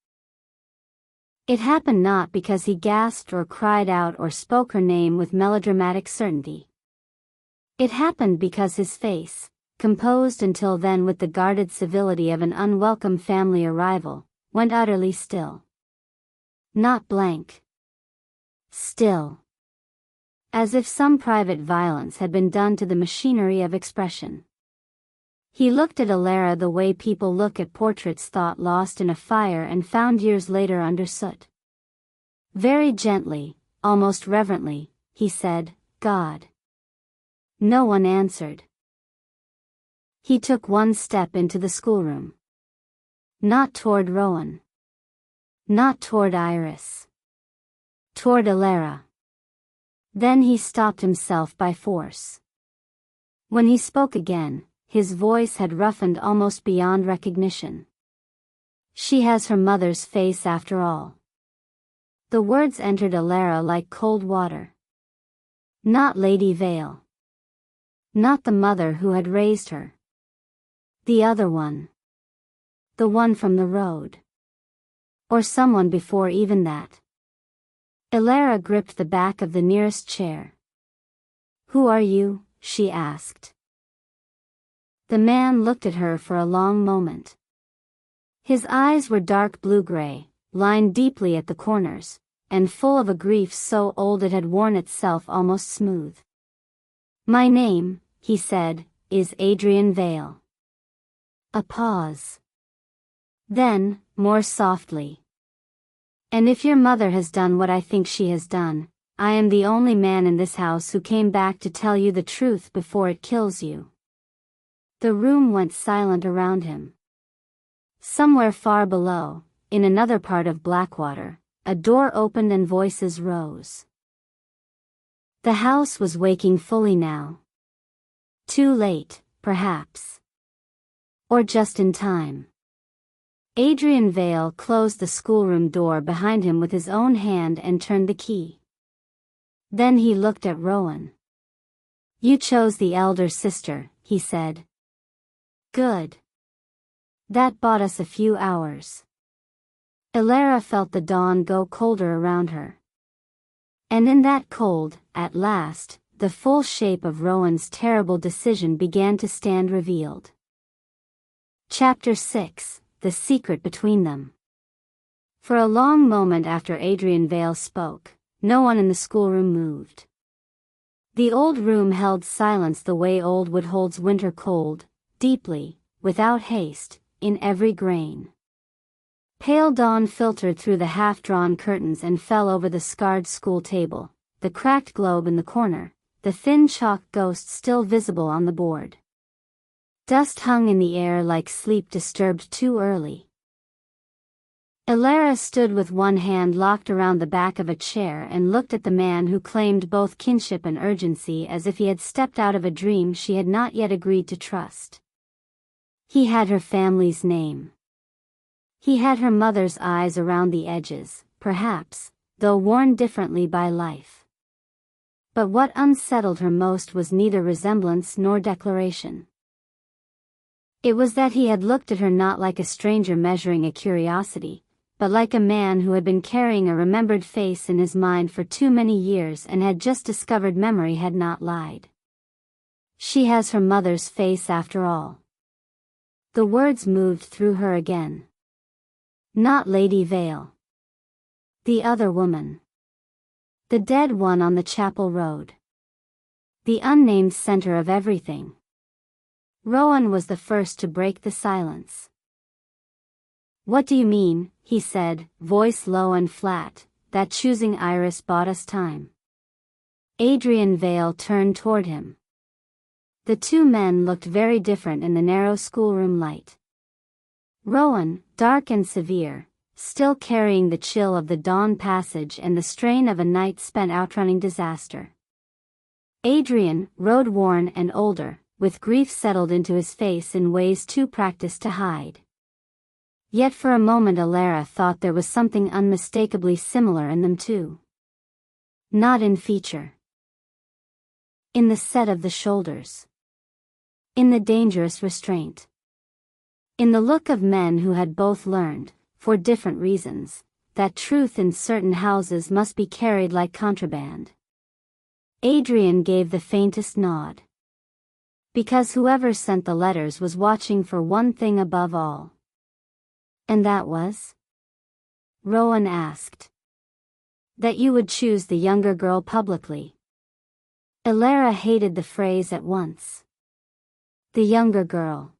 Speaker 1: It happened not because he gasped or cried out or spoke her name with melodramatic certainty. It happened because his face, composed until then with the guarded civility of an unwelcome family arrival, went utterly still. Not blank. Still. As if some private violence had been done to the machinery of expression. He looked at Alara the way people look at portraits thought lost in a fire and found years later under soot. Very gently, almost reverently, he said, "God." No one answered. He took one step into the schoolroom. Not toward Rowan. Not toward Iris. Toward Alara. Then he stopped himself by force. When he spoke again, his voice had roughened almost beyond recognition. "She has her mother's face after all." The words entered Alara like cold water. Not Lady Vale. Not the mother who had raised her. The other one. The one from the road. Or someone before even that. Alara gripped the back of the nearest chair. "Who are you?" she asked. The man looked at her for a long moment. His eyes were dark blue-gray, lined deeply at the corners, and full of a grief so old it had worn itself almost smooth. "My name," he said, "is Adrian Vale." A pause. Then, more softly. "And if your mother has done what I think she has done, I am the only man in this house who came back to tell you the truth before it kills you." The room went silent around him. Somewhere far below, in another part of Blackwater, a door opened and voices rose. The house was waking fully now. Too late, perhaps. Or just in time. Adrian Vale closed the schoolroom door behind him with his own hand and turned the key. Then he looked at Rowan. "You chose the elder sister," he said. "Good. That bought us a few hours." Alara felt the dawn go colder around her. And in that cold, at last, the full shape of Rowan's terrible decision began to stand revealed. Chapter 6, The Secret Between Them. For a long moment after Adrian Vale spoke, no one in the schoolroom moved. The old room held silence the way old wood holds winter cold, deeply, without haste, in every grain. Pale dawn filtered through the half-drawn curtains and fell over the scarred school table, the cracked globe in the corner, the thin chalk ghost still visible on the board. Dust hung in the air like sleep disturbed too early. Alara stood with one hand locked around the back of a chair and looked at the man who claimed both kinship and urgency as if he had stepped out of a dream she had not yet agreed to trust. He had her family's name. He had her mother's eyes around the edges, perhaps, though worn differently by life. But what unsettled her most was neither resemblance nor declaration. It was that he had looked at her not like a stranger measuring a curiosity, but like a man who had been carrying a remembered face in his mind for too many years and had just discovered memory had not lied. "She has her mother's face after all." The words moved through her again. Not Lady Vale. The other woman. The dead one on the chapel road. The unnamed center of everything. Rowan was the first to break the silence. "What do you mean?" he said, voice low and flat, "that choosing Iris bought us time?" Adrian Vale turned toward him. The two men looked very different in the narrow schoolroom light. Rowan, dark and severe, still carrying the chill of the dawn passage and the strain of a night spent outrunning disaster. Adrian, road-worn and older, with grief settled into his face in ways too practiced to hide. Yet for a moment Alara thought there was something unmistakably similar in them too. Not in feature. In the set of the shoulders. In the dangerous restraint. In the look of men who had both learned, for different reasons, that truth in certain houses must be carried like contraband. Adrian gave the faintest nod. Because whoever sent the letters was watching for one thing above all. And that was? Rowan asked. That you would choose the younger girl publicly. Elara hated the phrase at once. The younger girl.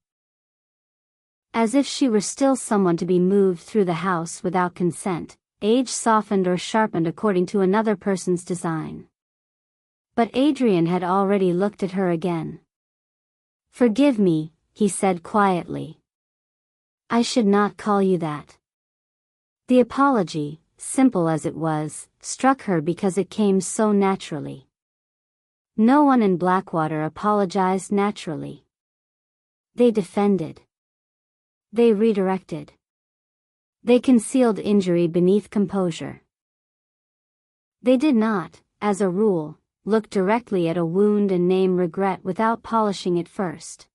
Speaker 1: As if she were still someone to be moved through the house without consent, age softened or sharpened according to another person's design. But Adrian had already looked at her again. Forgive me, he said quietly. I should not call you that. The apology, simple as it was, struck her because it came so naturally. No one in Blackwater apologized naturally. They defended. They redirected. They concealed injury beneath composure. They did not, as a rule, look directly at a wound and name regret without polishing it first.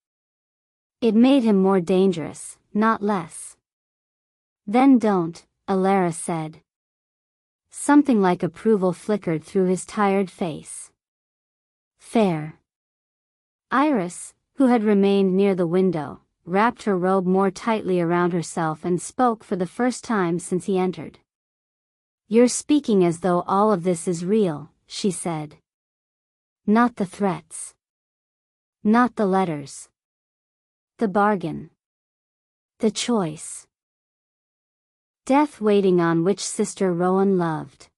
Speaker 1: It made him more dangerous, not less. Then don't, Elara said. Something like approval flickered through his tired face. Fair. Iris, who had remained near the window, wrapped her robe more tightly around herself and spoke for the first time since he entered. You're speaking as though all of this is real, she said. Not the threats. Not the letters. The bargain. The choice. Death waiting on which sister Rowan loved.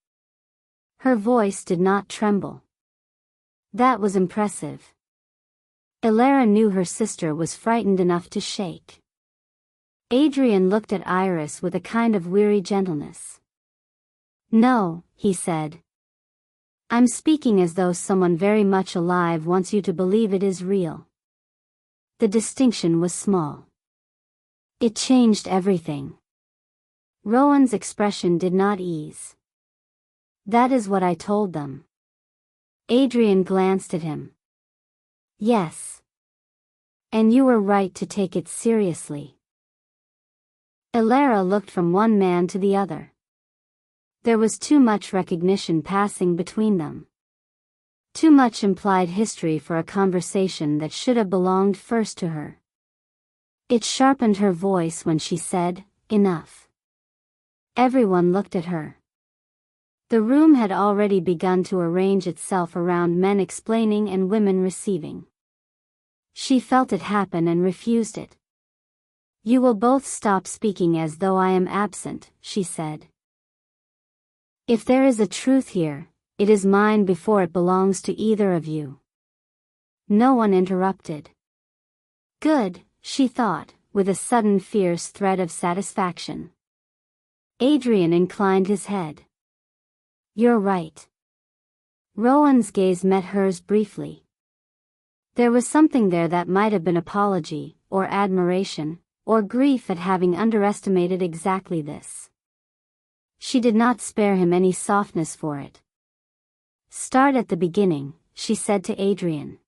Speaker 1: Her voice did not tremble. That was impressive. Elara knew her sister was frightened enough to shake. Adrian looked at Iris with a kind of weary gentleness. No, he said. I'm speaking as though someone very much alive wants you to believe it is real. The distinction was small. It changed everything. Rowan's expression did not ease. That is what I told them. Adrian glanced at him. Yes. And you were right to take it seriously. Elara looked from one man to the other. There was too much recognition passing between them. Too much implied history for a conversation that should have belonged first to her. It sharpened her voice when she said, "Enough." Everyone looked at her. The room had already begun to arrange itself around men explaining and women receiving. She felt it happen and refused it. You will both stop speaking as though I am absent, she said. If there is a truth here, it is mine before it belongs to either of you. No one interrupted. Good, she thought, with a sudden fierce thread of satisfaction. Adrian inclined his head. You're right. Rowan's gaze met hers briefly. There was something there that might have been apology, or admiration, or grief at having underestimated exactly this. She did not spare him any softness for it. Start at the beginning, she said to Adrian.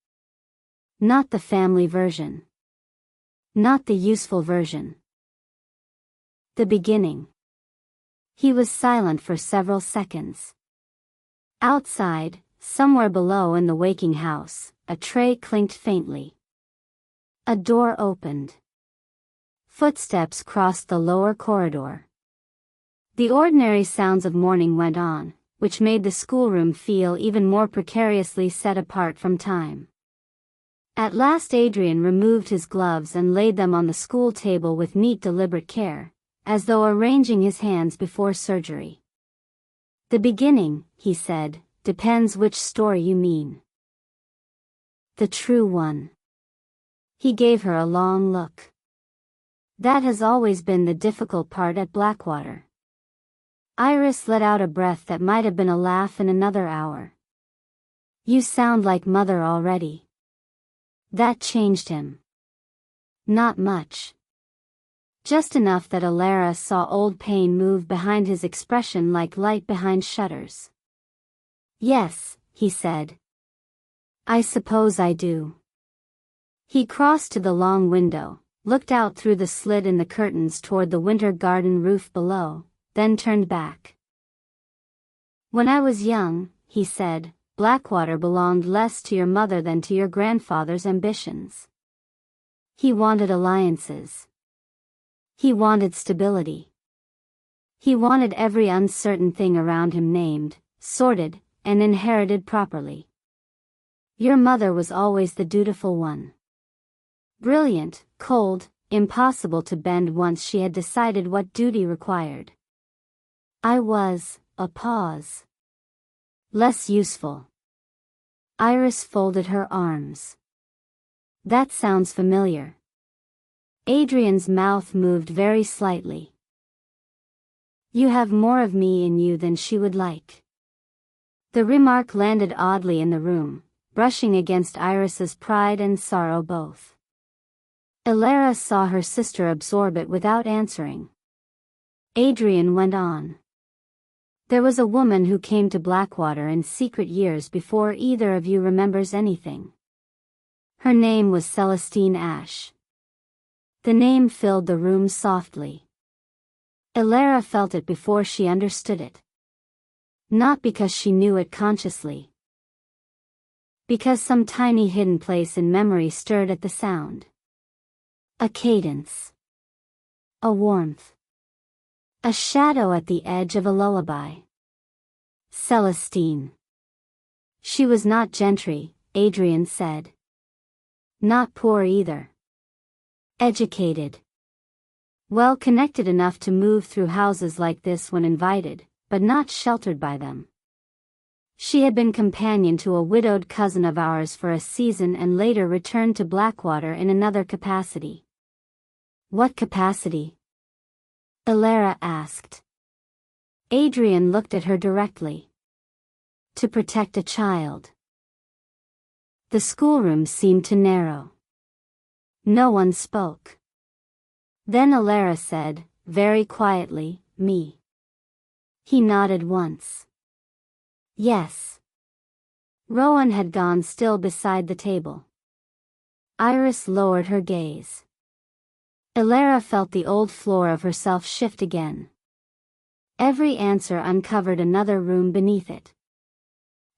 Speaker 1: Not the family version. Not the useful version. The beginning. He was silent for several seconds. Outside, somewhere below in the waking house, a tray clinked faintly. A door opened. Footsteps crossed the lower corridor. The ordinary sounds of morning went on, which made the schoolroom feel even more precariously set apart from time. At last Adrian removed his gloves and laid them on the school table with neat deliberate care, as though arranging his hands before surgery. The beginning, he said, depends which story you mean. The true one. He gave her a long look. That has always been the difficult part at Blackwater. Iris let out a breath that might have been a laugh in another hour. You sound like Mother already. That changed him. Not much. Just enough that Elara saw old pain move behind his expression like light behind shutters. Yes, he said. I suppose I do. He crossed to the long window, looked out through the slit in the curtains toward the winter garden roof below, then turned back. When I was young, he said, Blackwater belonged less to your mother than to your grandfather's ambitions. He wanted alliances. He wanted stability. He wanted every uncertain thing around him named, sorted, and inherited properly. Your mother was always the dutiful one. Brilliant, cold, impossible to bend once she had decided what duty required. I was, a pause. Less useful. Iris folded her arms. That sounds familiar. Adrian's mouth moved very slightly. You have more of me in you than she would like. The remark landed oddly in the room, brushing against Iris's pride and sorrow both. Elara saw her sister absorb it without answering. Adrian went on. There was a woman who came to Blackwater in secret years before either of you remembers anything. Her name was Celestine Ashe. The name filled the room softly. Elara felt it before she understood it. Not because she knew it consciously. Because some tiny hidden place in memory stirred at the sound. A cadence. A warmth. A shadow at the edge of a lullaby. Celestine. She was not gentry, Adrian said. Not poor either. Educated. Well connected enough to move through houses like this when invited, but not sheltered by them. She had been companion to a widowed cousin of ours for a season and later returned to Blackwater in another capacity. What capacity? Elara asked. Adrian looked at her directly. To protect a child. The schoolroom seemed to narrow. No one spoke. Then Elara said, very quietly, me. He nodded once. Yes. Rowan had gone still beside the table. Iris lowered her gaze. Elara felt the old floor of herself shift again. Every answer uncovered another room beneath it.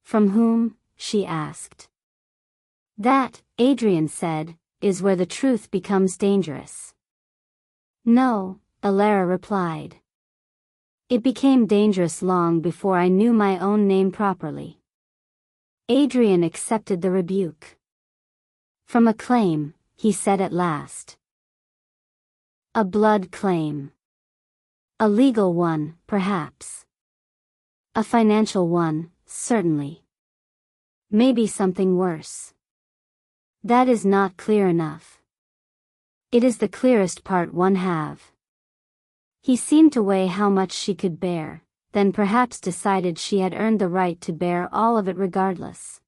Speaker 1: From whom? She asked. That, Adrian said, is where the truth becomes dangerous. No, Elara replied. It became dangerous long before I knew my own name properly. Adrian accepted the rebuke. From a claim, he said at last. A blood claim. A legal one, perhaps. A financial one, certainly. Maybe something worse. That is not clear enough. It is the clearest part one have. He seemed to weigh how much she could bear, then perhaps decided she had earned the right to bear all of it regardless.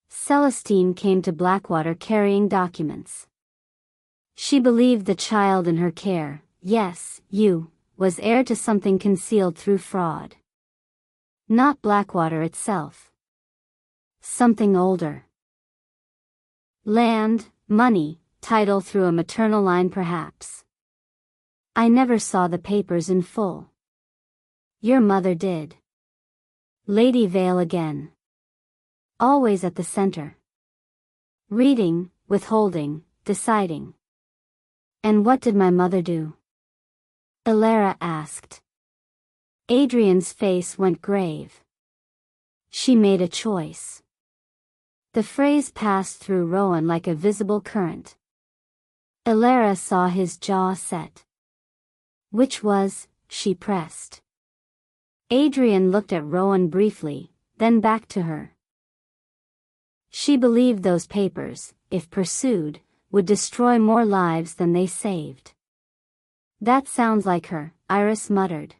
Speaker 1: Celestine came to Blackwater carrying documents. She believed the child in her care, yes, you, was heir to something concealed through fraud. Not Blackwater itself. Something older. Land, money, title through a maternal line perhaps. I never saw the papers in full. Your mother did. Lady Vale again. Always at the center. Reading, withholding, deciding. And what did my mother do? Elara asked. Adrian's face went grave. She made a choice. The phrase passed through Rowan like a visible current. Elara saw his jaw set. Which was, she pressed. Adrian looked at Rowan briefly, then back to her. She believed those papers, if pursued, would destroy more lives than they saved. That sounds like her, Iris muttered.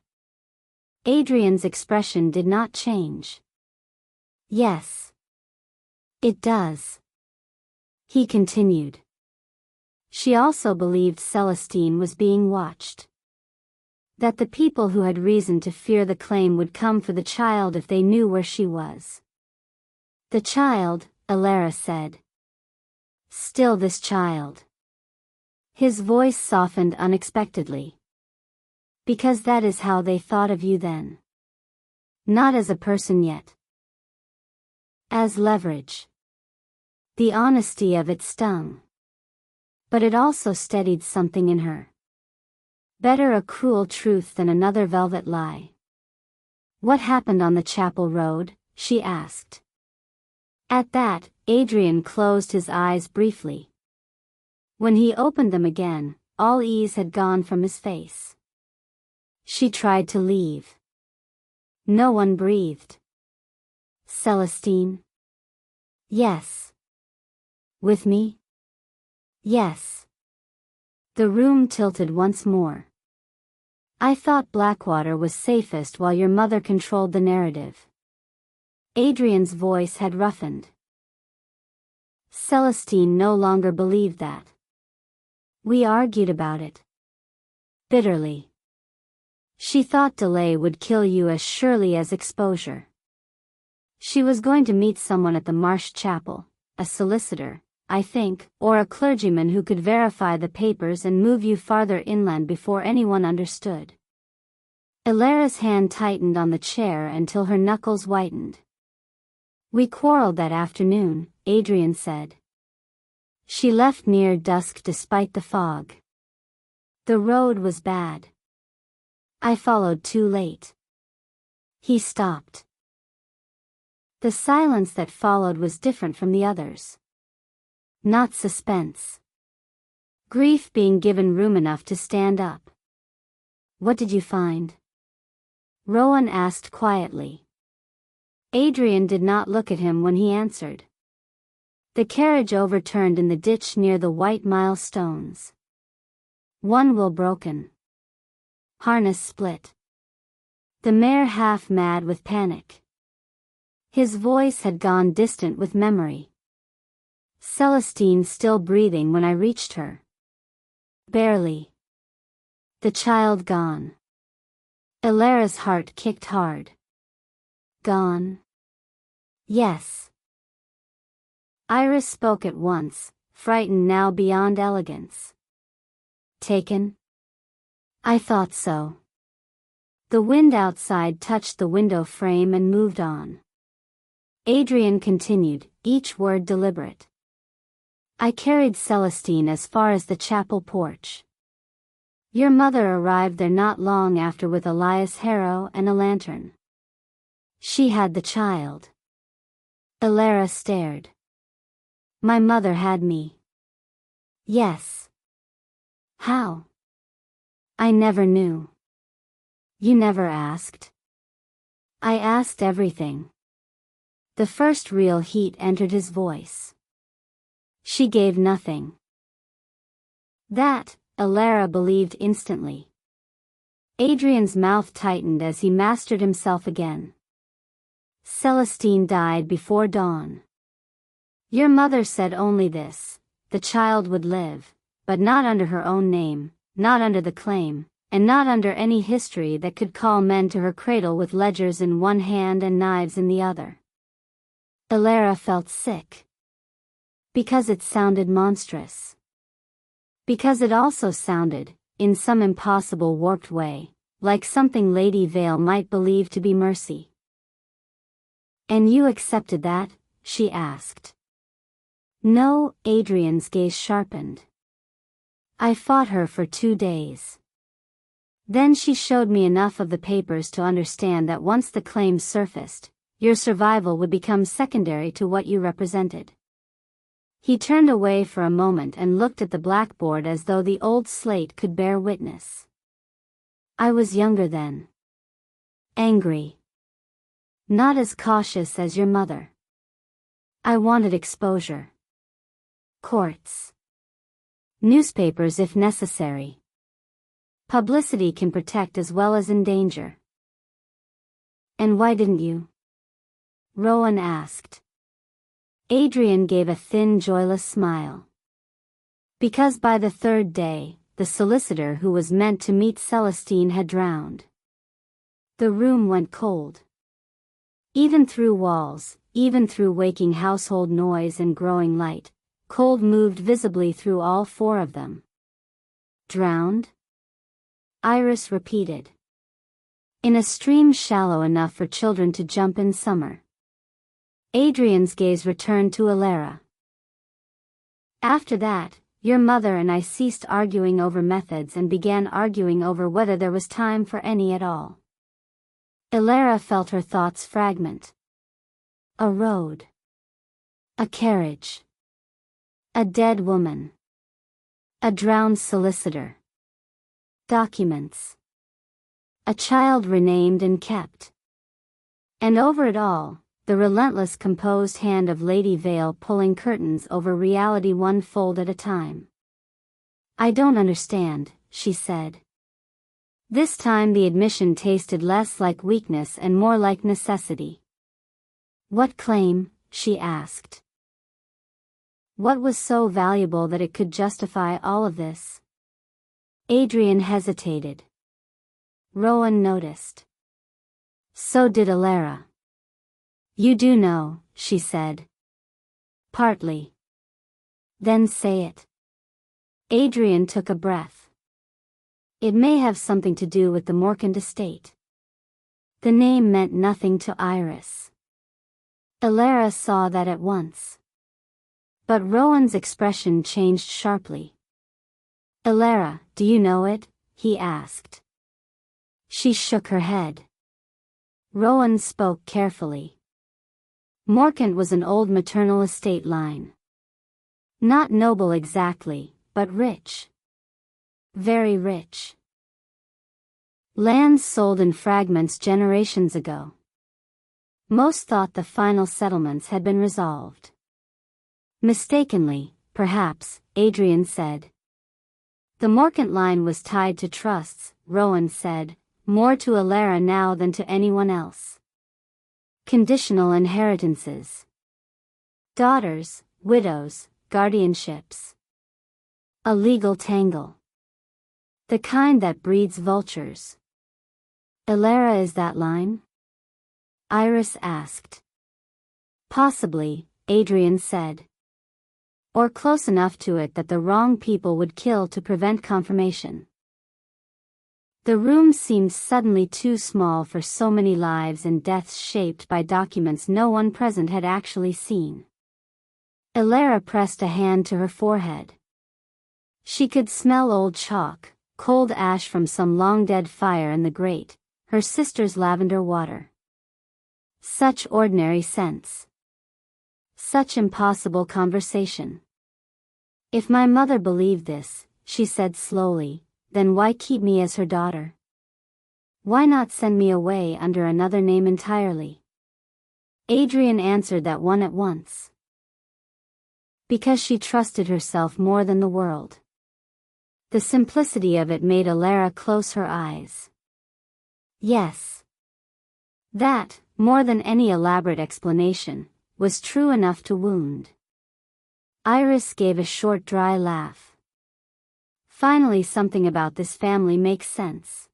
Speaker 1: Adrian's expression did not change. Yes. It does. He continued. She also believed Celestine was being watched. That the people who had reason to fear the claim would come for the child if they knew where she was. The child, Elara said. Still this child. His voice softened unexpectedly. Because that is how they thought of you then. Not as a person yet. As leverage. The honesty of it stung. But it also steadied something in her. Better a cruel truth than another velvet lie. What happened on the chapel road? She asked. At that, Adrian closed his eyes briefly. When he opened them again, all ease had gone from his face. She tried to leave. No one breathed. Celestine? Yes. With me? Yes. The room tilted once more. I thought Blackwater was safest while your mother controlled the narrative. Adrian's voice had roughened. Celestine no longer believed that. We argued about it. Bitterly. She thought delay would kill you as surely as exposure. She was going to meet someone at the Marsh Chapel, a solicitor, I think, or a clergyman who could verify the papers and move you farther inland before anyone understood. Ilara's hand tightened on the chair until her knuckles whitened. We quarreled that afternoon, Adrian said. She left near dusk despite the fog. The road was bad. I followed too late. He stopped. The silence that followed was different from the others. Not suspense. Grief being given room enough to stand up. What did you find? Rowan asked quietly. Adrian did not look at him when he answered. The carriage overturned in the ditch near the white milestones. One wheel broken. Harness split. The mare half mad with panic. His voice had gone distant with memory. Celestine still breathing when I reached her. Barely. The child gone. Ilara's heart kicked hard. Gone? Yes. Iris spoke at once, frightened now beyond elegance. Taken? I thought so. The wind outside touched the window frame and moved on. Adrian continued, each word deliberate. I carried Celestine as far as the chapel porch. Your mother arrived there not long after with Elias Harrow and a lantern. She had the child. Ilara stared. My mother had me. Yes. How? I never knew. You never asked. I asked everything. The first real heat entered his voice. She gave nothing. That, Ilara believed instantly. Adrian's mouth tightened as he mastered himself again. Celestine died before dawn. Your mother said only this, the child would live, but not under her own name, not under the claim, and not under any history that could call men to her cradle with ledgers in one hand and knives in the other. Ilara felt sick. Because it sounded monstrous. Because it also sounded, in some impossible warped way, like something Lady Vale might believe to be mercy. And you accepted that? She asked. No, Adrian's gaze sharpened. I fought her for 2 days. Then she showed me enough of the papers to understand that once the claims surfaced, your survival would become secondary to what you represented. He turned away for a moment and looked at the blackboard as though the old slate could bear witness. I was younger then. Angry. Not as cautious as your mother. I wanted exposure. Courts. Newspapers if necessary. Publicity can protect as well as endanger. And why didn't you? Rowan asked. Adrian gave a thin, joyless smile. Because by the 3rd day, the solicitor who was meant to meet Celestine had drowned. The room went cold. Even through walls, even through waking household noise and growing light, cold moved visibly through all 4 of them. Drowned? Iris repeated. In a stream shallow enough for children to jump in summer. Adrian's gaze returned to Alara. After that, your mother and I ceased arguing over methods and began arguing over whether there was time for any at all. Alara felt her thoughts fragment. A road. A carriage. A dead woman. A drowned solicitor. Documents. A child renamed and kept. And over it all, the relentless composed hand of Lady Vale pulling curtains over reality one fold at a time. I don't understand, she said. This time the admission tasted less like weakness and more like necessity. What claim? She asked. What was so valuable that it could justify all of this? Adrian hesitated. Rowan noticed. So did Alara. You do know, she said. Partly. Then say it. Adrian took a breath. It may have something to do with the Morcant estate. The name meant nothing to Iris. Alara saw that at once. But Rowan's expression changed sharply. Alara, do you know it? He asked. She shook her head. Rowan spoke carefully. Morcant was an old maternal estate line. Not noble exactly, but rich. Very rich. Lands sold in fragments generations ago. Most thought the final settlements had been resolved. Mistakenly, perhaps, Adrian said. The Morcant line was tied to trusts, Rowan said, more to Alara now than to anyone else. Conditional inheritances. Daughters, widows, guardianships. A legal tangle. The kind that breeds vultures. Alara is that line? Iris asked. Possibly, Adrian said. Or close enough to it that the wrong people would kill to prevent confirmation. The room seemed suddenly too small for so many lives and deaths shaped by documents no one present had actually seen. Alara pressed a hand to her forehead. She could smell old chalk, cold ash from some long-dead fire in the grate, her sister's lavender water. Such ordinary scents. Such impossible conversation. If my mother believed this, she said slowly, then why keep me as her daughter? Why not send me away under another name entirely? Adrian answered that one at once. Because she trusted herself more than the world. The simplicity of it made Alara close her eyes. Yes. That, more than any elaborate explanation, was true enough to wound. Iris gave a short dry laugh. Finally something about this family makes sense.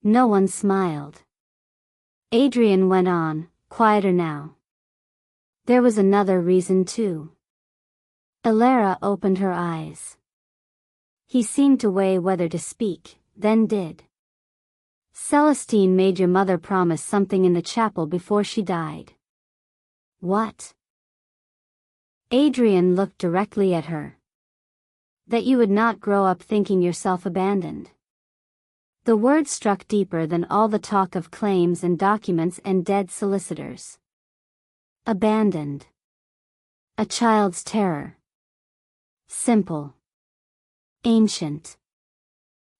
Speaker 1: No one smiled. Adrian went on, quieter now. There was another reason too. Alara opened her eyes. He seemed to weigh whether to speak, then did. Celestine made your mother promise something in the chapel before she died. What? Adrian looked directly at her. That you would not grow up thinking yourself abandoned. The word struck deeper than all the talk of claims and documents and dead solicitors. Abandoned. A child's terror. Simple. Ancient.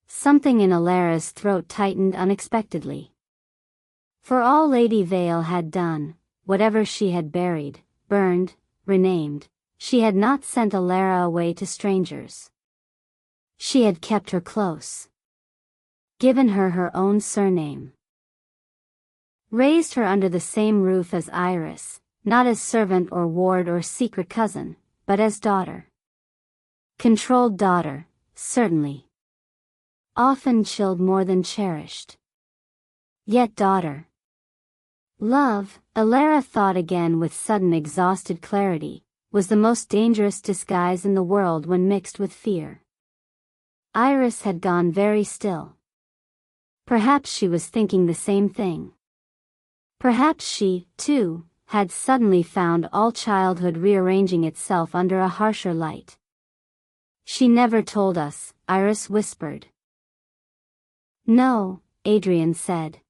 Speaker 1: Something in Alara's throat tightened unexpectedly. For all Lady Vale had done, whatever she had buried, burned, renamed, she had not sent Alara away to strangers. She had kept her close. Given her her own surname. Raised her under the same roof as Iris, not as servant or ward or secret cousin, but as daughter. Controlled daughter, certainly. Often chilled more than cherished. Yet daughter. Love, Alara thought again with sudden exhausted clarity, was the most dangerous disguise in the world when mixed with fear. Iris had gone very still. Perhaps she was thinking the same thing. Perhaps she, too, had suddenly found all childhood rearranging itself under a harsher light. She never told us, Iris whispered. No, Adrian said.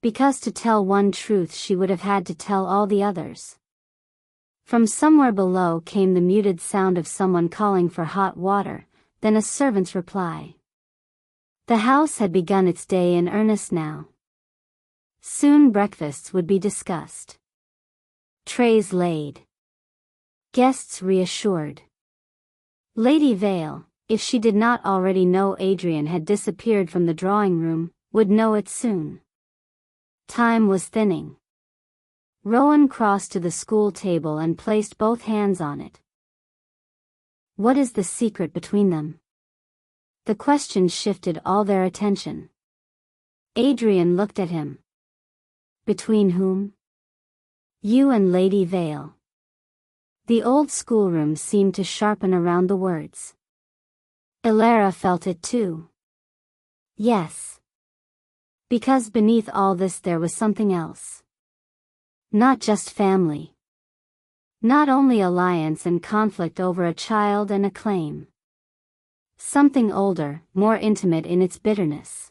Speaker 1: Because to tell one truth she would have had to tell all the others. From somewhere below came the muted sound of someone calling for hot water, then a servant's reply. The house had begun its day in earnest now. Soon breakfasts would be discussed. Trays laid. Guests reassured. Lady Vale, if she did not already know Adrian had disappeared from the drawing room, would know it soon. Time was thinning. Rowan crossed to the school table and placed both hands on it. What is the secret between them? The question shifted all their attention. Adrian looked at him. Between whom? You and Lady Vale. The old schoolroom seemed to sharpen around the words. Elara felt it too. Yes. Because beneath all this there was something else. Not just family. Not only alliance and conflict over a child and a claim. Something older, more intimate in its bitterness.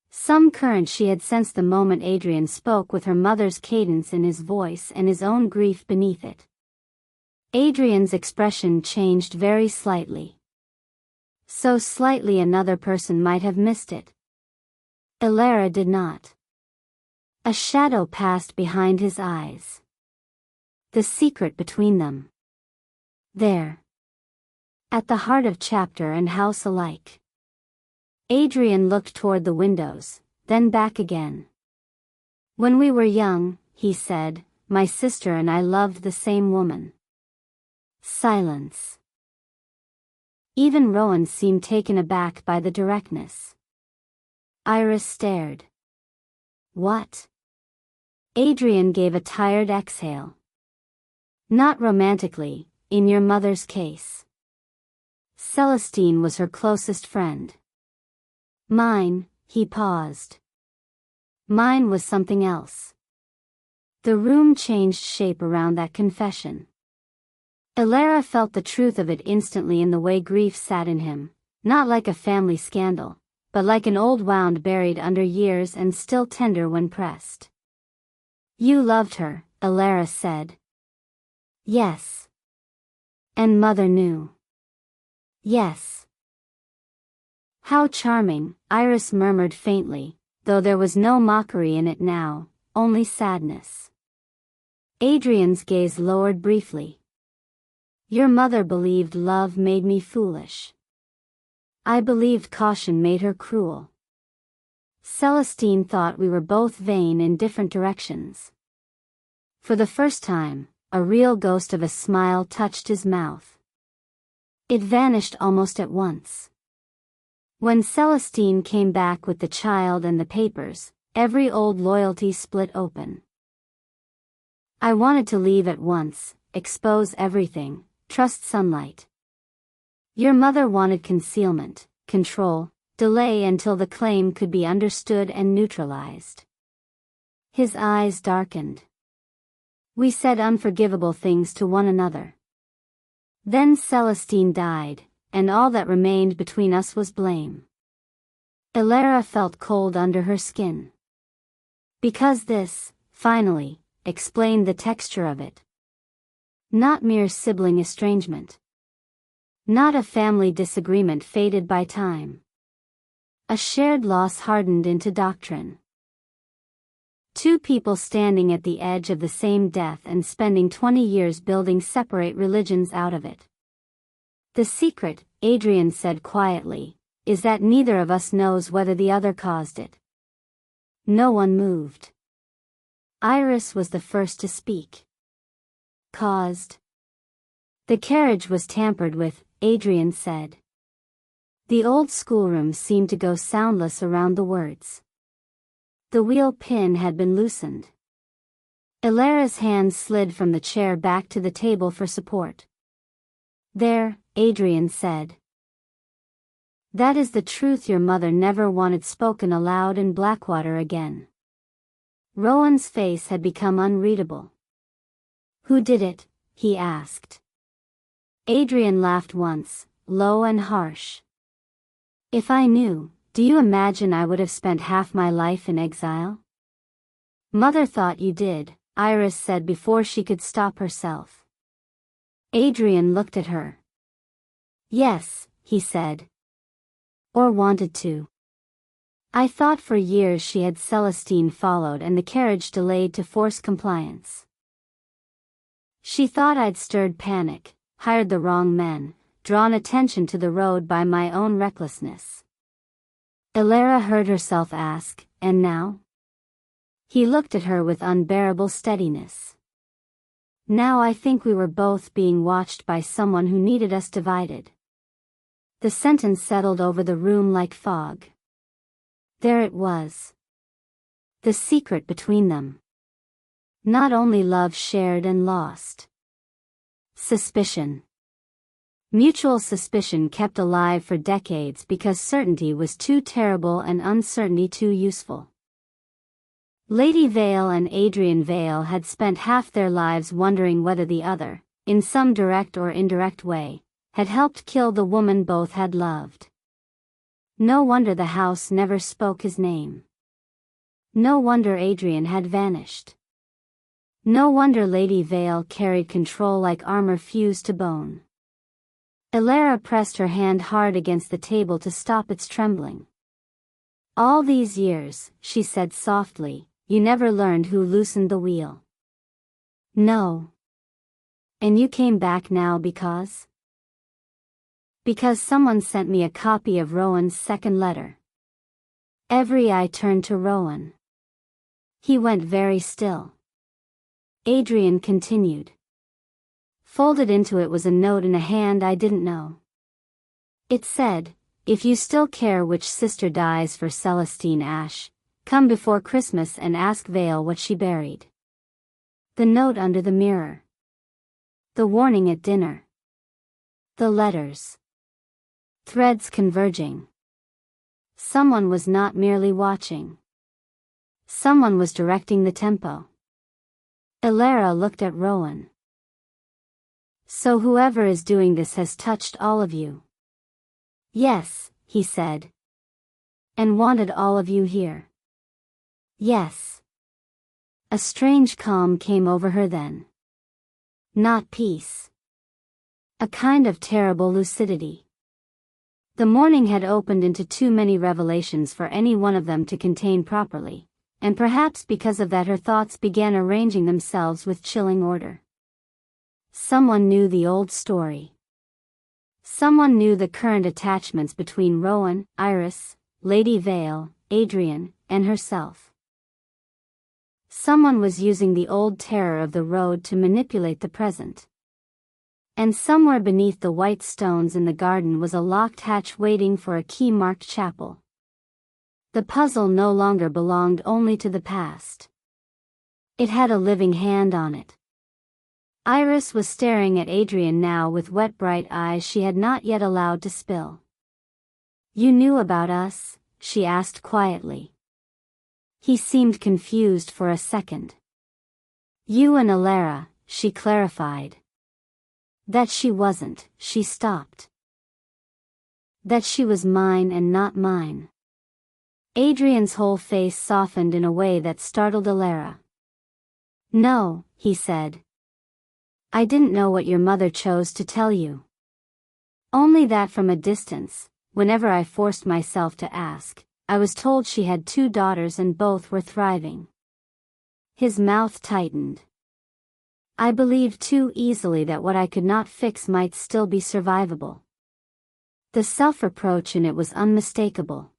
Speaker 1: Some current she had sensed the moment Adrian spoke, with her mother's cadence in his voice and his own grief beneath it. Adrian's expression changed very slightly. So slightly another person might have missed it. Elara did not. A shadow passed behind his eyes. The secret between them. There. At the heart of chapter and house alike. Adrian looked toward the windows, then back again. When we were young, he said, my sister and I loved the same woman. Silence. Even Rowan seemed taken aback by the directness. Iris stared. What? Adrian gave a tired exhale. Not romantically, in your mother's case. Celestine was her closest friend. Mine, he paused. Mine was something else. The room changed shape around that confession. Elara felt the truth of it instantly in the way grief sat in him, not like a family scandal, but like an old wound buried under years and still tender when pressed. You loved her, Elara said. Yes. And mother knew. Yes. How charming, Iris murmured faintly, though there was no mockery in it now, only sadness. Adrian's gaze lowered briefly. Your mother believed love made me foolish. I believed caution made her cruel. Celestine thought we were both vain in different directions. For the first time, a real ghost of a smile touched his mouth. It vanished almost at once. When Celestine came back with the child and the papers, every old loyalty split open. I wanted to leave at once, expose everything, trust sunlight. Your mother wanted concealment, control, delay until the claim could be understood and neutralized. His eyes darkened. We said unforgivable things to one another. Then Celestine died, and all that remained between us was blame. Elara felt cold under her skin. Because this, finally, explained the texture of it. Not mere sibling estrangement. Not a family disagreement faded by time. A shared loss hardened into doctrine. Two people standing at the edge of the same death and spending 20 years building separate religions out of it. The secret, Adrian said quietly, is that neither of us knows whether the other caused it. No one moved. Iris was the first to speak. Caused. The carriage was tampered with, Adrian said. The old schoolroom seemed to go soundless around the words. The wheel pin had been loosened. Elara's hand slid from the chair back to the table for support. There, Adrian said. That is the truth your mother never wanted spoken aloud in Blackwater again. Rowan's face had become unreadable. Who did it? He asked. Adrian laughed once, low and harsh. If I knew, do you imagine I would have spent half my life in exile? Mother thought you did, Iris said before she could stop herself. Adrian looked at her. Yes, he said. Or wanted to. I thought for years she had Celestine followed and the carriage delayed to force compliance. She thought I'd stirred panic, hired the wrong men, drawn attention to the road by my own recklessness. Elara heard herself ask, and now? He looked at her with unbearable steadiness. Now I think we were both being watched by someone who needed us divided. The sentence settled over the room like fog. There it was. The secret between them. Not only love shared and lost. Suspicion. Mutual suspicion kept alive for decades because certainty was too terrible and uncertainty too useful. Lady Vale and Adrian Vale had spent half their lives wondering whether the other, in some direct or indirect way, had helped kill the woman both had loved. No wonder the house never spoke his name. No wonder Adrian had vanished. No wonder Lady Vale carried control like armor fused to bone. Elara pressed her hand hard against the table to stop its trembling. All these years, she said softly, you never learned who loosened the wheel. No. And you came back now because? Because someone sent me a copy of Rowan's second letter. Every eye turned to Rowan. He went very still. Adrian continued. Folded into it was a note in a hand I didn't know. It said, if you still care which sister dies for Celestine Ash, come before Christmas and ask Vale what she buried. The note under the mirror. The warning at dinner. The letters. Threads converging. Someone was not merely watching. Someone was directing the tempo. Elara looked at Rowan. So whoever is doing this has touched all of you. Yes, he said. And wanted all of you here. Yes. A strange calm came over her then. Not peace. A kind of terrible lucidity. The morning had opened into too many revelations for any one of them to contain properly, and perhaps because of that her thoughts began arranging themselves with chilling order. Someone knew the old story. Someone knew the current attachments between Rowan, Iris, Lady Vale, Adrian, and herself. Someone was using the old terror of the road to manipulate the present. And somewhere beneath the white stones in the garden was a locked hatch waiting for a key-marked chapel. The puzzle no longer belonged only to the past. It had a living hand on it. Iris was staring at Adrian now with wet bright eyes she had not yet allowed to spill. You knew about us? She asked quietly. He seemed confused for a second. You and Elara, she clarified. That she wasn't, she stopped. That she was mine and not mine. Adrian's whole face softened in a way that startled Elara. No, he said. I didn't know what your mother chose to tell you. Only that from a distance, whenever I forced myself to ask, I was told she had 2 daughters and both were thriving. His mouth tightened. I believed too easily that what I could not fix might still be survivable. The self-reproach in it was unmistakable.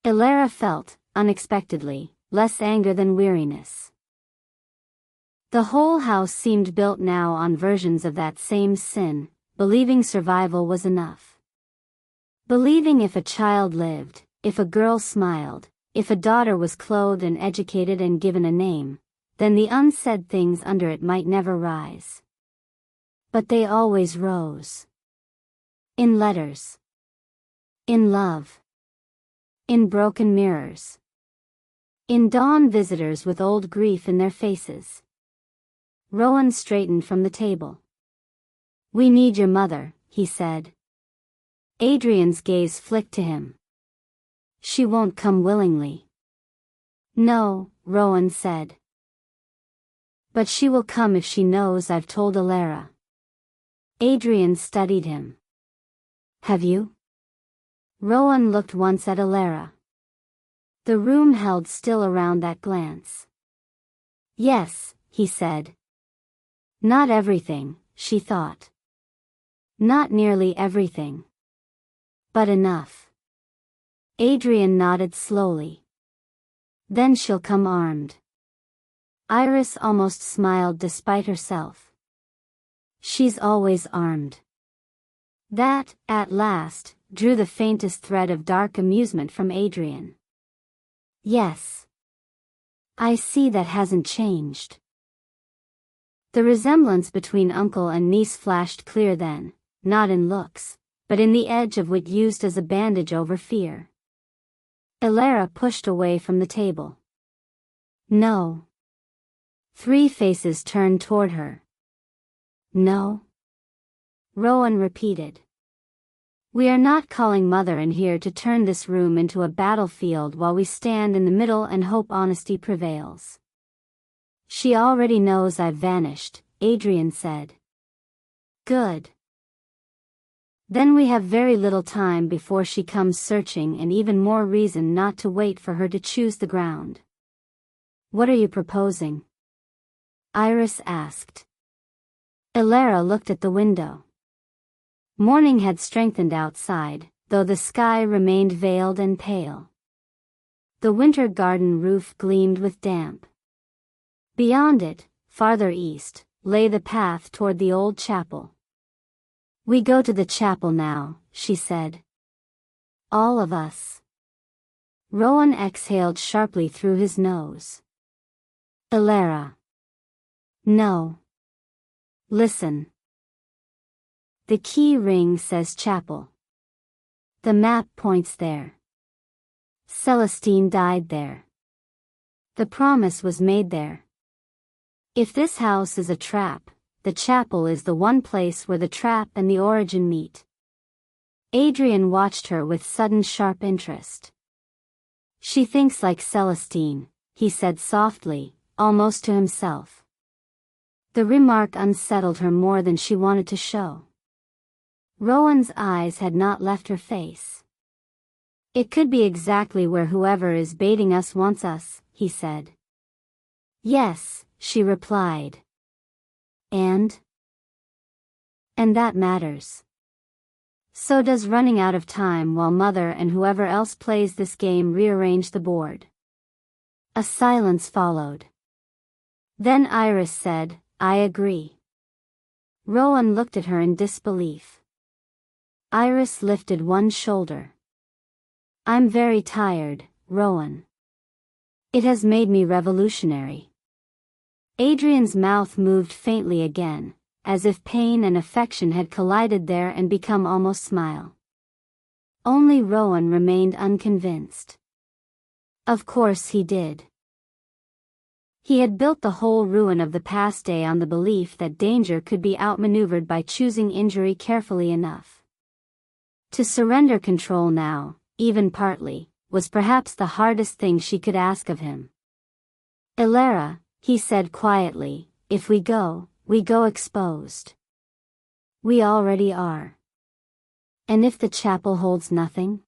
Speaker 1: Elara felt, unexpectedly, less anger than weariness. The whole house seemed built now on versions of that same sin, believing survival was enough. Believing if a child lived, if a girl smiled, if a daughter was clothed and educated and given a name, then the unsaid things under it might never rise. But they always rose. In letters. In love. In broken mirrors. In dawn visitors with old grief in their faces. Rowan straightened from the table. "We need your mother," he said. Adrian's gaze flicked to him. "She won't come willingly." "No," Rowan said. "But she will come if she knows I've told Alara." Adrian studied him. "Have you?" Rowan looked once at Alara. The room held still around that glance. "Yes," he said. "Not everything," she thought. "Not nearly everything. But enough." Adrian nodded slowly. "Then she'll come armed." Iris almost smiled despite herself. "She's always armed." That, at last, drew the faintest thread of dark amusement from Adrian. "Yes. I see that hasn't changed." The resemblance between uncle and niece flashed clear then, not in looks, but in the edge of wit used as a bandage over fear. Alara pushed away from the table. "No." 3 faces turned toward her. "No?" Rowan repeated. "We are not calling Mother in here to turn this room into a battlefield while we stand in the middle and hope honesty prevails." "She already knows I've vanished," Adrian said. "Good. Then we have very little time before she comes searching and even more reason not to wait for her to choose the ground." "What are you proposing?" Iris asked. Alara looked at the window. Morning had strengthened outside, though the sky remained veiled and pale. The winter garden roof gleamed with damp. Beyond it, farther east, lay the path toward the old chapel. "We go to the chapel now," she said. "All of us." Rowan exhaled sharply through his nose. "Alara." "No. Listen. The key ring says chapel. The map points there. Celestine died there. The promise was made there. If this house is a trap, the chapel is the one place where the trap and the origin meet." Adrian watched her with sudden sharp interest. "She thinks like Celestine," he said softly, almost to himself. The remark unsettled her more than she wanted to show. Rowan's eyes had not left her face. "It could be exactly where whoever is baiting us wants us," he said. "Yes," she replied. And that matters. So does running out of time while Mother and whoever else plays this game rearrange the board." A silence followed. Then Iris said, "I agree." Rowan looked at her in disbelief. Iris lifted one shoulder. "I'm very tired, Rowan. It has made me revolutionary." Adrian's mouth moved faintly again, as if pain and affection had collided there and become almost smile. Only Rowan remained unconvinced. Of course he did. He had built the whole ruin of the past day on the belief that danger could be outmaneuvered by choosing injury carefully enough. To surrender control now, even partly, was perhaps the hardest thing she could ask of him. "Alara," he said quietly, "if we go exposed. We already are. And if the chapel holds nothing?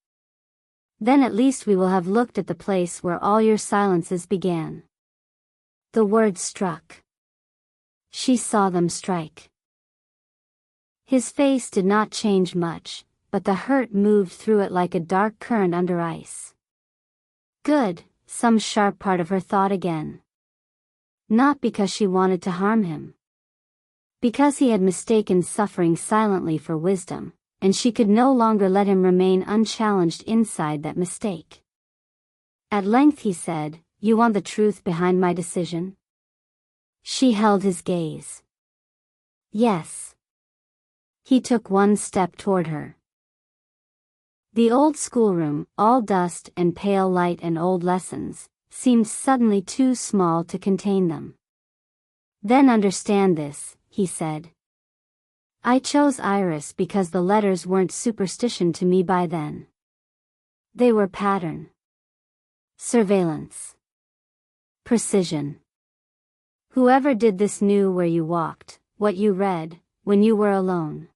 Speaker 1: Then at least we will have looked at the place where all your silences began." The words struck. She saw them strike. His face did not change much, but the hurt moved through it like a dark current under ice. Good, some sharp part of her thought again. Not because she wanted to harm him. Because he had mistaken suffering silently for wisdom, and she could no longer let him remain unchallenged inside that mistake. At length he said, "You want the truth behind my decision?" She held his gaze. "Yes." He took one step toward her. The old schoolroom, all dust and pale light and old lessons, seemed suddenly too small to contain them. Then understand this, he said. I chose Iris because the letters weren't superstition to me by then. They were pattern. Surveillance. Precision. Whoever did this knew where you walked, what you read, when you were alone.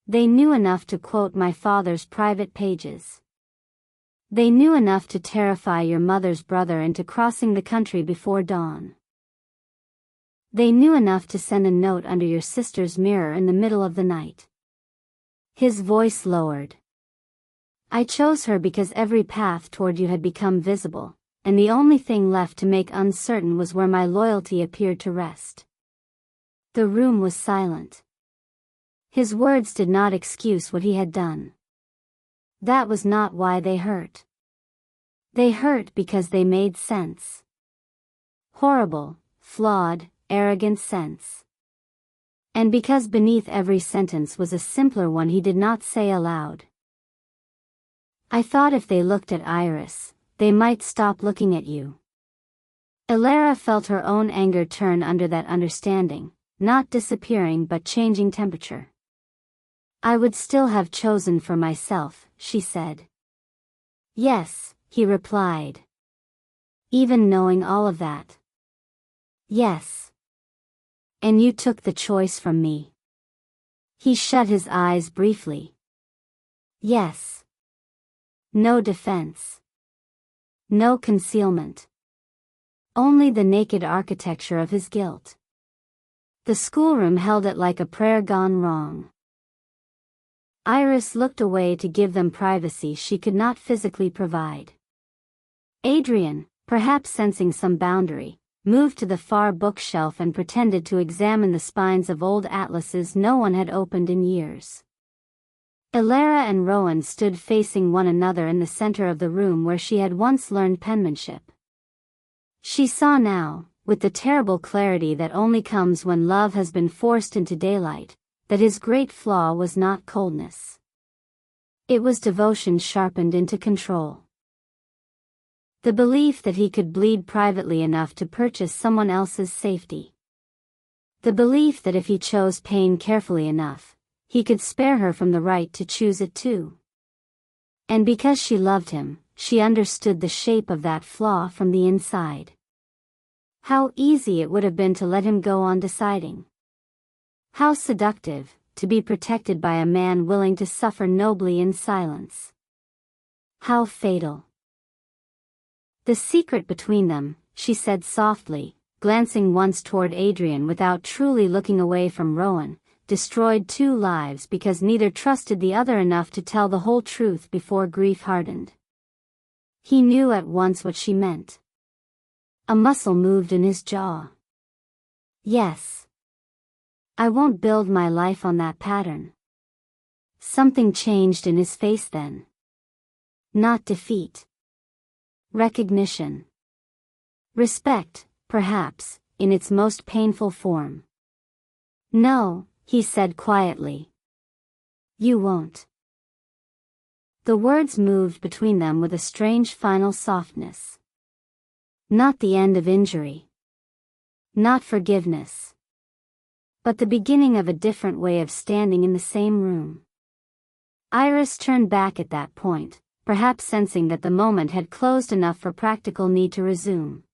Speaker 1: They knew enough to quote my father's private pages. They knew enough to terrify your mother's brother into crossing the country before dawn. They knew enough to send a note under your sister's mirror in the middle of the night. His voice lowered. I chose her because every path toward you had become visible, and the only thing left to make uncertain was where my loyalty appeared to rest. The room was silent. His words did not excuse what he had done. That was not why they hurt. They hurt because they made sense. Horrible, flawed, arrogant sense. And because beneath every sentence was a simpler one he did not say aloud. I thought if they looked at Iris, they might stop looking at you. Elara felt her own anger turn under that understanding, not disappearing but changing temperature. I would still have chosen for myself, she said. Yes, he replied. Even knowing all of that. Yes. And you took the choice from me. He shut his eyes briefly. Yes. No defense. No concealment. Only the naked architecture of his guilt. The schoolroom held it like a prayer gone wrong. Iris looked away to give them privacy she could not physically provide. Adrian, perhaps sensing some boundary, moved to the far bookshelf and pretended to examine the spines of old atlases no one had opened in years. Elara and Rowan stood facing one another in the center of the room where she had once learned penmanship. She saw now, with the terrible clarity that only comes when love has been forced into daylight, that his great flaw was not coldness. It was devotion sharpened into control. The belief that he could bleed privately enough to purchase someone else's safety. The belief that if he chose pain carefully enough, he could spare her from the right to choose it too. And because she loved him, she understood the shape of that flaw from the inside. How easy it would have been to let him go on deciding. How seductive, to be protected by a man willing to suffer nobly in silence. How fatal. The secret between them, she said softly, glancing once toward Adrian without truly looking away from Rowan, destroyed 2 lives because neither trusted the other enough to tell the whole truth before grief hardened. He knew at once what she meant. A muscle moved in his jaw. Yes. I won't build my life on that pattern. Something changed in his face then. Not defeat. Recognition. Respect, perhaps, in its most painful form. No, he said quietly. You won't. The words moved between them with a strange final softness. Not the end of injury. Not forgiveness. But the beginning of a different way of standing in the same room. Iris turned back at that point, perhaps sensing that the moment had closed enough for practical need to resume.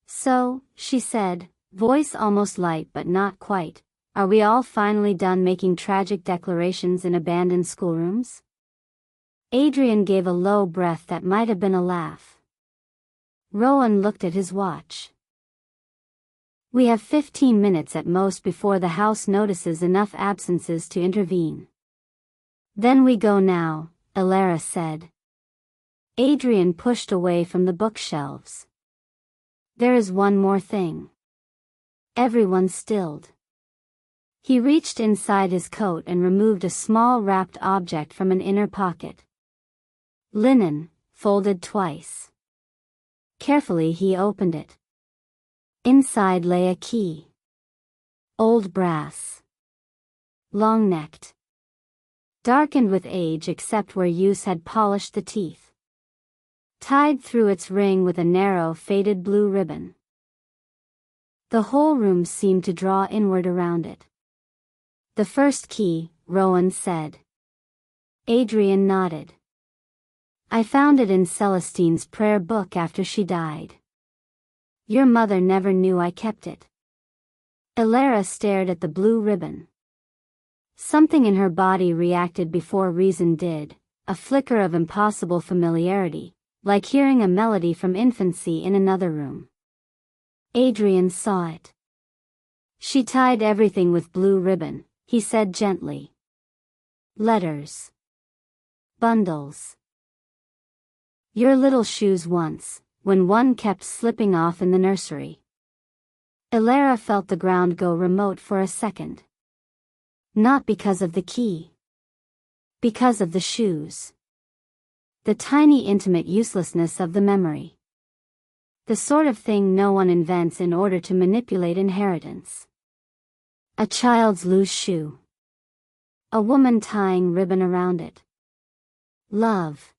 Speaker 1: So, she said, voice almost light but not quite, are we all finally done making tragic declarations in abandoned schoolrooms? Adrian gave a low breath that might have been a laugh. Rowan looked at his watch. We have 15 minutes at most before the house notices enough absences to intervene. Then we go now, Elara said. Adrian pushed away from the bookshelves. There is one more thing. Everyone stilled. He reached inside his coat and removed a small wrapped object from an inner pocket. Linen, folded twice. Carefully he opened it. Inside lay a key. Old brass. Long-necked. darkened with age except where use had polished the teeth. Tied through its ring with a narrow faded blue ribbon. The whole room seemed to draw inward around it. "The first key," Rowan said. Adrian nodded. "I found it in Celestine's prayer book after she died. Your mother never knew I kept it." Elara stared at the blue ribbon. Something in her body reacted before reason did, a flicker of impossible familiarity, like hearing a melody from infancy in another room. Adrian saw it. "She tied everything with blue ribbon," he said gently. "Letters. Bundles. Your little shoes once, when one kept slipping off in the nursery." Elara felt the ground go remote for a second. Not because of the key. Because of the shoes. The tiny intimate uselessness of the memory. The sort of thing no one invents in order to manipulate inheritance. A child's loose shoe. A woman tying ribbon around it. Love.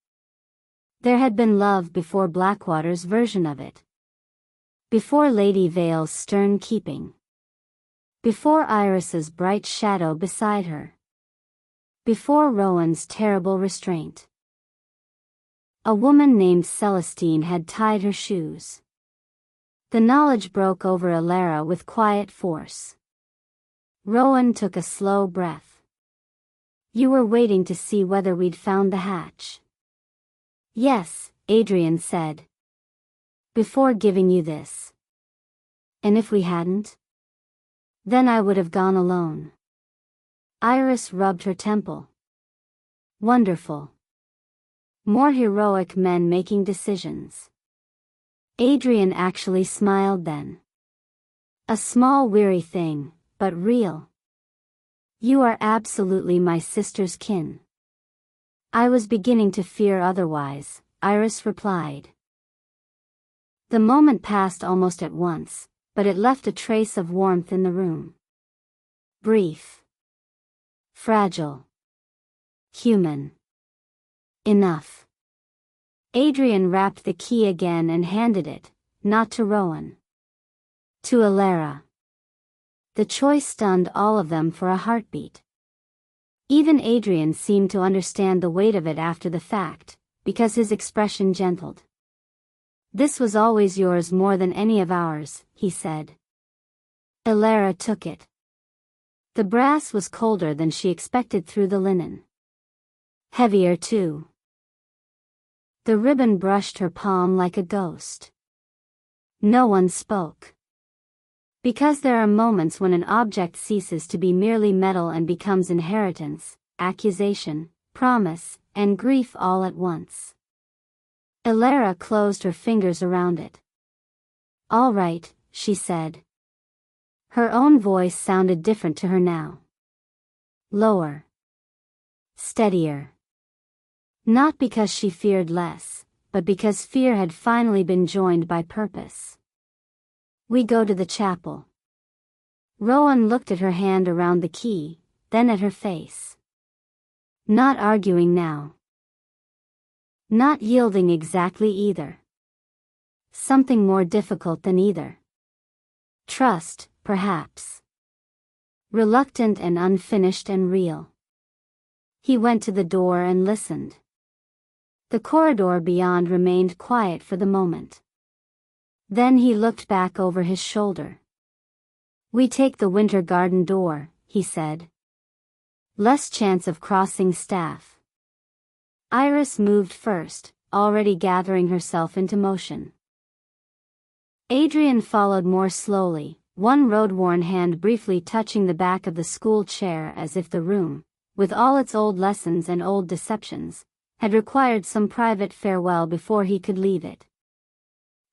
Speaker 1: There had been love before Blackwater's version of it. Before Lady Vale's stern keeping. Before Iris's bright shadow beside her. Before Rowan's terrible restraint. A woman named Celestine had tied her shoes. The knowledge broke over Elara with quiet force. Rowan took a slow breath. "You were waiting to see whether we'd found the hatch." "Yes," Adrian said. "Before giving you this." "And if we hadn't?" "Then I would have gone alone." Iris rubbed her temple. "Wonderful. More heroic men making decisions." Adrian actually smiled then. "A small weary thing, but real. You are absolutely my sister's kin." "I was beginning to fear otherwise," Iris replied. The moment passed almost at once, but it left a trace of warmth in the room. Brief. Fragile. Human. Enough. Adrian wrapped the key again and handed it, not to Rowan. To Elara. The choice stunned all of them for a heartbeat. Even Adrian seemed to understand the weight of it after the fact, because his expression gentled. "This was always yours more than any of ours," he said. Elara took it. The brass was colder than she expected through the linen. Heavier too. The ribbon brushed her palm like a ghost. No one spoke. Because there are moments when an object ceases to be merely metal and becomes inheritance, accusation, promise, and grief all at once. Elara closed her fingers around it. "All right," she said. Her own voice sounded different to her now. Lower. Steadier. Not because she feared less, but because fear had finally been joined by purpose. "We go to the chapel." Rowan looked at her hand around the key, then at her face. Not arguing now. Not yielding exactly either. Something more difficult than either. Trust, perhaps. Reluctant and unfinished and real. He went to the door and listened. The corridor beyond remained quiet for the moment. Then he looked back over his shoulder. "We take the winter garden door," he said. "Less chance of crossing staff." Iris moved first, already gathering herself into motion. Adrian followed more slowly, one road-worn hand briefly touching the back of the school chair as if the room, with all its old lessons and old deceptions, had required some private farewell before he could leave it.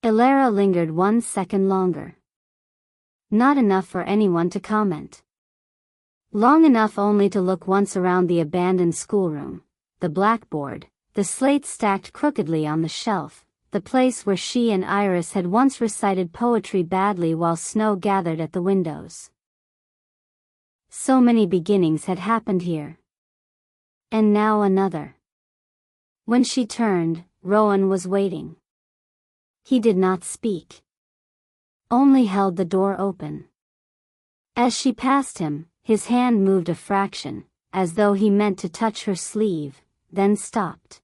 Speaker 1: Elara lingered 1 second longer. Not enough for anyone to comment. Long enough only to look once around the abandoned schoolroom, the blackboard, the slates stacked crookedly on the shelf, the place where she and Iris had once recited poetry badly while snow gathered at the windows. So many beginnings had happened here. And now another. When she turned, Rowan was waiting. He did not speak. Only held the door open. As she passed him, his hand moved a fraction, as though he meant to touch her sleeve, then stopped.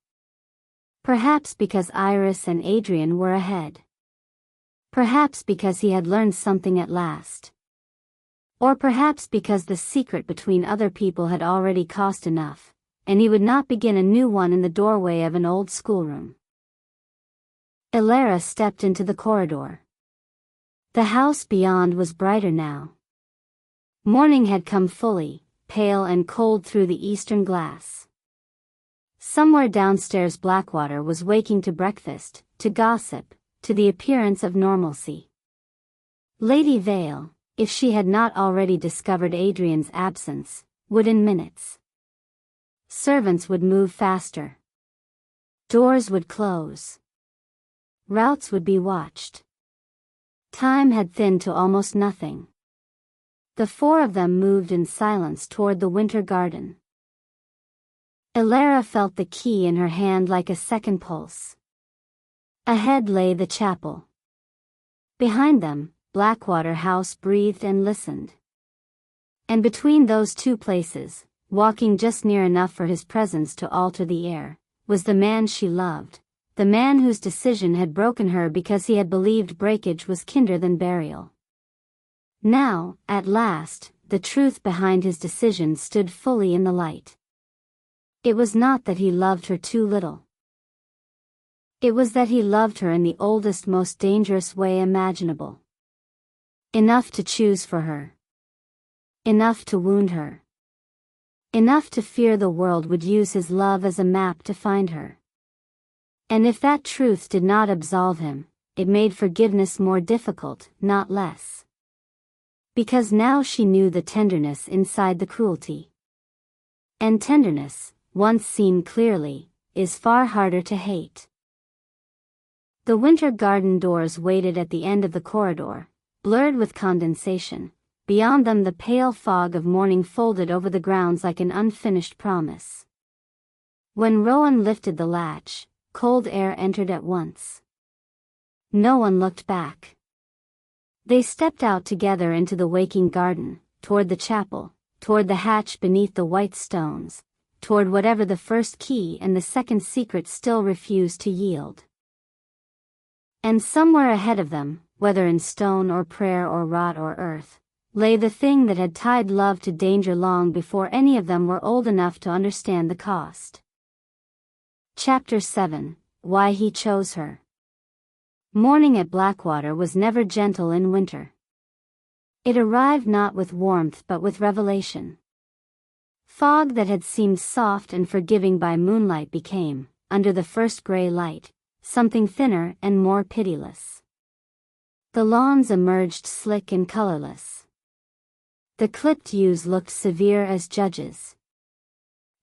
Speaker 1: Perhaps because Iris and Adrian were ahead. Perhaps because he had learned something at last. Or perhaps because the secret between other people had already cost enough, and he would not begin a new one in the doorway of an old schoolroom. Elara stepped into the corridor. The house beyond was brighter now. Morning had come fully, pale and cold through the eastern glass. Somewhere downstairs Blackwater was waking to breakfast, to gossip, to the appearance of normalcy. Lady Vale, if she had not already discovered Adrian's absence, would in minutes. Servants would move faster. Doors would close. Routes would be watched. Time had thinned to almost nothing. The four of them moved in silence toward the winter garden. Elara felt the key in her hand like a second pulse. Ahead lay the chapel. Behind them, Blackwater House breathed and listened. And between those two places, walking just near enough for his presence to alter the air, was the man she loved, the man whose decision had broken her because he had believed breakage was kinder than burial. Now, at last, the truth behind his decision stood fully in the light. It was not that he loved her too little. It was that he loved her in the oldest, most dangerous way imaginable. Enough to choose for her. Enough to wound her. Enough to fear the world would use his love as a map to find her. And if that truth did not absolve him, it made forgiveness more difficult, not less. Because now she knew the tenderness inside the cruelty. And tenderness, once seen clearly, is far harder to hate. The winter garden doors waited at the end of the corridor, blurred with condensation. Beyond them the pale fog of morning folded over the grounds like an unfinished promise. When Rowan lifted the latch, cold air entered at once. No one looked back. They stepped out together into the waking garden, toward the chapel, toward the hatch beneath the white stones, toward whatever the first key and the second secret still refused to yield. And somewhere ahead of them, whether in stone or prayer or wrought or earth, lay the thing that had tied love to danger long before any of them were old enough to understand the cost. Chapter 7: Why He Chose Her. Morning at Blackwater was never gentle in winter. It arrived not with warmth but with revelation. Fog that had seemed soft and forgiving by moonlight became, under the first gray light, something thinner and more pitiless. The lawns emerged slick and colorless. The clipped yews looked severe as judges.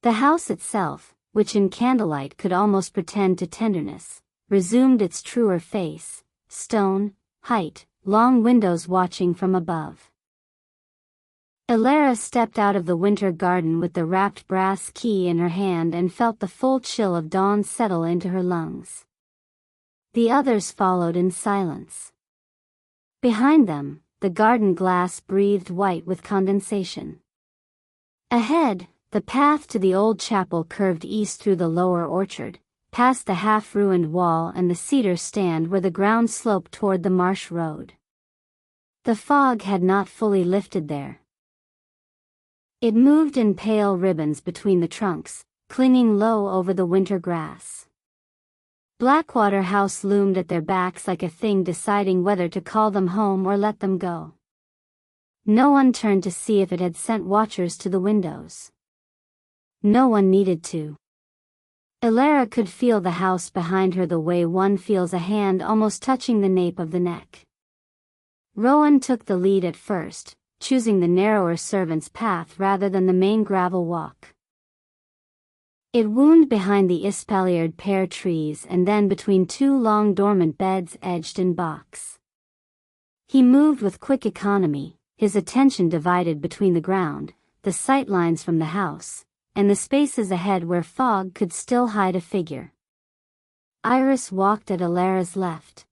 Speaker 1: The house itself, which in candlelight could almost pretend to tenderness, resumed its truer face, stone, height, long windows watching from above. Elara stepped out of the winter garden with the wrapped brass key in her hand and felt the full chill of dawn settle into her lungs. The others followed in silence. Behind them, the garden glass breathed white with condensation. Ahead, the path to the old chapel curved east through the lower orchard, past the half-ruined wall and the cedar stand where the ground sloped toward the marsh road. The fog had not fully lifted there. It moved in pale ribbons between the trunks, clinging low over the winter grass. Blackwater House loomed at their backs like a thing deciding whether to call them home or let them go. No one turned to see if it had sent watchers to the windows. No one needed to. Elara could feel the house behind her the way one feels a hand almost touching the nape of the neck. Rowan took the lead at first, choosing the narrower servants' path rather than the main gravel walk. It wound behind the espaliered pear trees and then between two long dormant beds edged in box. He moved with quick economy, his attention divided between the ground, the sightlines from the house, and the spaces ahead where fog could still hide a figure. Iris walked at Alara's left,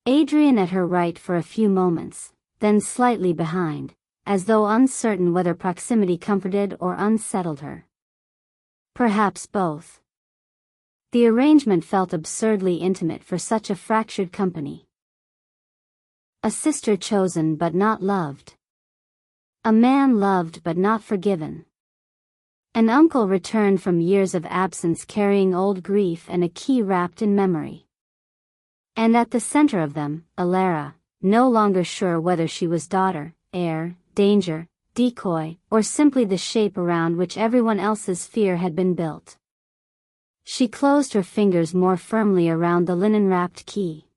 Speaker 1: Adrian at her right for a few moments, then slightly behind, as though uncertain whether proximity comforted or unsettled her. Perhaps both. The arrangement felt absurdly intimate for such a fractured company. A sister chosen but not loved. A man loved but not forgiven. An uncle returned from years of absence carrying old grief and a key wrapped in memory. And at the center of them, Alara, no longer sure whether she was daughter, heir, danger, decoy, or simply the shape around which everyone else's fear had been built. She closed her fingers more firmly around the linen-wrapped key.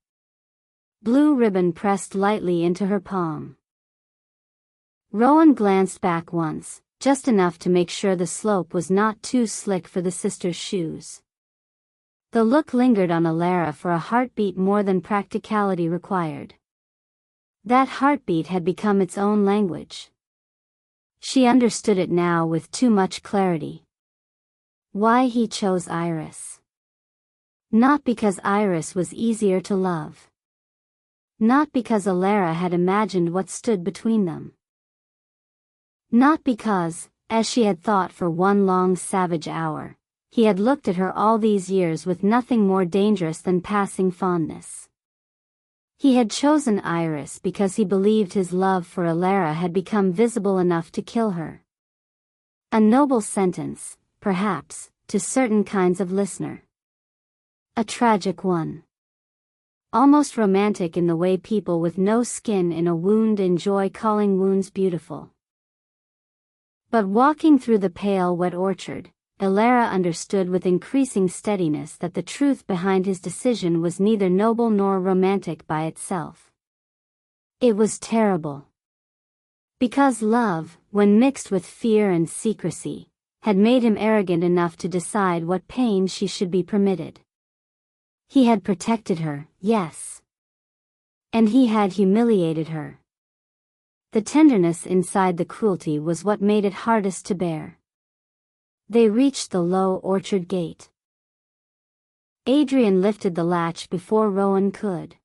Speaker 1: Blue ribbon pressed lightly into her palm. Rowan glanced back once, just enough to make sure the slope was not too slick for the sister's shoes. The look lingered on Alara for a heartbeat more than practicality required. That heartbeat had become its own language. She understood it now with too much clarity. Why he chose Iris. Not because Iris was easier to love. Not because Alara had imagined what stood between them. Not because, as she had thought for one long savage hour, he had looked at her all these years with nothing more dangerous than passing fondness. He had chosen Iris because he believed his love for Alara had become visible enough to kill her. A noble sentence, perhaps, to certain kinds of listener. A tragic one. Almost romantic in the way people with no skin in a wound enjoy calling wounds beautiful. But walking through the pale wet orchard, Alara understood with increasing steadiness that the truth behind his decision was neither noble nor romantic by itself. It was terrible. Because love, when mixed with fear and secrecy, had made him arrogant enough to decide what pain she should be permitted. He had protected her, yes. And he had humiliated her. The tenderness inside the cruelty was what made it hardest to bear. They reached the low orchard gate. Adrian lifted the latch before Rowan could.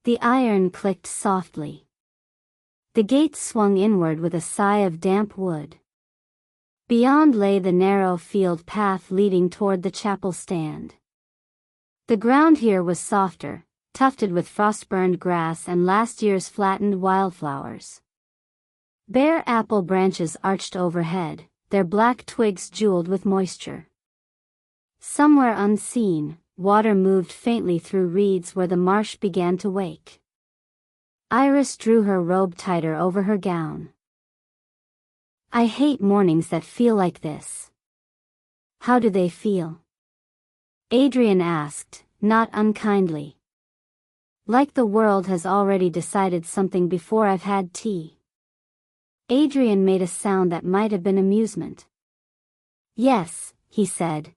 Speaker 1: The iron clicked softly. The gate swung inward with a sigh of damp wood. Beyond lay the narrow field path leading toward the chapel stand. The ground here was softer, tufted with frost-burned grass and last year's flattened wildflowers. Bare apple branches arched overhead, their black twigs jeweled with moisture. Somewhere unseen, water moved faintly through reeds where the marsh began to wake. Iris drew her robe tighter over her gown. I hate mornings that feel like this. How do they feel? Adrian asked, not unkindly. Like the world has already decided something before I've had tea. Adrian made a sound that might have been amusement. Yes, he said.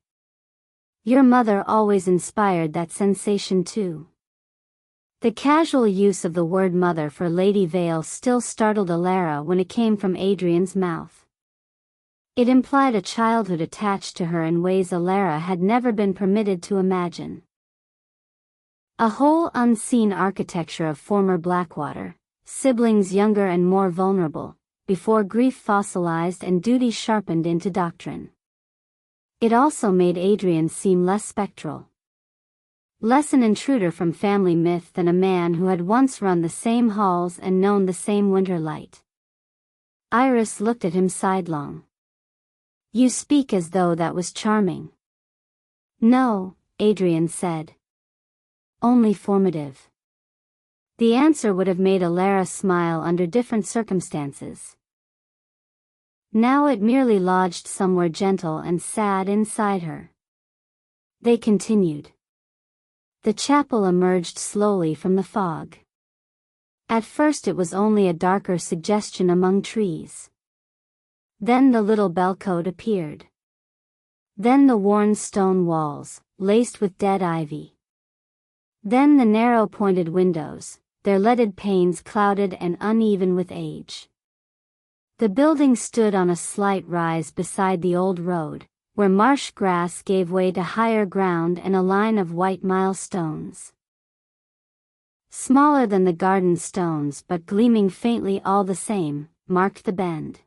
Speaker 1: Your mother always inspired that sensation too. The casual use of the word mother for Lady Vale still startled Alara when it came from Adrian's mouth. It implied a childhood attached to her in ways Alara had never been permitted to imagine. A whole unseen architecture of former Blackwater, siblings younger and more vulnerable, before grief fossilized and duty sharpened into doctrine. It also made Adrian seem less spectral. Less an intruder from family myth than a man who had once run the same halls and known the same winter light. Iris looked at him sidelong. You speak as though that was charming. No, Adrian said. Only formative. The answer would have made Alara smile under different circumstances. Now it merely lodged somewhere gentle and sad inside her. They continued. The chapel emerged slowly from the fog. At first it was only a darker suggestion among trees. Then the little bellcote appeared. Then the worn stone walls, laced with dead ivy. Then the narrow pointed windows, their leaded panes clouded and uneven with age. The building stood on a slight rise beside the old road, where marsh grass gave way to higher ground and a line of white milestones. Smaller than the garden stones but gleaming faintly all the same, marked the bend.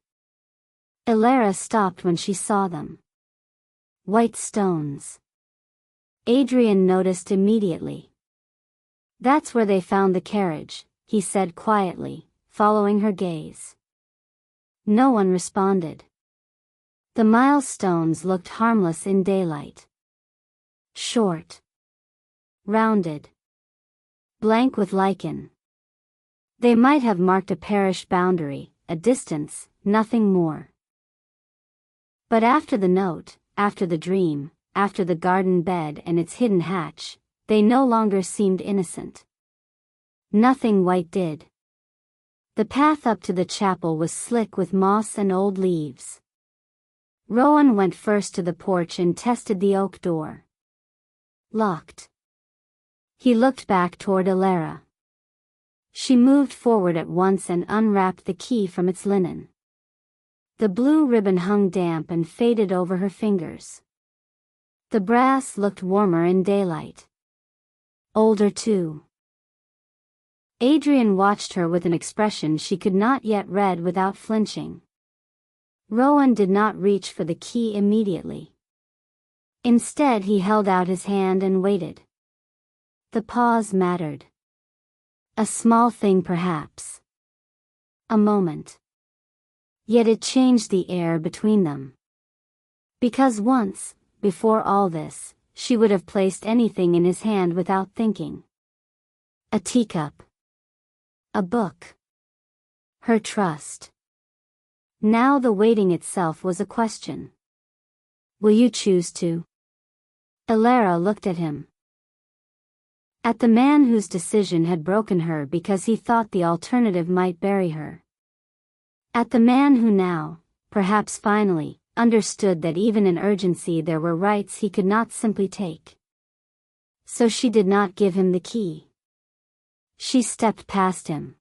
Speaker 1: Ilara stopped when she saw them. White stones. Adrian noticed immediately. "That's where they found the carriage," he said quietly, following her gaze. No one responded. The milestones looked harmless in daylight. Short. Rounded. Blank with lichen. They might have marked a parish boundary, a distance, nothing more. But after the note, after the dream, after the garden bed and its hidden hatch, they no longer seemed innocent. Nothing white did. The path up to the chapel was slick with moss and old leaves. Rowan went first to the porch and tested the oak door. Locked. He looked back toward Ilara. She moved forward at once and unwrapped the key from its linen. The blue ribbon hung damp and faded over her fingers. The brass looked warmer in daylight. Older too. Adrian watched her with an expression she could not yet read without flinching. Rowan did not reach for the key immediately. Instead he held out his hand and waited. The pause mattered. A small thing perhaps. A moment. Yet it changed the air between them. Because once, before all this, she would have placed anything in his hand without thinking. A teacup. A book. Her trust. Now the waiting itself was a question. "Will you choose to?" Ilara looked at him. At the man whose decision had broken her because he thought the alternative might bury her. At the man who now, perhaps finally, understood that even in urgency there were rights he could not simply take. So she did not give him the key. She stepped past him.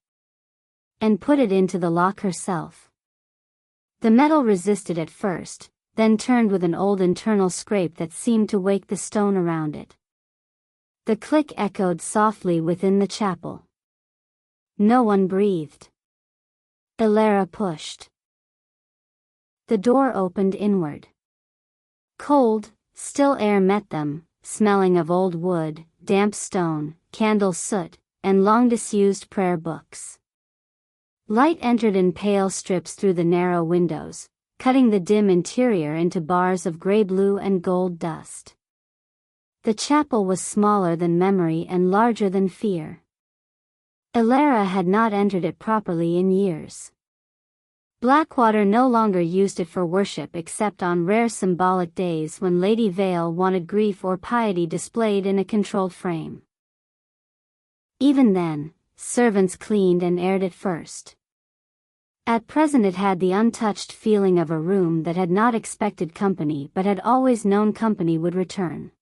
Speaker 1: And put it into the lock herself. The metal resisted at first, then turned with an old internal scrape that seemed to wake the stone around it. The click echoed softly within the chapel. No one breathed. Ilara pushed. The door opened inward. Cold, still air met them, smelling of old wood, damp stone, candle soot, and long-disused prayer books. Light entered in pale strips through the narrow windows, cutting the dim interior into bars of gray-blue and gold dust. The chapel was smaller than memory and larger than fear. Ilara had not entered it properly in years. Blackwater no longer used it for worship except on rare symbolic days when Lady Vale wanted grief or piety displayed in a controlled frame. Even then, servants cleaned and aired it first. At present it had the untouched feeling of a room that had not expected company but had always known company would return.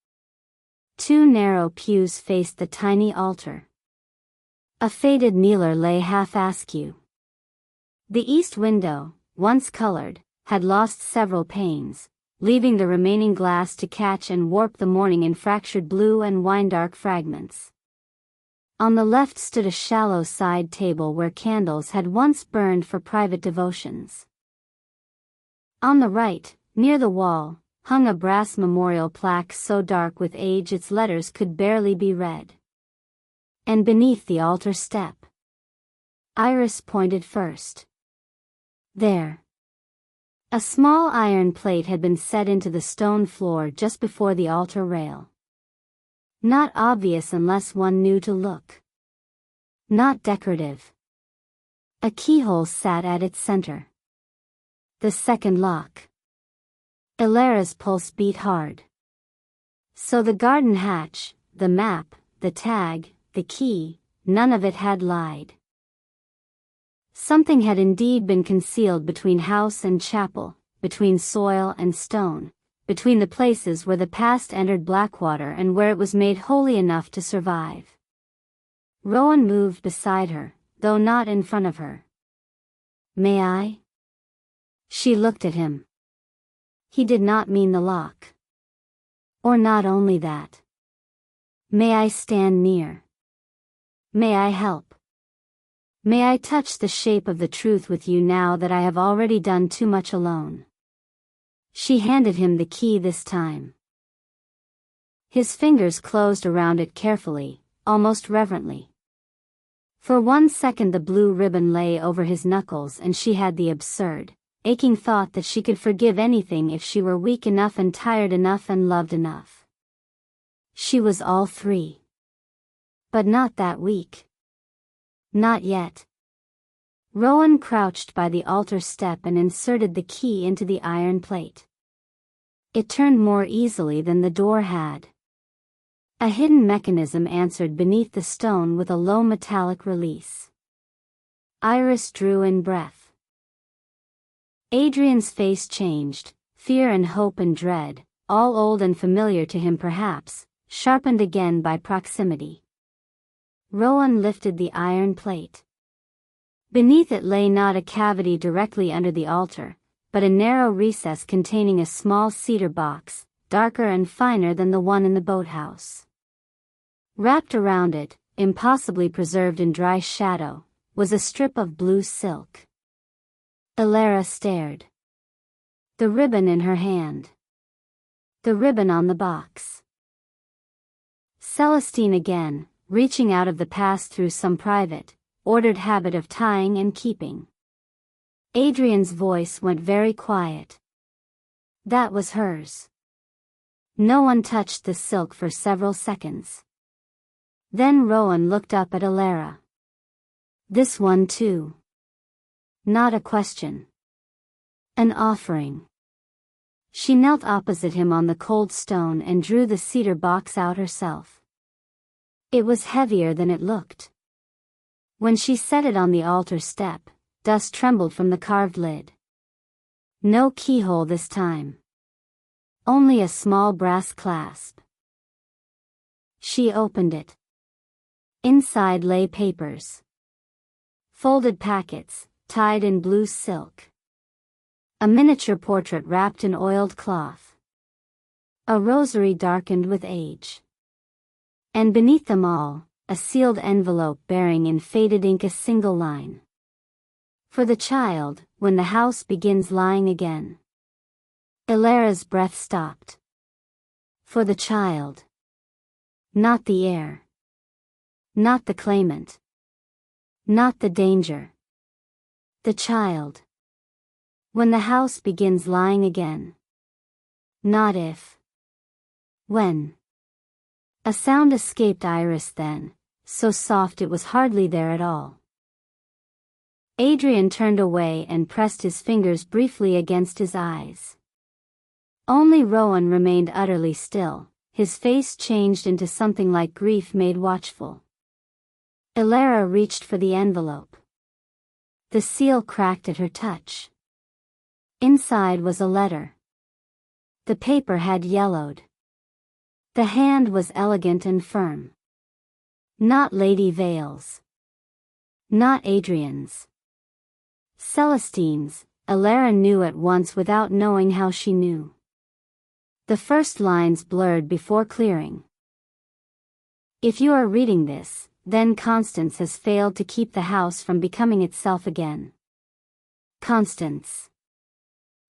Speaker 1: Two narrow pews faced the tiny altar. A faded kneeler lay half askew. The east window, once colored, had lost several panes, leaving the remaining glass to catch and warp the morning in fractured blue and wine-dark fragments. On the left stood a shallow side table where candles had once burned for private devotions. On the right, near the wall, hung a brass memorial plaque so dark with age its letters could barely be read. And beneath the altar step, Iris pointed first. There. A small iron plate had been set into the stone floor just before the altar rail. Not obvious unless one knew to look. Not decorative. A keyhole sat at its center. The second lock. Ilara's pulse beat hard. So the garden hatch, the map, the tag, the key, none of it had lied. Something had indeed been concealed between house and chapel, between soil and stone, between the places where the past entered Blackwater and where it was made holy enough to survive. Rowan moved beside her, though not in front of her. "May I?" She looked at him. He did not mean the lock. Or not only that. May I stand near? May I help? May I touch the shape of the truth with you now that I have already done too much alone? She handed him the key this time. His fingers closed around it carefully, almost reverently. For 1 second the blue ribbon lay over his knuckles and she had the absurd, aching thought that she could forgive anything if she were weak enough and tired enough and loved enough. She was all 3. But not that weak. Not yet. Rowan crouched by the altar step and inserted the key into the iron plate. It turned more easily than the door had. A hidden mechanism answered beneath the stone with a low metallic release. Iris drew in breath. Adrian's face changed, fear and hope and dread, all old and familiar to him perhaps, sharpened again by proximity. Rowan lifted the iron plate. Beneath it lay not a cavity directly under the altar, but a narrow recess containing a small cedar box, darker and finer than the one in the boathouse. Wrapped around it, impossibly preserved in dry shadow, was a strip of blue silk. Elara stared. The ribbon in her hand. The ribbon on the box. Celestine again, reaching out of the past through some private, ordered habit of tying and keeping. Adrian's voice went very quiet. That was hers. No one touched the silk for several seconds. Then Rowan looked up at Elara. This one too. Not a question. An offering. She knelt opposite him on the cold stone and drew the cedar box out herself. It was heavier than it looked. When she set it on the altar step, dust trembled from the carved lid. No keyhole this time. Only a small brass clasp. She opened it. Inside lay papers. Folded packets, tied in blue silk. A miniature portrait wrapped in oiled cloth. A rosary darkened with age. And beneath them all, a sealed envelope bearing in faded ink a single line. For the child, when the house begins lying again. Elara's breath stopped. For the child. Not the heir. Not the claimant. Not the danger. The child. When the house begins lying again. Not if. When. A sound escaped Iris then, so soft it was hardly there at all. Adrian turned away and pressed his fingers briefly against his eyes. Only Rowan remained utterly still, his face changed into something like grief made watchful. Elara reached for the envelope. The seal cracked at her touch. Inside was a letter. The paper had yellowed. The hand was elegant and firm. Not Lady Vale's. Not Adrian's. Celestine's, Elara knew at once without knowing how she knew. The first lines blurred before clearing. If you are reading this, then Constance has failed to keep the house from becoming itself again. Constance.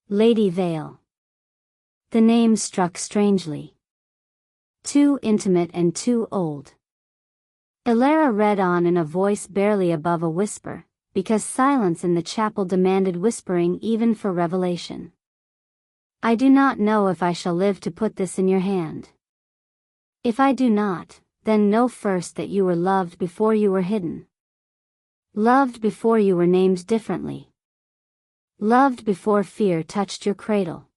Speaker 1: Lady Vale. The name struck strangely. Too intimate and too old. Elara read on in a voice barely above a whisper, because silence in the chapel demanded whispering even for revelation. I do not know if I shall live to put this in your hand. If I do not, then know first that you were loved before you were hidden. Loved before you were named differently. Loved before fear touched your cradle.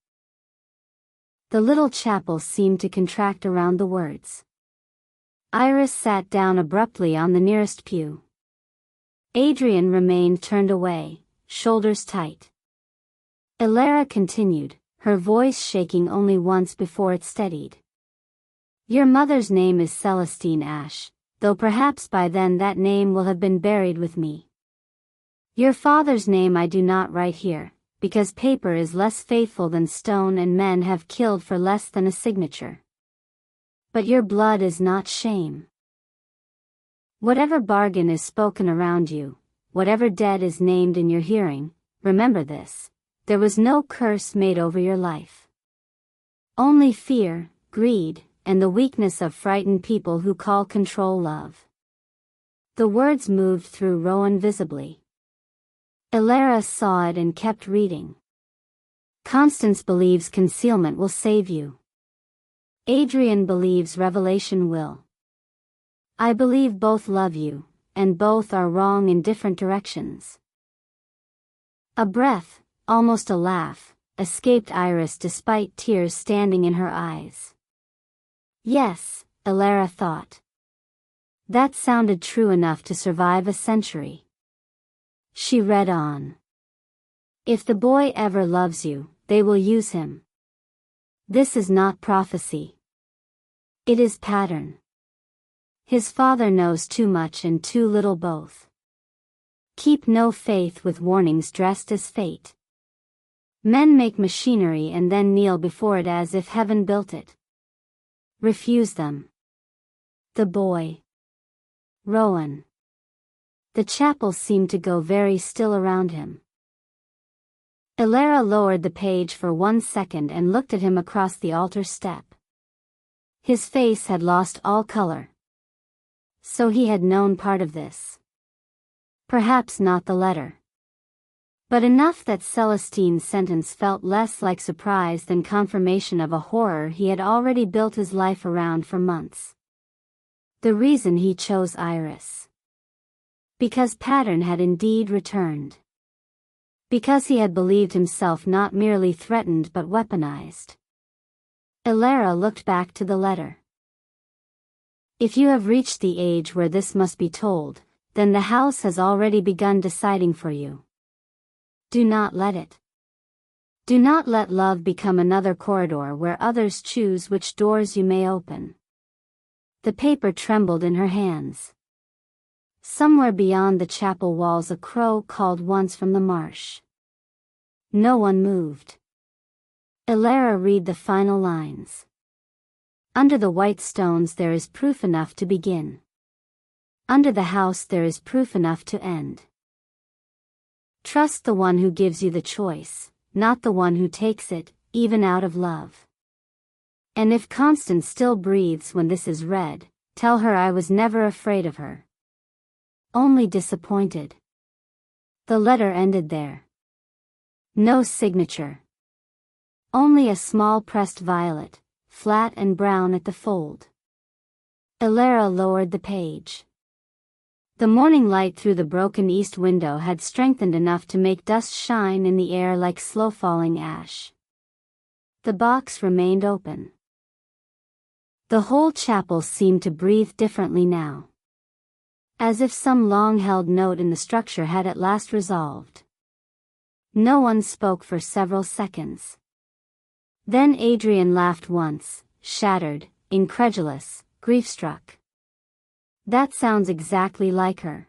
Speaker 1: The little chapel seemed to contract around the words. Iris sat down abruptly on the nearest pew. Adrian remained turned away, shoulders tight. Elara continued, her voice shaking only once before it steadied. Your mother's name is Celestine Ashe, though perhaps by then that name will have been buried with me. Your father's name I do not write here, because paper is less faithful than stone and men have killed for less than a signature. But your blood is not shame. Whatever bargain is spoken around you, whatever debt is named in your hearing, remember this: there was no curse made over your life. Only fear, greed, and the weakness of frightened people who call control love. The words moved through Rowan visibly. Elara saw it and kept reading. Constance believes concealment will save you. Adrian believes revelation will. I believe both love you, and both are wrong in different directions. A breath, almost a laugh, escaped Iris despite tears standing in her eyes. Yes, Elara thought. That sounded true enough to survive a century. She read on. If the boy ever loves you, they will use him. This is not prophecy. It is pattern. His father knows too much and too little both. Keep no faith with warnings dressed as fate. Men make machinery and then kneel before it as if heaven built it. Refuse them. The boy. Rowan. The chapel seemed to go very still around him. Elara lowered the page for 1 second and looked at him across the altar step. His face had lost all color. So he had known part of this. Perhaps not the letter. But enough that Celestine's sentence felt less like surprise than confirmation of a horror he had already built his life around for months. The reason he chose Iris. Because pattern had indeed returned. Because he had believed himself not merely threatened but weaponized. Elara looked back to the letter. If you have reached the age where this must be told, then the house has already begun deciding for you. Do not let it. Do not let love become another corridor where others choose which doors you may open. The paper trembled in her hands. Somewhere beyond the chapel walls a crow called once from the marsh. No one moved. Elara read the final lines. Under the white stones there is proof enough to begin. Under the house there is proof enough to end. Trust the one who gives you the choice, not the one who takes it, even out of love. And if Constance still breathes when this is read, tell her I was never afraid of her. Only disappointed. The letter ended there. No signature. Only a small pressed violet, flat and brown at the fold. Elara lowered the page. The morning light through the broken east window had strengthened enough to make dust shine in the air like slow-falling ash. The box remained open. The whole chapel seemed to breathe differently now. As if some long-held note in the structure had at last resolved. No one spoke for several seconds. Then Adrian laughed once, shattered, incredulous, grief-struck. That sounds exactly like her.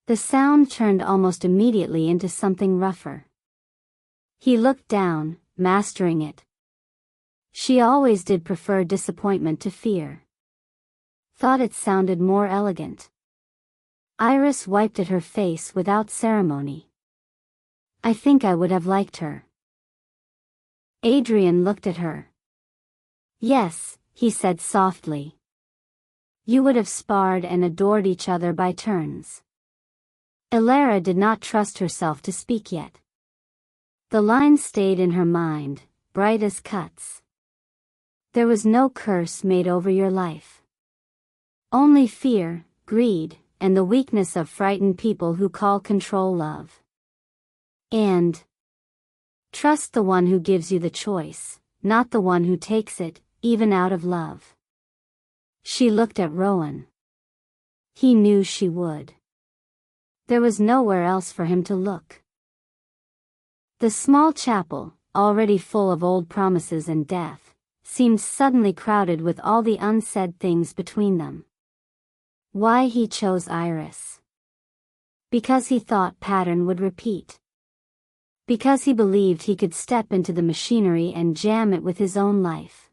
Speaker 1: The sound turned almost immediately into something rougher. He looked down, mastering it. She always did prefer disappointment to fear. Thought it sounded more elegant. Iris wiped at her face without ceremony. I think I would have liked her. Adrian looked at her. Yes, he said softly. You would have sparred and adored each other by turns. Elara did not trust herself to speak yet. The lines stayed in her mind, bright as cuts. There was no curse made over your life. Only fear, greed, and the weakness of frightened people who call control love. And trust the one who gives you the choice, not the one who takes it, even out of love. She looked at Rowan. He knew she would. There was nowhere else for him to look. The small chapel, already full of old promises and death, seemed suddenly crowded with all the unsaid things between them. Why he chose Iris? Because he thought pattern would repeat. Because he believed he could step into the machinery and jam it with his own life.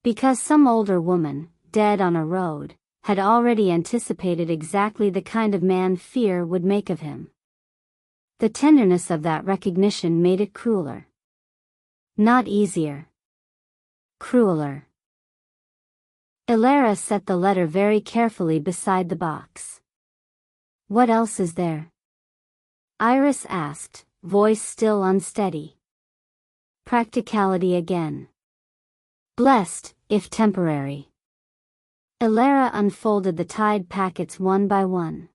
Speaker 1: Because some older woman, dead on a road, had already anticipated exactly the kind of man fear would make of him. The tenderness of that recognition made it crueler. Not easier. Crueler. Ilara set the letter very carefully beside the box. What else is there? Iris asked, voice still unsteady. Practicality again. Blessed, if temporary. Ilara unfolded the tied packets one by one.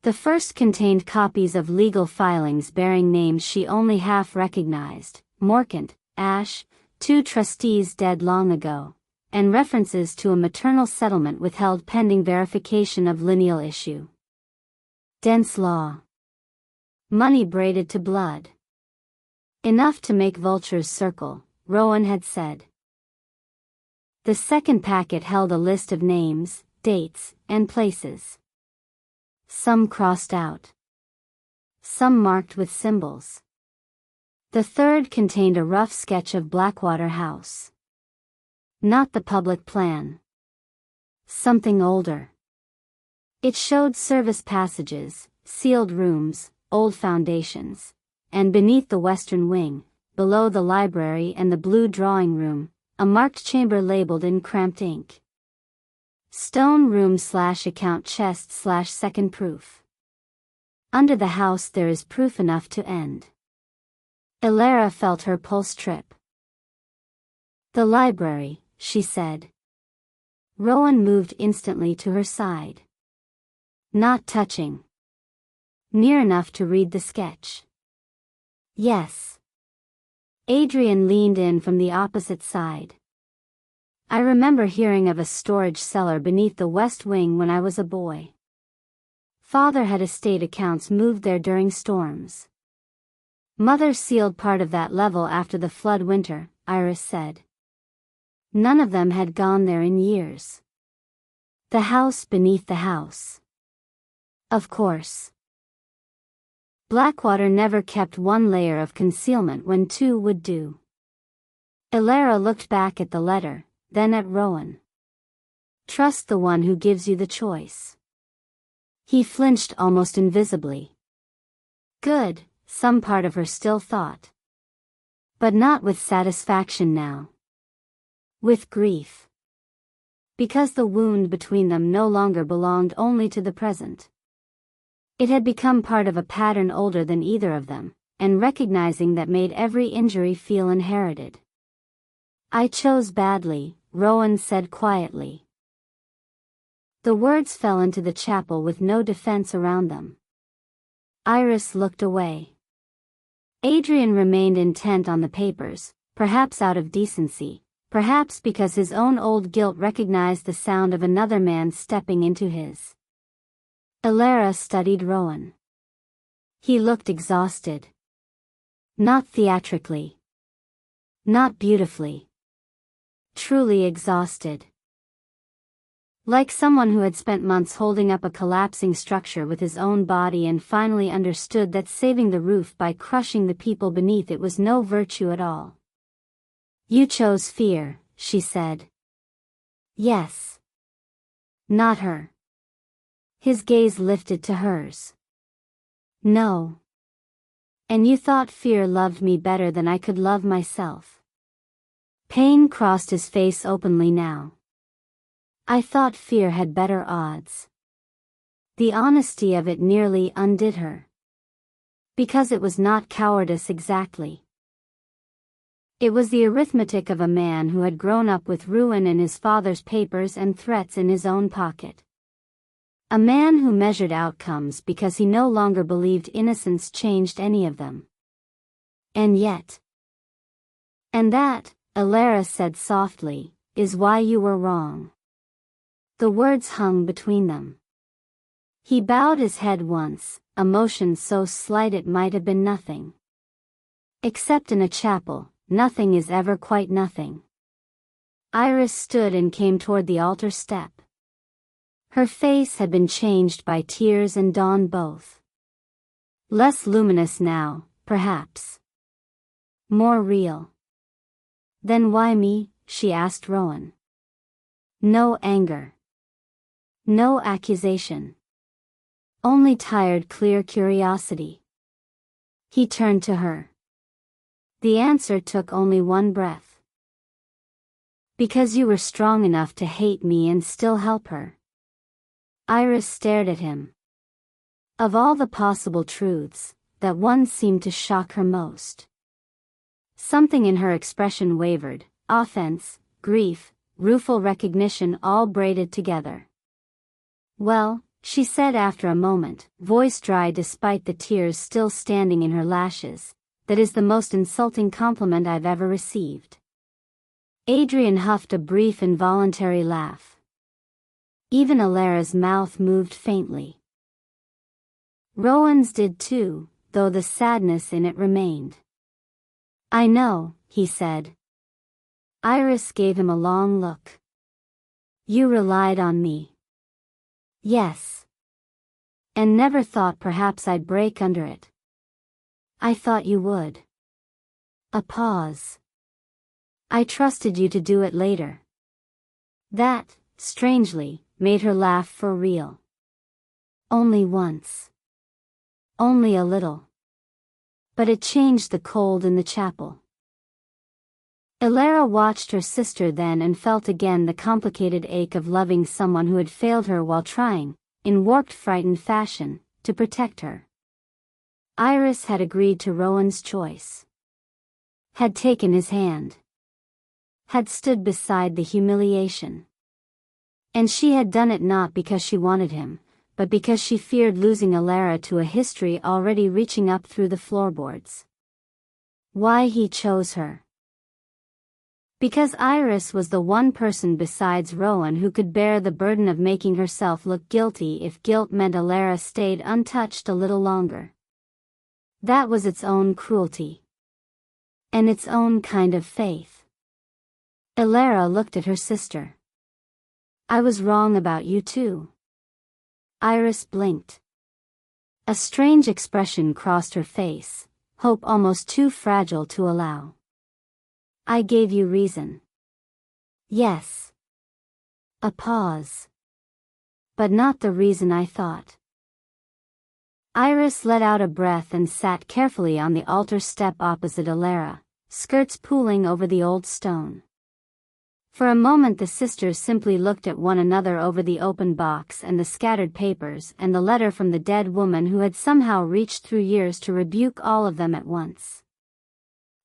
Speaker 1: The first contained copies of legal filings bearing names she only half recognized, Morcant, Ash, 2 trustees dead long ago, and references to a maternal settlement withheld pending verification of lineal issue. Dense law. Money braided to blood. Enough to make vultures circle, Rowan had said. The second packet held a list of names, dates, and places. Some crossed out. Some marked with symbols. The third contained a rough sketch of Blackwater House. Not the public plan. Something older. It showed service passages, sealed rooms, old foundations, and beneath the western wing, below the library and the blue drawing room, a marked chamber labeled in cramped ink. Stone room / account chest / second proof. Under the house there is proof enough to end. Ilara felt her pulse trip. The library, she said. Rowan moved instantly to her side. Not touching. Near enough to read the sketch. Yes. Adrian leaned in from the opposite side. I remember hearing of a storage cellar beneath the west wing when I was a boy. Father had estate accounts moved there during storms. Mother sealed part of that level after the flood winter, Iris said. None of them had gone there in years. The house beneath the house. Of course. Blackwater never kept one layer of concealment when 2 would do. Ilara looked back at the letter, then at Rowan. Trust the one who gives you the choice. He flinched almost invisibly. Good, some part of her still thought. But not with satisfaction now. With grief. Because the wound between them no longer belonged only to the present. It had become part of a pattern older than either of them, and recognizing that made every injury feel inherited. I chose badly, Rowan said quietly. The words fell into the chapel with no defense around them. Iris looked away. Adrian remained intent on the papers, perhaps out of decency, perhaps because his own old guilt recognized the sound of another man stepping into his. Ilara studied Rowan. He looked exhausted. Not theatrically. Not beautifully. Truly exhausted. Like someone who had spent months holding up a collapsing structure with his own body and finally understood that saving the roof by crushing the people beneath it was no virtue at all. You chose fear, she said. Yes. Not her. His gaze lifted to hers. No. And you thought fear loved me better than I could love myself. Pain crossed his face openly now. I thought fear had better odds. The honesty of it nearly undid her. Because it was not cowardice exactly. It was the arithmetic of a man who had grown up with ruin in his father's papers and threats in his own pocket. A man who measured outcomes because he no longer believed innocence changed any of them. And yet. And that, Ilara said softly, is why you were wrong. The words hung between them. He bowed his head once, a motion so slight it might have been nothing. Except in a chapel, nothing is ever quite nothing. Iris stood and came toward the altar step. Her face had been changed by tears and dawn both. Less luminous now, perhaps. More real. Then why me? She asked Rowan. No anger. No accusation. Only tired, clear curiosity. He turned to her. The answer took only one breath. Because you were strong enough to hate me and still help her. Iris stared at him. Of all the possible truths, that one seemed to shock her most. Something in her expression wavered, offense, grief, rueful recognition all braided together. Well, she said after a moment, voice dry despite the tears still standing in her lashes, that is the most insulting compliment I've ever received. Adrian huffed a brief involuntary laugh. Even Alara's mouth moved faintly. Rowan's did too, though the sadness in it remained. I know, he said. Iris gave him a long look. You relied on me. Yes. And never thought perhaps I'd break under it. I thought you would. A pause. I trusted you to do it later. That, strangely, made her laugh for real. Only once. Only a little. But it changed the cold in the chapel. Alara watched her sister then and felt again the complicated ache of loving someone who had failed her while trying, in warped frightened fashion, to protect her. Iris had agreed to Rowan's choice. Had taken his hand. Had stood beside the humiliation. And she had done it not because she wanted him, but because she feared losing Alara to a history already reaching up through the floorboards. Why he chose her. Because Iris was the one person besides Rowan who could bear the burden of making herself look guilty if guilt meant Alara stayed untouched a little longer. That was its own cruelty. And its own kind of faith. Alara looked at her sister. I was wrong about you too. Iris blinked. A strange expression crossed her face, hope almost too fragile to allow. I gave you reason. Yes. A pause. But not the reason I thought. Iris let out a breath and sat carefully on the altar step opposite Alara, skirts pooling over the old stone. For a moment the sisters simply looked at one another over the open box and the scattered papers and the letter from the dead woman who had somehow reached through years to rebuke all of them at once.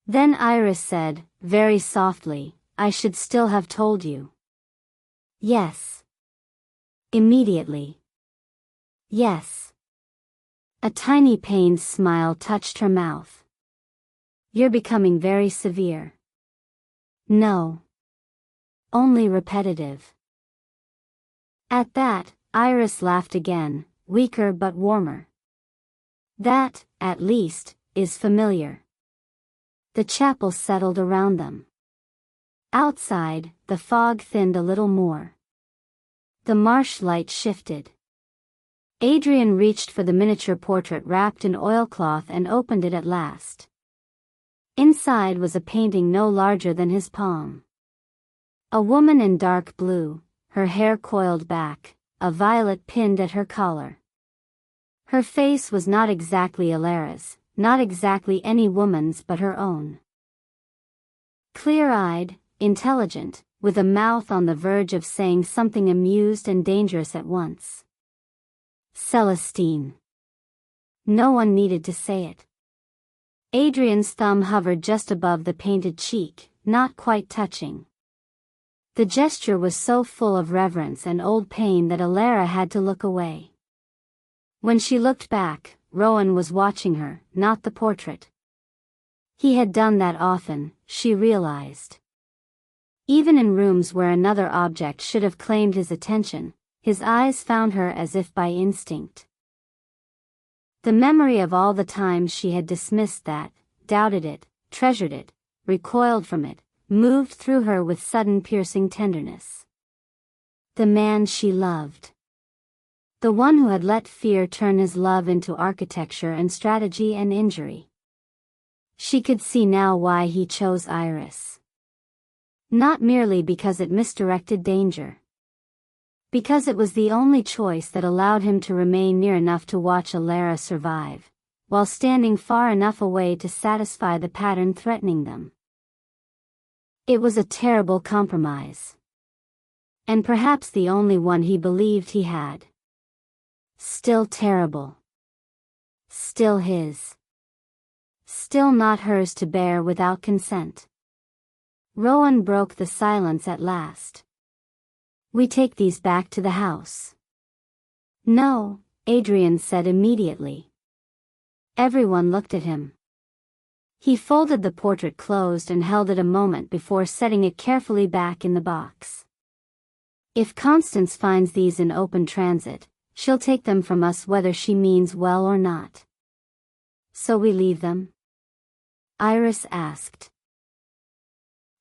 Speaker 1: Then Iris said, very softly, I should still have told you. Yes. Immediately. Yes. A tiny pained smile touched her mouth. You're becoming very severe. No. Only repetitive. At that, Iris laughed again, weaker but warmer. That, at least, is familiar. The chapel settled around them. Outside, the fog thinned a little more. The marsh light shifted. Adrian reached for the miniature portrait wrapped in oilcloth and opened it at last. Inside was a painting no larger than his palm. A woman in dark blue, her hair coiled back, a violet pinned at her collar. Her face was not exactly Alara's, not exactly any woman's but her own. Clear-eyed, intelligent, with a mouth on the verge of saying something amused and dangerous at once. Celestine. No one needed to say it. Adrian's thumb hovered just above the painted cheek, not quite touching. The gesture was so full of reverence and old pain that Alara had to look away. When she looked back, Rowan was watching her, not the portrait. He had done that often, she realized. Even in rooms where another object should have claimed his attention, his eyes found her as if by instinct. The memory of all the times she had dismissed that, doubted it, treasured it, recoiled from it, moved through her with sudden piercing tenderness. The man she loved. The one who had let fear turn his love into architecture and strategy and injury. She could see now why he chose Iris. Not merely because it misdirected danger. Because it was the only choice that allowed him to remain near enough to watch Alara survive, while standing far enough away to satisfy the pattern threatening them. It was a terrible compromise. And perhaps the only one he believed he had. Still terrible. Still his. Still not hers to bear without consent. Rowan broke the silence at last. We take these back to the house. No, Adrian said immediately. Everyone looked at him. He folded the portrait closed and held it a moment before setting it carefully back in the box. If Constance finds these in open transit, she'll take them from us whether she means well or not. So we leave them? Iris asked.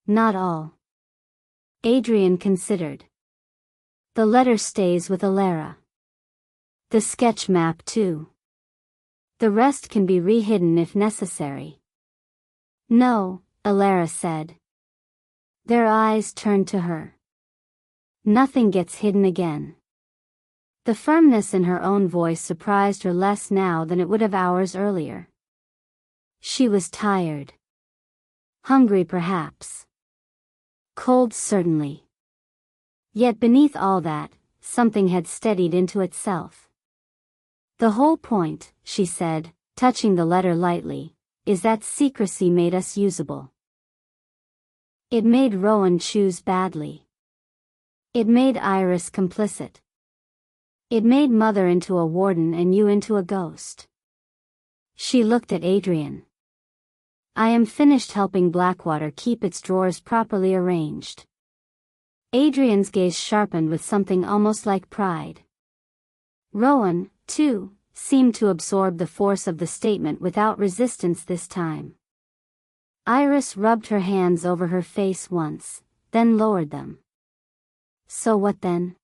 Speaker 1: Not all. Adrian considered. The letter stays with Alara. The sketch map too. The rest can be re-hidden if necessary. No, Alara said. Their eyes turned to her. Nothing gets hidden again. The firmness in her own voice surprised her less now than it would have hours earlier. She was tired. Hungry perhaps. Cold certainly. Yet beneath all that, something had steadied into itself. The whole point, she said, touching the letter lightly, is that secrecy made us usable. It made Rowan choose badly. It made Iris complicit. It made Mother into a warden and you into a ghost. She looked at Adrian. I am finished helping Blackwater keep its drawers properly arranged. Adrian's gaze sharpened with something almost like pride. Rowan, too, seemed to absorb the force of the statement without resistance this time. Iris rubbed her hands over her face once, then lowered them. So what then?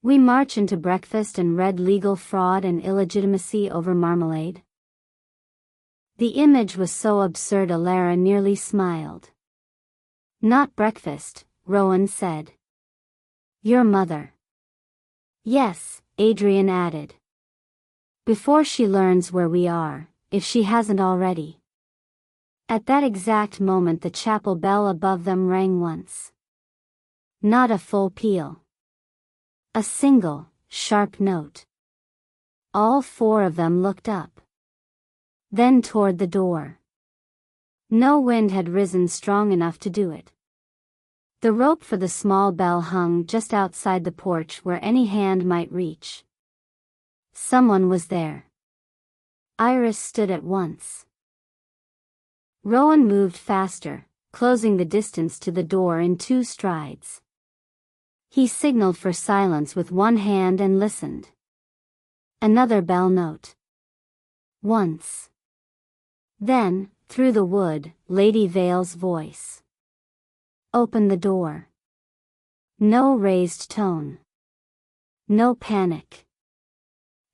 Speaker 1: We march into breakfast and read legal fraud and illegitimacy over marmalade? The image was so absurd Alara nearly smiled. Not breakfast, Rowan said. Your mother. Yes, Adrian added. Before she learns where we are, if she hasn't already. At that exact moment the chapel bell above them rang once. Not a full peal. A single, sharp note. All four of them looked up. Then toward the door. No wind had risen strong enough to do it. The rope for the small bell hung just outside the porch where any hand might reach. Someone was there. Iris stood at once. Rowan moved faster, closing the distance to the door in 2 strides. He signaled for silence with one hand and listened. Another bell note. Once. Then, through the wood, Lady Vale's voice. Open the door. No raised tone. No panic.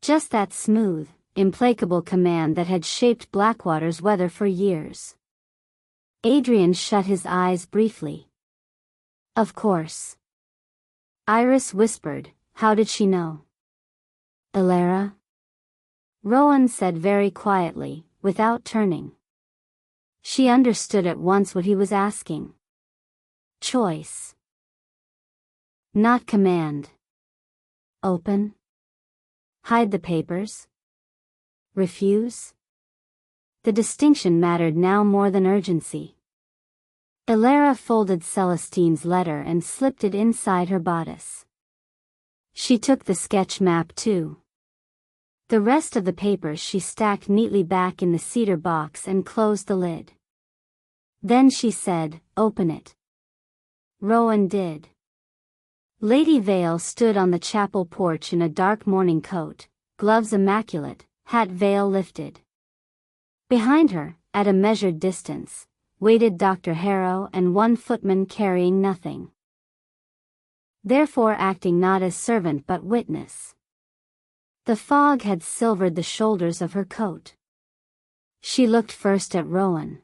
Speaker 1: Just that smooth, implacable command that had shaped Blackwater's weather for years. Adrian shut his eyes briefly. Of course. Iris whispered, how did she know? Alara? Rowan said very quietly, without turning. She understood at once what he was asking. Choice. Not command. Open. Hide the papers. Refuse. The distinction mattered now more than urgency. Alara folded Celestine's letter and slipped it inside her bodice. She took the sketch map too. The rest of the papers she stacked neatly back in the cedar box and closed the lid. Then she said, open it. Rowan did. Lady Vale stood on the chapel porch in a dark morning coat, gloves immaculate, hat veil lifted. Behind her, at a measured distance, waited Dr. Harrow and one footman carrying nothing. Therefore acting not as servant but witness. The fog had silvered the shoulders of her coat. She looked first at Rowan,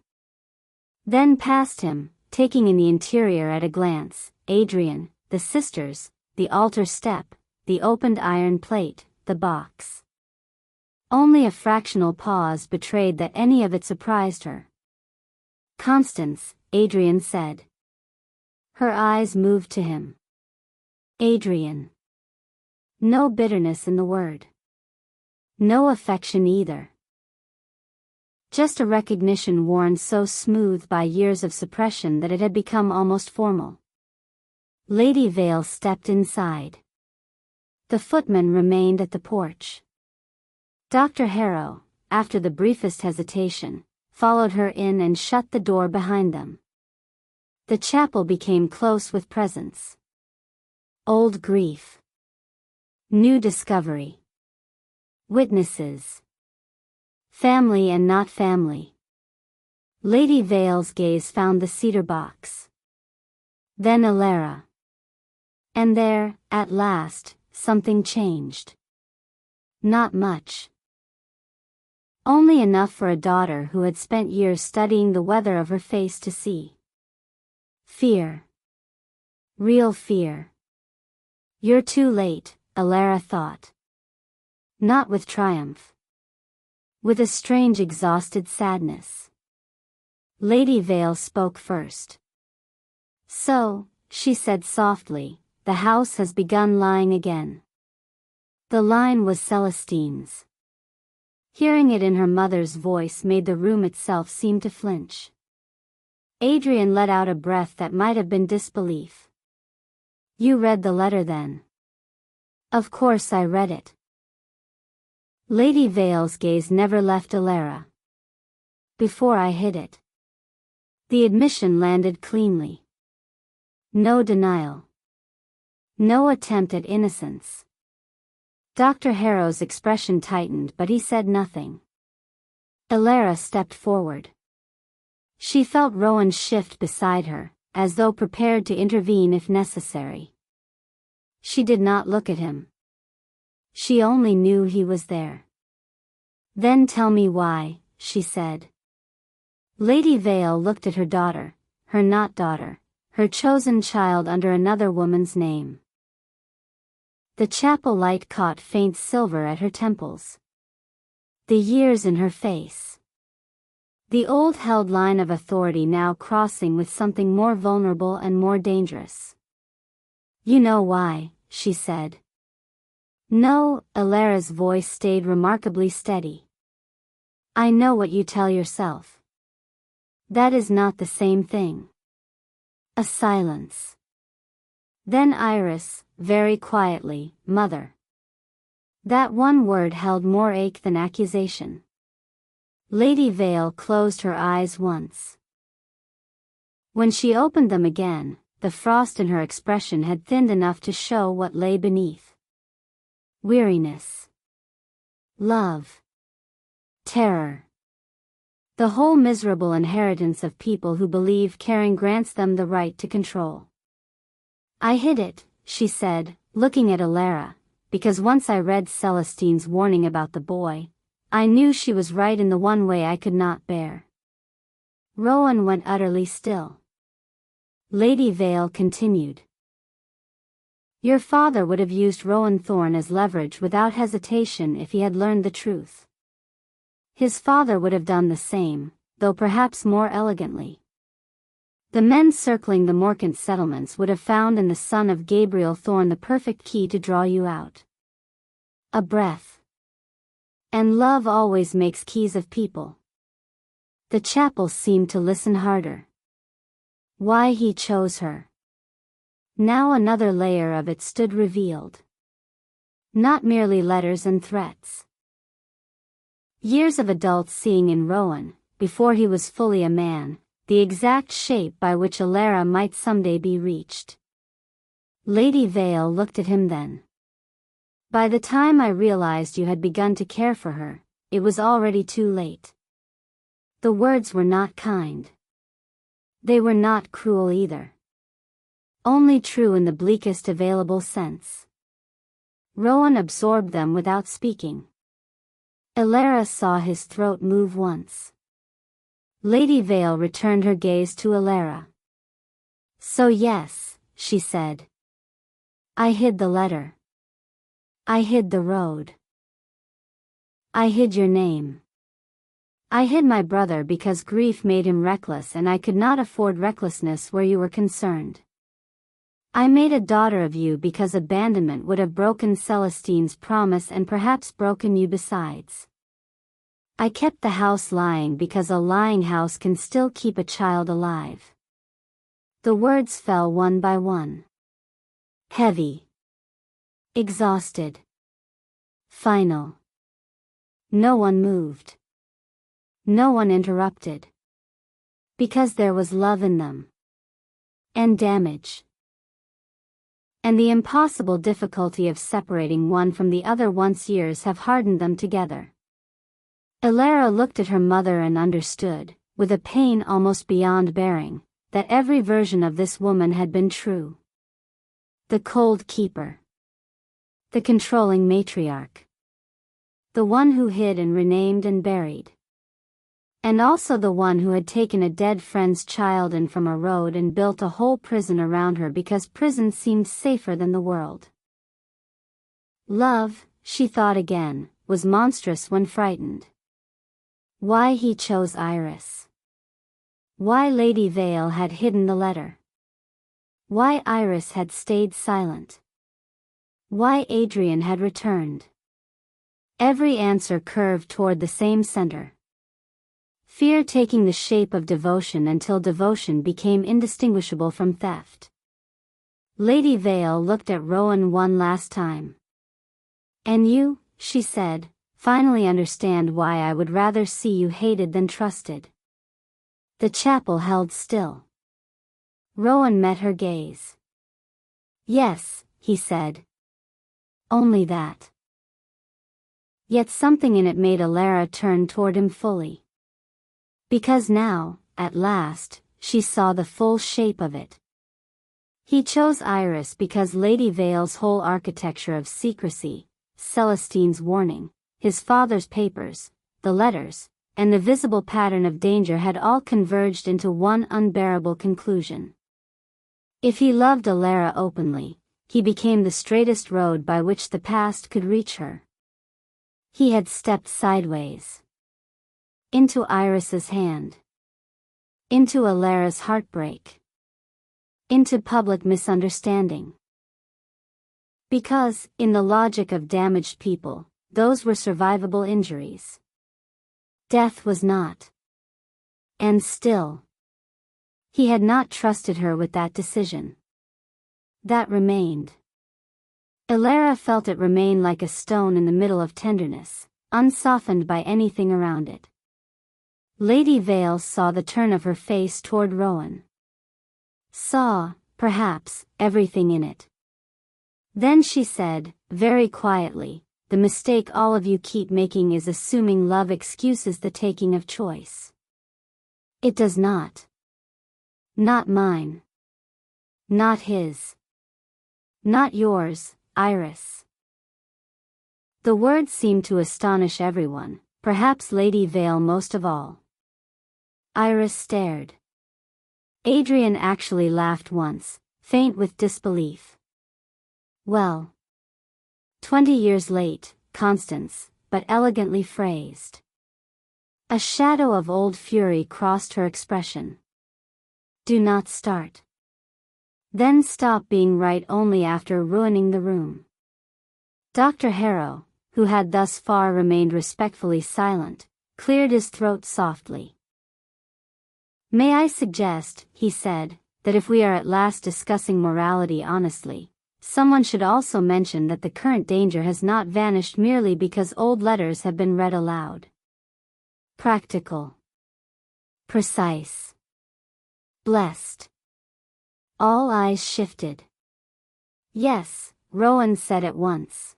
Speaker 1: then past him, taking in the interior at a glance: Adrian, the sisters, the altar step, the opened iron plate, the box. Only a fractional pause betrayed that any of it surprised her. "Constance," Adrian said. Her eyes moved to him. Adrian. No bitterness in the word. No affection either. Just a recognition worn so smooth by years of suppression that it had become almost formal. Lady Vale stepped inside. The footman remained at the porch. Dr. Harrow, after the briefest hesitation, followed her in and shut the door behind them. The chapel became close with presence. Old grief. New discovery. Witnesses. Family and not family. Lady Vale's gaze found the cedar box. Then Alara. And there, at last, something changed. Not much. Only enough for a daughter who had spent years studying the weather of her face to see. Fear. Real fear. "You're too late," Alara thought. Not with triumph. With a strange exhausted sadness. Lady Vale spoke first. "So," she said softly, "the house has begun lying again." The line was Celestine's. Hearing it in her mother's voice made the room itself seem to flinch. Adrian let out a breath that might have been disbelief. "You read the letter then?" "Of course I read it." Lady Vale's gaze never left Alara. "Before I hid it." The admission landed cleanly. No denial. No attempt at innocence. Dr. Harrow's expression tightened, but he said nothing. Alara stepped forward. She felt Rowan shift beside her, as though prepared to intervene if necessary. She did not look at him. She only knew he was there. "Then tell me why," she said. Lady Vale looked at her daughter, her not daughter, her chosen child under another woman's name. The chapel light caught faint silver at her temples. The years in her face. The old held line of authority now crossing with something more vulnerable and more dangerous. "You know why," she said. "No," Alara's voice stayed remarkably steady. "I know what you tell yourself. That is not the same thing." A silence. Then Iris, very quietly, "Mother." That one word held more ache than accusation. Lady Vale closed her eyes once. When she opened them again, the frost in her expression had thinned enough to show what lay beneath. Weariness. Love. Terror. The whole miserable inheritance of people who believe caring grants them the right to control. "I hid it," she said, looking at Alara, "because once I read Celestine's warning about the boy, I knew she was right in the one way I could not bear." Rowan went utterly still. Lady Vale continued. "Your father would have used Rowan Thorne as leverage without hesitation if he had learned the truth. His father would have done the same, though perhaps more elegantly. The men circling the Morcant settlements would have found in the son of Gabriel Thorne the perfect key to draw you out. A breath. And love always makes keys of people." The chapel seemed to listen harder. Why he chose her. Now another layer of it stood revealed. Not merely letters and threats. Years of adults seeing in Rowan, before he was fully a man, the exact shape by which Alara might someday be reached. Lady Vale looked at him then. "By the time I realized you had begun to care for her, it was already too late." The words were not kind. They were not cruel either. Only true in the bleakest available sense. Rowan absorbed them without speaking. Elara saw his throat move once. Lady Vale returned her gaze to Elara. So yes, she said. I hid the letter. I hid the road. I hid your name. I hid my brother because grief made him reckless and I could not afford recklessness where you were concerned. I made a daughter of you because abandonment would have broken Celestine's promise and perhaps broken you besides. I kept the house lying because a lying house can still keep a child alive. The words fell one by one. Heavy. Exhausted. Final. No one moved. No one interrupted. Because there was love in them. And damage. And the impossible difficulty of separating one from the other once years have hardened them together. Elara looked at her mother and understood, with a pain almost beyond bearing, that every version of this woman had been true. The cold keeper. The controlling matriarch. The one who hid and renamed and buried. And also the one who had taken a dead friend's child in from a road and built a whole prison around her because prison seemed safer than the world. Love, she thought again, was monstrous when frightened. Why he chose Iris. Why Lady Vale had hidden the letter. Why Iris had stayed silent. Why Adrian had returned. Every answer curved toward the same center. Fear taking the shape of devotion until devotion became indistinguishable from theft. Lady Vale looked at Rowan one last time. And you, she said, finally understand why I would rather see you hated than trusted. The chapel held still. Rowan met her gaze. Yes, he said. Only that. Yet something in it made Elara turn toward him fully. Because now, at last, she saw the full shape of it. He chose Iris because Lady Vale's whole architecture of secrecy, Celestine's warning, his father's papers, the letters, and the visible pattern of danger had all converged into one unbearable conclusion. If he loved Elara openly, he became the straightest road by which the past could reach her. He had stepped sideways. Into Iris's hand. Into Elara's heartbreak. Into public misunderstanding. Because, in the logic of damaged people, those were survivable injuries. Death was not. And still. He had not trusted her with that decision. That remained. Elara felt it remain like a stone in the middle of tenderness, unsoftened by anything around it. Lady Vale saw the turn of her face toward Rowan. Saw, perhaps, everything in it. Then she said, very quietly, the mistake all of you keep making is assuming love excuses the taking of choice. It does not. Not mine. Not his. Not yours, Iris. The words seemed to astonish everyone, perhaps Lady Vale most of all. Iris stared. Adrian actually laughed once, faint with disbelief. Well. 20 years late, Constance, but elegantly phrased. A shadow of old fury crossed her expression. Do not start. Then stop being right only after ruining the room. Dr. Harrow, who had thus far remained respectfully silent, cleared his throat softly. May I suggest, he said, that if we are at last discussing morality honestly, someone should also mention that the current danger has not vanished merely because old letters have been read aloud. Practical. Precise. Blessed. All eyes shifted. Yes, Rowan said at once.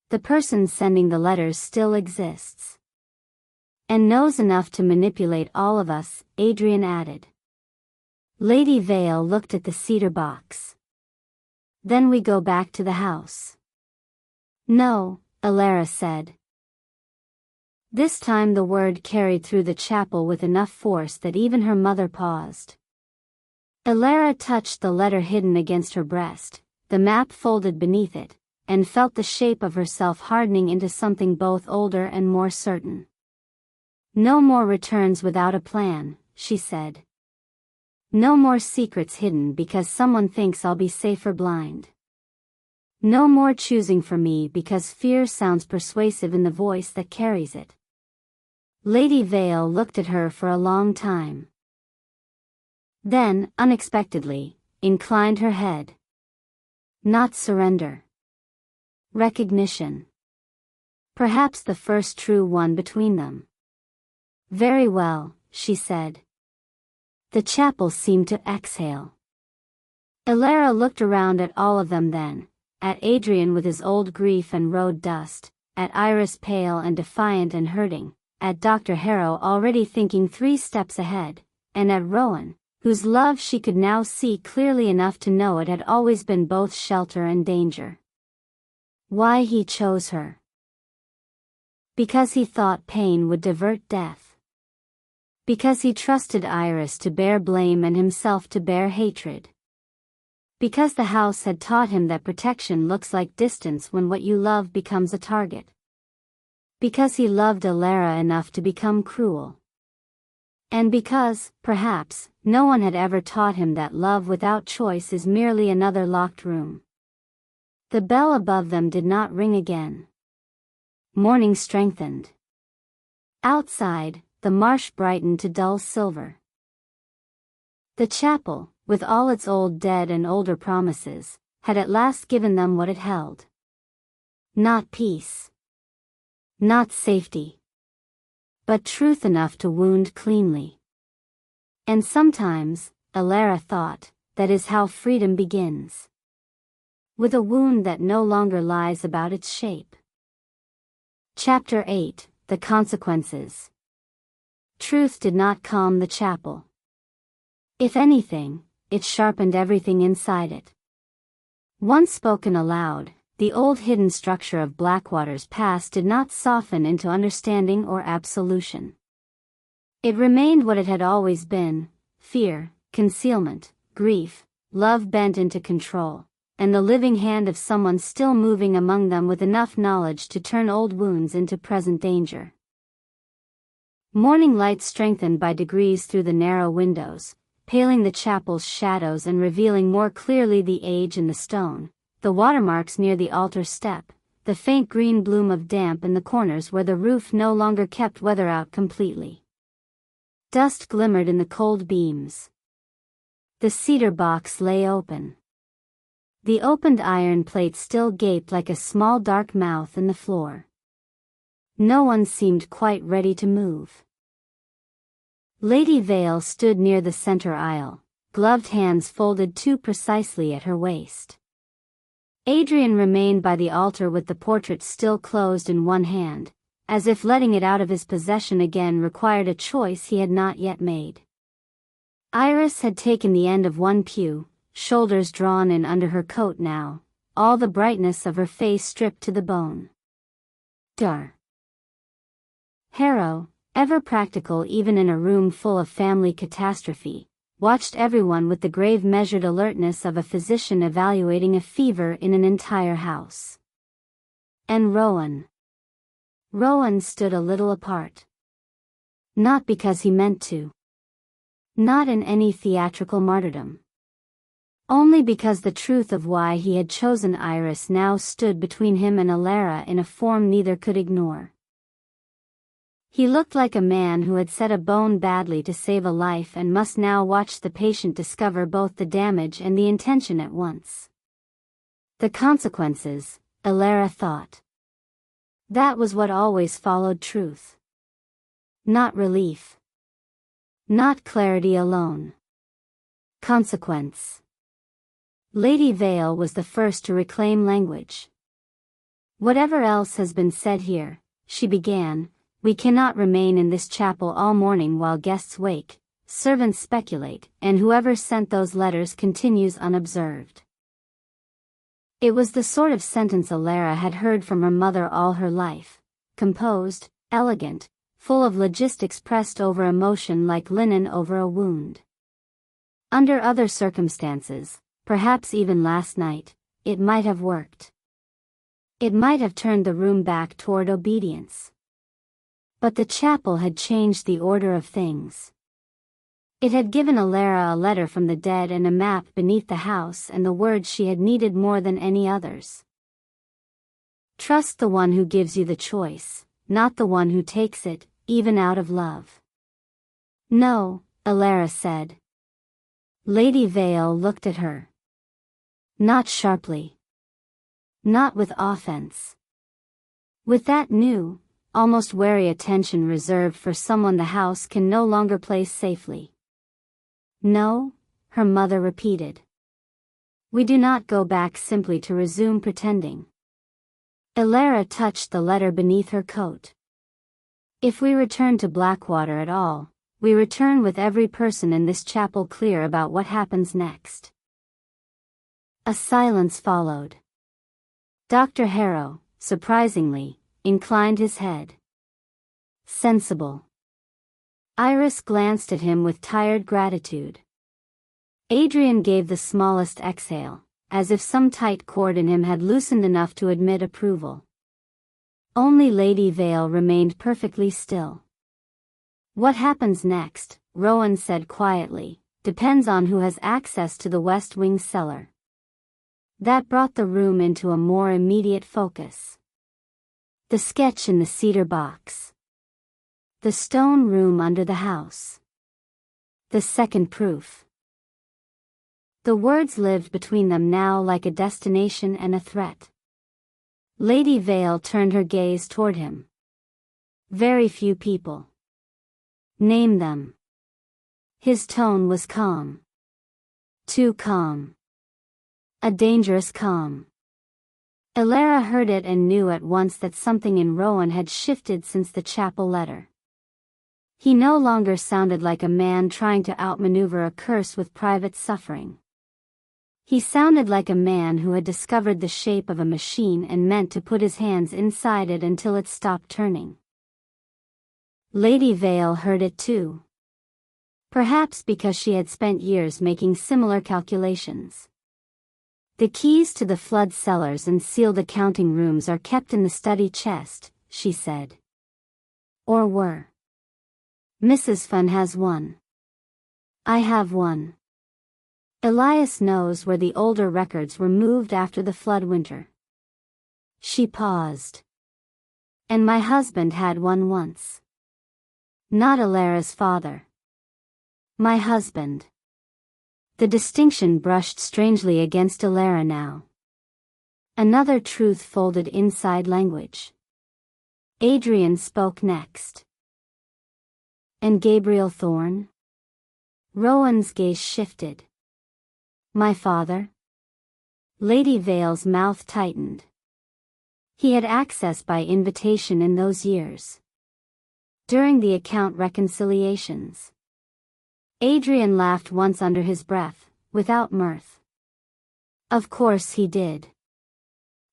Speaker 1: The person sending the letters still exists. And knows enough to manipulate all of us, Adrian added. Lady Vale looked at the cedar box. Then we go back to the house. No, Elara said. This time the word carried through the chapel with enough force that even her mother paused. Alara touched the letter hidden against her breast, the map folded beneath it, and felt the shape of herself hardening into something both older and more certain. "No more returns without a plan," she said. "No more secrets hidden because someone thinks I'll be safer blind. No more choosing for me because fear sounds persuasive in the voice that carries it." Lady Vale looked at her for a long time. Then, unexpectedly, inclined her head. Not surrender. Recognition. Perhaps the first true one between them. "Very well," she said. The chapel seemed to exhale. Alara looked around at all of them then, at Adrian with his old grief and road dust, at Iris pale and defiant and hurting, at Dr. Harrow already thinking 3 steps ahead, and at Rowan, whose love she could now see clearly enough to know it had always been both shelter and danger. Why he chose her? Because he thought pain would divert death. Because he trusted Iris to bear blame and himself to bear hatred. Because the house had taught him that protection looks like distance when what you love becomes a target. Because he loved Alara enough to become cruel. And because, perhaps, no one had ever taught him that love without choice is merely another locked room. The bell above them did not ring again. Morning strengthened. Outside, the marsh brightened to dull silver. The chapel, with all its old dead and older promises, had at last given them what it held. Not peace. Not safety. But truth enough to wound cleanly. And sometimes, Alara thought, that is how freedom begins. With a wound that no longer lies about its shape. Chapter 8, The Consequences. Truth did not calm the chapel. If anything, it sharpened everything inside it. Once spoken aloud, the old hidden structure of Blackwater's past did not soften into understanding or absolution. It remained what it had always been: fear, concealment, grief, love bent into control, and the living hand of someone still moving among them with enough knowledge to turn old wounds into present danger. Morning light strengthened by degrees through the narrow windows, paling the chapel's shadows and revealing more clearly the age in the stone, the watermarks near the altar step, the faint green bloom of damp in the corners where the roof no longer kept weather out completely. Dust glimmered in the cold beams. The cedar box lay open. The opened iron plate still gaped like a small dark mouth in the floor. No one seemed quite ready to move. Lady Vale stood near the center aisle, gloved hands folded too precisely at her waist. Adrian remained by the altar with the portrait still closed in one hand, as if letting it out of his possession again required a choice he had not yet made. Iris had taken the end of one pew, shoulders drawn in under her coat now, all the brightness of her face stripped to the bone. Harrow, ever practical even in a room full of family catastrophe, watched everyone with the grave measured alertness of a physician evaluating a fever in an entire house. And Rowan stood a little apart. Not because he meant to. Not in any theatrical martyrdom. Only because the truth of why he had chosen Iris now stood between him and Alara in a form neither could ignore. He looked like a man who had set a bone badly to save a life and must now watch the patient discover both the damage and the intention at once. The consequences, Alara thought. That was what always followed truth. Not relief. Not clarity alone. Consequence. Lady Vale was the first to reclaim language. Whatever else has been said here, she began, we cannot remain in this chapel all morning while guests wake, servants speculate, and whoever sent those letters continues unobserved. It was the sort of sentence Alara had heard from her mother all her life, composed, elegant, full of logistics pressed over emotion like linen over a wound. Under other circumstances, perhaps even last night, it might have worked. It might have turned the room back toward obedience. But the chapel had changed the order of things. It had given Alara a letter from the dead and a map beneath the house and the words she had needed more than any others. Trust the one who gives you the choice, not the one who takes it, even out of love. No, Alara said. Lady Vale looked at her. Not sharply. Not with offense. With that new, almost wary attention reserved for someone the house can no longer place safely. No, her mother repeated. We do not go back simply to resume pretending. Alara touched the letter beneath her coat. If we return to Blackwater at all, we return with every person in this chapel clear about what happens next. A silence followed. Dr. Harrow, surprisingly, inclined his head. Sensible. Iris glanced at him with tired gratitude. Adrian gave the smallest exhale, as if some tight cord in him had loosened enough to admit approval. Only Lady Vale remained perfectly still. What happens next, Rowan said quietly, depends on who has access to the West Wing cellar. That brought the room into a more immediate focus. The sketch in the cedar box. The stone room under the house. The second proof. The words lived between them now like a destination and a threat. Lady Vale turned her gaze toward him. Very few people. Name them. His tone was calm. Too calm. A dangerous calm. Alara heard it and knew at once that something in Rowan had shifted since the chapel letter. He no longer sounded like a man trying to outmaneuver a curse with private suffering. He sounded like a man who had discovered the shape of a machine and meant to put his hands inside it until it stopped turning. Lady Vale heard it too. Perhaps because she had spent years making similar calculations. The keys to the flood cellars and sealed accounting rooms are kept in the study chest, she said. Or were. Mrs. Fun has one. I have one. Elias knows where the older records were moved after the flood winter. She paused. And my husband had one once. Not Alara's father. My husband. The distinction brushed strangely against Alara now. Another truth folded inside language. Adrian spoke next. And Gabriel Thorne? Rowan's gaze shifted. My father? Lady Vale's mouth tightened. He had access by invitation in those years. During the account reconciliations. Adrian laughed once under his breath, without mirth. Of course he did.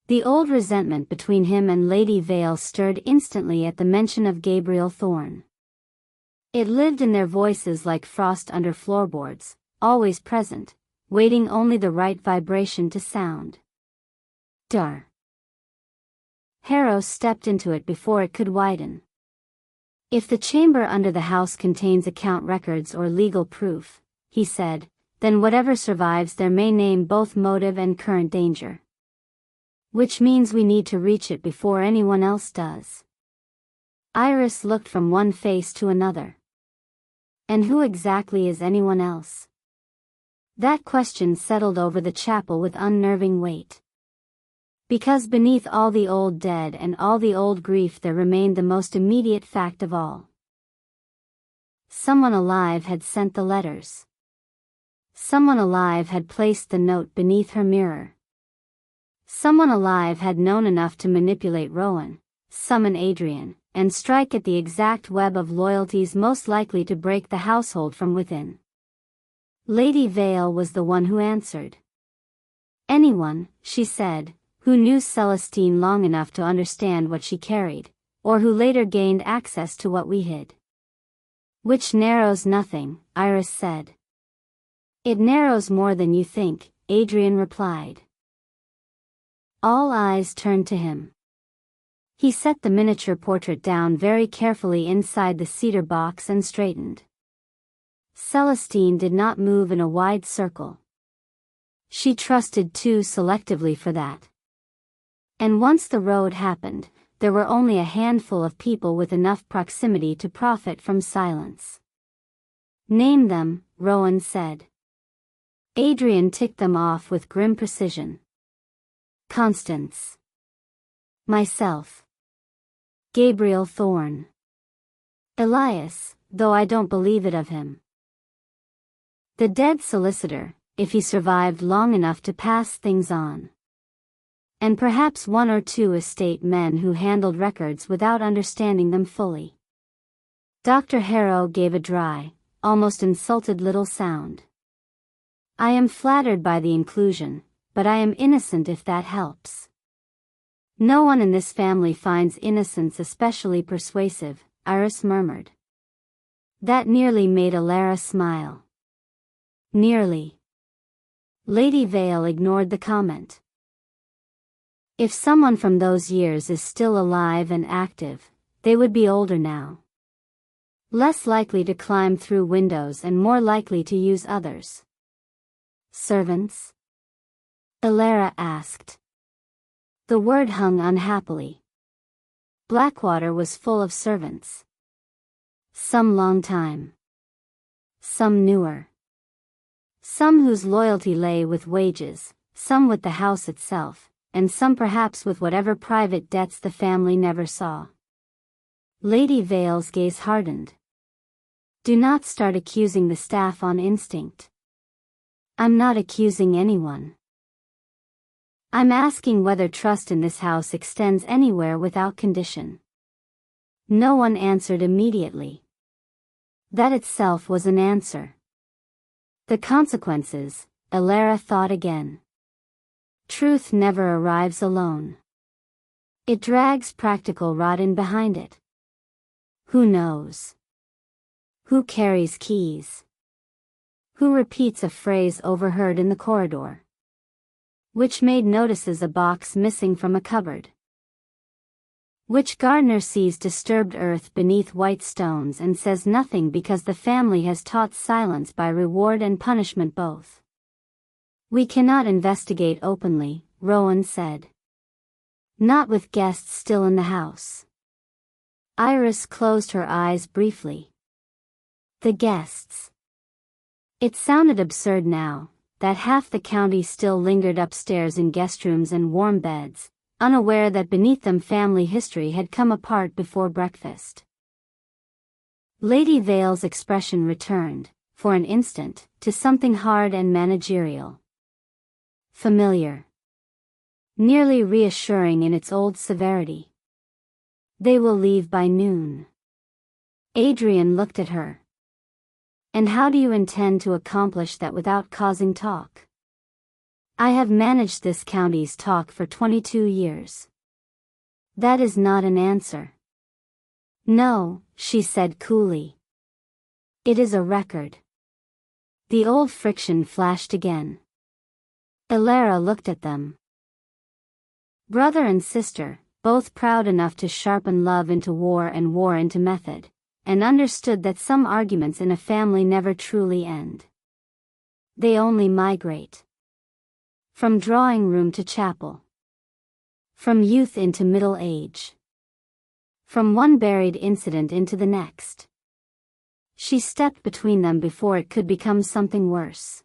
Speaker 1: The old resentment between him and Lady Vale stirred instantly at the mention of Gabriel Thorne. It lived in their voices like frost under floorboards, always present, waiting only the right vibration to sound. Dar. Harrow stepped into it before it could widen. If the chamber under the house contains account records or legal proof, he said, then whatever survives there may name both motive and current danger. Which means we need to reach it before anyone else does. Iris looked from one face to another. And who exactly is anyone else? That question settled over the chapel with unnerving weight. Because beneath all the old dead and all the old grief there remained the most immediate fact of all. Someone alive had sent the letters. Someone alive had placed the note beneath her mirror. Someone alive had known enough to manipulate Rowan, summon Adrian, and strike at the exact web of loyalties most likely to break the household from within. Lady Vale was the one who answered. Anyone, she said, who knew Celestine long enough to understand what she carried, or who later gained access to what we hid. Which narrows nothing, Iris said. It narrows more than you think, Adrian replied. All eyes turned to him. He set the miniature portrait down very carefully inside the cedar box and straightened. Celestine did not move in a wide circle. She trusted too selectively for that. And once the road happened, there were only a handful of people with enough proximity to profit from silence. Name them, Rowan said. Adrian ticked them off with grim precision. Constance. Myself. Gabriel Thorne. Elias, though I don't believe it of him. The dead solicitor, if he survived long enough to pass things on. And perhaps one or two estate men who handled records without understanding them fully. Dr. Harrow gave a dry, almost insulted little sound. I am flattered by the inclusion, but I am innocent if that helps. No one in this family finds innocence especially persuasive, Iris murmured. That nearly made Alara smile. Nearly. Lady Vale ignored the comment. If someone from those years is still alive and active, they would be older now. Less likely to climb through windows and more likely to use others. Servants? Alara asked. The word hung unhappily. Blackwater was full of servants. Some long time. Some newer. Some whose loyalty lay with wages, some with the house itself, and some perhaps with whatever private debts the family never saw. Lady Vale's gaze hardened. Do not start accusing the staff on instinct. I'm not accusing anyone. I'm asking whether trust in this house extends anywhere without condition. No one answered immediately. That itself was an answer. The consequences, Alara thought again. Truth never arrives alone. It drags practical rot in behind it. Who knows? Who carries keys? Who repeats a phrase overheard in the corridor? Which maid notices a box missing from a cupboard? Which gardener sees disturbed earth beneath white stones and says nothing because the family has taught silence by reward and punishment both? We cannot investigate openly, Rowan said. Not with guests still in the house. Iris closed her eyes briefly. The guests. It sounded absurd now, that half the county still lingered upstairs in guest rooms and warm beds, unaware that beneath them family history had come apart before breakfast. Lady Vale's expression returned, for an instant, to something hard and managerial. Familiar. Nearly reassuring in its old severity. They will leave by noon. Adrian looked at her. And how do you intend to accomplish that without causing talk? I have managed this county's talk for 22 years. That is not an answer. No, she said coolly. It is a record. The old friction flashed again. Alara looked at them. Brother and sister, both proud enough to sharpen love into war and war into method, and understood that some arguments in a family never truly end. They only migrate. From drawing room to chapel. From youth into middle age. From one buried incident into the next. She stepped between them before it could become something worse.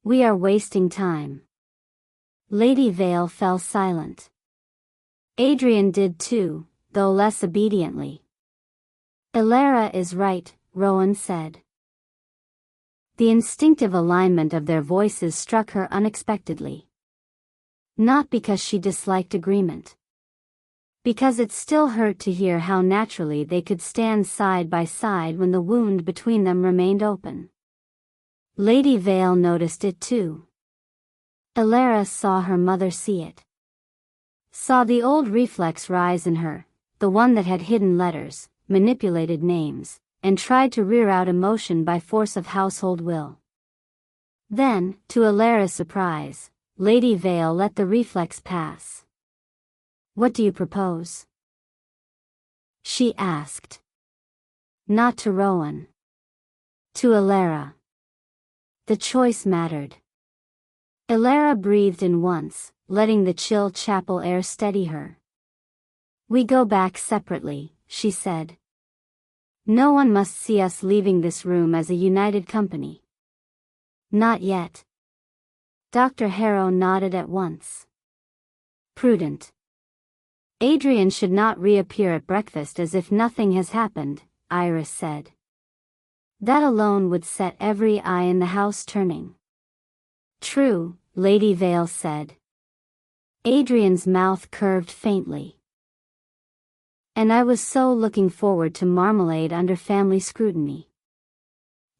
Speaker 1: We are wasting time. Lady Vale fell silent. Adrian did too, though less obediently. Alara is right, Rowan said. The instinctive alignment of their voices struck her unexpectedly. Not because she disliked agreement. Because it still hurt to hear how naturally they could stand side by side when the wound between them remained open. Lady Vale noticed it too. Alara saw her mother see it. Saw the old reflex rise in her, the one that had hidden letters, manipulated names, and tried to rear out emotion by force of household will. Then, to Alara's surprise, Lady Vale let the reflex pass. "What do you propose?" she asked. Not to Rowan. To Alara. The choice mattered. Alara breathed in once, letting the chill chapel air steady her. "We go back separately," she said. "No one must see us leaving this room as a united company." "Not yet." Dr. Harrow nodded at once. "Prudent. Adrian should not reappear at breakfast as if nothing has happened," Iris said. "That alone would set every eye in the house turning." "True," Lady Vale said. Adrian's mouth curved faintly. "And I was so looking forward to marmalade under family scrutiny."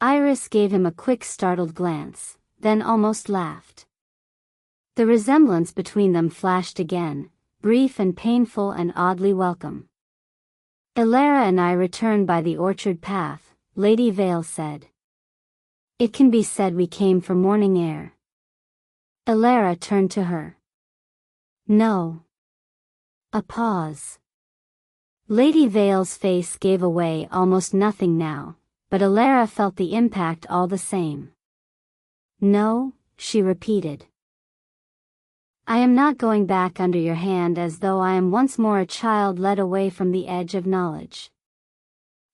Speaker 1: Iris gave him a quick startled glance, then almost laughed. The resemblance between them flashed again, brief and painful and oddly welcome. "Alara and I returned by the orchard path," Lady Vale said. "It can be said we came for morning air." Alara turned to her. "No." A pause. Lady Vale's face gave away almost nothing now, but Alara felt the impact all the same. "No," she repeated. "I am not going back under your hand as though I am once more a child led away from the edge of knowledge."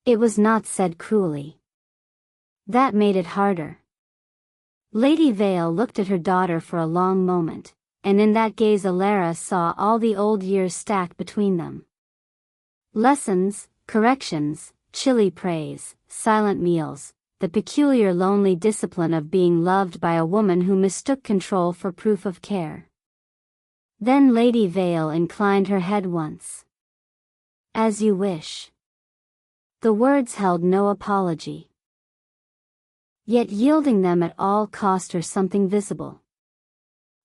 Speaker 1: It was not said cruelly. That made it harder. Lady Vale looked at her daughter for a long moment, and in that gaze Alara saw all the old years stacked between them. Lessons, corrections, chilly praise, silent meals, the peculiar lonely discipline of being loved by a woman who mistook control for proof of care. Then Lady Vale inclined her head once. "As you wish." The words held no apology. Yet yielding them at all cost her something visible.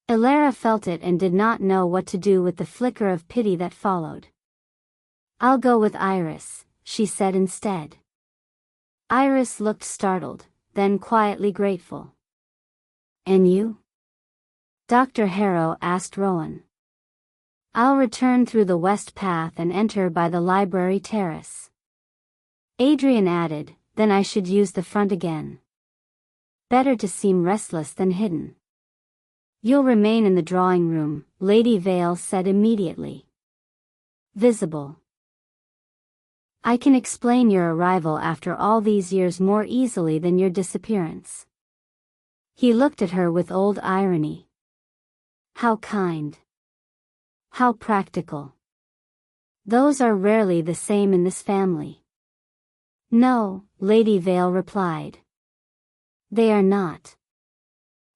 Speaker 1: Alara felt it and did not know what to do with the flicker of pity that followed. "I'll go with Iris," she said instead. Iris looked startled, then quietly grateful. "And you?" Dr. Harrow asked Rowan. "I'll return through the west path and enter by the library terrace." Adrian added, "Then I should use the front again. Better to seem restless than hidden." "You'll remain in the drawing room," Lady Vale said immediately. "Visible. I can explain your arrival after all these years more easily than your disappearance." He looked at her with old irony. How kind. How practical. Those are rarely the same in this family. "No," Lady Vale replied. "They are not."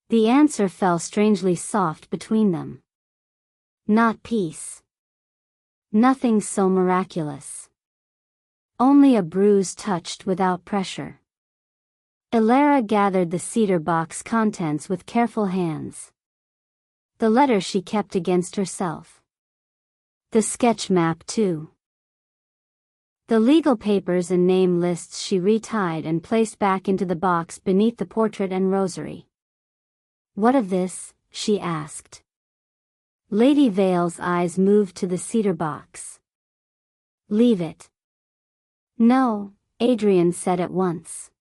Speaker 1: The answer fell strangely soft between them. Not peace. Nothing so miraculous. Only a bruise touched without pressure. Alara gathered the cedar box contents with careful hands. The letter she kept against herself. The sketch map too. The legal papers and name lists she retied and placed back into the box beneath the portrait and rosary. "What of this?" she asked. Lady Vale's eyes moved to the cedar box. "Leave it." "No," Adrian said at once.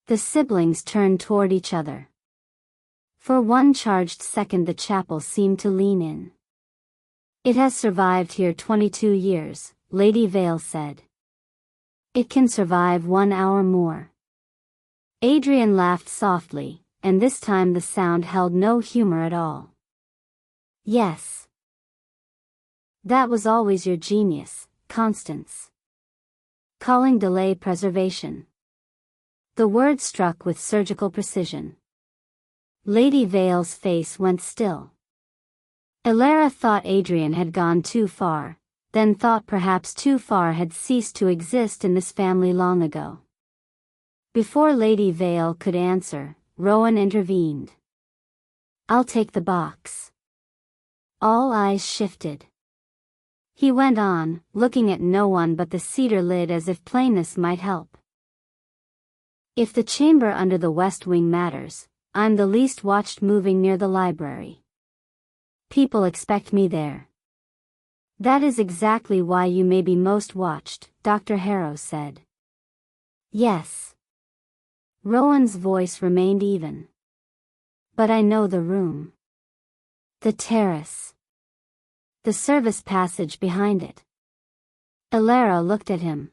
Speaker 1: The siblings turned toward each other. For one charged second the chapel seemed to lean in. "It has survived here 22 years, Lady Vale said. It can survive 1 hour more." Adrian laughed softly, and this time the sound held no humor at all. "Yes. That was always your genius, Constance. Calling delay preservation." The word struck with surgical precision. Lady Vale's face went still. Alara thought Adrian had gone too far, then thought perhaps too far had ceased to exist in this family long ago. Before Lady Vale could answer, Rowan intervened. "I'll take the box." All eyes shifted. He went on, looking at no one but the cedar lid as if plainness might help. If the chamber under the west wing matters, I'm the least watched moving near the library. People expect me there. That is exactly why you may be most watched, Dr. Harrow said. Yes. Rowan's voice remained even. But I know the room. The terrace. The service passage behind it. Elara looked at him.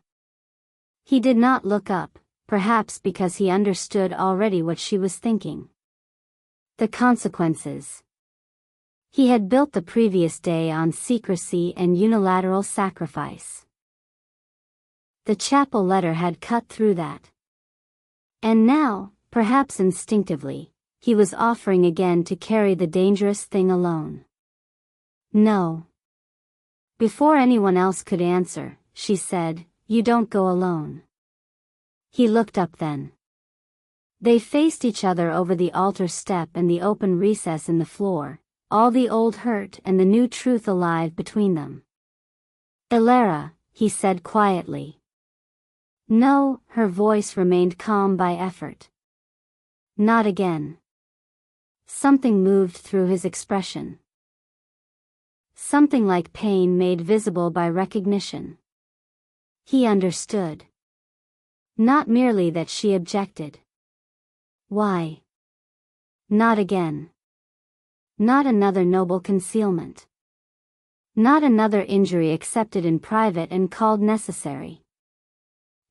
Speaker 1: He did not look up, perhaps because he understood already what she was thinking. The consequences. He had built the previous day on secrecy and unilateral sacrifice. The chapel letter had cut through that. And now, perhaps instinctively, he was offering again to carry the dangerous thing alone. No. Before anyone else could answer, she said, "You don't go alone." He looked up then. They faced each other over the altar step and the open recess in the floor, all the old hurt and the new truth alive between them. "Elara," he said quietly. No, her voice remained calm by effort. Not again. Something moved through his expression. Something like pain made visible by recognition. He understood. Not merely that she objected. Why? Not again. Not another noble concealment. Not another injury accepted in private and called necessary.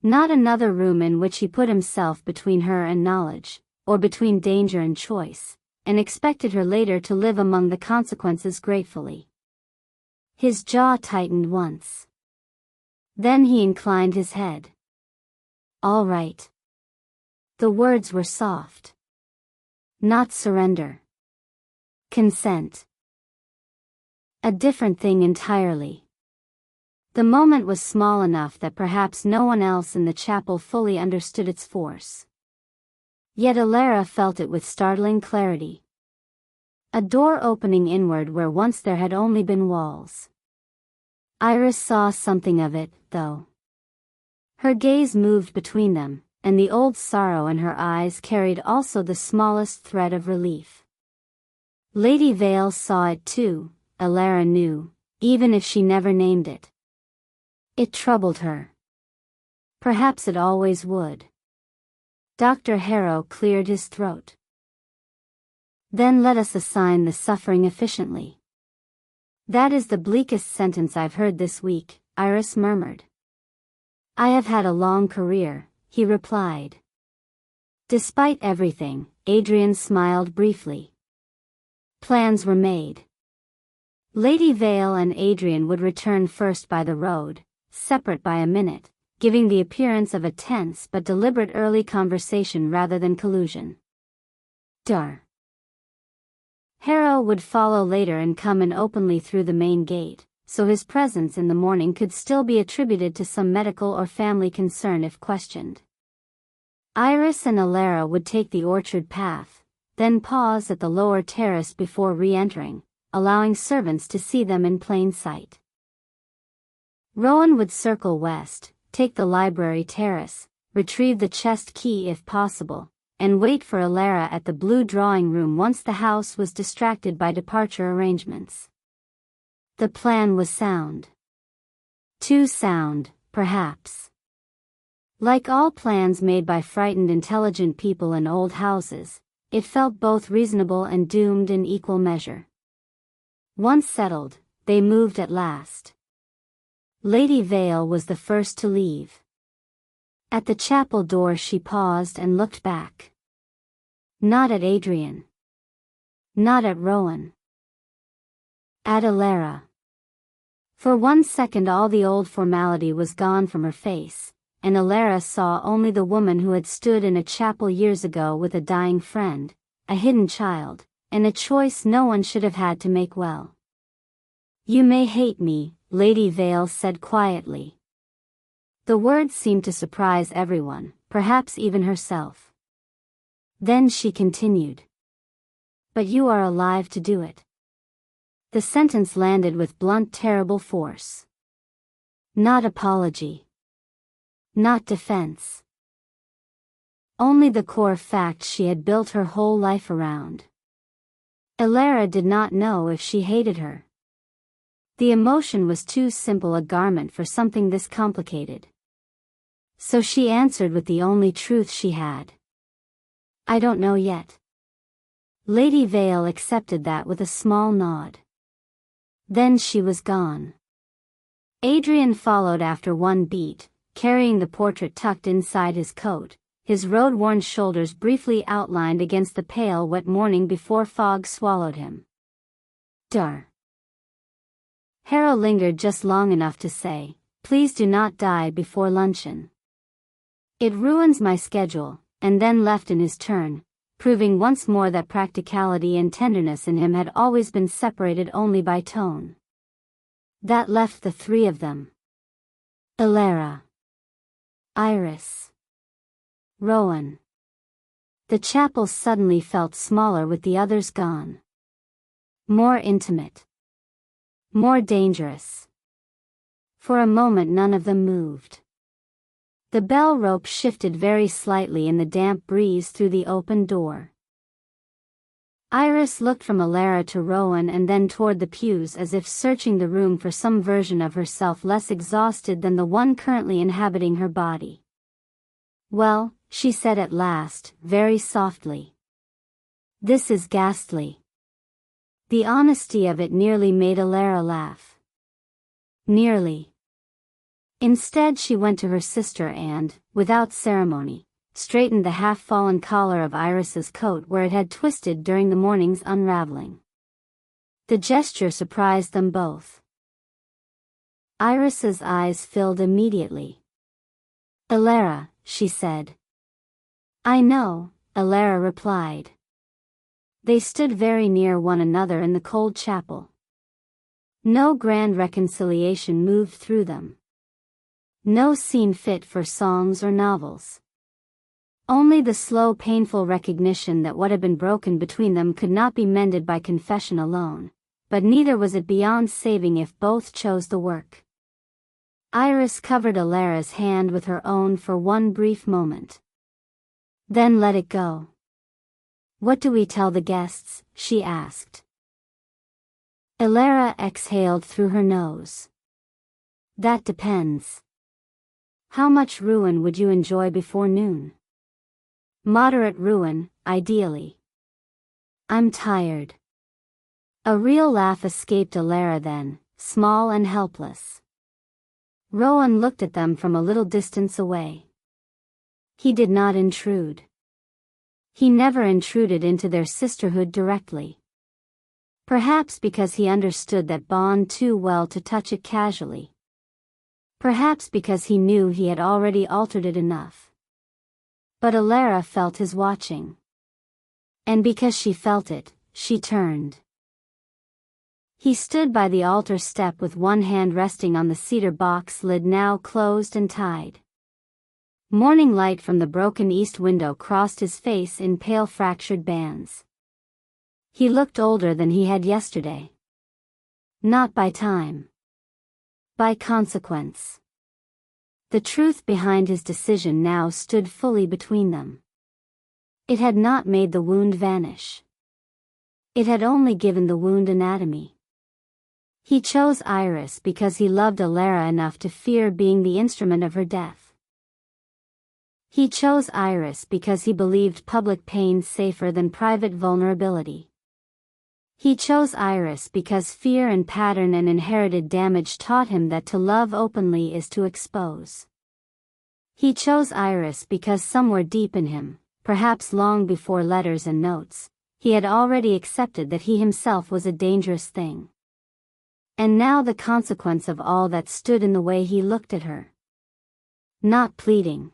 Speaker 1: Not another room in which he put himself between her and knowledge, or between danger and choice, and expected her later to live among the consequences gratefully. His jaw tightened once. Then he inclined his head. All right. The words were soft. Not surrender. Consent. A different thing entirely. The moment was small enough that perhaps no one else in the chapel fully understood its force. Yet Elara felt it with startling clarity. A door opening inward where once there had only been walls. Iris saw something of it, though. Her gaze moved between them, and the old sorrow in her eyes carried also the smallest thread of relief. Lady Vale saw it too, Elara knew, even if she never named it. It troubled her. Perhaps it always would. Dr. Harrow cleared his throat. Then let us assign the suffering efficiently. That is the bleakest sentence I've heard this week, Iris murmured. I have had a long career, he replied. Despite everything, Adrian smiled briefly. Plans were made. Lady Vale and Adrian would return first by the road, separate by a minute, giving the appearance of a tense but deliberate early conversation rather than collusion. Harrow would follow later and come in openly through the main gate, so his presence in the morning could still be attributed to some medical or family concern if questioned. Iris and Elara would take the orchard path, then pause at the lower terrace before re-entering, allowing servants to see them in plain sight. Rowan would circle west, take the library terrace, retrieve the chest key if possible, and wait for Elara at the blue drawing room once the house was distracted by departure arrangements. The plan was sound. Too sound, perhaps. Like all plans made by frightened intelligent people in old houses, it felt both reasonable and doomed in equal measure. Once settled, they moved at last. Lady Vale was the first to leave. At the chapel door she paused and looked back. Not at Adrian. Not at Rowan. At Elara. For 1 second all the old formality was gone from her face, and Elara saw only the woman who had stood in a chapel years ago with a dying friend, a hidden child, and a choice no one should have had to make well. You may hate me, Lady Vale said quietly. The words seemed to surprise everyone, perhaps even herself. Then she continued. But you are alive to do it. The sentence landed with blunt, terrible force. Not apology. Not defense. Only the core fact she had built her whole life around. Elara did not know if she hated her. The emotion was too simple a garment for something this complicated. So she answered with the only truth she had. I don't know yet. Lady Vale accepted that with a small nod. Then she was gone. Adrian followed after one beat, carrying the portrait tucked inside his coat, his road-worn shoulders briefly outlined against the pale wet morning before fog swallowed him. Dar. Harrow lingered just long enough to say, please do not die before luncheon. It ruins my schedule, and then left in his turn, proving once more that practicality and tenderness in him had always been separated only by tone. That left the three of them. Elara. Iris. Rowan. The chapel suddenly felt smaller with the others gone. More intimate. More dangerous. For a moment none of them moved. The bell rope shifted very slightly in the damp breeze through the open door. Iris looked from Elara to Rowan and then toward the pews as if searching the room for some version of herself less exhausted than the one currently inhabiting her body. Well, she said at last, very softly. This is ghastly. The honesty of it nearly made Elara laugh. Nearly. Instead she went to her sister and, without ceremony, straightened the half-fallen collar of Iris's coat where it had twisted during the morning's unraveling. The gesture surprised them both. Iris's eyes filled immediately. Elara, she said. I know, Elara replied. They stood very near one another in the cold chapel. No grand reconciliation moved through them. No scene fit for songs or novels. Only the slow, painful recognition that what had been broken between them could not be mended by confession alone, but neither was it beyond saving if both chose the work. Iris covered Elara's hand with her own for one brief moment. Then let it go. What do we tell the guests? She asked. Elara exhaled through her nose. That depends. How much ruin would you enjoy before noon? Moderate ruin, ideally. I'm tired. A real laugh escaped Elara then, small and helpless. Rowan looked at them from a little distance away. He did not intrude. He never intruded into their sisterhood directly. Perhaps because he understood that bond too well to touch it casually. Perhaps because he knew he had already altered it enough. But Elara felt his watching. And because she felt it, she turned. He stood by the altar step with one hand resting on the cedar box lid now closed and tied. Morning light from the broken east window crossed his face in pale fractured bands. He looked older than he had yesterday. Not by time. By consequence. The truth behind his decision now stood fully between them. It had not made the wound vanish. It had only given the wound anatomy. He chose Iris because he loved Elara enough to fear being the instrument of her death. He chose Iris because he believed public pain safer than private vulnerability. He chose Iris because fear and pattern and inherited damage taught him that to love openly is to expose. He chose Iris because somewhere deep in him, perhaps long before letters and notes, he had already accepted that he himself was a dangerous thing. And now the consequence of all that stood in the way he looked at her. Not pleading.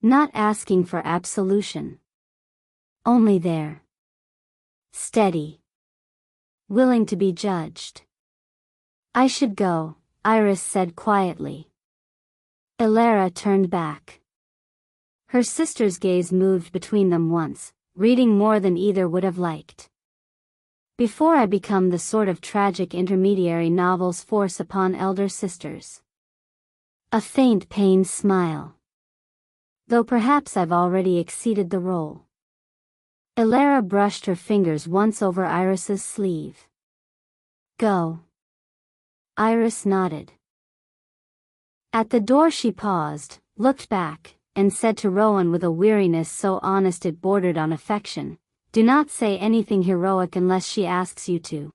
Speaker 1: Not asking for absolution. Only there. Steady. Willing to be judged. I should go, Iris said quietly. Elara turned back. Her sister's gaze moved between them once, reading more than either would have liked. Before I become the sort of tragic intermediary novels force upon elder sisters. A faint pained smile. Though perhaps I've already exceeded the role. Elara brushed her fingers once over Iris's sleeve. Go. Iris nodded. At the door she paused, looked back, and said to Rowan with a weariness so honest it bordered on affection, "Do not say anything heroic unless she asks you to.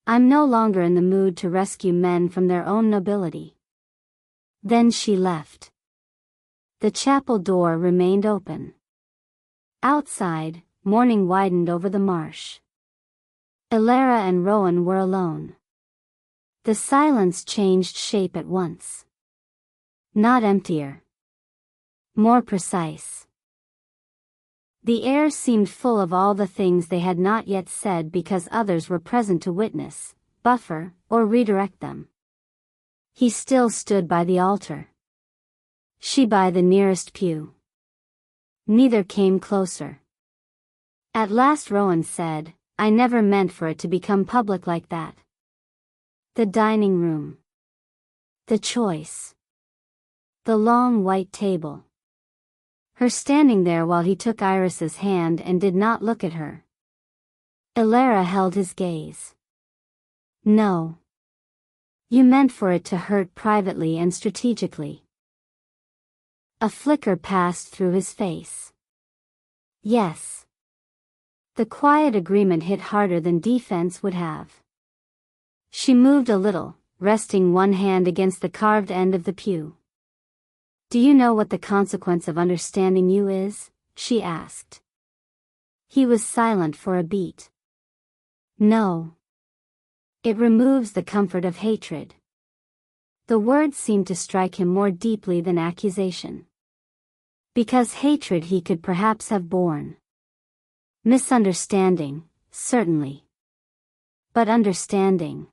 Speaker 1: I'm no longer in the mood to rescue men from their own nobility." Then she left. The chapel door remained open. Outside, morning widened over the marsh. Elara and Rowan were alone. The silence changed shape at once. Not emptier. More precise. The air seemed full of all the things they had not yet said because others were present to witness, buffer, or redirect them. He still stood by the altar. She by the nearest pew. Neither came closer. At last Rowan said, "I never meant for it to become public like that." The dining room. The choice. The long white table. Her standing there while he took Iris's hand and did not look at her. Elara held his gaze. "No. You meant for it to hurt privately and strategically." A flicker passed through his face. Yes. The quiet agreement hit harder than defense would have. She moved a little, resting one hand against the carved end of the pew. "Do you know what the consequence of understanding you is?" she asked. He was silent for a beat. "No. It removes the comfort of hatred." The words seemed to strike him more deeply than accusation. Because hatred he could perhaps have borne. Misunderstanding, certainly. But understanding.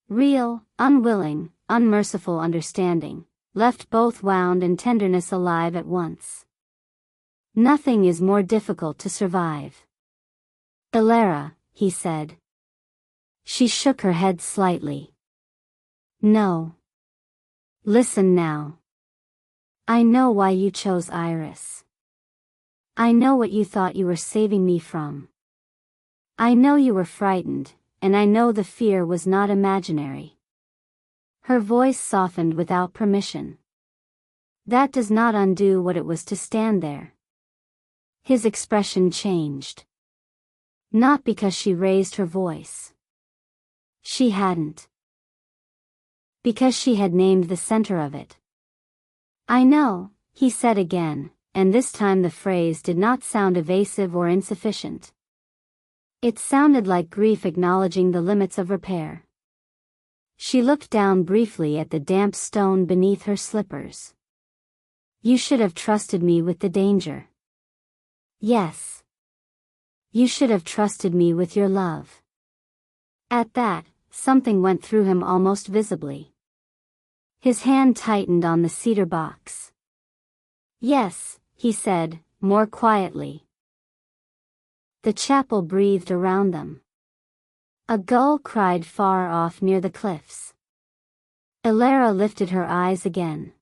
Speaker 1: Real, unwilling, unmerciful understanding, left both wound and tenderness alive at once. Nothing is more difficult to survive. "Elara," he said. She shook her head slightly. "No. Listen now. I know why you chose Iris. I know what you thought you were saving me from. I know you were frightened, and I know the fear was not imaginary." Her voice softened without permission. "That does not undo what it was to stand there." His expression changed. Not because she raised her voice. She hadn't. Because she had named the center of it. "I know," he said again, and this time the phrase did not sound evasive or insufficient. It sounded like grief acknowledging the limits of repair. She looked down briefly at the damp stone beneath her slippers. "You should have trusted me with the danger." "Yes. You should have trusted me with your love." At that, something went through him almost visibly. His hand tightened on the cedar box. "Yes," he said, more quietly. The chapel breathed around them. A gull cried far off near the cliffs. Elara lifted her eyes again.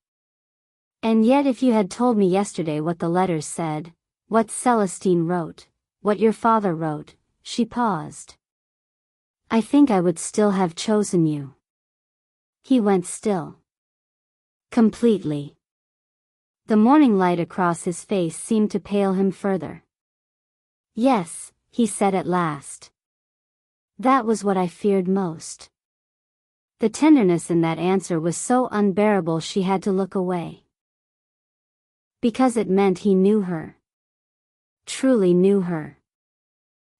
Speaker 1: "And yet if you had told me yesterday what the letters said, what Celestine wrote, what your father wrote," she paused. "I think I would still have chosen you." He went still. Completely. The morning light across his face seemed to pale him further. "Yes," he said at last. "That was what I feared most." The tenderness in that answer was so unbearable she had to look away. Because it meant he knew her. Truly knew her.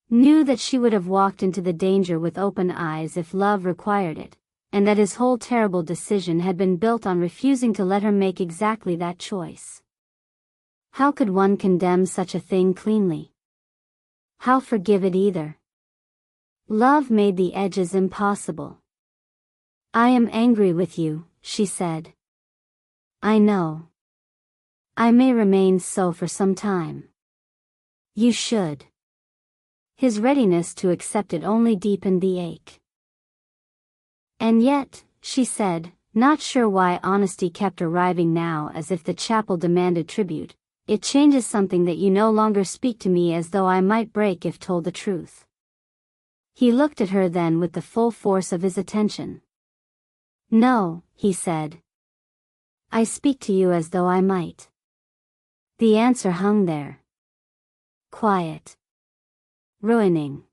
Speaker 1: Knew that she would have walked into the danger with open eyes if love required it, and that his whole terrible decision had been built on refusing to let her make exactly that choice. How could one condemn such a thing cleanly? How forgive it either? Love made the edges impossible. "I am angry with you," she said. "I know. I may remain so for some time." "You should." His readiness to accept it only deepened the ache. "And yet," she said, not sure why honesty kept arriving now as if the chapel demanded tribute, "it changes something that you no longer speak to me as though I might break if told the truth." He looked at her then with the full force of his attention. "No," he said. "I speak to you as though I might." The answer hung there. Quiet. Ruining.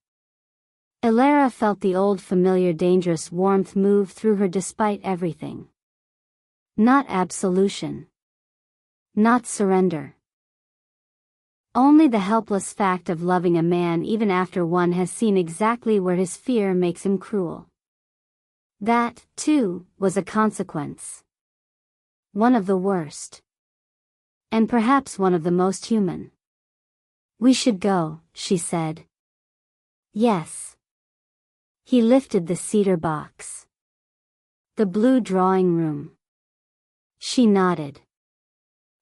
Speaker 1: Elara felt the old familiar dangerous warmth move through her despite everything. Not absolution. Not surrender. Only the helpless fact of loving a man even after one has seen exactly where his fear makes him cruel. That, too, was a consequence. One of the worst. And perhaps one of the most human. "We should go," she said. "Yes." He lifted the cedar box. "The blue drawing room." She nodded.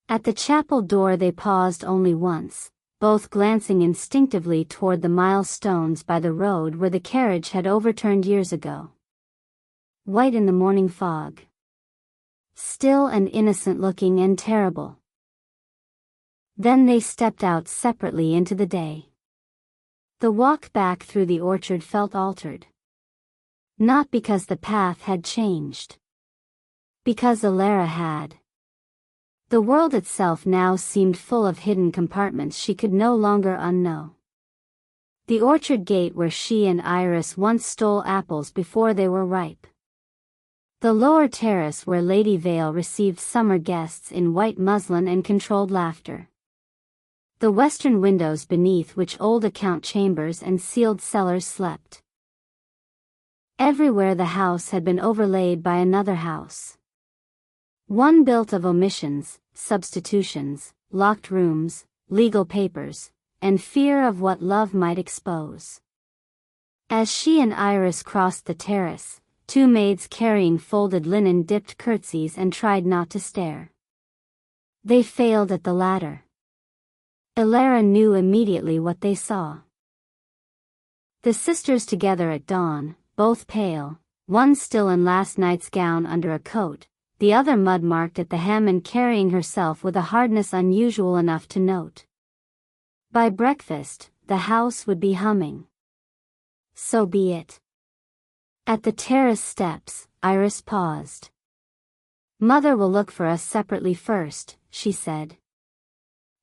Speaker 1: At the chapel door they paused only once, both glancing instinctively toward the milestones by the road where the carriage had overturned years ago. White in the morning fog. Still and innocent looking and terrible. Then they stepped out separately into the day. The walk back through the orchard felt altered. Not because the path had changed. Because Elara had. The world itself now seemed full of hidden compartments she could no longer unknow. The orchard gate where she and Iris once stole apples before they were ripe. The lower terrace where Lady Vale received summer guests in white muslin and controlled laughter. The western windows beneath which old account chambers and sealed cellars slept. Everywhere the house had been overlaid by another house. One built of omissions, substitutions, locked rooms, legal papers, and fear of what love might expose. As she and Iris crossed the terrace, two maids carrying folded linen dipped curtsies and tried not to stare. They failed at the latter. Elara knew immediately what they saw. The sisters together at dawn, both pale, one still in last night's gown under a coat, the other mud-marked at the hem and carrying herself with a hardness unusual enough to note. By breakfast, the house would be humming. So be it. At the terrace steps, Iris paused. "Mother will look for us separately first," she said.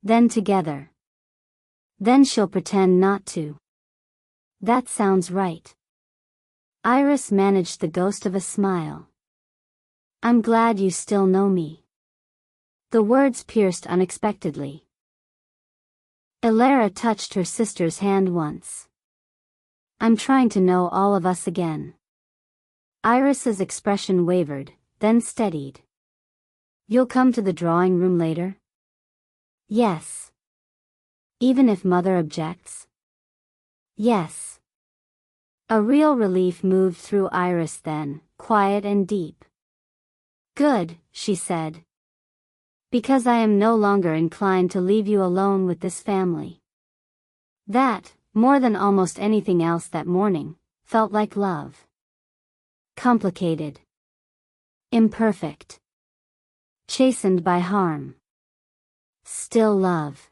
Speaker 1: "Then together. Then she'll pretend not to." "That sounds right." Iris managed the ghost of a smile. "I'm glad you still know me." The words pierced unexpectedly. Elara touched her sister's hand once. "I'm trying to know all of us again." Iris's expression wavered, then steadied. "You'll come to the drawing room later?" "Yes." "Even if Mother objects?" "Yes." A real relief moved through Iris then, quiet and deep. "Good," she said. "Because I am no longer inclined to leave you alone with this family." That, more than almost anything else that morning, felt like love. Complicated. Imperfect. Chastened by harm. Still love.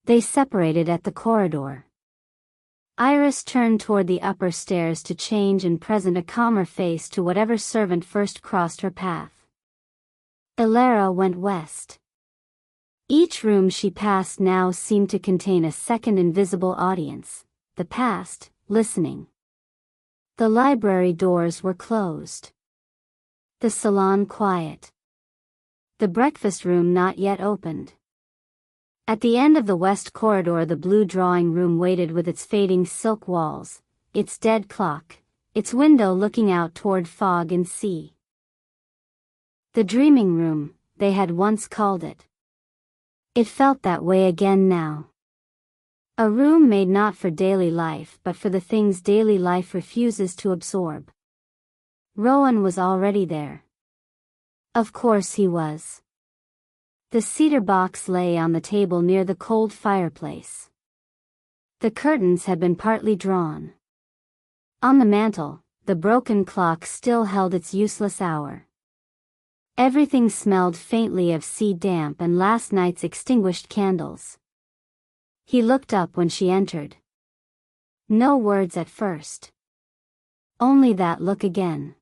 Speaker 1: They separated at the corridor. Iris turned toward the upper stairs to change and present a calmer face to whatever servant first crossed her path. Elara went west. Each room she passed now seemed to contain a second invisible audience, the past, listening. The library doors were closed. The salon quiet. The breakfast room not yet opened. At the end of the west corridor the blue drawing room waited with its fading silk walls, its dead clock, its window looking out toward fog and sea. The dreaming room, they had once called it. It felt that way again now. A room made not for daily life but for the things daily life refuses to absorb. Rowan was already there. Of course he was. The cedar box lay on the table near the cold fireplace. The curtains had been partly drawn. On the mantel, the broken clock still held its useless hour. Everything smelled faintly of sea damp and last night's extinguished candles. He looked up when she entered. No words at first. Only that look again.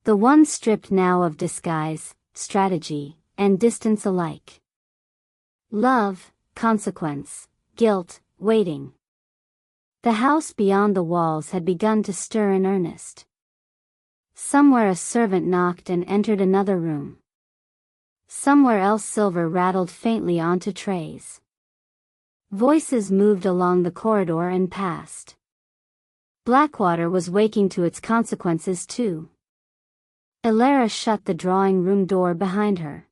Speaker 1: The one stripped now of disguise, strategy, and distance alike. Love, consequence, guilt, waiting. The house beyond the walls had begun to stir in earnest. Somewhere a servant knocked and entered another room. Somewhere else silver rattled faintly onto trays. Voices moved along the corridor and passed. Blackwater was waking to its consequences too. Elara shut the drawing room door behind her.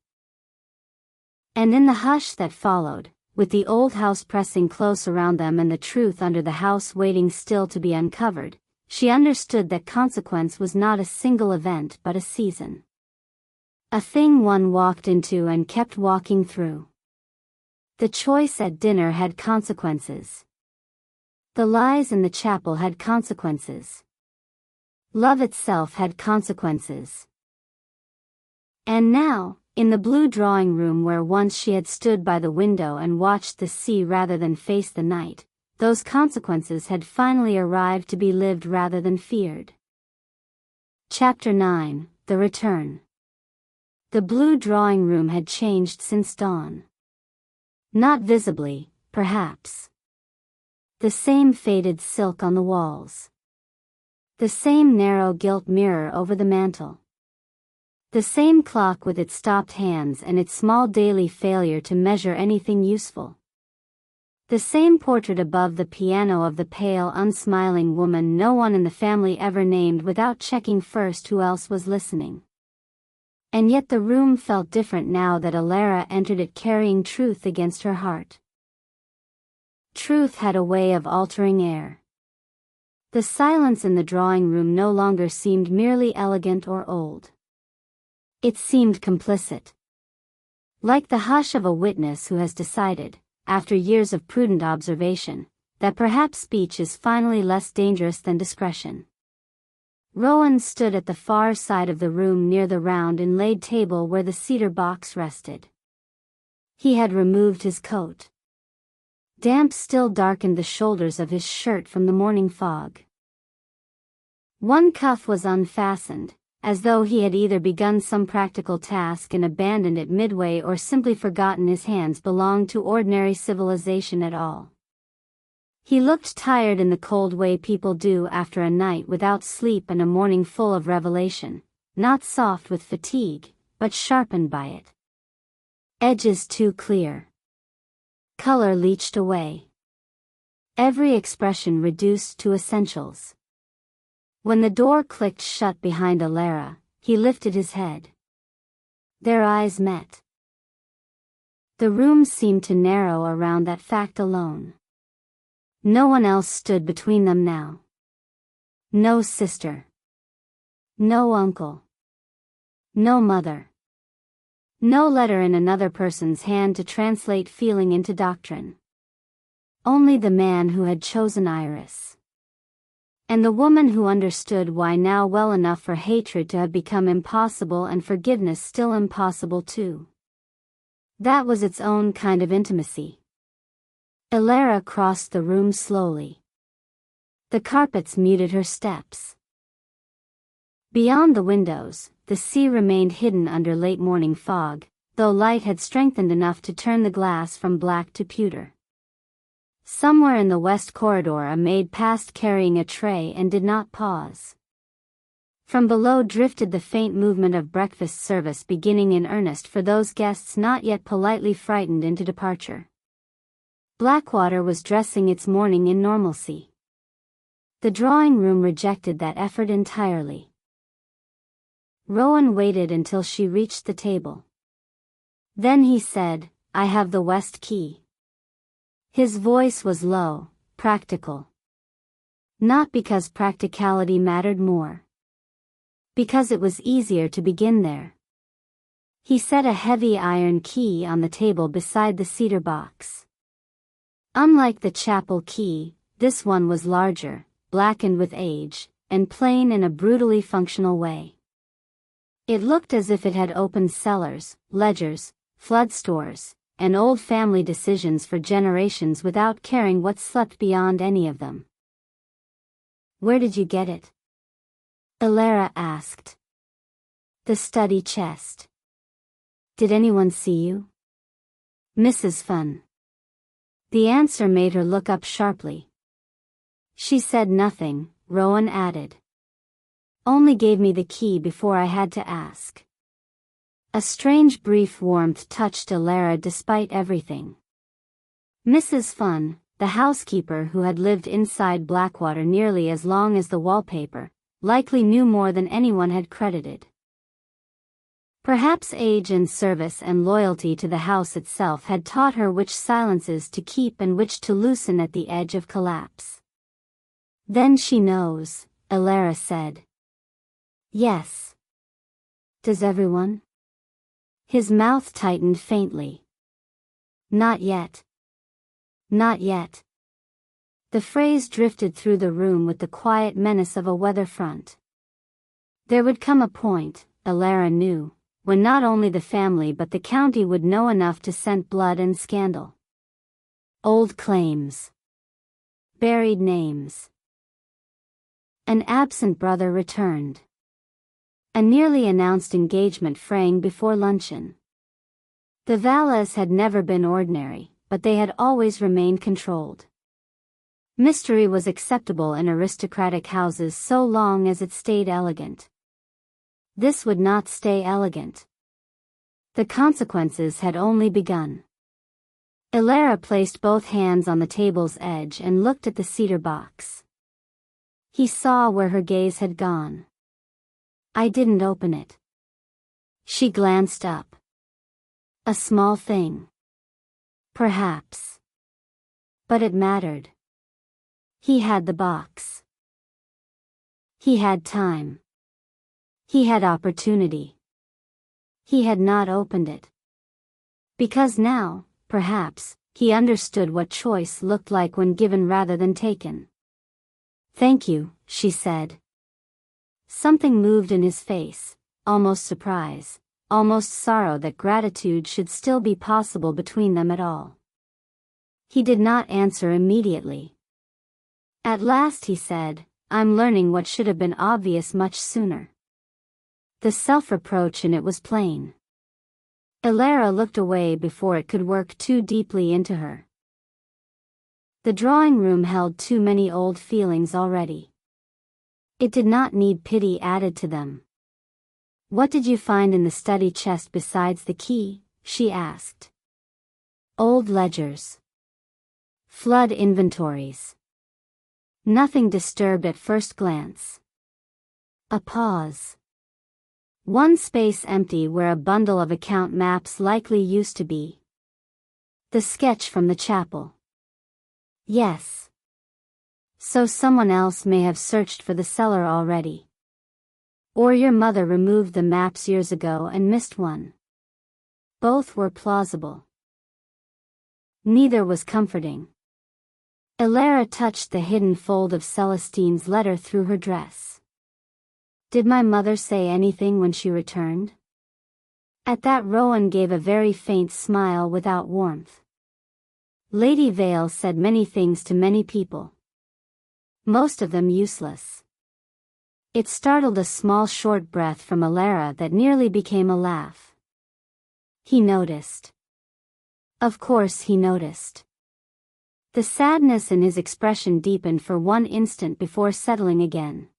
Speaker 1: And in the hush that followed, with the old house pressing close around them and the truth under the house waiting still to be uncovered, she understood that consequence was not a single event but a season. A thing one walked into and kept walking through. The choice at dinner had consequences. The lies in the chapel had consequences. Love itself had consequences. And now, in the blue drawing room where once she had stood by the window and watched the sea rather than face the night, those consequences had finally arrived to be lived rather than feared. Chapter 9, The Return. The blue drawing room had changed since dawn. Not visibly, perhaps. The same faded silk on the walls. The same narrow gilt mirror over the mantel. The same clock with its stopped hands and its small daily failure to measure anything useful. The same portrait above the piano of the pale, unsmiling woman no one in the family ever named without checking first who else was listening. And yet the room felt different now that Elara entered it carrying truth against her heart. Truth had a way of altering air. The silence in the drawing room no longer seemed merely elegant or old. It seemed complicit. Like the hush of a witness who has decided, after years of prudent observation, that perhaps speech is finally less dangerous than discretion. Rowan stood at the far side of the room near the round inlaid table where the cedar box rested. He had removed his coat. Damp still darkened the shoulders of his shirt from the morning fog. One cuff was unfastened, as though he had either begun some practical task and abandoned it midway or simply forgotten his hands belonged to ordinary civilization at all. He looked tired in the cold way people do after a night without sleep and a morning full of revelation, not soft with fatigue, but sharpened by it. Edges too clear. Color leached away. Every expression reduced to essentials. When the door clicked shut behind Elara, he lifted his head. Their eyes met. The room seemed to narrow around that fact alone. No one else stood between them now. No sister. No uncle. No mother. No letter in another person's hand to translate feeling into doctrine. Only the man who had chosen Iris. And the woman who understood why now well enough for hatred to have become impossible and forgiveness still impossible too. That was its own kind of intimacy. Elara crossed the room slowly. The carpets muted her steps. Beyond the windows, the sea remained hidden under late morning fog, though light had strengthened enough to turn the glass from black to pewter. Somewhere in the west corridor a maid passed carrying a tray and did not pause. From below drifted the faint movement of breakfast service beginning in earnest for those guests not yet politely frightened into departure. Blackwater was dressing its morning in normalcy. The drawing room rejected that effort entirely. Rowan waited until she reached the table. Then he said, "I have the west key." His voice was low, practical. Not because practicality mattered more. Because it was easier to begin there. He set a heavy iron key on the table beside the cedar box. Unlike the chapel key, this one was larger, blackened with age, and plain in a brutally functional way. It looked as if it had opened cellars, ledgers, flood stores, and old family decisions for generations without caring what slept beyond any of them. "Where did you get it?" Elara asked. "The study chest." "Did anyone see you?" "Mrs. Fun." The answer made her look up sharply. "She said nothing," Rowan added. "Only gave me the key before I had to ask." A strange brief warmth touched Elara despite everything. Mrs. Fun, the housekeeper who had lived inside Blackwater nearly as long as the wallpaper, likely knew more than anyone had credited. Perhaps age and service and loyalty to the house itself had taught her which silences to keep and which to loosen at the edge of collapse. "Then she knows," Elara said. "Yes." "Does everyone?" His mouth tightened faintly. "Not yet. Not yet." The phrase drifted through the room with the quiet menace of a weather front. There would come a point, Elara knew, when not only the family but the county would know enough to scent blood and scandal. Old claims. Buried names. An absent brother returned. A nearly announced engagement fraying before luncheon. The Vallas had never been ordinary, but they had always remained controlled. Mystery was acceptable in aristocratic houses so long as it stayed elegant. This would not stay elegant. The consequences had only begun. Elara placed both hands on the table's edge and looked at the cedar box. He saw where her gaze had gone. "I didn't open it." She glanced up. A small thing. Perhaps. But it mattered. He had the box. He had time. He had opportunity. He had not opened it. Because now, perhaps, he understood what choice looked like when given rather than taken. "Thank you," she said. Something moved in his face, almost surprise, almost sorrow that gratitude should still be possible between them at all. He did not answer immediately. At last he said, "I'm learning what should have been obvious much sooner." The self-reproach in it was plain. Elara looked away before it could work too deeply into her. The drawing room held too many old feelings already. It did not need pity added to them. "What did you find in the study chest besides the key?" she asked. "Old ledgers. Flood inventories. Nothing disturbed at first glance." A pause. One space empty where a bundle of account maps likely used to be. "The sketch from the chapel." "Yes. So someone else may have searched for the cellar already. Or your mother removed the maps years ago and missed one." Both were plausible. Neither was comforting. Elara touched the hidden fold of Celestine's letter through her dress. "Did my mother say anything when she returned?" At that Rowan gave a very faint smile without warmth. "Lady Vale said many things to many people. Most of them useless." It startled a small short breath from Elara that nearly became a laugh. He noticed. Of course he noticed. The sadness in his expression deepened for one instant before settling again.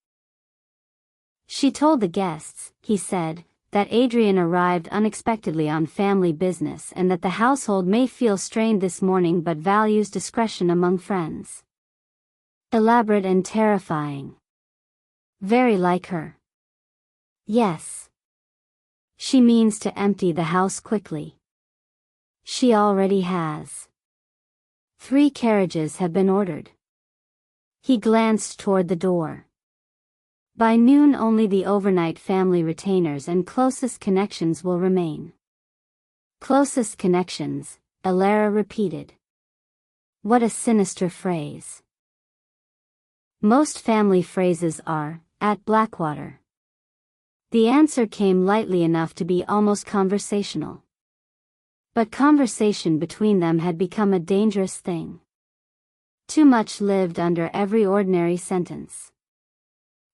Speaker 1: "She told the guests," he said, "that Adrian arrived unexpectedly on family business and that the household may feel strained this morning but values discretion among friends." Elaborate and terrifying. Very like her. Yes. She means to empty the house quickly. She already has. 3 carriages have been ordered. He glanced toward the door. By noon only the overnight family retainers and closest connections will remain. Closest connections, Elara repeated. What a sinister phrase. Most family phrases are, at Blackwater. The answer came lightly enough to be almost conversational. But conversation between them had become a dangerous thing. Too much lived under every ordinary sentence.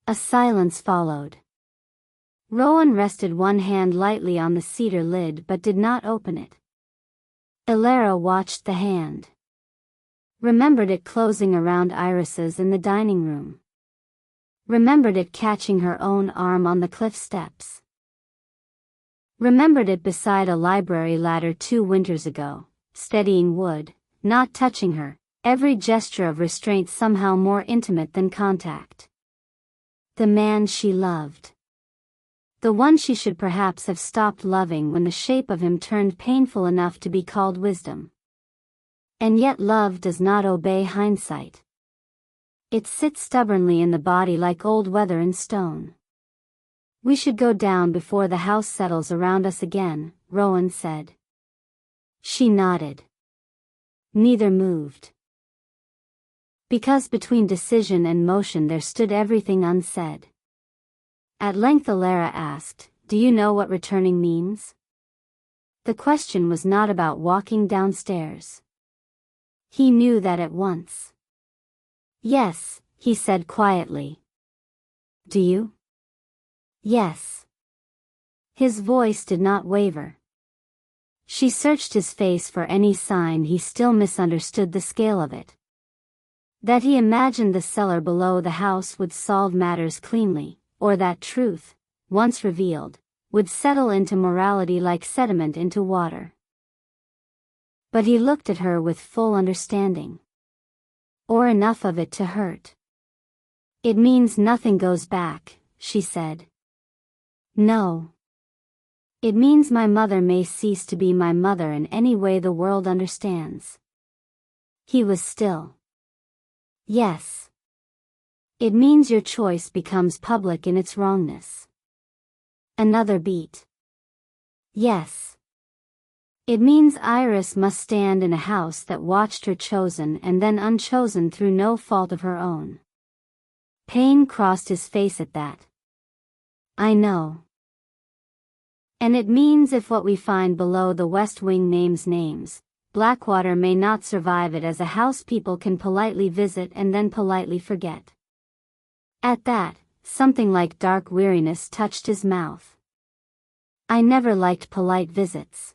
Speaker 1: A silence followed. Rowan rested one hand lightly on the cedar lid but did not open it. Elara watched the hand. Remembered it closing around Iris's in the dining room. Remembered it catching her own arm on the cliff steps. Remembered it beside a library ladder 2 winters ago, steadying wood, not touching her, every gesture of restraint somehow more intimate than contact. The man she loved. The one she should perhaps have stopped loving when the shape of him turned painful enough to be called wisdom. And yet love does not obey hindsight. It sits stubbornly in the body like old weather and stone. We should go down before the house settles around us again, Rowan said. She nodded. Neither moved. Because between decision and motion there stood everything unsaid. At length Elara asked, "Do you know what returning means?" The question was not about walking downstairs. He knew that at once. "Yes," he said quietly. "Do you?" "Yes." His voice did not waver. She searched his face for any sign he still misunderstood the scale of it. That he imagined the cellar below the house would solve matters cleanly, or that truth, once revealed, would settle into morality like sediment into water. But he looked at her with full understanding. Or enough of it to hurt. "It means nothing goes back," she said. "No. It means my mother may cease to be my mother in any way the world understands." He was still. "Yes. It means your choice becomes public in its wrongness." Another beat. "Yes. It means Iris must stand in a house that watched her chosen and then unchosen through no fault of her own." Pain crossed his face at that. "I know. And it means if what we find below the West Wing names, Blackwater may not survive it as a house people can politely visit and then politely forget." At that, something like dark weariness touched his mouth. "I never liked polite visits."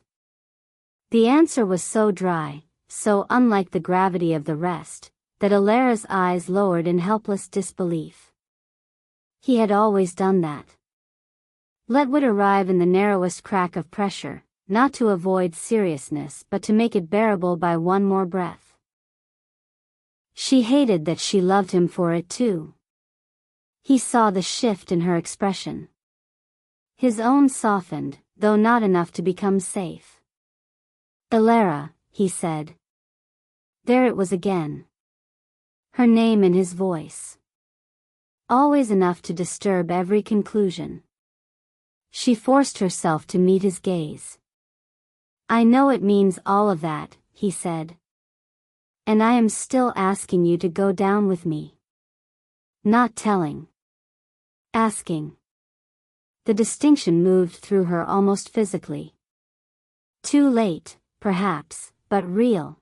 Speaker 1: The answer was so dry, so unlike the gravity of the rest, that Elara's eyes lowered in helpless disbelief. He had always done that. Let wit arrive in the narrowest crack of pressure, not to avoid seriousness but to make it bearable by one more breath. She hated that she loved him for it too. He saw the shift in her expression. His own softened, though not enough to become safe. "Elara," he said. There it was again. Her name in his voice. Always enough to disturb every conclusion. She forced herself to meet his gaze. "I know it means all of that," he said. "And I am still asking you to go down with me." Not telling. Asking. The distinction moved through her almost physically. Too late, perhaps, but real.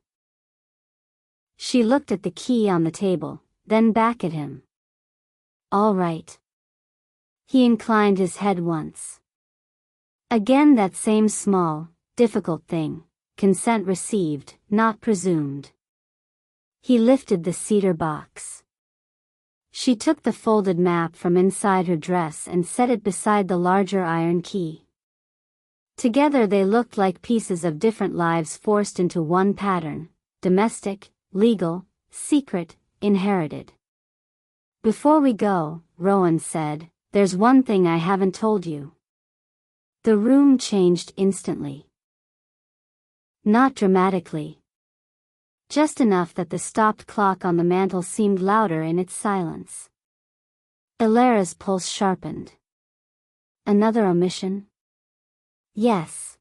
Speaker 1: She looked at the key on the table, then back at him. "All right." He inclined his head once. Again that same small, difficult thing, consent received, not presumed. He lifted the cedar box. She took the folded map from inside her dress and set it beside the larger iron key. Together they looked like pieces of different lives forced into one pattern, domestic, legal, secret, inherited. "Before we go," Rowan said, "there's one thing I haven't told you." The room changed instantly. Not dramatically. Just enough that the stopped clock on the mantel seemed louder in its silence. Elara's pulse sharpened. Another omission? Yes.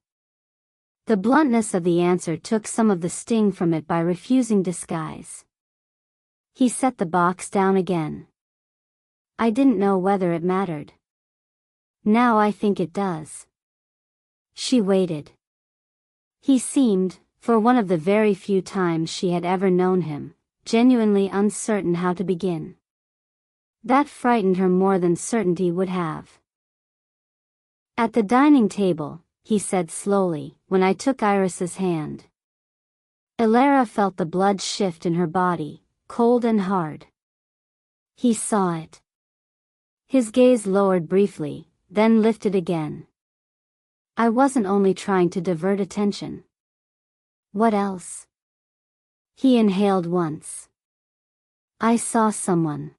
Speaker 1: The bluntness of the answer took some of the sting from it by refusing disguise. He set the box down again. I didn't know whether it mattered. Now I think it does. She waited. He seemed, for one of the very few times she had ever known him, genuinely uncertain how to begin. That frightened her more than certainty would have. At the dining table, he said slowly, when I took Iris's hand. Elara felt the blood shift in her body, cold and hard. He saw it. His gaze lowered briefly, then lifted again. I wasn't only trying to divert attention. What else? He inhaled once. I saw someone.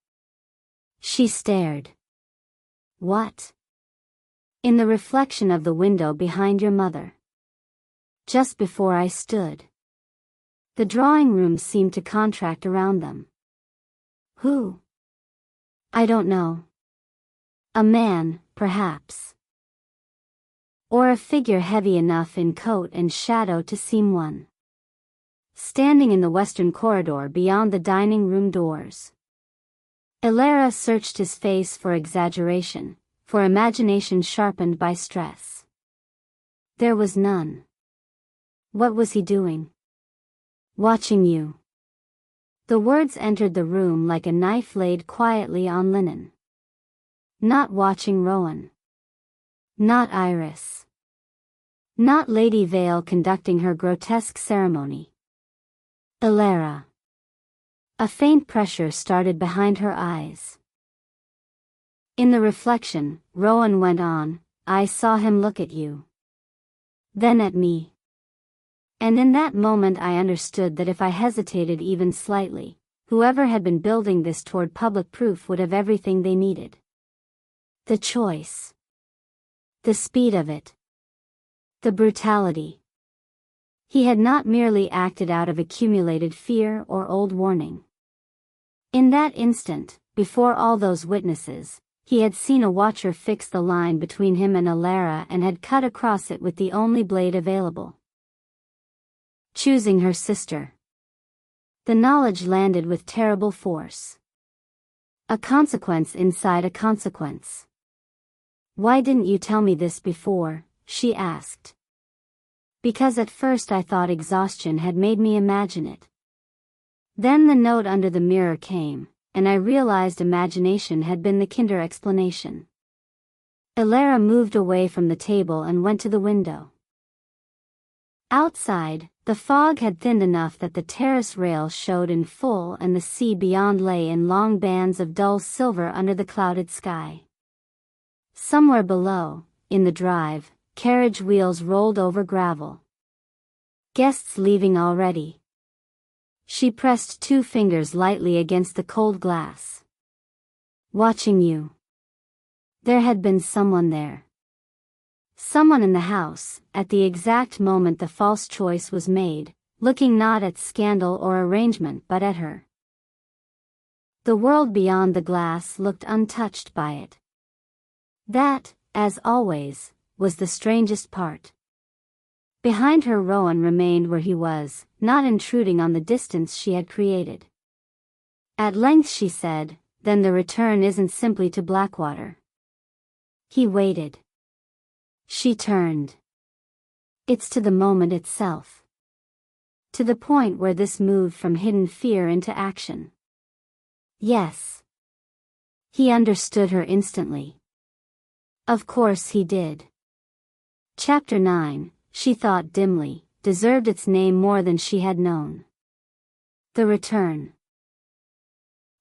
Speaker 1: She stared. What? In the reflection of the window behind your mother. Just before I stood. The drawing room seemed to contract around them. Who? I don't know. A man, perhaps. Or a figure heavy enough in coat and shadow to seem one. Standing in the western corridor beyond the dining room doors. Elara searched his face for exaggeration, for imagination sharpened by stress. There was none. What was he doing? Watching you. The words entered the room like a knife laid quietly on linen. Not watching Rowan. Not Iris. Not Lady Vale conducting her grotesque ceremony. Elara. A faint pressure started behind her eyes. In the reflection, Rowan went on, I saw him look at you. Then at me. And in that moment I understood that if I hesitated even slightly, whoever had been building this toward public proof would have everything they needed. The choice. The speed of it. The brutality. He had not merely acted out of accumulated fear or old warning. In that instant, before all those witnesses, he had seen a watcher fix the line between him and Elara and had cut across it with the only blade available. Choosing her sister. The knowledge landed with terrible force. A consequence inside a consequence. Why didn't you tell me this before? She asked. Because at first I thought exhaustion had made me imagine it. Then the note under the mirror came, and I realized imagination had been the kinder explanation. Elara moved away from the table and went to the window. Outside, the fog had thinned enough that the terrace rail showed in full and the sea beyond lay in long bands of dull silver under the clouded sky. Somewhere below, in the drive, carriage wheels rolled over gravel. Guests leaving already. She pressed 2 fingers lightly against the cold glass. Watching you. There had been someone there. Someone in the house, at the exact moment the false choice was made, looking not at scandal or arrangement but at her. The world beyond the glass looked untouched by it. That, as always, was the strangest part. Behind her Rowan remained where he was, not intruding on the distance she had created. At length she said, then the return isn't simply to Blackwater. He waited. She turned. It's to the moment itself. To the point where this moved from hidden fear into action. Yes. He understood her instantly. Of course he did. Chapter 9. She thought dimly, deserved its name more than she had known. The return.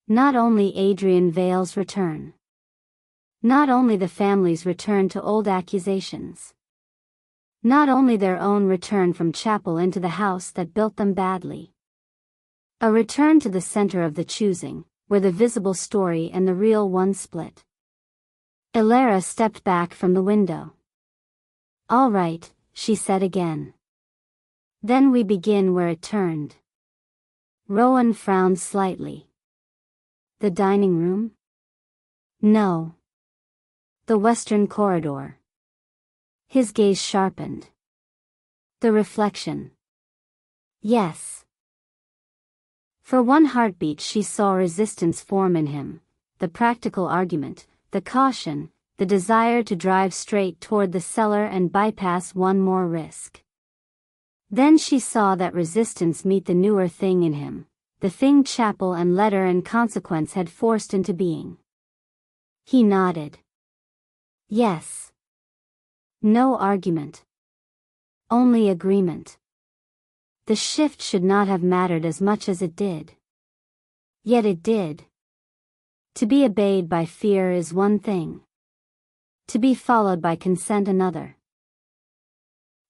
Speaker 1: Not only Adrian Vale's return. Not only the family's return to old accusations. Not only their own return from chapel into the house that built them badly. A return to the center of the choosing, where the visible story and the real one split. Elara stepped back from the window. All right, she said again. Then we begin where it turned. Rowan frowned slightly. The dining room? No. The western corridor. His gaze sharpened. The reflection. Yes. For one heartbeat she saw resistance form in him, the practical argument, the caution, the desire to drive straight toward the cellar and bypass one more risk. Then she saw that resistance meet the newer thing in him, the thing chapel and letter and consequence had forced into being. He nodded. Yes. No argument. Only agreement. The shift should not have mattered as much as it did. Yet it did. To be obeyed by fear is one thing. To be followed by consent another.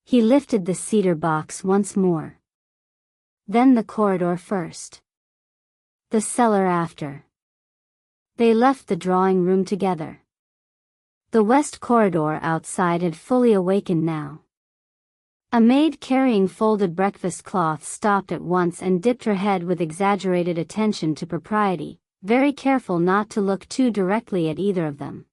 Speaker 1: He lifted the cedar box once more. Then the corridor first. The cellar after. They left the drawing room together. The west corridor outside had fully awakened now. A maid carrying folded breakfast cloth stopped at once and dipped her head with exaggerated attention to propriety, very careful not to look too directly at either of them.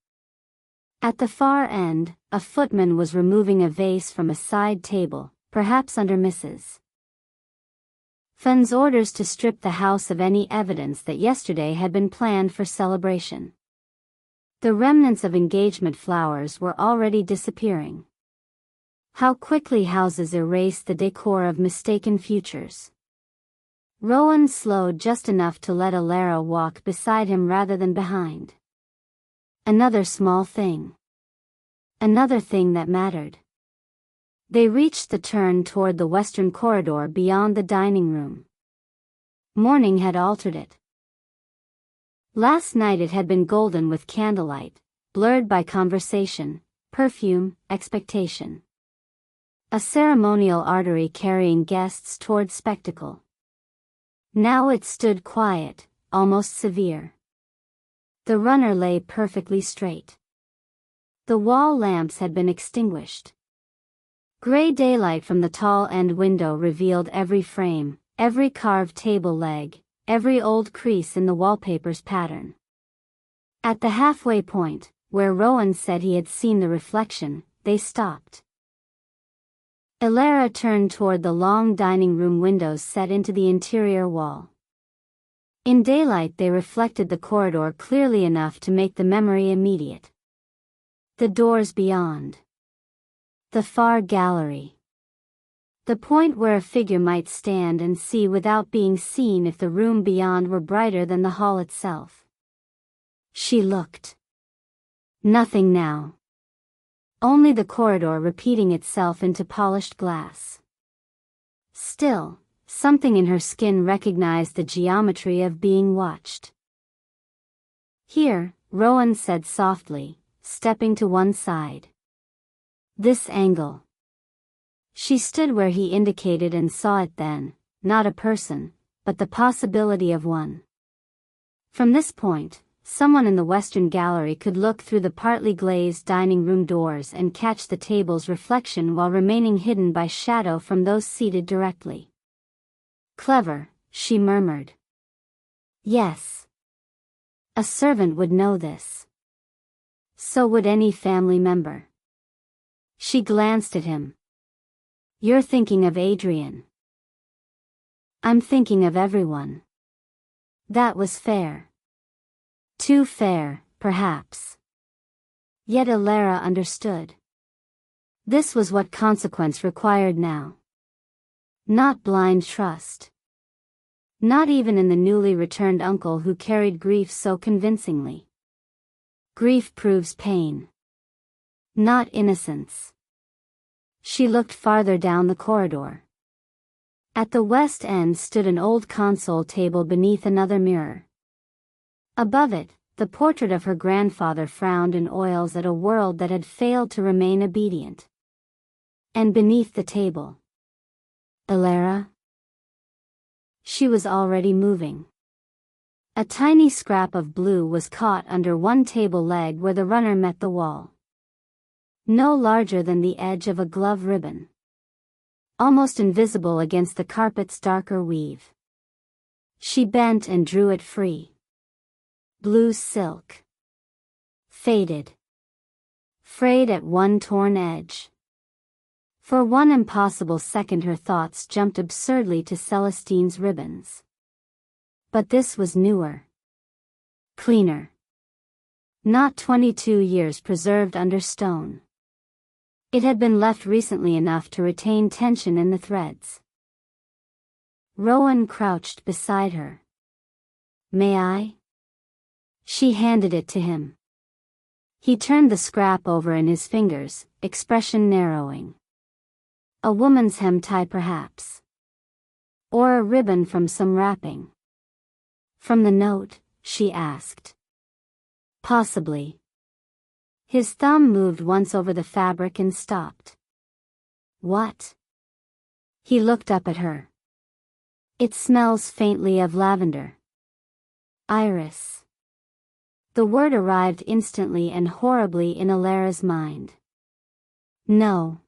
Speaker 1: At the far end, a footman was removing a vase from a side table, perhaps under Mrs. Fenn's orders to strip the house of any evidence that yesterday had been planned for celebration. The remnants of engagement flowers were already disappearing. How quickly houses erase the decor of mistaken futures. Rowan slowed just enough to let Alara walk beside him rather than behind. Another small thing. Another thing that mattered. They reached the turn toward the western corridor beyond the dining room. Morning had altered it. Last night it had been golden with candlelight, blurred by conversation, perfume, expectation. A ceremonial artery carrying guests toward spectacle. Now it stood quiet, almost severe. The runner lay perfectly straight. The wall lamps had been extinguished. Gray daylight from the tall end window revealed every frame, every carved table leg, every old crease in the wallpaper's pattern. At the halfway point, where Rowan said he had seen the reflection, they stopped. Alara turned toward the long dining room windows set into the interior wall. In daylight they reflected the corridor clearly enough to make the memory immediate. The doors beyond. The far gallery. The point where a figure might stand and see without being seen if the room beyond were brighter than the hall itself. She looked. Nothing now. Only the corridor repeating itself into polished glass. Still, something in her skin recognized the geometry of being watched. Here, Rowan said softly, stepping to one side. This angle. She stood where he indicated and saw it then, not a person, but the possibility of one. From this point, someone in the western gallery could look through the partly glazed dining room doors and catch the table's reflection while remaining hidden by shadow from those seated directly. Clever, she murmured. Yes. A servant would know this. So would any family member. She glanced at him. You're thinking of Adrian. I'm thinking of everyone. That was fair. Too fair, perhaps. Yet Alara understood. This was what consequence required now. Not blind trust. Not even in the newly returned uncle who carried grief so convincingly. Grief proves pain. Not innocence. She looked farther down the corridor. At the west end stood an old console table beneath another mirror. Above it, the portrait of her grandfather frowned in oils at a world that had failed to remain obedient. And beneath the table. Alara? She was already moving. A tiny scrap of blue was caught under one table leg where the runner met the wall. No larger than the edge of a glove ribbon. Almost invisible against the carpet's darker weave. She bent and drew it free. Blue silk. Faded. Frayed at one torn edge. For one impossible second her thoughts jumped absurdly to Celestine's ribbons. But this was newer. Cleaner. Not 22 years preserved under stone. It had been left recently enough to retain tension in the threads. Rowan crouched beside her. "May I?" She handed it to him. He turned the scrap over in his fingers, expression narrowing. A woman's hem tie perhaps. Or a ribbon from some wrapping. From the note, she asked. Possibly. His thumb moved once over the fabric and stopped. What? He looked up at her. It smells faintly of lavender. Iris. The word arrived instantly and horribly in Alara's mind. No.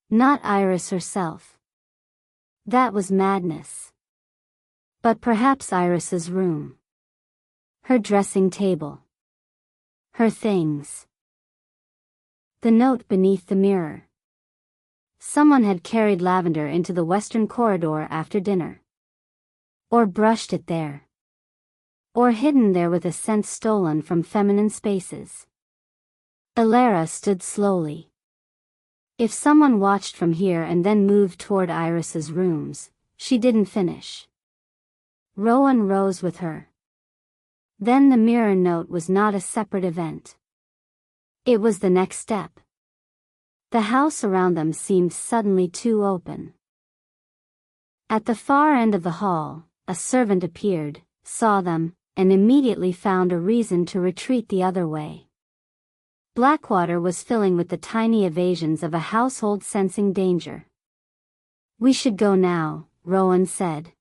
Speaker 1: Not Iris herself. That was madness. But perhaps Iris's room. Her dressing table. Her things. The note beneath the mirror. Someone had carried lavender into the western corridor after dinner. Or brushed it there. Or hidden there with a scent stolen from feminine spaces. Alara stood slowly. If someone watched from here and then moved toward Iris's rooms, she didn't finish. Rowan rose with her. Then the mirror note was not a separate event. It was the next step. The house around them seemed suddenly too open. At the far end of the hall, a servant appeared, saw them, and immediately found a reason to retreat the other way. Blackwater was filling with the tiny evasions of a household sensing danger. "We should go now," Rowan said.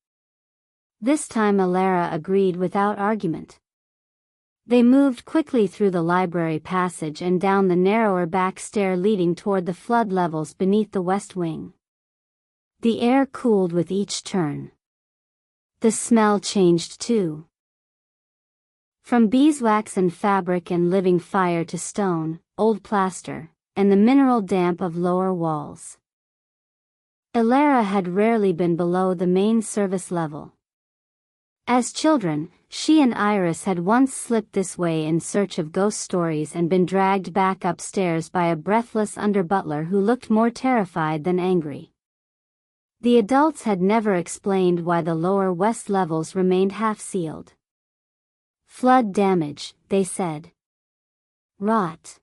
Speaker 1: This time Alara agreed without argument. They moved quickly through the library passage and down the narrower back stair leading toward the flood levels beneath the west wing. The air cooled with each turn. The smell changed too. From beeswax and fabric and living fire to stone, old plaster, and the mineral damp of lower walls. Alara had rarely been below the main service level. As children, she and Iris had once slipped this way in search of ghost stories and been dragged back upstairs by a breathless under-butler who looked more terrified than angry. The adults had never explained why the lower west levels remained half-sealed. Flood damage, they said. Rot.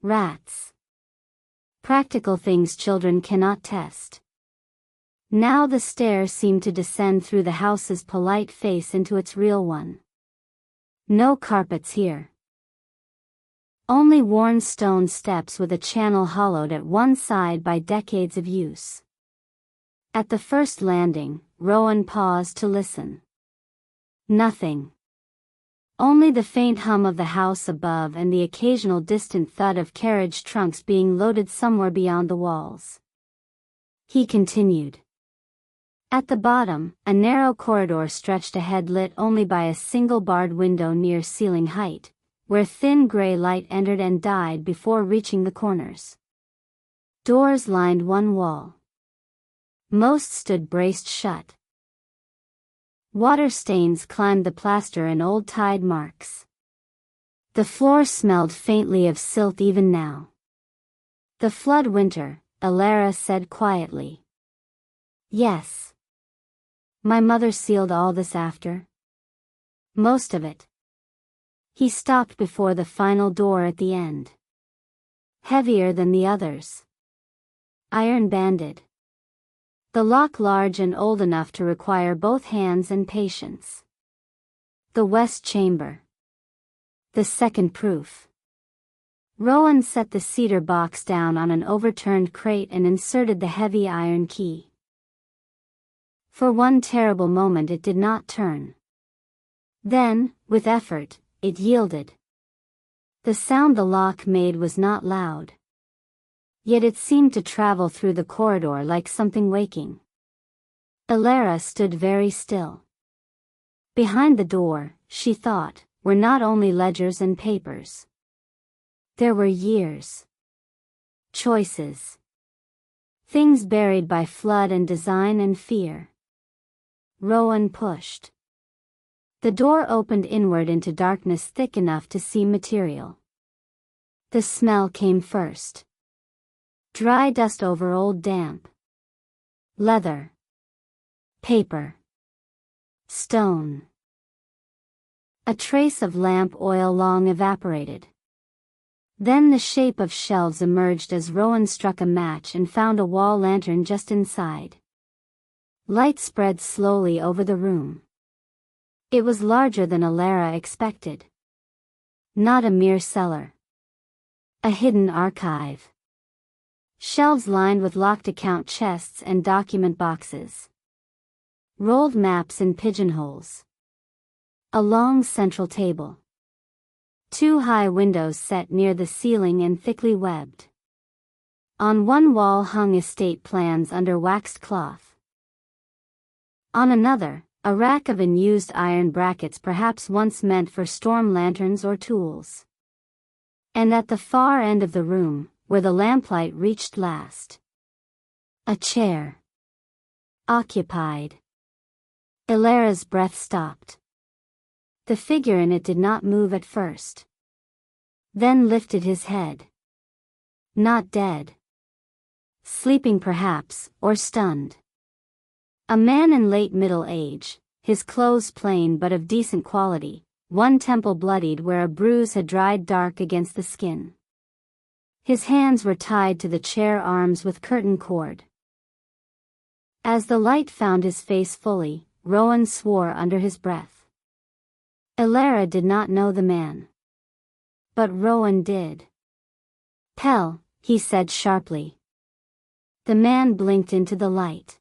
Speaker 1: Rats. Practical things children cannot test. Now the stairs seemed to descend through the house's polite face into its real one. No carpets here. Only worn stone steps with a channel hollowed at one side by decades of use. At the first landing, Rowan paused to listen. Nothing. Only the faint hum of the house above and the occasional distant thud of carriage trunks being loaded somewhere beyond the walls. He continued. At the bottom, a narrow corridor stretched ahead lit only by a single barred window near ceiling height, where thin gray light entered and died before reaching the corners. Doors lined one wall. Most stood braced shut. Water stains climbed the plaster in old tide marks. The floor smelled faintly of silt even now. The flood winter, Alara said quietly. Yes. My mother sealed all this after. Most of it. He stopped before the final door at the end. Heavier than the others. Iron banded. The lock large and old enough to require both hands and patience. The west chamber. The second proof. Rowan set the cedar box down on an overturned crate and inserted the heavy iron key. For one terrible moment it did not turn. Then, with effort, it yielded. The sound the lock made was not loud. Yet it seemed to travel through the corridor like something waking. Alara stood very still. Behind the door, she thought, were not only ledgers and papers. There were years. Choices. Things buried by flood and design and fear. Rowan pushed. The door opened inward into darkness thick enough to see material. The smell came first. Dry dust over old damp. Leather. Paper. Stone. A trace of lamp oil long evaporated. Then the shape of shelves emerged as Rowan struck a match and found a wall lantern just inside. Light spread slowly over the room. It was larger than Alara expected. Not a mere cellar. A hidden archive. Shelves lined with locked account chests and document boxes. Rolled maps in pigeonholes. A long central table. 2 high windows set near the ceiling and thickly webbed. On one wall hung estate plans under waxed cloth. On another, a rack of unused iron brackets perhaps once meant for storm lanterns or tools. And at the far end of the room, where the lamplight reached last, a chair. Occupied. Alara's breath stopped. The figure in it did not move at first. Then lifted his head. Not dead. Sleeping perhaps, or stunned. A man in late middle age, his clothes plain but of decent quality, one temple bloodied where a bruise had dried dark against the skin. His hands were tied to the chair arms with curtain cord. As the light found his face fully, Rowan swore under his breath. Alara did not know the man. But Rowan did. Pell, he said sharply. The man blinked into the light.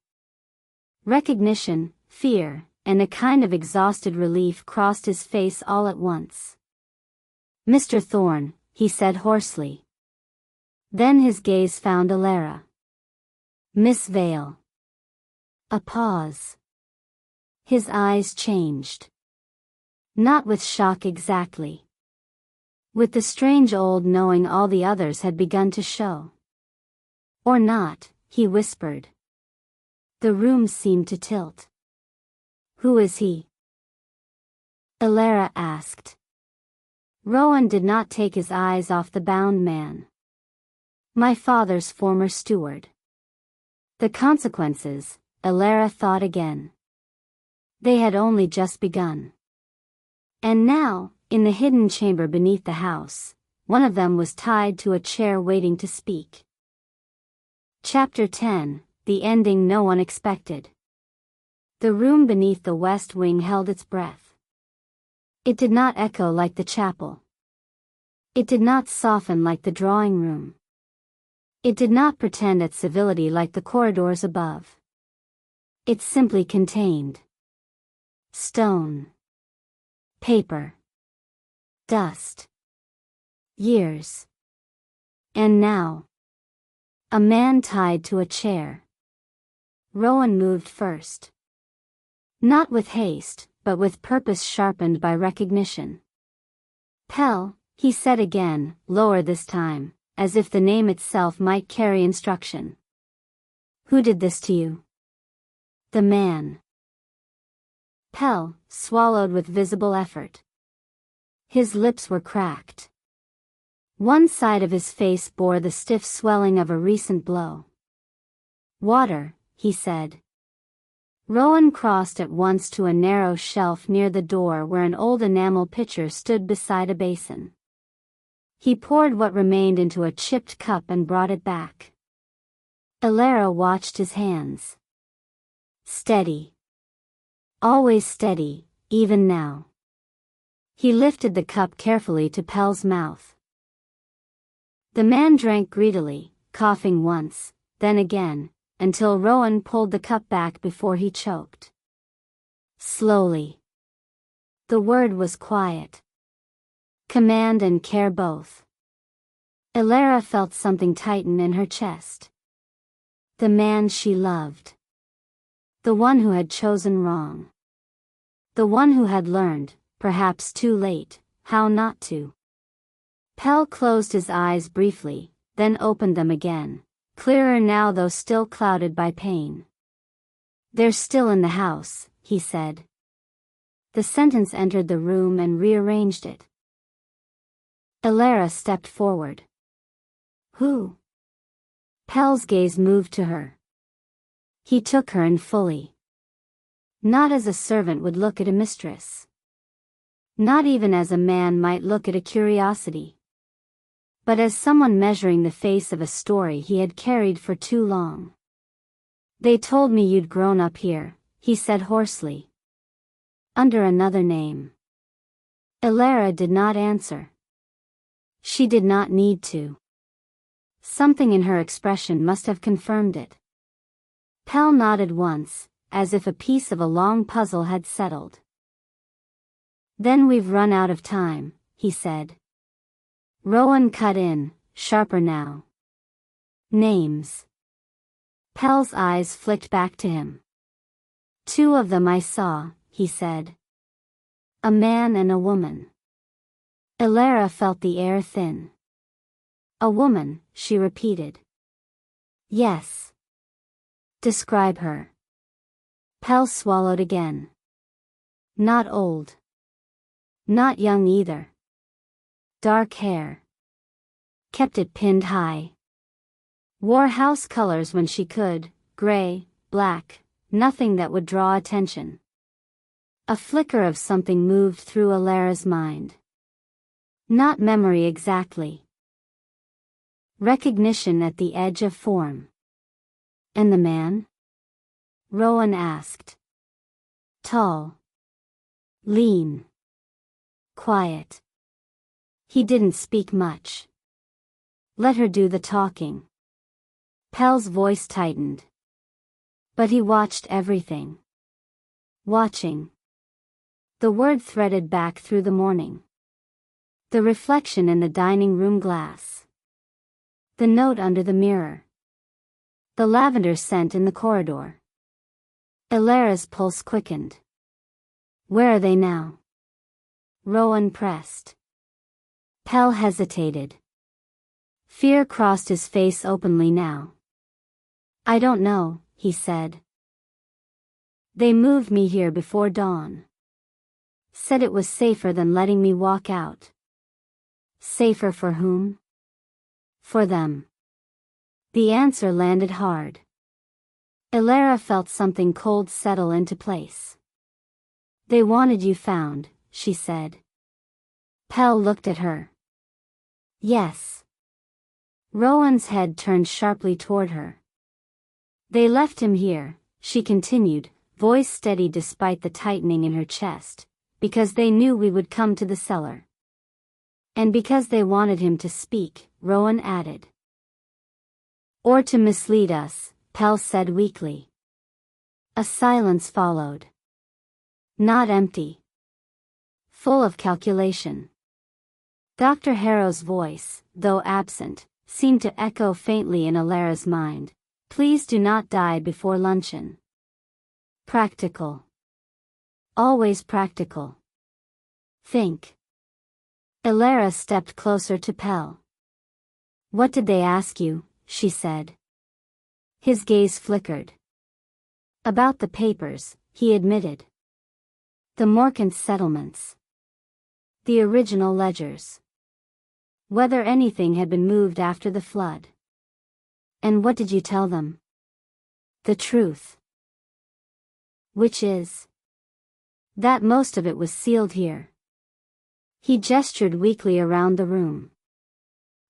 Speaker 1: Recognition, fear, and a kind of exhausted relief crossed his face all at once. Mr. Thorne, he said hoarsely. Then his gaze found Alara. Miss Vale. A pause. His eyes changed. Not with shock exactly. With the strange old knowing all the others had begun to show. Or not, he whispered. The room seemed to tilt. Who is he? Alara asked. Rowan did not take his eyes off the bound man. My father's former steward. The consequences, Alara thought again. They had only just begun. And now, in the hidden chamber beneath the house, one of them was tied to a chair waiting to speak. Chapter 10, The Ending No One Expected. The room beneath the west wing held its breath. It did not echo like the chapel. It did not soften like the drawing room. It did not pretend at civility like the corridors above. It simply contained stone, paper, dust, years. And now, a man tied to a chair. Rowan moved first. Not with haste, but with purpose sharpened by recognition. Pell, he said again, lower this time, as if the name itself might carry instruction. Who did this to you? The man. Pell swallowed with visible effort. His lips were cracked. One side of his face bore the stiff swelling of a recent blow. Water, he said. Rowan crossed at once to a narrow shelf near the door where an old enamel pitcher stood beside a basin. He poured what remained into a chipped cup and brought it back. Alara watched his hands. Steady. Always steady, even now. He lifted the cup carefully to Pell's mouth. The man drank greedily, coughing once, then again, until Rowan pulled the cup back before he choked. Slowly. The word was quiet. Command and care both. Alara felt something tighten in her chest. The man she loved. The one who had chosen wrong. The one who had learned, perhaps too late, how not to. Pell closed his eyes briefly, then opened them again, Clearer now, though still clouded by pain. "They're still in the house," he said. The sentence entered the room and rearranged it. Elara stepped forward. "Who?" Pel's gaze moved to her. He took her in fully. Not as a servant would look at a mistress. Not even as a man might look at a curiosity. But as someone measuring the face of a story he had carried for too long. "They told me you'd grown up here," he said hoarsely. "Under another name." Elara did not answer. She did not need to. Something in her expression must have confirmed it. Pel nodded once, as if a piece of a long puzzle had settled. "Then we've run out of time," he said. Rowan cut in, sharper now. "Names." Pel's eyes flicked back to him. "Two of them I saw," he said. "A man and a woman." Elara felt the air thin. "A woman," she repeated. "Yes." "Describe her." Pel swallowed again. "Not old. Not young either. Dark hair. Kept it pinned high. Wore house colors when she could, gray, black, nothing that would draw attention." A flicker of something moved through Elara's mind. Not memory exactly. Recognition at the edge of form. "And the man?" Rowan asked. "Tall. Lean. Quiet. He didn't speak much. Let her do the talking." Pel's voice tightened. "But he watched everything." Watching. The word threaded back through the morning. The reflection in the dining room glass. The note under the mirror. The lavender scent in the corridor. Elara's pulse quickened. "Where are they now?" Rowan pressed. Pel hesitated. Fear crossed his face openly now. "I don't know," he said. "They moved me here before dawn. Said it was safer than letting me walk out." "Safer for whom?" "For them." The answer landed hard. Elara felt something cold settle into place. "They wanted you found," she said. Pel looked at her. "Yes." Rowan's head turned sharply toward her. "They left him here," she continued, voice steady despite the tightening in her chest, "because they knew we would come to the cellar. And because they wanted him to speak," Rowan added. "Or to mislead us," Pel said weakly. A silence followed. Not empty. Full of calculation. Dr. Harrow's voice, though absent, seemed to echo faintly in Elara's mind. "Please do not die before luncheon." Practical. Always practical. Think. Elara stepped closer to Pel. "What did they ask you?" she said. His gaze flickered. "About the papers," he admitted. "The Morkant settlements. The original ledgers. Whether anything had been moved after the flood." "And what did you tell them?" "The truth." "Which is?" "That most of it was sealed here." He gestured weakly around the room.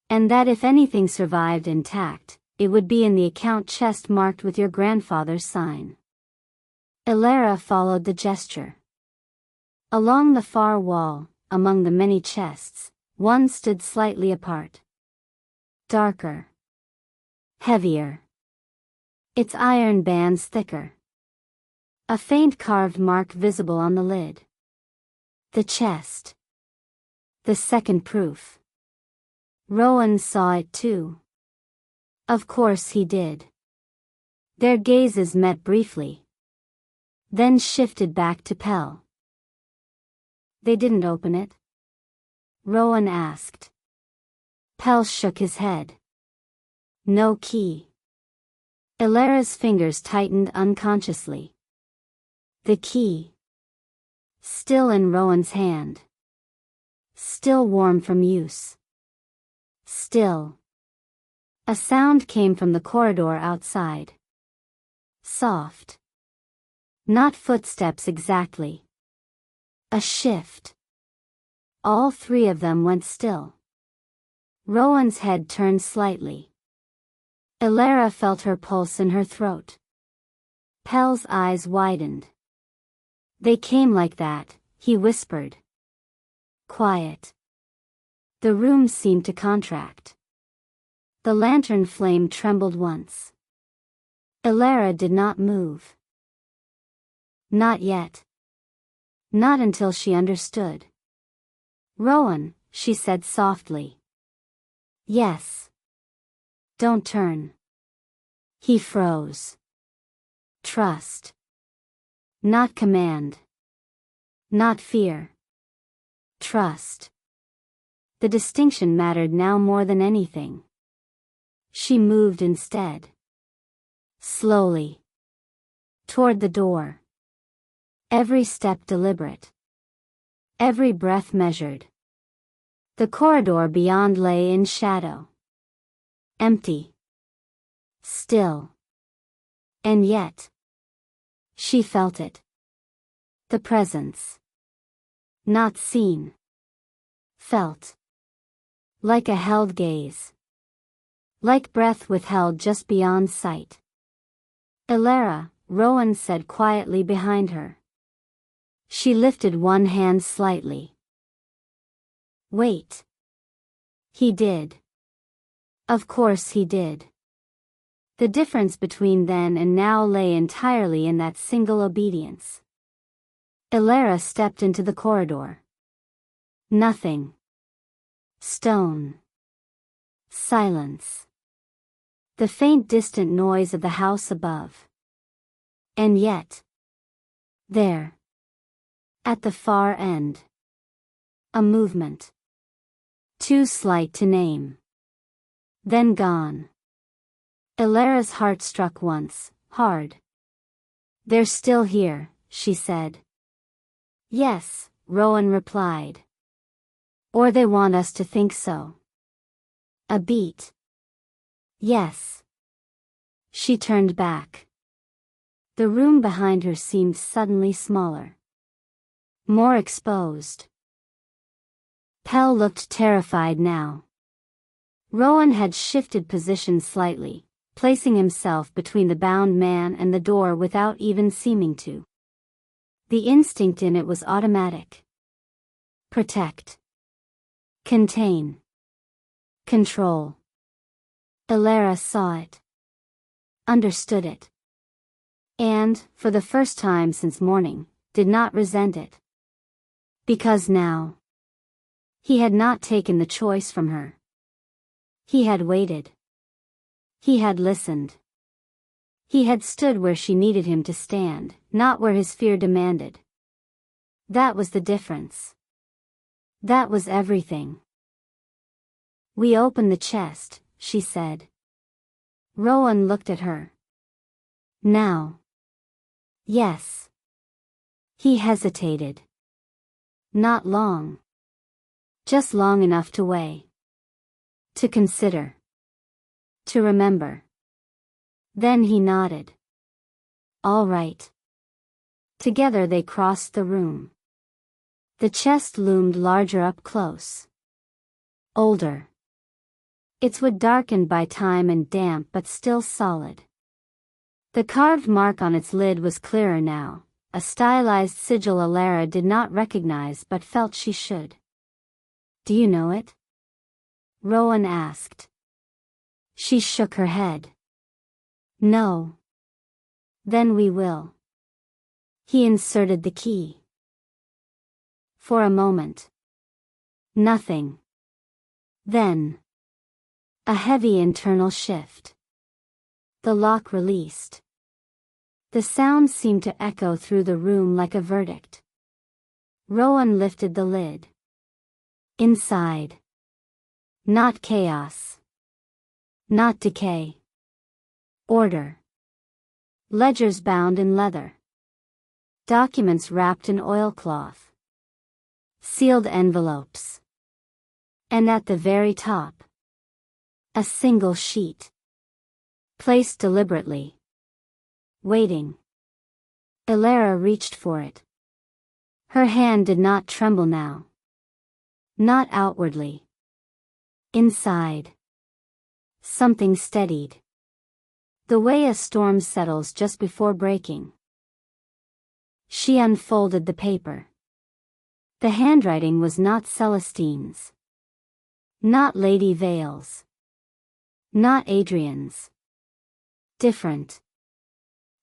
Speaker 1: "And that if anything survived intact, it would be in the account chest marked with your grandfather's sign." Elara followed the gesture. Along the far wall, among the many chests, one stood slightly apart. Darker. Heavier. Its iron bands thicker. A faint carved mark visible on the lid. The chest. The second proof. Rowan saw it too. Of course he did. Their gazes met briefly. Then shifted back to Pel. "They didn't open it?" Rowan asked. Pel shook his head. "No key." Ilara's fingers tightened unconsciously. The key. Still in Rowan's hand. Still warm from use. Still. A sound came from the corridor outside. Soft. Not footsteps exactly. A shift. All three of them went still. Rowan's head turned slightly. Ilara felt her pulse in her throat. Pell's eyes widened. They came like that, he whispered. Quiet. The room seemed to contract. The lantern flame trembled once. Ilara did not move. Not yet. Not until she understood. Rowan, she said softly. Yes. Don't turn. He froze. Trust. Not command. Not fear. Trust. The distinction mattered now more than anything. She moved instead. Slowly. Toward the door. Every step deliberate. Every breath measured. The corridor beyond lay in shadow. Empty. Still. And yet. She felt it. The presence. Not seen. Felt. Like a held gaze. Like breath withheld just beyond sight. Ilara, Rowan said quietly behind her. She lifted one hand slightly. Wait. He did. Of course he did. The difference between then and now lay entirely in that single obedience. Ilara stepped into the corridor. Nothing. Stone. Silence. The faint distant noise of the house above. And yet. There. At the far end. A movement. Too slight to name. Then gone. Ilara's heart struck once, hard. They're still here, she said. Yes, Rowan replied. Or they want us to think so. A beat. Yes. She turned back. The room behind her seemed suddenly smaller. More exposed. Pell looked terrified now. Rowan had shifted position slightly, placing himself between the bound man and the door without even seeming to. The instinct in it was automatic. Protect. Contain. Control. Ilara saw it. Understood it. And, for the first time since morning, did not resent it. Because now. He had not taken the choice from her. He had waited. He had listened. He had stood where she needed him to stand, not where his fear demanded. That was the difference. That was everything. We open the chest, she said. Rowan looked at her. Now. Yes. He hesitated. Not long. Just long enough to weigh. To consider. To remember. Then he nodded. All right. Together they crossed the room. The chest loomed larger up close. Older. Its wood darkened by time and damp but still solid. The carved mark on its lid was clearer now, a stylized sigil Ilara did not recognize but felt she should. Do you know it? Rowan asked. She shook her head. No. Then we will. He inserted the key. For a moment. Nothing. Then. A heavy internal shift. The lock released. The sound seemed to echo through the room like a verdict. Rowan lifted the lid. Inside. Not chaos. Not decay. Order. Ledgers bound in leather. Documents wrapped in oilcloth. Sealed envelopes. And at the very top, a single sheet. Placed deliberately. Waiting. Ilara reached for it. Her hand did not tremble now. Not outwardly. Inside. Something steadied. The way a storm settles just before breaking. She unfolded the paper. The handwriting was not Celestine's. Not Lady Vale's. Not Adrian's. Different.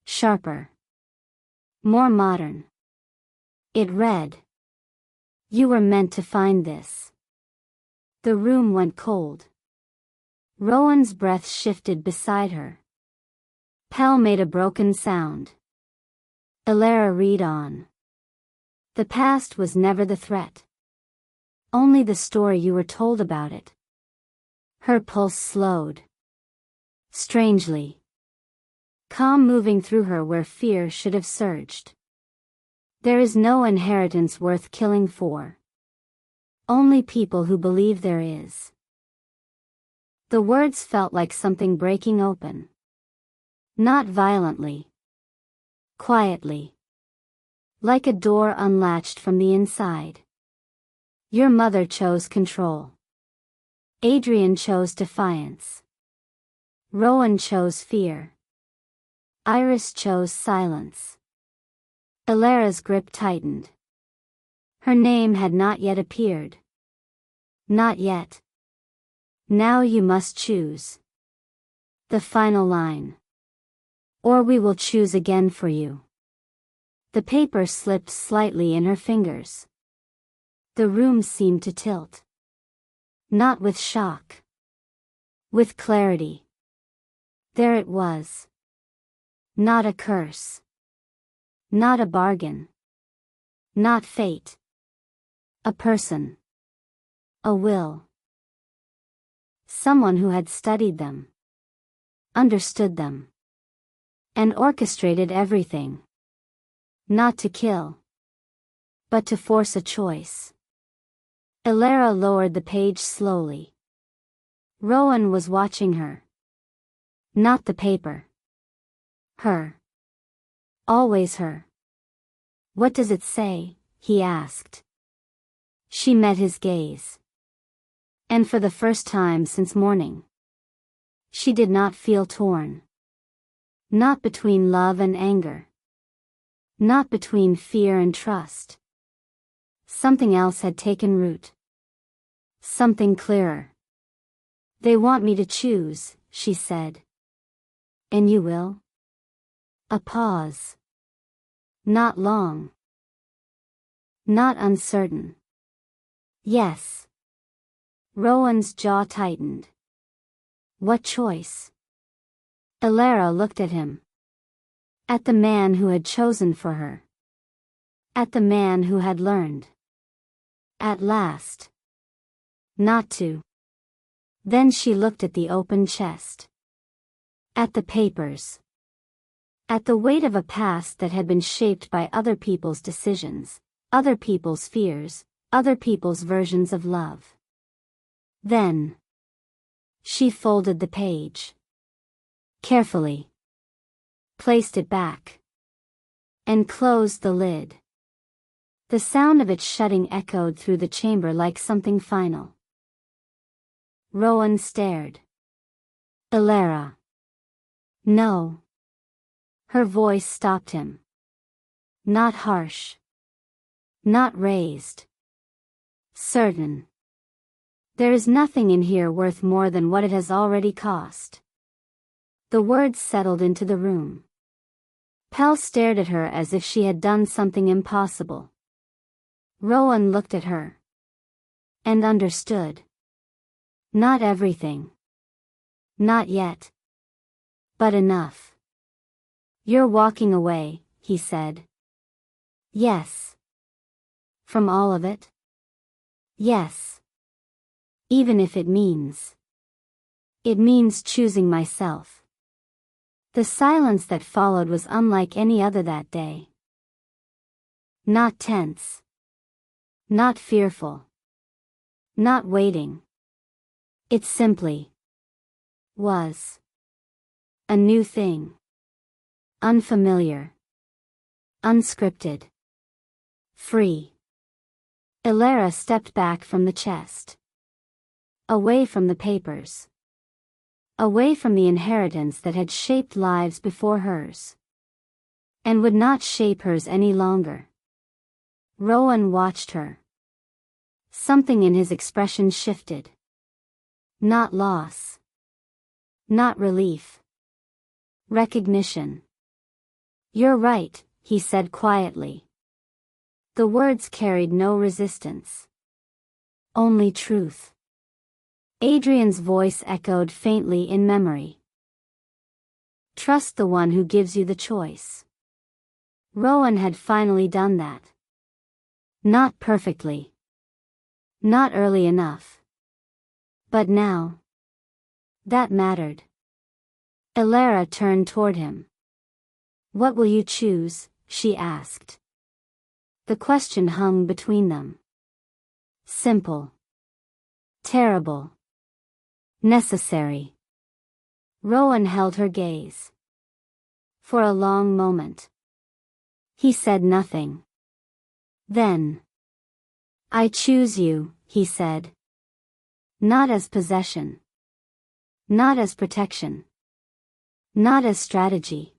Speaker 1: Sharper. More modern. It read. You were meant to find this. The room went cold. Rowan's breath shifted beside her. Pell made a broken sound. Ilara read on. The past was never the threat. Only the story you were told about it. Her pulse slowed. Strangely. Calm moving through her where fear should have surged. There is no inheritance worth killing for. Only people who believe there is. The words felt like something breaking open. Not violently. Quietly. Like a door unlatched from the inside. Your mother chose control. Adrian chose defiance. Rowan chose fear. Iris chose silence. Ilara's grip tightened. Her name had not yet appeared. Not yet. Now you must choose. The final line. Or we will choose again for you. The paper slipped slightly in her fingers. The room seemed to tilt. Not with shock. With clarity. There it was. Not a curse. Not a bargain. Not fate. A person. A will. Someone who had studied them. Understood them. And orchestrated everything. Not to kill. But to force a choice. Ilara lowered the page slowly. Rowan was watching her. Not the paper. Her. Always her. What does it say? He asked. She met his gaze. And for the first time since morning. She did not feel torn. Not between love and anger. Not between fear and trust. Something else had taken root. Something clearer. They want me to choose, she said. And you will? A pause. Not long. Not uncertain. Yes. Rowan's jaw tightened. What choice? Ilara looked at him. At the man who had chosen for her. At the man who had learned. At last. Not to. Then she looked at the open chest. At the papers. At the weight of a past that had been shaped by other people's decisions, other people's fears, other people's versions of love. Then. She folded the page. Carefully. Placed it back. And closed the lid. The sound of it shutting echoed through the chamber like something final. Rowan stared. Ilara. No. Her voice stopped him. Not harsh. Not raised. Certain. There is nothing in here worth more than what it has already cost. The words settled into the room. Pell stared at her as if she had done something impossible. Rowan looked at her. And understood. Not everything. Not yet. But enough. You're walking away, he said. Yes. From all of it? Yes. Even if it means. It means choosing myself. The silence that followed was unlike any other that day. Not tense. Not fearful. Not waiting. It simply was. A new thing. Unfamiliar. Unscripted. Free. Ilara stepped back from the chest. Away from the papers. Away from the inheritance that had shaped lives before hers. And would not shape hers any longer. Rowan watched her. Something in his expression shifted. Not loss. Not relief. Recognition. "You're right," he said quietly. The words carried no resistance. Only truth. Adrian's voice echoed faintly in memory. "Trust the one who gives you the choice." Rowan had finally done that. Not perfectly. Not early enough. But now. That mattered. Ilara turned toward him. "What will you choose?" she asked. The question hung between them. Simple. Terrible. Necessary. Rowan held her gaze. For a long moment. He said nothing. Then. "I choose you," he said. Not as possession. Not as protection. Not as strategy.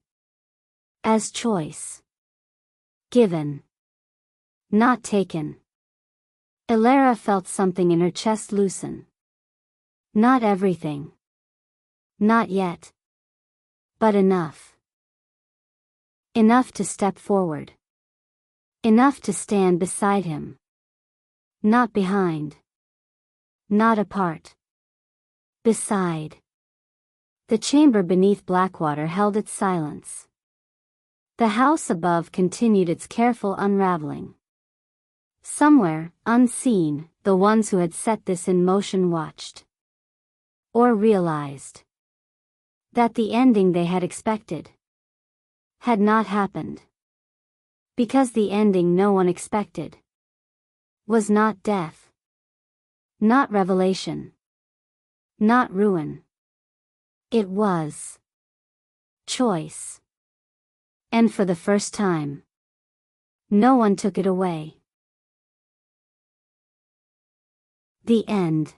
Speaker 1: As choice. Given. Not taken. Ilara felt something in her chest loosen. Not everything. Not yet. But enough. Enough to step forward. Enough to stand beside him. Not behind. Not apart. Beside. The chamber beneath Blackwater held its silence. The house above continued its careful unraveling. Somewhere, unseen, the ones who had set this in motion watched. Or realized. That the ending they had expected. Had not happened. Because the ending no one expected. Was not death. Not revelation. Not ruin. It was. Choice. And for the first time. No one took it away. The end.